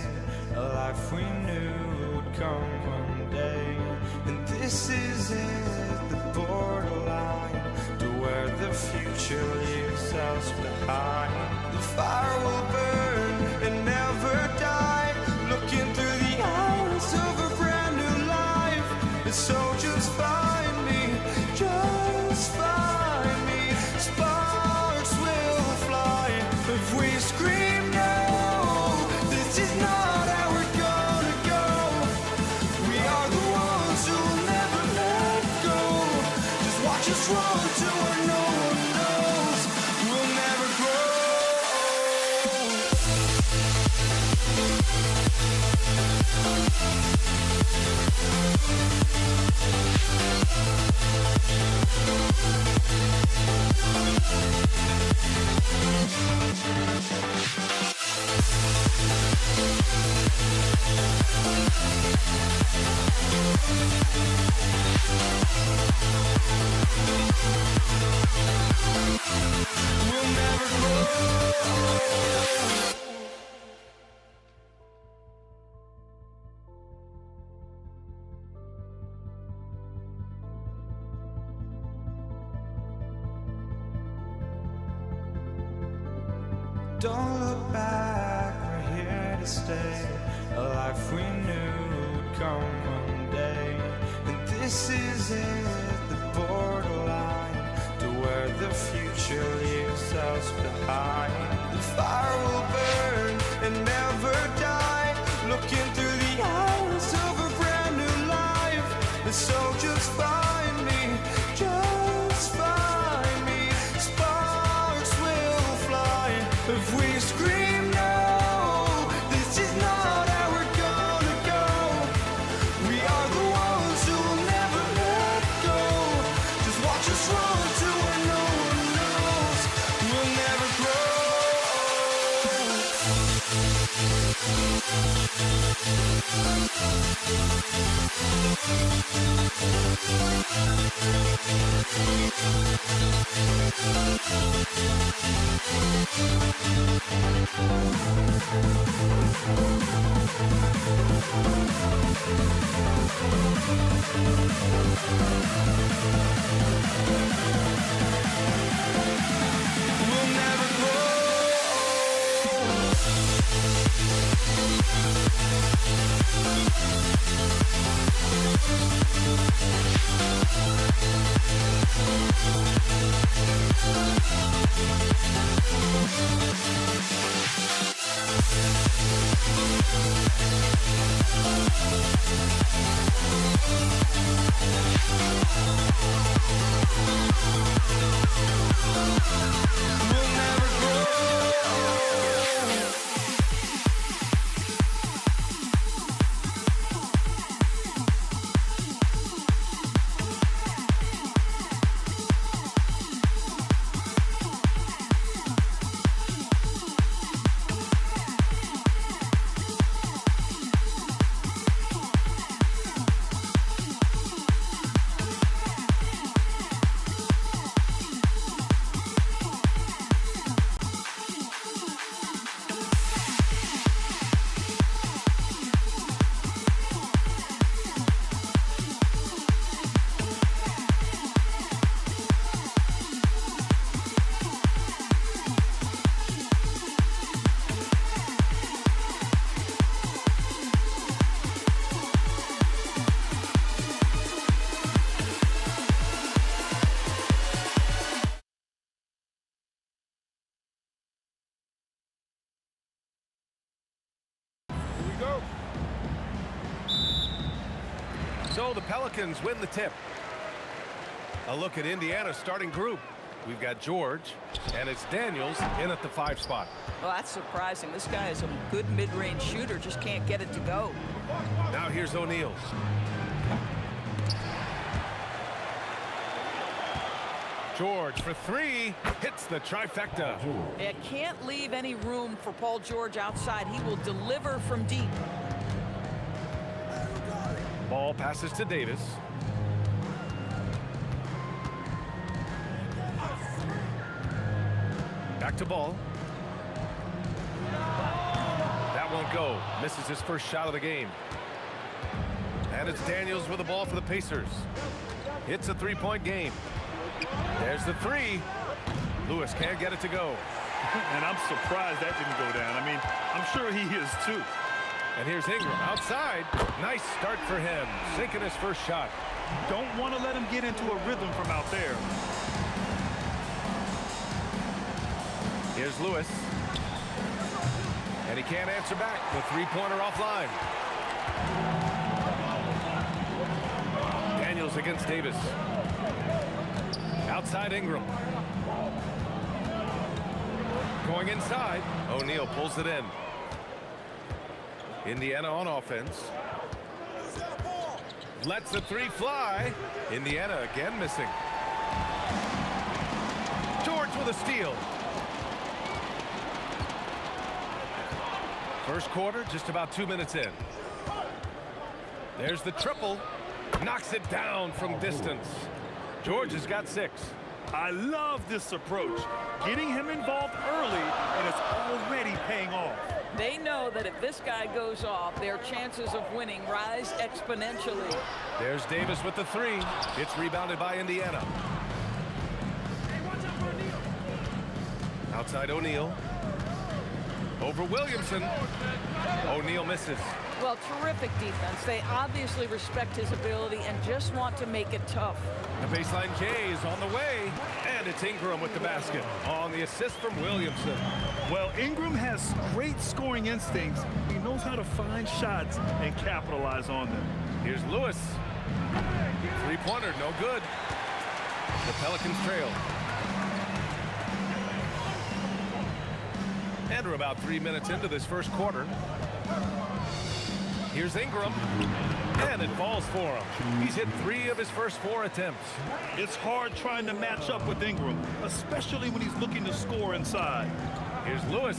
A life we knew would come one day. And this is it, the borderline to where the future leaves us behind. The fire will burn and never die, looking through the eyes of a brand new life. We'll never grow. Don't look back, we're here to stay. A life we knew would come one day. And this is it, the borderline to where the future leaves us behind. The fire will burn and never die, looking through the eyes of a brand new life. And so just find me, just find me. Sparks will fly if we scream no. This is not how we're gonna go. We are the ones who will never let go. Just watch us run to where no one knows. We'll never We'll never grow. We'll never grow. So the Pelicans win the tip. A look at Indiana's starting group. We've got George, and it's Daniels in at the 5 spot. Well, that's surprising. This guy is a good mid-range shooter, just can't get it to go. Now here's O'Neal. George for 3, hits the trifecta. It can't leave any room for Paul George outside. He will deliver from deep. Ball passes to Davis. Back to Ball. That won't go. Misses his first shot of the game. And it's Daniels with the ball for the Pacers. It's a 3-point game. There's the 3. Lewis can't get it to go. And I'm surprised that didn't go down. I mean, I'm sure he is too. And here's Ingram outside. Nice start for him. Sinking his first shot. Don't want to let him get into a rhythm from out there. Here's Lewis. And he can't answer back. The 3-pointer offline. Daniels against Davis. Outside Ingram. Going inside. O'Neal pulls it in. Indiana on offense. Lets the three fly. Indiana again missing. George with a steal. First quarter, just about 2 minutes in. There's the triple. Knocks it down from distance. George has got 6. I love this approach. Getting him involved early, and it's already paying off. They know that if this guy goes off, their chances of winning rise exponentially. There's Davis with the 3. It's rebounded by Indiana. Outside O'Neal. Over Williamson. O'Neal misses. Well, terrific defense. They obviously respect his ability and just want to make it tough. The baseline K is on the way, and it's Ingram with the basket on the assist from Williamson. Well, Ingram has great scoring instincts. He knows how to find shots and capitalize on them. Here's Lewis. Three-pointer, no good. The Pelicans trail. And we're about 3 minutes into this first quarter. Here's Ingram, and it falls for him. He's hit 3 of his first 4 attempts. It's hard trying to match up with Ingram, especially when he's looking to score inside. Here's Lewis.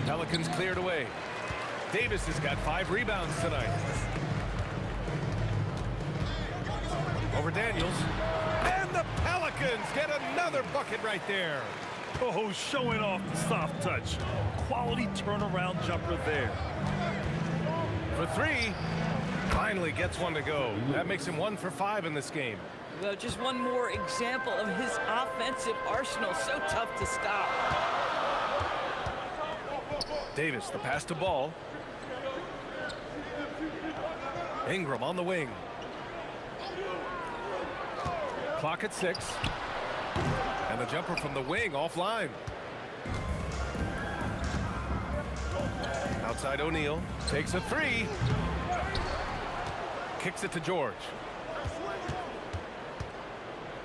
Pelicans cleared away. Davis has got 5 rebounds tonight. Over Daniels. And the Pelicans get another bucket right there. Oh, showing off the soft touch. Quality turnaround jumper there. For 3, finally gets one to go. That makes him 1 for 5 in this game. Well, just one more example of his offensive arsenal. So tough to stop. Davis, the pass to Ball. Ingram on the wing. Clock at 6. And the jumper from the wing offline. Outside O'Neal. Takes a 3. Kicks it to George.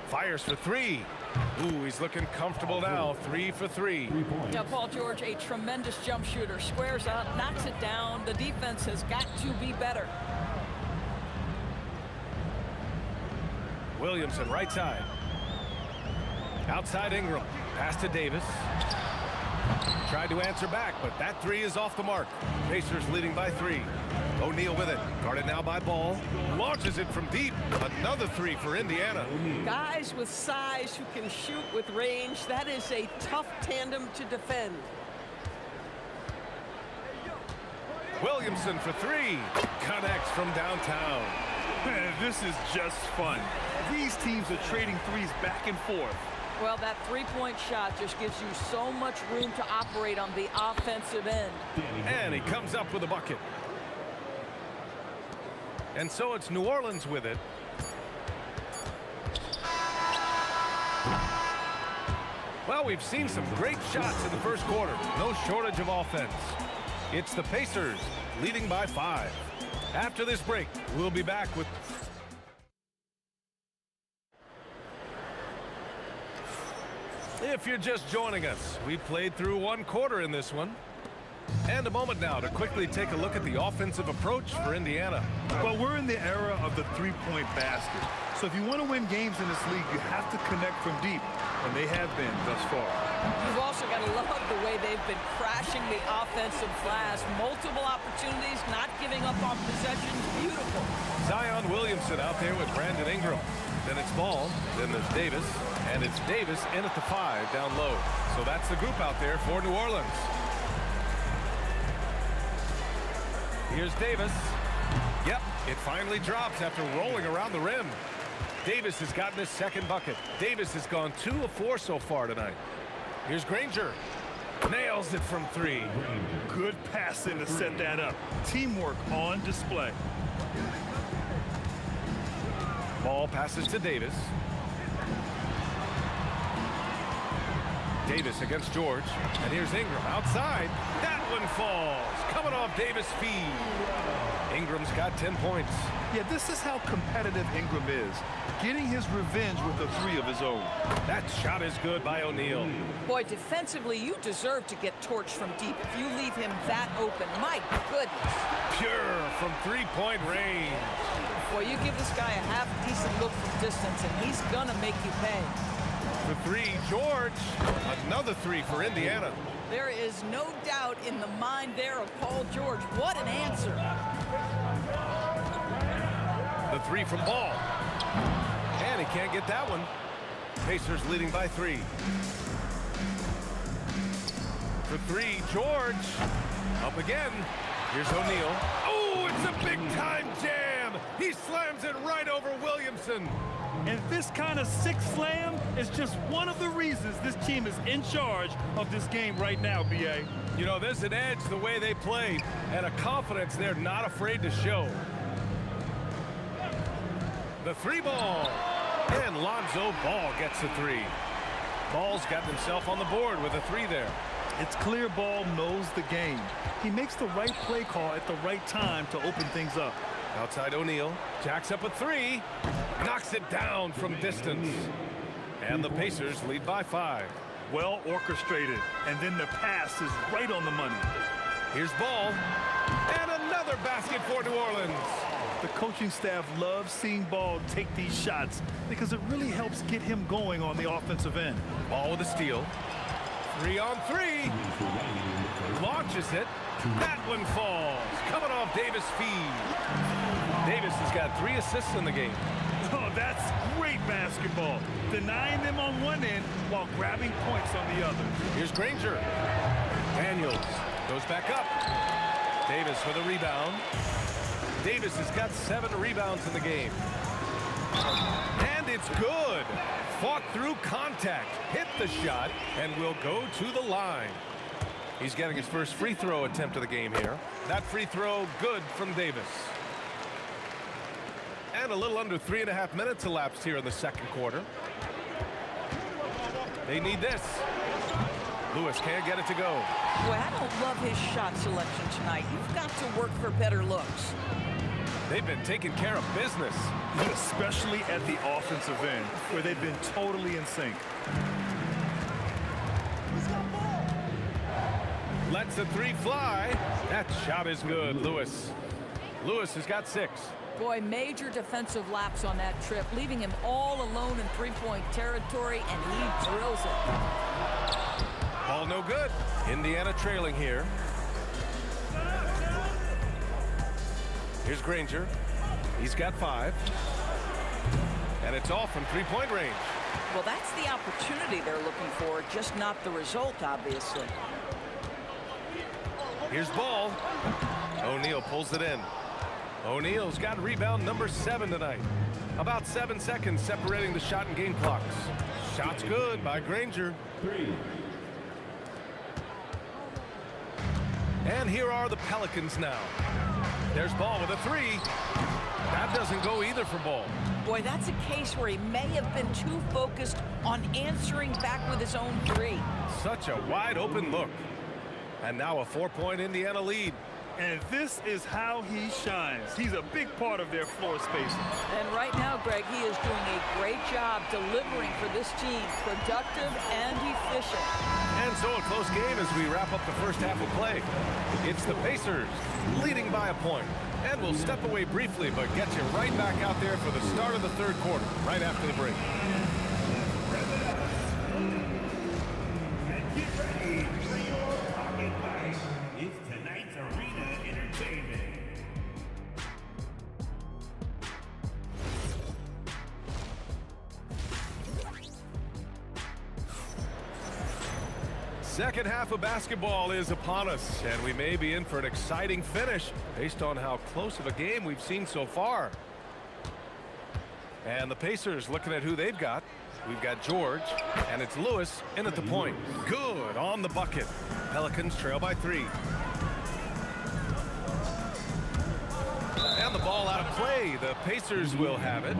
Fires for 3. Ooh, he's looking comfortable now. 3 for 3. Now, Paul George, a tremendous jump shooter. Squares up, knocks it down. The defense has got to be better. Williamson, right side. Outside Ingram. Pass to Davis. Tried to answer back, but that 3 is off the mark. Pacers leading by 3. O'Neal with it. Guarded now by Ball. Launches it from deep. Another 3 for Indiana. Guys with size who can shoot with range. That is a tough tandem to defend. Williamson for 3. Connects from downtown. Man, this is just fun. These teams are trading threes back and forth. Well, that three-point shot just gives you so much room to operate on the offensive end. And he comes up with a bucket. And so it's New Orleans with it. Well, we've seen some great shots in the first quarter. No shortage of offense. It's the Pacers leading by 5. After this break, we'll be back with... If you're just joining us, we played through 1 quarter in this one. And a moment now to quickly take a look at the offensive approach for Indiana. Well, we're in the era of the three-point basket. So if you want to win games in this league, you have to connect from deep. And they have been thus far. You've also got to love the way they've been crashing the offensive glass. Multiple opportunities, not giving up on possessions. Beautiful. Zion Williamson out there with Brandon Ingram. Then it's Ball. Then there's Davis. And it's Davis in at the 5 down low. So that's the group out there for New Orleans. Here's Davis. Yep, it finally drops after rolling around the rim. Davis has gotten his 2nd bucket. Davis has gone 2 of 4 so far tonight. Here's Granger. Nails it from 3. Good passing to set that up. Teamwork on display. Ball passes to Davis. Davis against George. And here's Ingram outside. That one falls. Coming off Davis' feed. Ingram's got 10 points. Yeah, this is how competitive Ingram is. Getting his revenge with a three of his own. That shot is good by O'Neal. Boy, defensively, you deserve to get torched from deep if you leave him that open. My goodness. Pure from three-point range. Boy, you give this guy a half-decent look from distance, and he's gonna make you pay. For three, George. Another three for Indiana. There is no doubt in the mind there of Paul George. What an answer. The three from Ball. And he can't get that one. Pacers leading by 3. For 3, George. Up again. Here's O'Neal. Oh, it's a big-time jam. He slams it right over Williamson. And this kind of sick slam is just one of the reasons this team is in charge of this game right now, B.A. You know, there's an edge the way they play and a confidence they're not afraid to show. The 3 ball. And Lonzo Ball gets the 3. Ball's got himself on the board with a 3 there. It's clear Ball knows the game. He makes the right play call at the right time to open things up. Outside O'Neal, jacks up a 3, knocks it down from distance. And the Pacers lead by 5. Well orchestrated, and then the pass is right on the money. Here's Ball, and another basket for New Orleans. The coaching staff loves seeing Ball take these shots because it really helps get him going on the offensive end. Ball with a steal. 3 on 3. Launches it. That one falls. Coming off Davis' feed. Davis has got 3 assists in the game. Oh, that's great basketball. Denying them on one end while grabbing points on the other. Here's Granger. Daniels goes back up. Davis with a rebound. Davis has got 7 rebounds in the game. And it's good. Fought through contact, hit the shot, and will go to the line. He's getting his first free throw attempt of the game here. That free throw good from Davis. And a little under 3.5 minutes elapsed here in the second quarter. They need this. Lewis can't get it to go. Boy, I don't love his shot selection tonight. You've got to work for better looks. They've been taking care of business. Especially at the offensive end, where they've been totally in sync. Lets the 3 fly. That shot is good, Lewis. Lewis has got 6. Boy, major defensive lapse on that trip, leaving him all alone in three-point territory, and he drills it. Ball no good. Indiana trailing here. Here's Granger. He's got 5. And it's all from three-point range. Well, that's the opportunity they're looking for, just not the result, obviously. Here's Ball. O'Neal pulls it in. O'Neal's got rebound number 7 tonight. About 7 seconds separating the shot and game clocks. Shot's good by Granger. 3. And here are the Pelicans now. There's Ball with a 3. That doesn't go either for Ball. Boy, that's a case where he may have been too focused on answering back with his own 3. Such a wide open look. And now a 4-point Indiana lead. And this is how he shines. He's a big part of their floor spacing. And right now, Greg, he is doing a great job delivering for this team. Productive and efficient. And so a close game as we wrap up the first half of play. It's the Pacers leading by a point. And we'll step away briefly, but get you right back out there for the start of the third quarter, right after the break. It's tonight's Arena Entertainment. Second half of basketball is upon us, and we may be in for an exciting finish based on how close of a game we've seen so far. And the Pacers looking at who they've got. We've got George, and it's Lewis in at the point. Good on the bucket. Pelicans trail by 3. And the ball out of play. The Pacers will have it.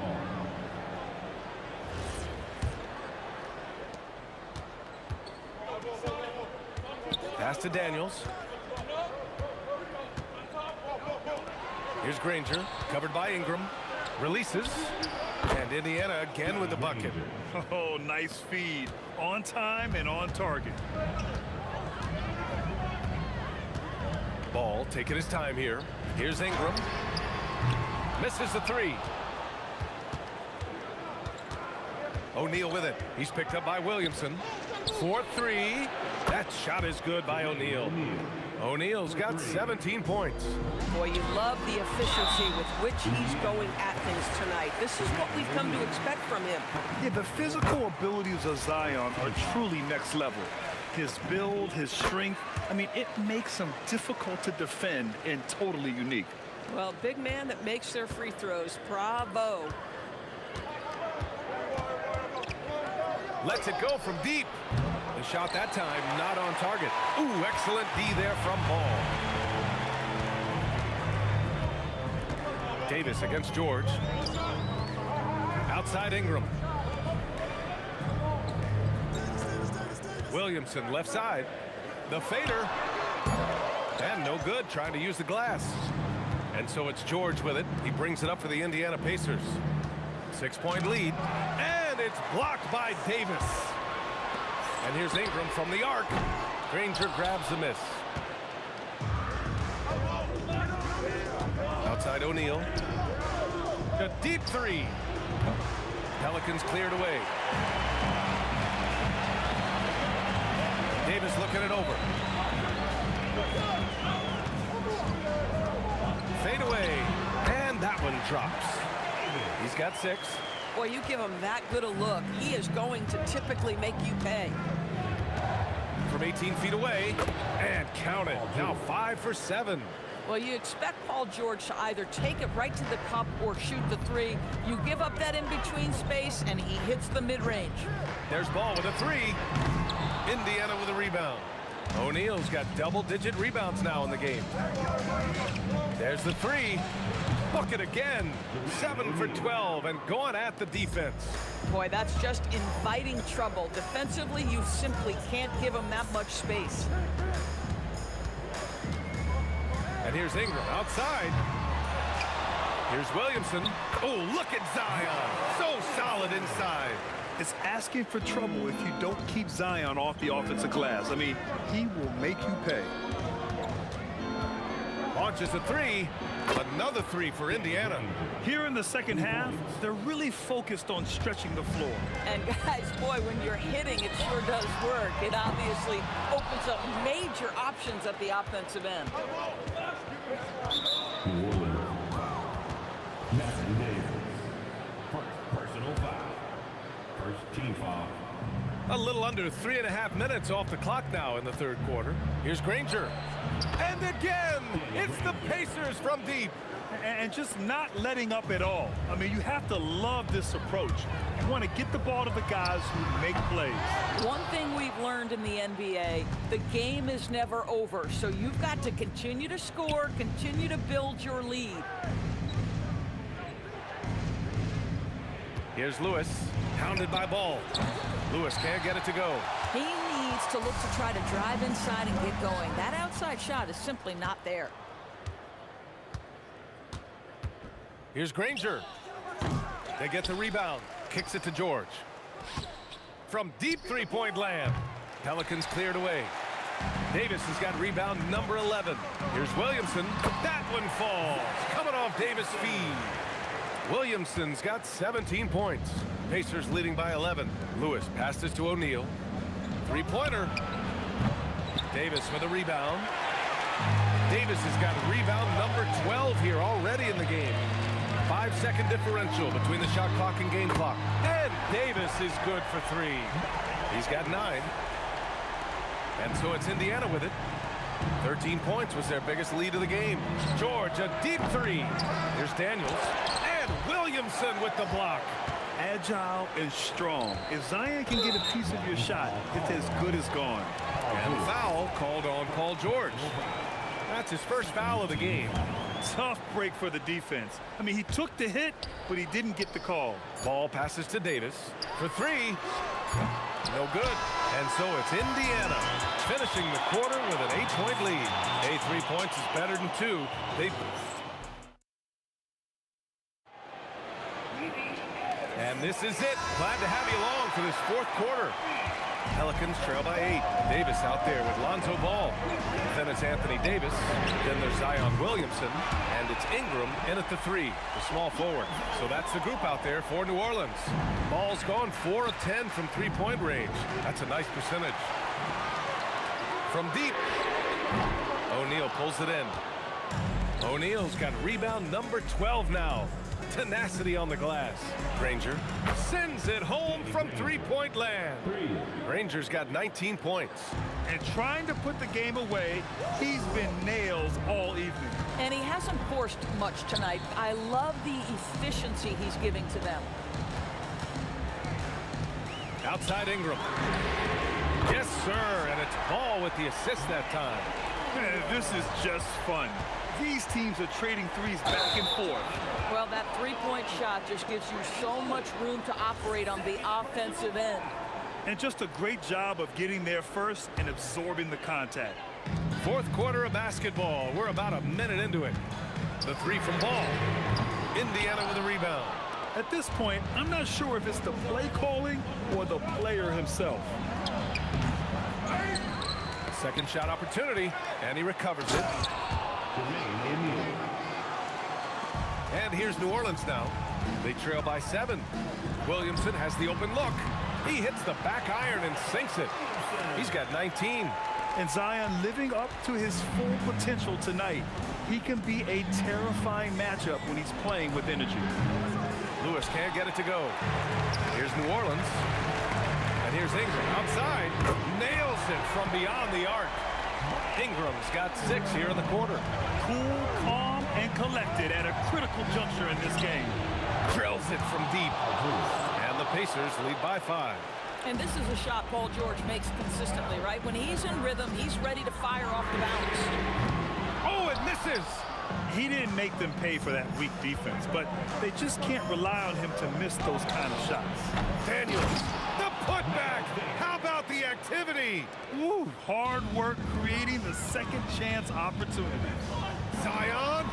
Pass to Daniels. Here's Granger, covered by Ingram. Releases. And Indiana again with the bucket. Oh, nice feed. On time and on target. Ball taking his time here. Here's Ingram. Misses the three. O'Neal with it. He's picked up by Williamson. 4-3. That shot is good by O'Neal. O'Neal's got 17 points. Boy, you love the efficiency with which he's going at things tonight. This is what we've come to expect from him. Yeah, the physical abilities of Zion are truly next level. His build, his strength, I mean, it makes him difficult to defend and totally unique. Well, big man that makes their free throws. Bravo. Lets it go from deep. The shot that time not on target. Ooh, excellent D there from Ball. Davis against George. Outside Ingram. Williamson left side. The fader. And no good, trying to use the glass. And so it's George with it. He brings it up for the Indiana Pacers. 6-point lead. And it's blocked by Davis. And here's Ingram from the arc. Granger grabs the miss. Outside O'Neal. A deep three. Pelicans cleared away. Davis looking it over. Fade away. And that one drops. He's got 6. Boy, you give him that good a look, he is going to typically make you pay. From 18 feet away. And count it. Now 5 for 7. Well, you expect Paul George to either take it right to the cup or shoot the three. You give up that in-between space, and he hits the mid-range. There's Ball with a 3. Indiana with a rebound. O'Neal's got double-digit rebounds now in the game. There's the 3. Bucket again. 7 for 12 and going at the defense. Boy, that's just inviting trouble. Defensively, you simply can't give him that much space. And here's Ingram outside. Here's Williamson. Oh, look at Zion. So solid inside. It's asking for trouble if you don't keep Zion off the offensive glass. I mean, he will make you pay. Launches a 3. Another 3 for Indiana. Here in the second half, they're really focused on stretching the floor. And guys, boy, when you're hitting, it sure does work. It obviously opens up major options at the offensive end. Personal foul. First team foul. A little under 3.5 minutes off the clock now in the third quarter. Here's Granger. And again, it's the Pacers from deep. And just not letting up at all. I mean, you have to love this approach. You want to get the ball to the guys who make plays. One thing we've learned in the NBA, the game is never over. So you've got to continue to score, continue to build your lead. Here's Lewis, hounded by Ball. Lewis can't get it to go. He needs to look to try to drive inside and get going. That outside shot is simply not there. Here's Granger. They get the rebound. Kicks it to George. From deep three-point land. Pelicans cleared away. Davis has got rebound number 11. Here's Williamson. That one falls. Coming off Davis' feed. Williamson's got 17 points. Pacers leading by 11. Lewis passes to O'Neal. Three-pointer. Davis with a rebound. Davis has got rebound number 12 here already in the game. 5-second differential between the shot clock and game clock. And Davis is good for 3. He's got 9. And so it's Indiana with it. 13 points was their biggest lead of the game. George, a deep 3. Here's Daniels. And Williamson with the block. Agile and strong. If Zion can get a piece of your shot, it's as good as gone. And foul called on Paul George. That's his first foul of the game. Tough break for the defense. I mean, he took the hit, but he didn't get the call. Ball passes to Davis for 3. No good. And so it's Indiana finishing the quarter with an 8-point lead. 3 points is better than 2. And this is it. Glad to have you along for this fourth quarter. Pelicans trail by 8. Davis out there with Lonzo Ball. Then it's Anthony Davis. Then there's Zion Williamson. And it's Ingram in at the 3, the small forward. So that's the group out there for New Orleans. Ball's gone 4 of 10 from three-point range. That's a nice percentage. From deep, O'Neal pulls it in. O'Neal's got rebound number 12 now. Tenacity on the glass. Granger sends it home from three-point land. Granger's got 19 points. And trying to put the game away, he's been nails all evening. And he hasn't forced much tonight. I love the efficiency he's giving to them. Outside Ingram. Yes, sir, and it's Ball with the assist that time. This is just fun. These teams are trading threes back and forth. Well, that three-point shot just gives you so much room to operate on the offensive end. And just a great job of getting there first and absorbing the contact. Fourth quarter of basketball. We're about a minute into it. The 3 from Ball. Indiana with a rebound. At this point, I'm not sure if it's the play calling or the player himself. Second shot opportunity, and he recovers it. And here's New Orleans now. They trail by 7. Williamson has the open look. He hits the back iron and sinks it. He's got 19. And Zion living up to his full potential tonight. He can be a terrifying matchup when he's playing with energy. Lewis can't get it to go. Here's New Orleans. And here's Ingram outside. Nails it from beyond the arc. Ingram's got 6 here in the quarter. Cool, calm, and collected at a critical juncture in this game. Drills it from deep. And the Pacers lead by 5. And this is a shot Paul George makes consistently, right? When he's in rhythm, he's ready to fire off the bounce. Oh, it misses! He didn't make them pay for that weak defense, but they just can't rely on him to miss those kind of shots. Daniels, the putback! How about the activity? Woo, hard work creating the second chance opportunities. Zion!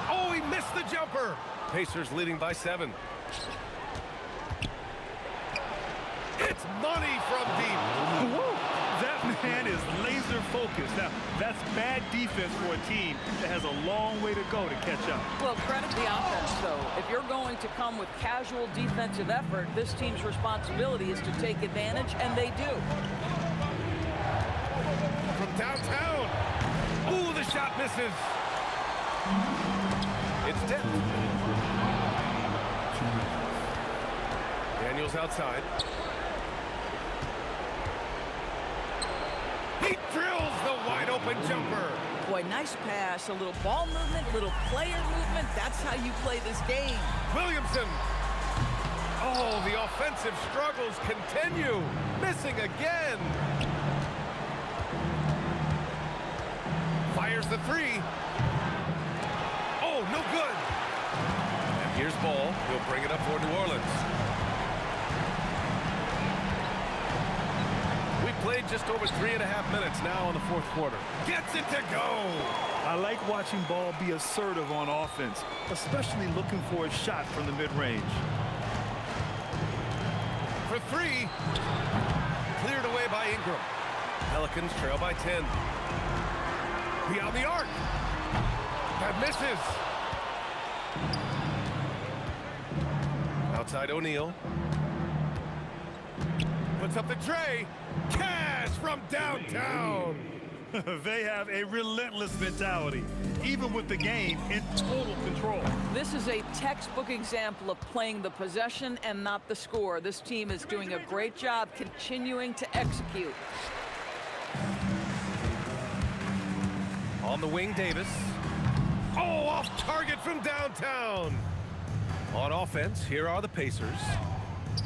Oh, he missed the jumper! Pacers leading by 7. It's money from deep. Woo, that man is laser focused. Now, that's bad defense for a team that has a long way to go to catch up. Well, credit the offense, though. If you're going to come with casual defensive effort, this team's responsibility is to take advantage, and they do. From downtown. Ooh, the shot misses. It's tipped. Daniels outside. He drills the wide-open jumper. Boy, nice pass, a little ball movement, little player movement. That's how you play this game. Williamson. Oh, the offensive struggles continue. Missing again. Fires the 3. Oh, no good. And here's Ball. He'll bring it up for New Orleans. We played just over 3.5 minutes now in the fourth quarter. Gets it to go. I like watching Ball be assertive on offense, especially looking for a shot from the mid-range. For 3. Cleared away by Ingram. Pelicans trail by 10. Beyond the arc. That misses. Outside O'Neal. Puts up the tray. Cash from downtown. They have a relentless mentality, even with the game in total control. This is a textbook example of playing the possession and not the score. This team is doing a great job continuing to execute. On the wing, Davis. Oh, off target from downtown. On offense, here are the Pacers.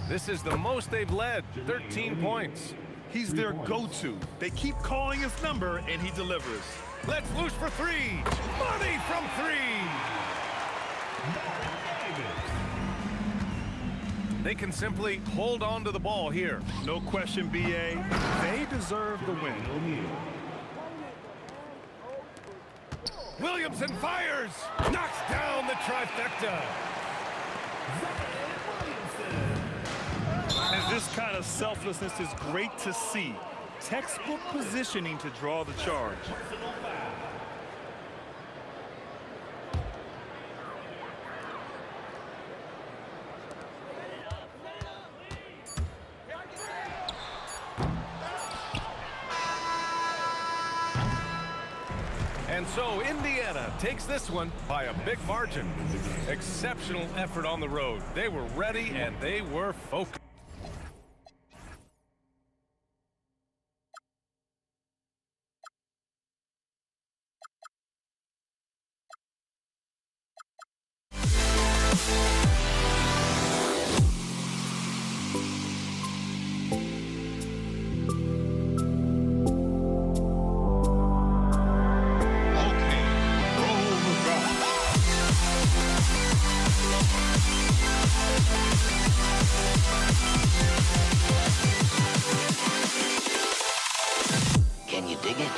This is the most they've led, 13 points. He's their go-to. They keep calling his number, and he delivers. Let's loose for 3. Money from 3. They can simply hold on to the ball here. No question, B.A. They deserve the win. Williamson fires! Knocks down the trifecta. And this kind of selflessness is great to see. Textbook positioning to draw the charge. And so Indiana takes this one by a big margin. Exceptional effort on the road. They were ready and they were focused. Can you dig it?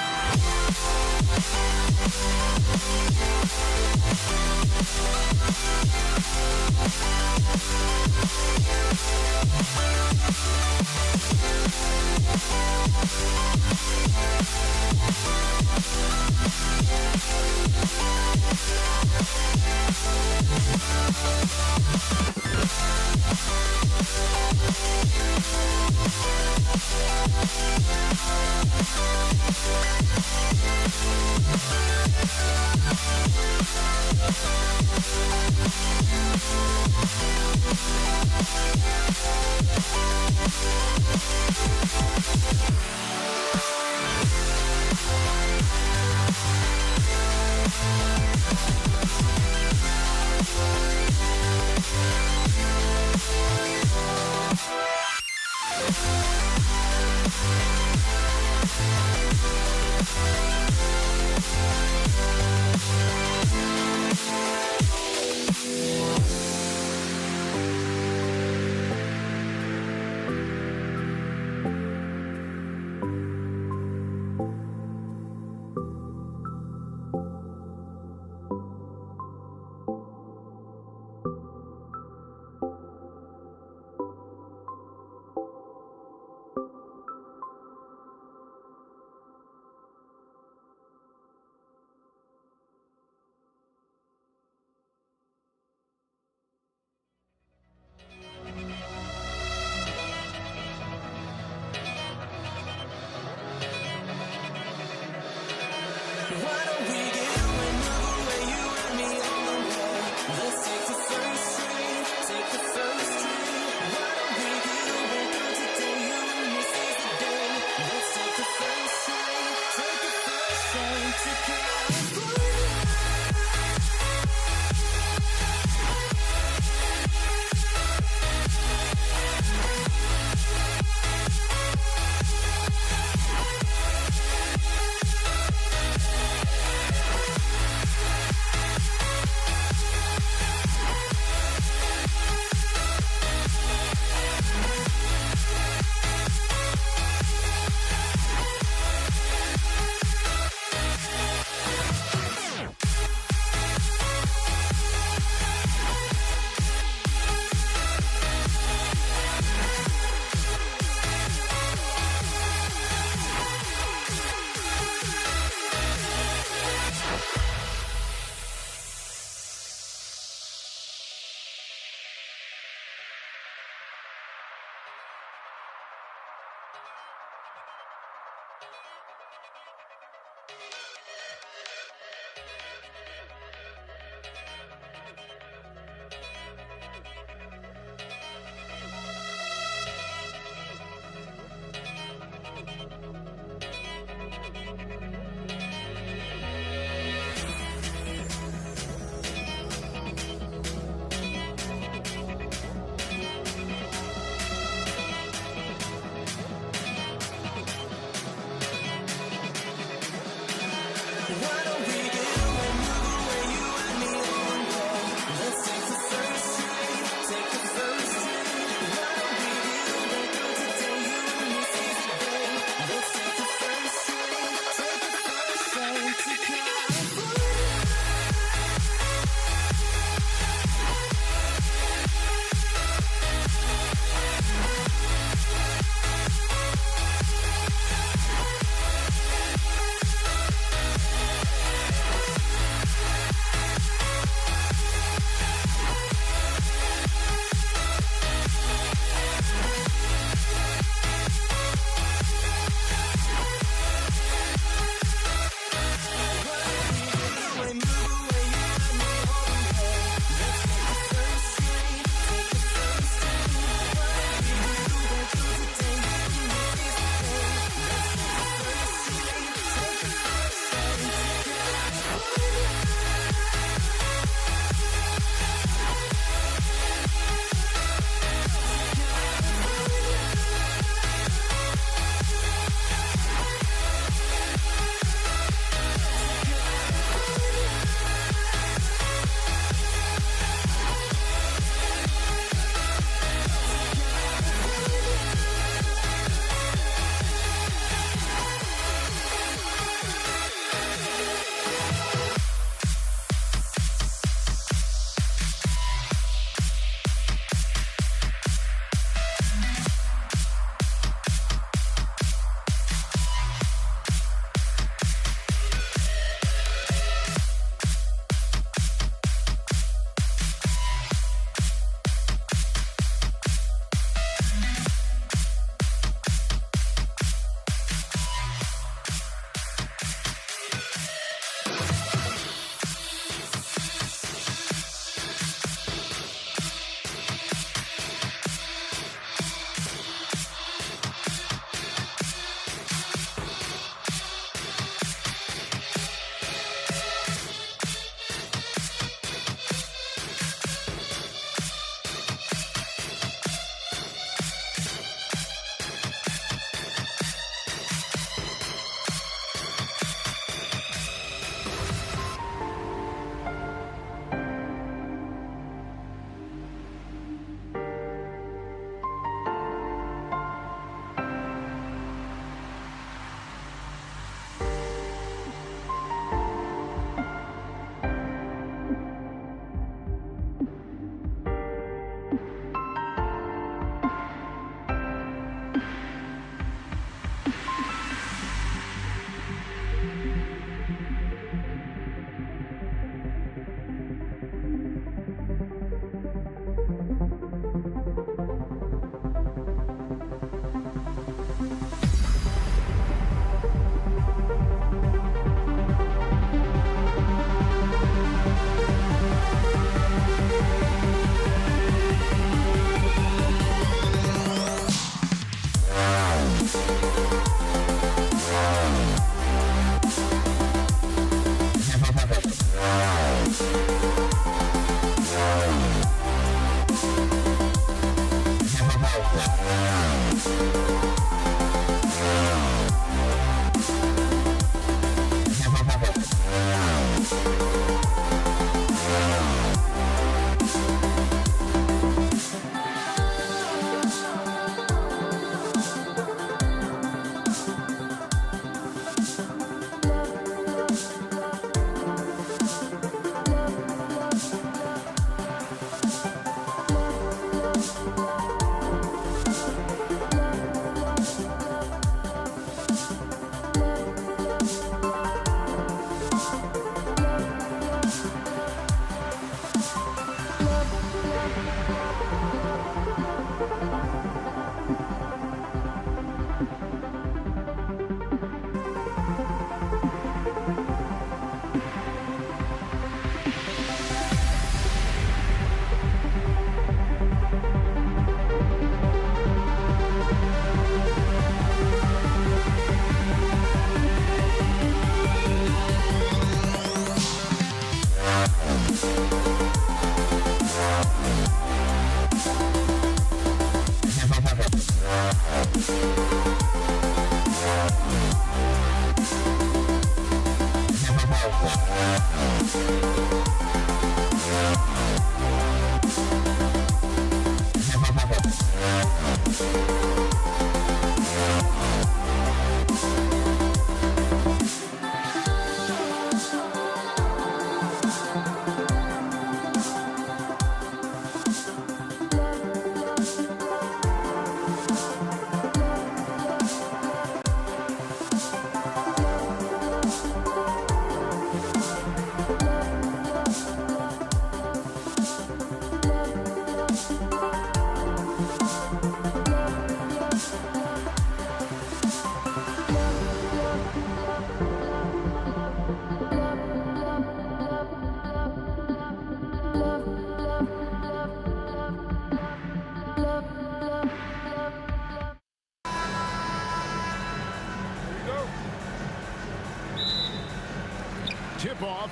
What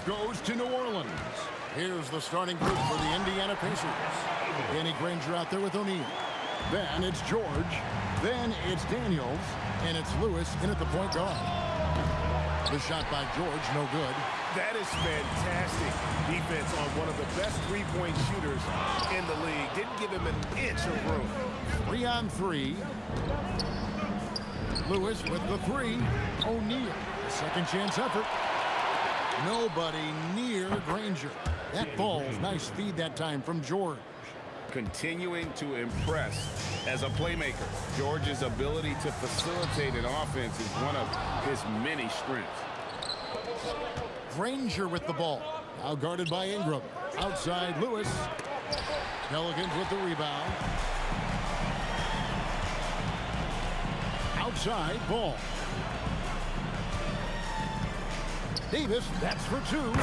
goes to New Orleans. Here's the starting group for the Indiana Pacers. Danny Granger out there with O'Neal. Then it's George. Then it's Daniels. And it's Lewis in at the point guard. The shot by George, no good. That is fantastic defense on one of the best three-point shooters in the league. Didn't give him an inch of room. 3 on 3. Lewis with the 3. O'Neal, a second chance effort. Nobody near Granger. That ball's nice feed that time from George. Continuing to impress as a playmaker. George's ability to facilitate an offense is one of his many strengths. Granger with the ball. Now guarded by Ingram. Outside Lewis. Pelicans with the rebound. Outside Ball. Davis, that's for 2.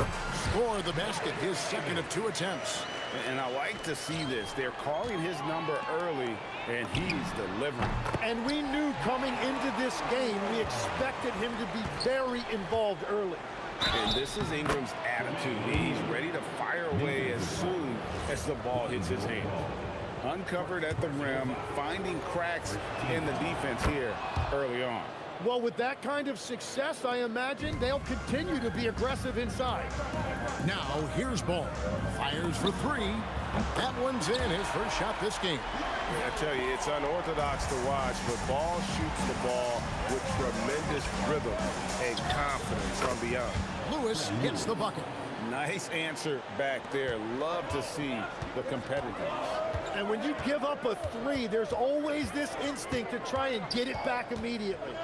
Score the basket, his second of 2 attempts. And I like to see this. They're calling his number early, and he's delivering. And we knew coming into this game, we expected him to be very involved early. And this is Ingram's attitude. He's ready to fire away as soon as the ball hits his hand. Uncovered at the rim, finding cracks in the defense here early on. Well, with that kind of success, I imagine they'll continue to be aggressive inside. Now, here's Ball. Fires for 3. That one's in, his first shot this game. I tell you, it's unorthodox to watch, but Ball shoots the ball with tremendous rhythm and confidence from beyond. Lewis gets the bucket. Nice answer back there. Love to see the competitiveness. And when you give up a 3, there's always this instinct to try and get it back immediately.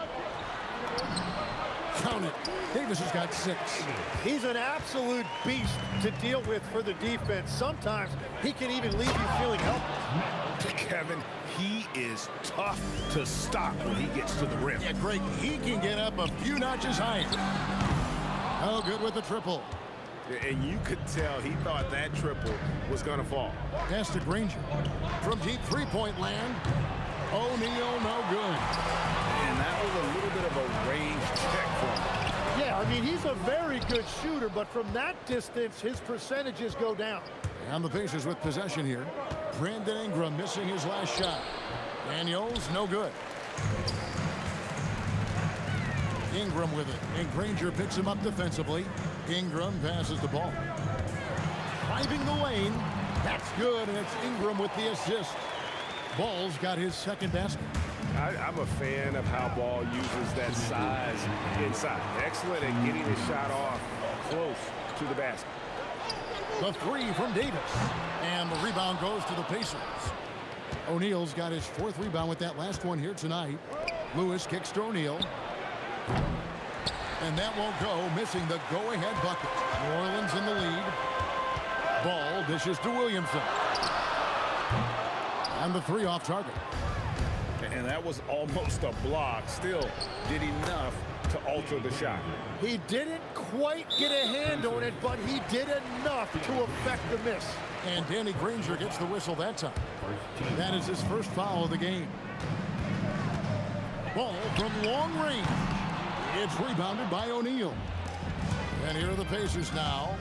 Count it. Davis has got 6. He's an absolute beast to deal with for the defense. Sometimes he can even leave you feeling helpless. Kevin, he is tough to stop when he gets to the rim. Yeah, Greg, he can get up a few notches higher. Oh, good with the triple. And you could tell he thought that triple was going to fall. Pass to Granger. From deep three-point land. O'Neal, no good. And that was a little bit of a range check for him. Yeah, I mean, he's a very good shooter, but from that distance, his percentages go down. And the Pacers with possession here. Brandon Ingram missing his last shot. Daniels, no good. Ingram with it, and Granger picks him up defensively. Ingram passes the ball. Driving the lane. That's good, and it's Ingram with the assist. Ball's got his second basket. I'm a fan of how Ball uses that size inside. Excellent at getting the shot off close to the basket. The 3 from Davis. And the rebound goes to the Pacers. O'Neal's got his 4th rebound with that last one here tonight. Lewis kicks to O'Neal. And that won't go, missing the go-ahead bucket. New Orleans in the lead. Ball dishes to Williamson. And the 3 off target. And that was almost a block. Still did enough to alter the shot. He didn't quite get a hand on it, but he did enough to affect the miss. And Danny Granger gets the whistle that time. That is his first foul of the game. Ball from long range. It's rebounded by O'Neal. And here are the Pacers now.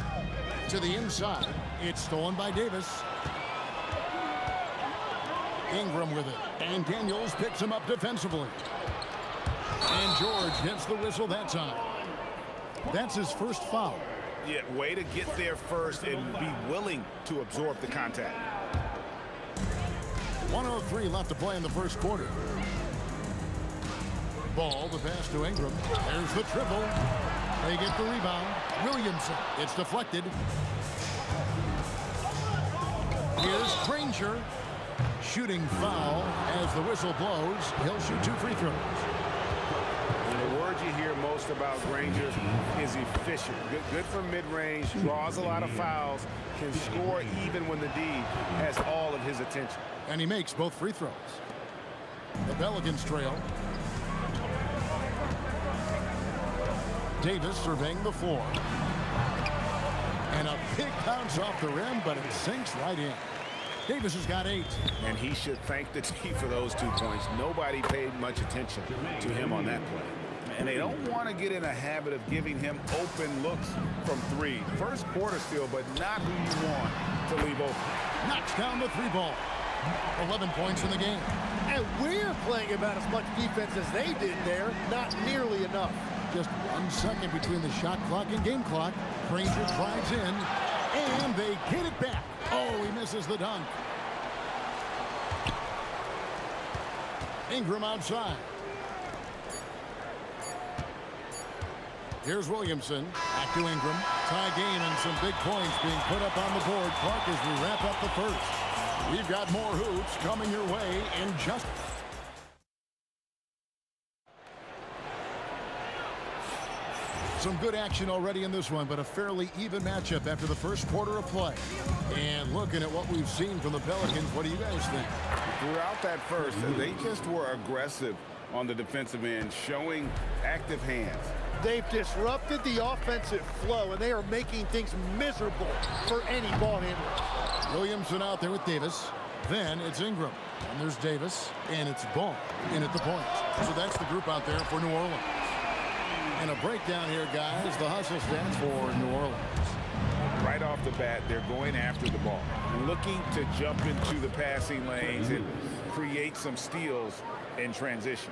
To the inside. It's stolen by Davis. Ingram with it. And Daniels picks him up defensively. And George gets the whistle that time. That's his first foul. Yeah, way to get there first and be willing to absorb the contact. 1:03 left to play in the first quarter. Ball, the pass to Ingram. There's the triple. They get the rebound. Williamson. It's deflected. Here's Granger. Shooting foul as the whistle blows. He'll shoot 2 free throws. And the word you hear most about Granger is efficient. Good from mid-range, draws a lot of fouls, can score even when the D has all of his attention. And he makes both free throws. The Pelicans trail. Davis surveying the floor. And a big bounce off the rim, but it sinks right in. Davis has got 8. And he should thank the team for those 2 points. Nobody paid much attention to him on that play. And they don't want to get in a habit of giving him open looks from three. First quarter still, but not who you want to leave open. Knocks down the 3 ball. 11 points in the game. And we're playing about as much defense as they did there. Not nearly enough. Just 1 second between the shot clock and game clock. Granger drives in, and they get it back. Oh, he misses the dunk. Ingram outside. Here's Williamson. Back to Ingram. Tie game and some big points being put up on the board. Clark as we wrap up the first. We've got more hoops coming your way in just... Some good action already in this one, but a fairly even matchup after the first quarter of play. And looking at what we've seen from the Pelicans, what do you guys think? Throughout that first, they just were aggressive on the defensive end, showing active hands. They've disrupted the offensive flow, and they are making things miserable for any ball handler. Williamson out there with Davis. Then it's Ingram. And there's Davis. And it's Ball in at the point. So that's the group out there for New Orleans. And a breakdown here, guys. The hustle stats for New Orleans. Right off the bat, they're going after the ball, looking to jump into the passing lanes and create some steals in transition.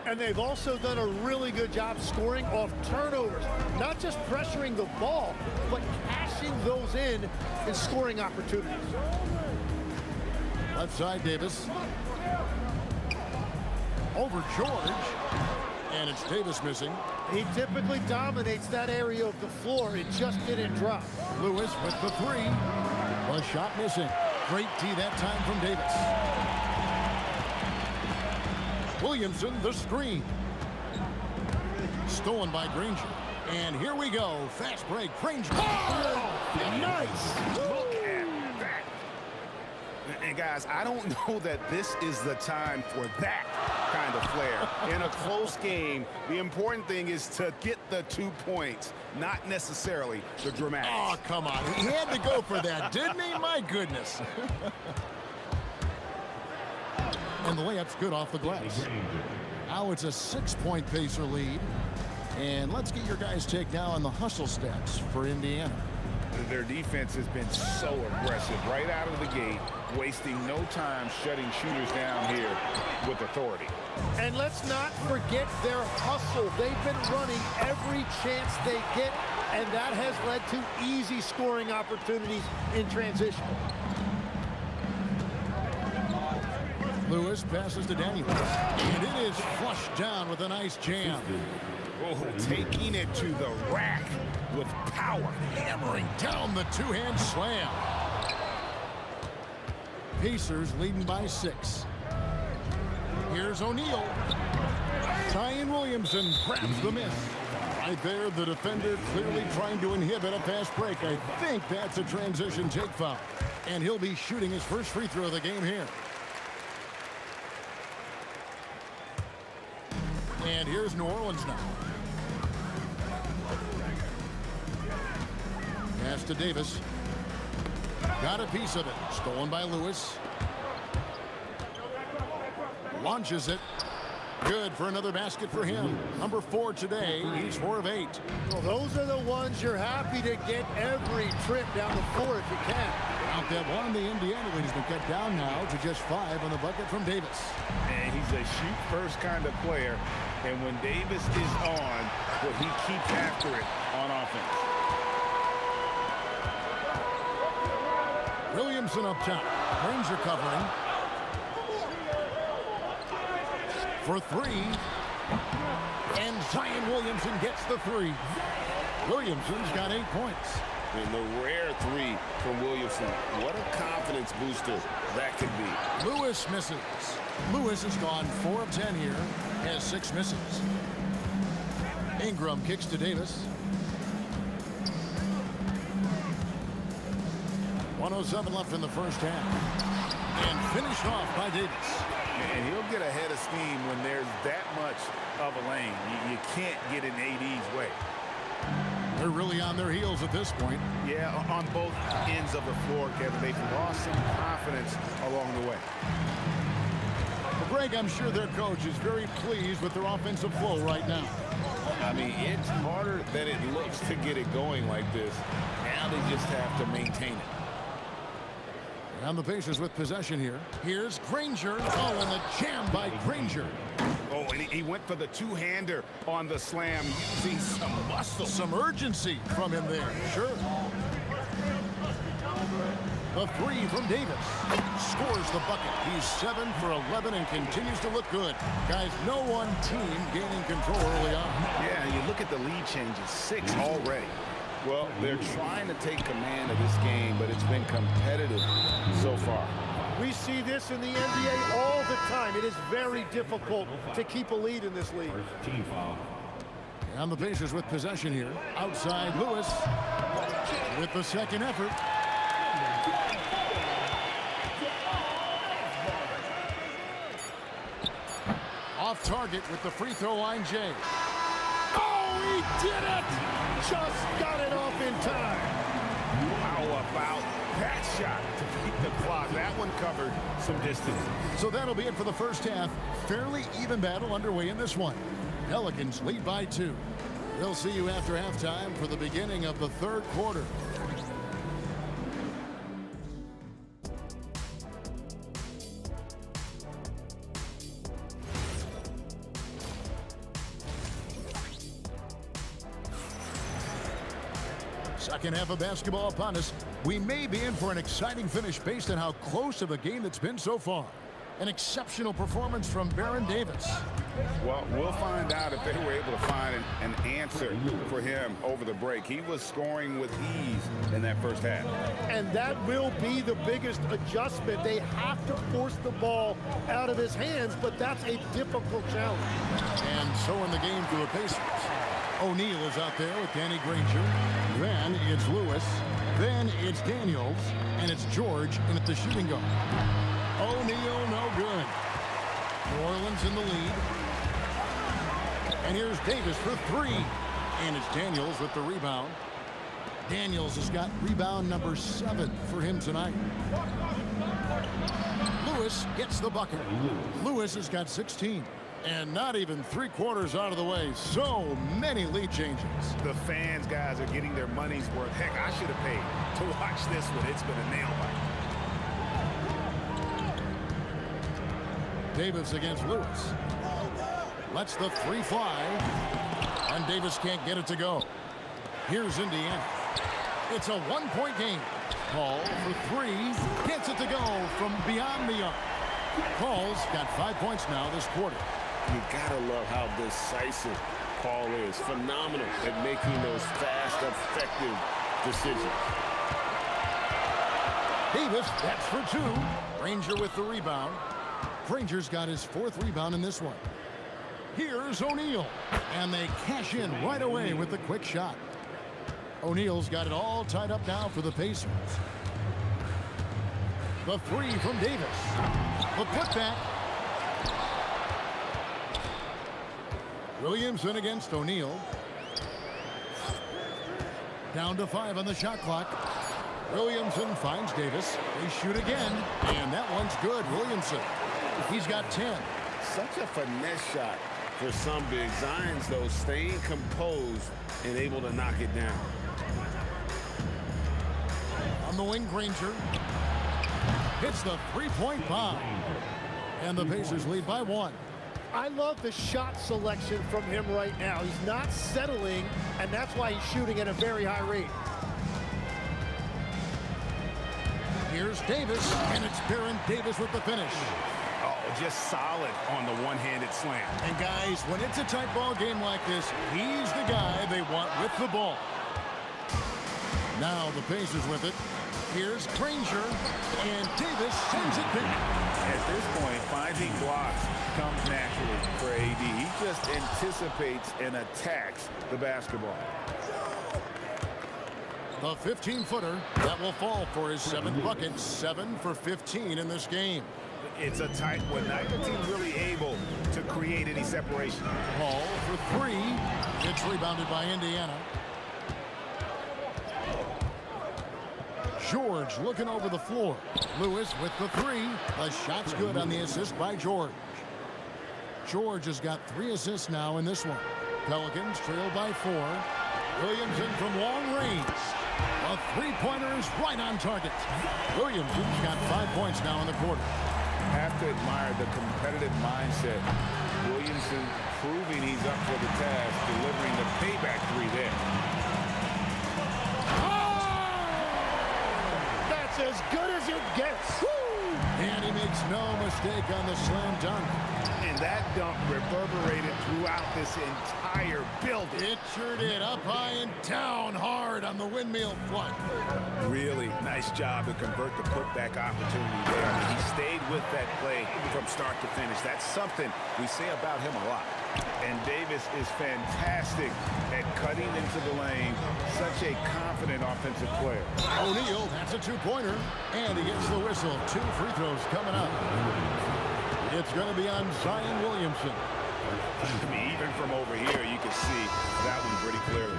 And they've also done a really good job scoring off turnovers. Not just pressuring the ball, but cashing those in and scoring opportunities. Left side, Davis. Over George. And it's Davis missing. He typically dominates that area of the floor. It just didn't drop. Lewis with the 3. A shot missing. Great D that time from Davis. Williamson, the screen. Stolen by Granger. And here we go. Fast break. Granger. Oh, nice. Look at that. And guys, I don't know that this is the time for that kind of flair. In a close game, the important thing is to get the 2 points, not necessarily the dramatics. Oh, come on. He had to go for that, didn't he? My goodness. And the layup's good off the glass. Now it's a 6-point Pacer lead. And let's get your guys' take now on the hustle stats for Indiana. Their defense has been so aggressive right out of the gate, wasting no time shutting shooters down here with authority. And let's not forget their hustle. They've been running every chance they get, and that has led to easy scoring opportunities in transition. Lewis passes to Daniels, and it is flushed down with a nice jam. Oh, taking it to the rack with power. Hammering down the 2-hand slam. Pacers leading by 6. Here's O'Neal. Zion Williamson grabs the miss. Right there, the defender clearly trying to inhibit a fast break. I think that's a transition take foul. And he'll be shooting his first free throw of the game here. And here's New Orleans now. Pass to Davis. Got a piece of it. Stolen by Lewis. Launches it. Good for another basket for him. Number 4 today. He's 4 of 8. Well, those are the ones you're happy to get every trip down the floor if you can. Out that one, the Indiana lead has been cut down now to just 5 on the bucket from Davis. And he's a shoot-first kind of player. And when Davis is on, well, he keeps after it on offense. Williamson up top. Granger covering. For 3. And Zion Williamson gets the 3. Williamson's got 8 points. And the rare 3 from Williamson. What a confidence booster that could be. Lewis misses. Lewis has gone 4 of 10 here. Has 6 misses. Ingram kicks to Davis. 1:07 left in the first half. And finished off by Davis. And he'll get ahead of steam when there's that much of a lane. You can't get in AD's way. They're really on their heels at this point. Yeah, on both ends of the floor, Kevin. They've lost some confidence along the way. Well, Greg, I'm sure their coach is very pleased with their offensive flow right now. I mean, it's harder than it looks to get it going like this. Now they just have to maintain it. And the Pacers with possession here. Here's Granger. Oh, and the jam by Granger. Oh, and he went for the two-hander on the slam, using some muscle. Some urgency from him there, sure. The three from Davis. Scores the bucket. He's 7 for 11 and continues to look good. Guys, no one team gaining control early on. Yeah, and you look at the lead changes, 6 already. Well, they're trying to take command of this game, but it's been competitive so far. We see this in the NBA all the time. It is very difficult to keep a lead in this league. Team foul. And the Pacers with possession here. Outside Lewis with the second effort. Off target with the free throw line, Jay. Oh, he did it! Just got it off in time. How about that shot to beat the clock? That one covered some distance. So that'll be it for the first half. Fairly even battle underway in this one. Pelicans lead by 2. We'll see you after halftime for the beginning of the third quarter. Second half of basketball upon us. We may be in for an exciting finish based on how close of a game it's been so far. An exceptional performance from Baron Davis. Well, we'll find out if they were able to find an answer for him over the break. He was scoring with ease in that first half. And that will be the biggest adjustment. They have to force the ball out of his hands, but that's a difficult challenge. And so in the game for the Pacers. O'Neal is out there with Danny Granger. Then it's Lewis. Then it's Daniels. And it's George in at the shooting guard. O'Neal, no good. New Orleans in the lead. And here's Davis for 3. And it's Daniels with the rebound. Daniels has got rebound number 7 for him tonight. Lewis gets the bucket. Lewis has got 16. And not even 3/4 out of the way. So many lead changes. The fans, guys, are getting their money's worth. Heck, I should have paid to watch this one. It's been a nail biter. Davis against Lewis. Lets the 3 fly. And Davis can't get it to go. Here's Indiana. It's a 1-point game. Paul for 3. Gets it to go from beyond the arc. Paul's got 5 points now this quarter. You gotta love how decisive Paul is. Phenomenal at making those fast, effective decisions. Davis, that's for 2. Granger with the rebound. Granger's got his 4th rebound in this one. Here's O'Neal. And they cash in right away with the quick shot. O'Neal's got it all tied up now for the Pacers. The 3 from Davis. The putback. Williamson against O'Neal. Down to 5 on the shot clock. Williamson finds Davis. They shoot again. And that one's good. Williamson. He's got 10. Such a finesse shot for some big. Zions, though, staying composed and able to knock it down. On the wing, Granger. Hits the 3-point bomb. And the Pacers lead by 1. I love the shot selection from him right now. He's not settling, and that's why he's shooting at a very high rate. Here's Davis, and it's Baron Davis with the finish. Oh, just solid on the one-handed slam. And guys, when it's a tight ball game like this, he's the guy they want with the ball. Now the Pacers with it. Here's Granger, and Davis sends it back. At this point, finding blocks comes naturally for AD. He just anticipates and attacks the basketball. The 15-footer, that will fall for his 7th bucket, 7 for 15 in this game. It's a tight one. Neither team really able to create any separation. Paul for 3. It's rebounded by Indiana. George looking over the floor. Lewis with the 3. The shot's good on the assist by George. George has got 3 assists now in this one. Pelicans trail by 4. Williamson from long range. A three-pointer is right on target. Williamson's got 5 points now in the quarter. Have to admire the competitive mindset. Williamson proving he's up for the task, delivering the payback three there. That's as good as it gets. And he makes no mistake on the slam dunk. And that dunk reverberated throughout this entire building. It sure did. Up high and down hard on the windmill flight. Really nice job to convert the putback opportunity there. I mean, he stayed with that play from start to finish. That's something we say about him a lot. And Davis is fantastic at cutting into the lane. Such a confident offensive player. O'Neal, that's a two-pointer. And he gets the whistle. 2 free throws coming up. It's going to be on Zion Williamson. I mean, even from over here, you can see that one pretty clearly.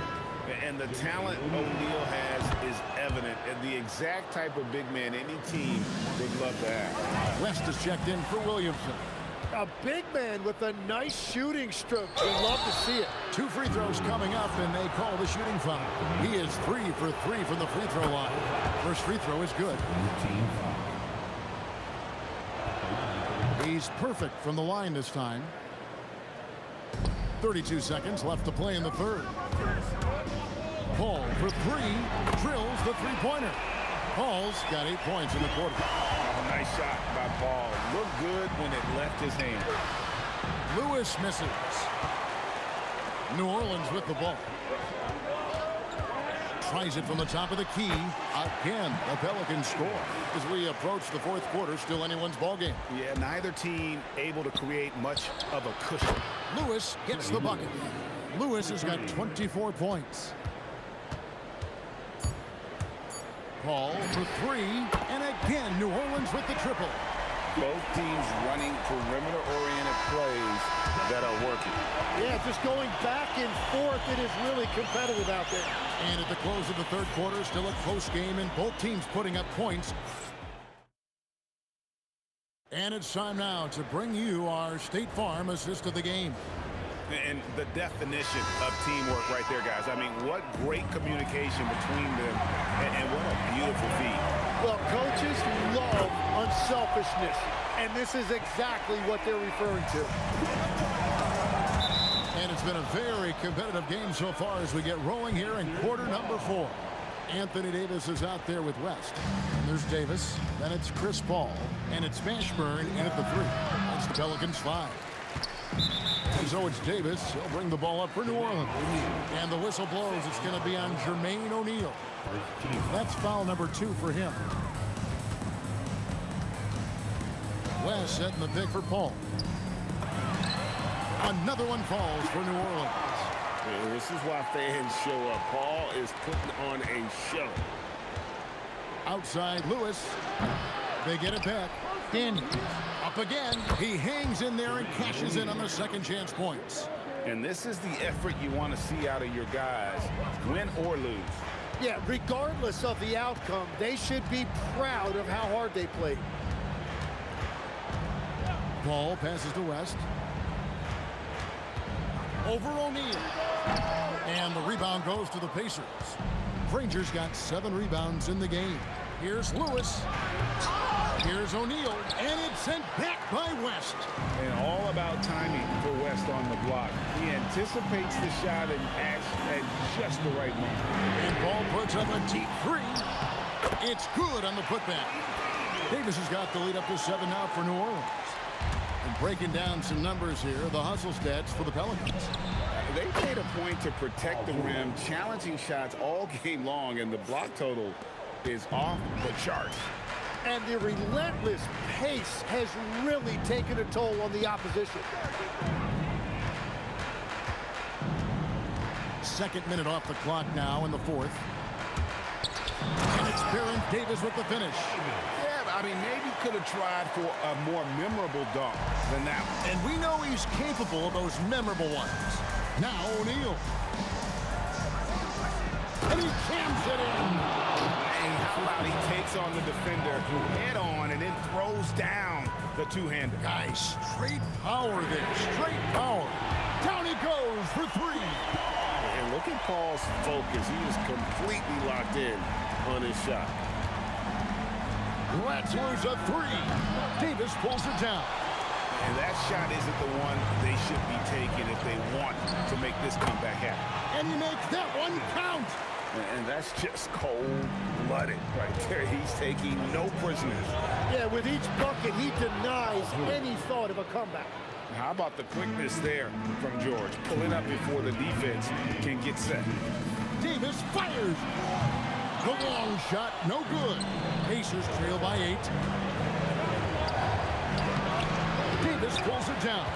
And the talent O'Neal has is evident, and the exact type of big man any team would love to have. West is checked in for Williamson. A big man with a nice shooting stroke. You'd love to see it. 2 free throws coming up, and they call the shooting foul. He is 3 for 3 from the free throw line. First free throw is good. He's perfect from the line this time. 32 seconds left to play in the third. Paul for 3, drills the three-pointer. Paul's got 8 points in the quarter. Nice shot by Paul. Looked good when it left his hand. Lewis misses. New Orleans with the ball. Tries it from the top of the key. Again, the Pelicans score. As we approach the fourth quarter, still anyone's ball game. Yeah, neither team able to create much of a cushion. Lewis gets the bucket. Lewis has got 24 points. Paul for 3, and again, New Orleans with the triple. Both teams running perimeter-oriented plays that are working. Yeah, just going back and forth, it is really competitive out there. And at the close of the third quarter, still a close game, and both teams putting up points. And it's time now to bring you our State Farm assist of the game. And the definition of teamwork right there, guys. I mean, what great communication between them, and what a beautiful feat. Well, coaches love unselfishness, and this is exactly what they're referring to. And it's been a very competitive game so far as we get rolling here in quarter number 4. Anthony Davis is out there with West. And there's Davis, then it's Chris Paul, and it's Mashburn in at the 3. That's the Pelicans 5. And so it's Davis. He'll bring the ball up for New Orleans. And the whistle blows. It's going to be on Jermaine O'Neal. That's foul number 2 for him. West setting the pick for Paul. Another one falls for New Orleans. Yeah, this is why fans show up. Paul is putting on a show. Outside Lewis. They get it back. In. Up again. He hangs in there and cashes in on the second chance points. And this is the effort you want to see out of your guys, win or lose. Yeah, regardless of the outcome, they should be proud of how hard they played. Ball passes to West. Over O'Neal. And the rebound goes to the Pacers. Rangers got 7 rebounds in the game. Here's Lewis. Here's O'Neal, and it's sent back by West. And all about timing for West on the block. He anticipates the shot and acts at just the right moment. And Ball puts up a deep 3. It's good on the putback. Davis has got the lead up to 7 now for New Orleans. And breaking down some numbers here, the hustle stats for the Pelicans. They made a point to protect the rim, challenging shots all game long, and the block total is off the charts. And the relentless pace has really taken a toll on the opposition. Second minute off the clock now in the fourth. And it's Baron Davis with the finish. Yeah, I mean, maybe could have tried for a more memorable dunk than that one. And we know he's capable of those memorable ones. Now O'Neal. And he jams it in. How about he takes on the defender head on and then throws down the two-hander. Guys, straight power there, straight power. Down he goes for three. And look at Paul's focus. He is completely locked in on his shot. Rattler's a three. Davis pulls it down. And that shot isn't the one they should be taking if they want to make this comeback happen. And he makes that one count. And that's just cold-blooded right there. He's taking no prisoners. Yeah, with each bucket, he denies any thought of a comeback. How about the quickness there from George? Pulling up before the defense can get set. Davis fires. The long shot, no good. Pacers trail by 8. Davis pulls it down.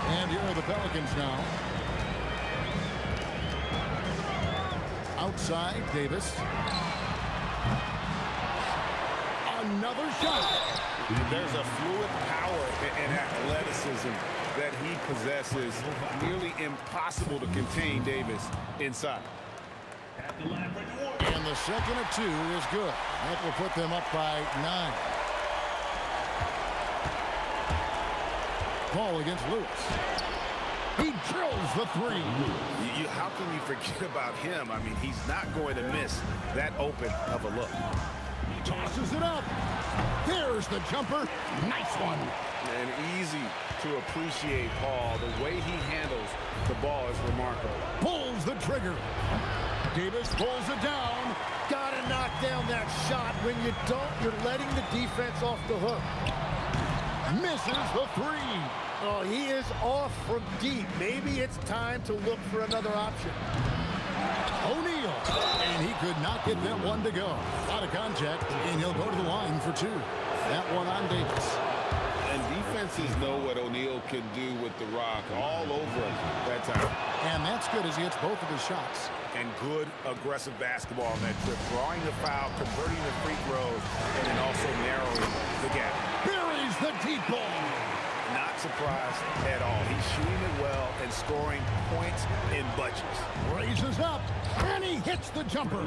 And here are the Pelicans now. Outside, Davis. Another shot. There's a fluid power and athleticism that he possesses. Nearly impossible to contain Davis inside. And the second of 2 is good. That will put them up by 9. Ball against Lewis. He drills the 3. How can you forget about him? I mean, he's not going to miss that open of a look. Tosses it up. There's the jumper. Nice one. And easy to appreciate Paul. The way he handles the ball is remarkable. Pulls the trigger. Davis pulls it down. Gotta knock down that shot. When you don't, you're letting the defense off the hook. Misses the 3. Oh, he is off from deep. Maybe it's time to look for another option. O'Neal. And he could not get that one to go. Out of contact, and he'll go to the line for 2. That one on Davis. And defenses know what O'Neal can do with the rock all over him that time. And that's good as he hits both of his shots. And good aggressive basketball on that trip. Drawing the foul, converting the free throws, and then also narrowing the gap. Buries the deep ball. Not surprised at all. He's shooting it well and scoring points in bunches. Raises up, and he hits the jumper.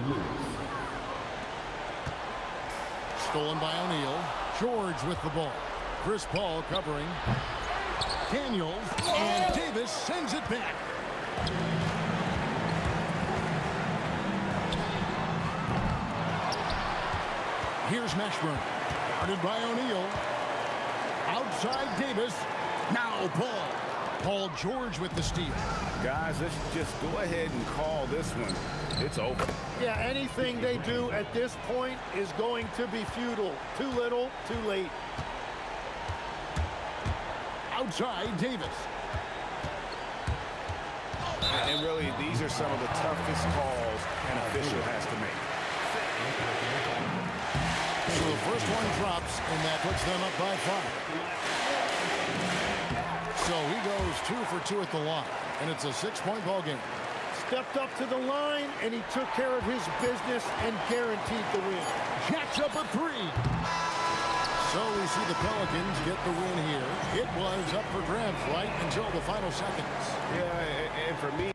Stolen by O'Neal. George with the ball. Chris Paul covering. Daniels, and Davis sends it back. Here's Mashburn. Guarded by O'Neal. Outside Davis. Now Paul. Paul George with the steal. Guys, let's just go ahead and call this one. It's over. Yeah, anything they do at this point is going to be futile. Too little, too late. Outside Davis. And really, these are some of the toughest calls an official has to make. So the first one drops, and that puts them up by 5. So he goes 2 for 2 at the line, and it's a 6-point ball game. Stepped up to the line, and he took care of his business and guaranteed the win. Jacks up a 3. So we see the Pelicans get the win here. It was up for grabs right until the final seconds. Yeah, and for me,